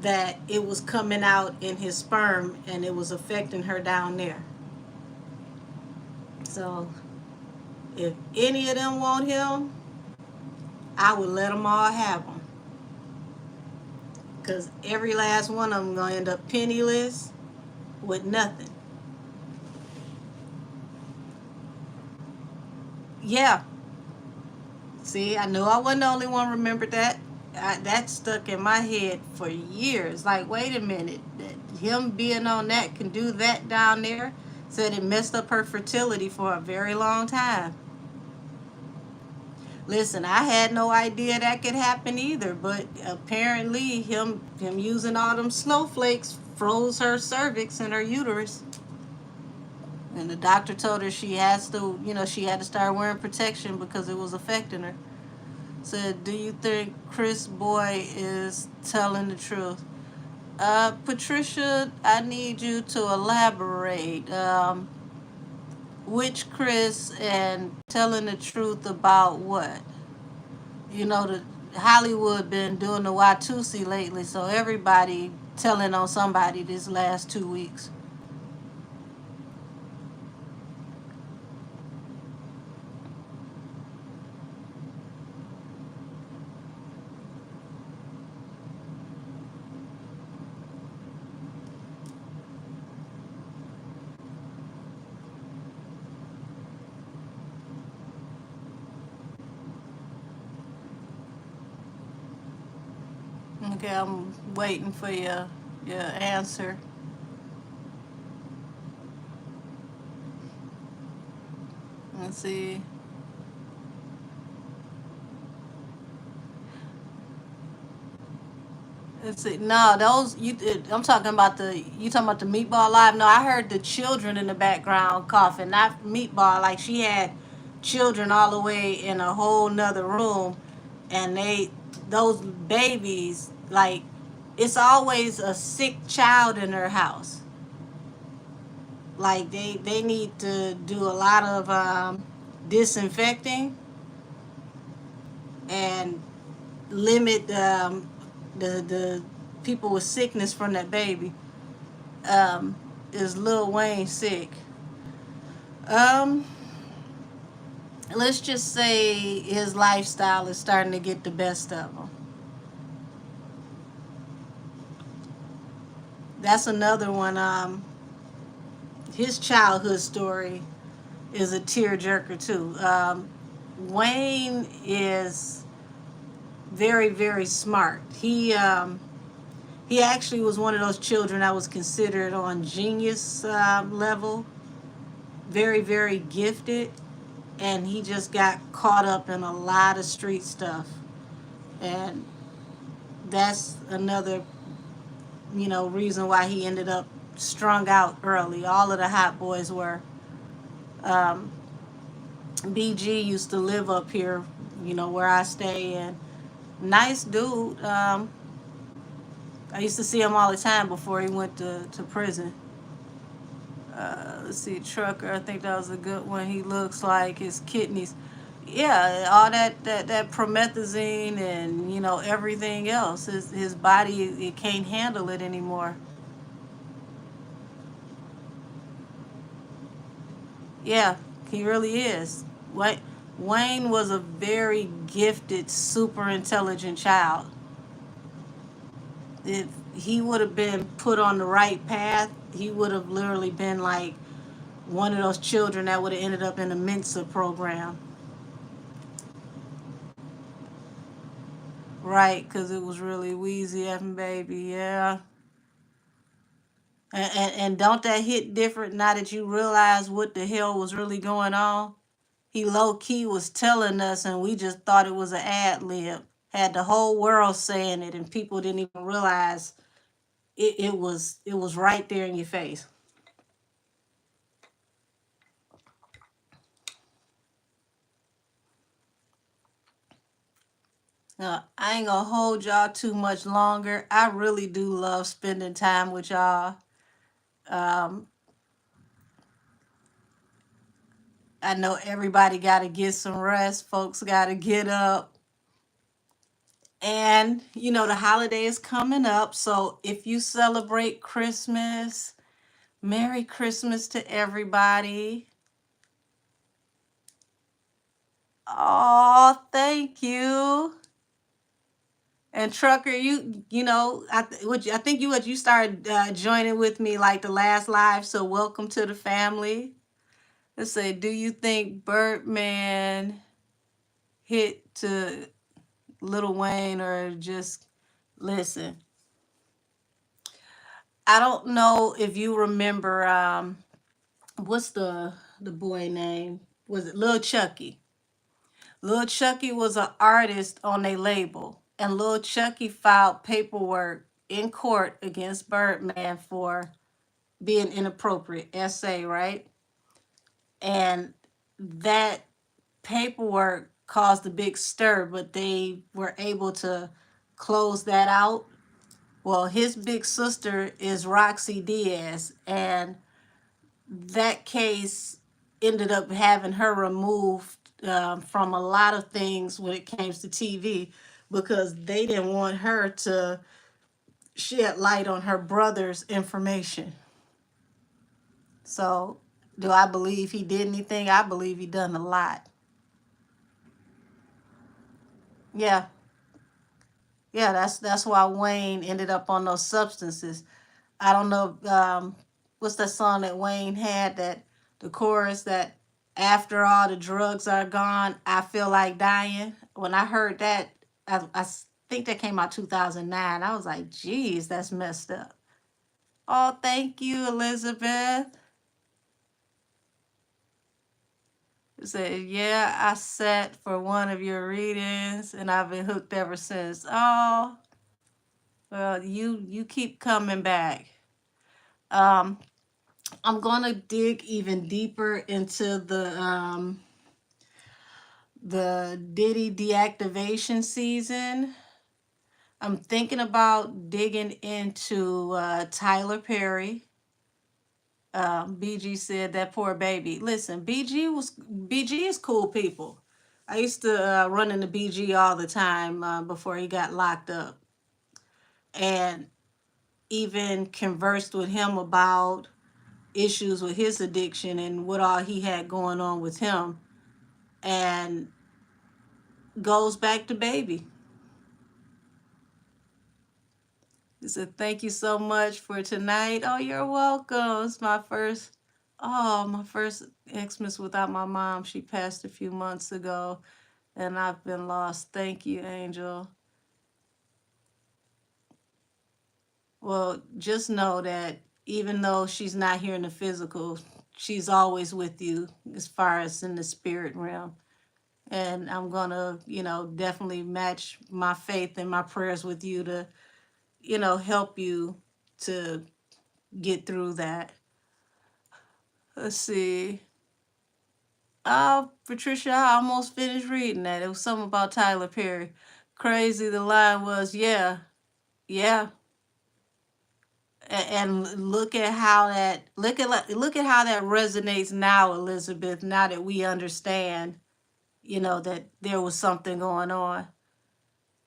that it was coming out in his sperm and it was affecting her down there. So if any of them want him, I would let them all have him. Because every last one of them going to end up penniless with nothing. Yeah. See, I knew I wasn't the only one remembered that. That stuck in my head for years. Like, wait a minute. Him being on that can do that down there. Said it messed up her fertility for a very long time. Listen, I had no idea that could happen either, but apparently him using all them snowflakes froze her cervix and her uterus. And the doctor told her she had to start wearing protection because it was affecting her. Said, do you think Chris Boy is telling the truth? Patricia, I need you to elaborate. Which Chris, and telling the truth about what? The Hollywood been doing the Watusi lately, so everybody telling on somebody this last 2 weeks. Okay, I'm waiting for your answer. Let's see. Let's see. No, those you. I'm talking about the. You talking about the meatball live? No, I heard the children in the background coughing, not meatball. Like she had children all the way in a whole nother room, and those babies, like, it's always a sick child in her house. Like they need to do a lot of disinfecting and limit the people with sickness from that baby. um, is Lil Wayne sick? Um, let's just say his lifestyle is starting to get the best of him. That's another one. His childhood story is a tearjerker too. Wayne is very, very smart. He actually was one of those children that was considered on genius level, very, very gifted, and he just got caught up in a lot of street stuff. And that's another, reason why he ended up strung out early. All of the hot boys were. Um, BG used to live up here, where I stay, and nice dude. I used to see him all the time before he went to prison. Let's see, Trucker. I think that was a good one. He looks like his kidneys. Yeah, all that promethazine and everything else. His body, it can't handle it anymore. Yeah, he really is. Wayne was a very gifted, super intelligent child. If he would have been put on the right path, he would have literally been like one of those children that would have ended up in a Mensa program. Right, because it was really Wheezy effing baby, yeah. And don't that hit different now that you realize what the hell was really going on? He low key was telling us, and we just thought it was an ad lib. Had the whole world saying it, and people didn't even realize it was right there in your face. Now, I ain't gonna hold y'all too much longer. I really do love spending time with y'all. Um, I know everybody got to get some rest. Folks got to get up. And, the holiday is coming up. So if you celebrate Christmas, Merry Christmas to everybody. Oh, thank you. And Trucker, I think you started joining with me like the last live. So welcome to the family. Let's say, do you think Birdman hit to Little Wayne or just listen? I don't know if you remember. What's the boy name? Was it Lil Chucky? Lil Chucky was an artist on a label, and Lil Chucky filed paperwork in court against Birdman for being inappropriate essay, right? And that paperwork caused a big stir, but they were able to close that out. Well, his big sister is Roxy Diaz, and that case ended up having her removed from a lot of things when it came to TV because they didn't want her to shed light on her brother's information. So, do I believe he did anything? I believe he done a lot. Yeah, yeah. That's why Wayne ended up on those substances. I don't know. What's that song that Wayne had? That the chorus that after all the drugs are gone, I feel like dying. When I heard that, think that came out 2009. I was like, geez, that's messed up. Oh, thank you, Elizabeth. It said, yeah, I sat for one of your readings and I've been hooked ever since. Oh, well, you keep coming back. Um, I'm gonna dig even deeper into the Diddy deactivation season. I'm thinking about digging into Tyler Perry. BG said that poor baby. Listen, BG is cool people. I used to run into BG all the time before he got locked up, and even conversed with him about issues with his addiction and what all he had going on with him. And goes back to baby. He said, thank you so much for tonight. Oh, you're welcome. It's my first Xmas without my mom. She passed a few months ago and I've been lost. Thank you, Angel. Well, just know that even though she's not here in the physical, she's always with you as far as in the spirit realm. And I'm going to, definitely match my faith and my prayers with you to, help you to get through that. Let's see. Patricia, I almost finished reading that. It was something about Tyler Perry. Crazy. The line was, yeah, yeah. And look at how that resonates now, Elizabeth. Now that we understand, that there was something going on.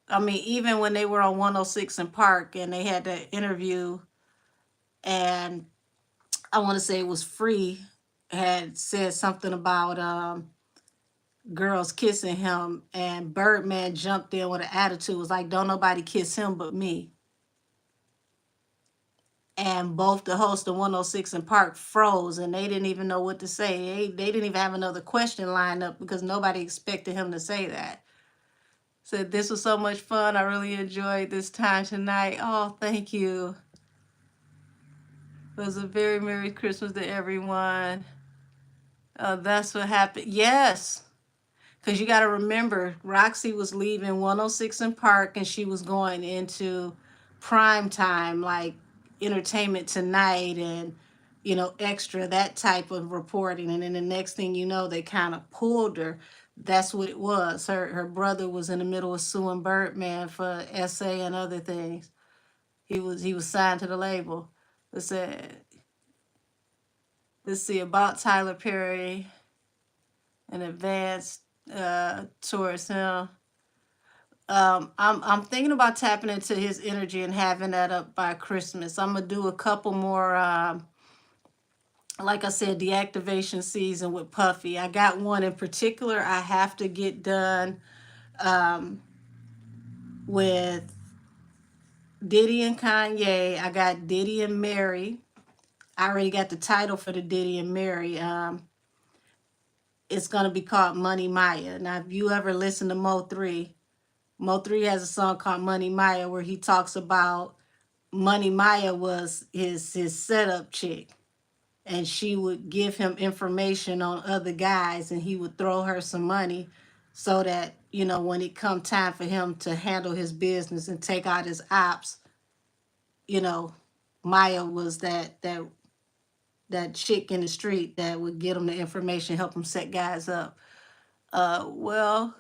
I mean, even when they were on 106 and Park and they had that interview, and I want to say it was Free had said something about girls kissing him, and Birdman jumped in with an attitude, was like, don't nobody kiss him but me. And both the host of 106 and Park froze and they didn't even know what to say. They didn't even have another question lined up because nobody expected him to say that. Said, this was so much fun. I really enjoyed this time tonight. Oh, thank you. It was a very Merry Christmas to everyone. That's what happened. Yes. Because you got to remember, Roxy was leaving 106 and Park and she was going into prime time, like Entertainment Tonight and, Extra, that type of reporting. And then the next thing you know, they kind of pulled her. That's what it was. Her brother was in the middle of suing Birdman for essay and other things. He was signed to the label. Let's see, about Tyler Perry and advanced towards him. I'm thinking about tapping into his energy and having that up by Christmas. I'm gonna do a couple more, like I said, deactivation season with Puffy. I got one in particular I have to get done with Diddy and Kanye. I got Diddy and Mary. I already got the title for the Diddy and Mary. It's gonna be called Money Maya. Now, if you ever listen to Mo3 has a song called Money Maya where he talks about Money Maya was his setup chick, and she would give him information on other guys, and he would throw her some money so that when it come time for him to handle his business and take out his ops, you know, Maya was that chick in the street that would get him the information, help him set guys up. Well,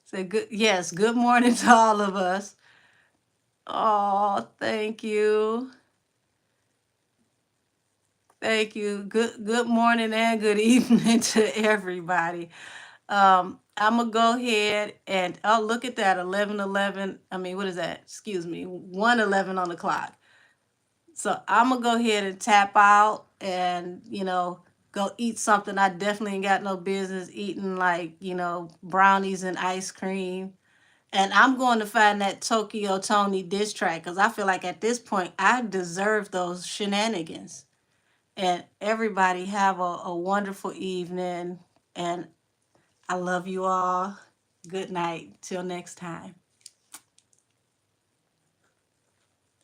say good. Yes, good morning to all of us. Oh, thank you. Thank you. Good morning and good evening to everybody. I'm gonna go ahead and look at that 11:11. I mean, what is that? Excuse me, 1:11 on the clock. So I'm gonna go ahead and tap out and go eat something. I definitely ain't got no business eating, like brownies and ice cream. And I'm going to find that Tokyo Tony diss track because I feel like at this point I deserve those shenanigans. And everybody have a wonderful evening. And I love you all. Good night. Till next time.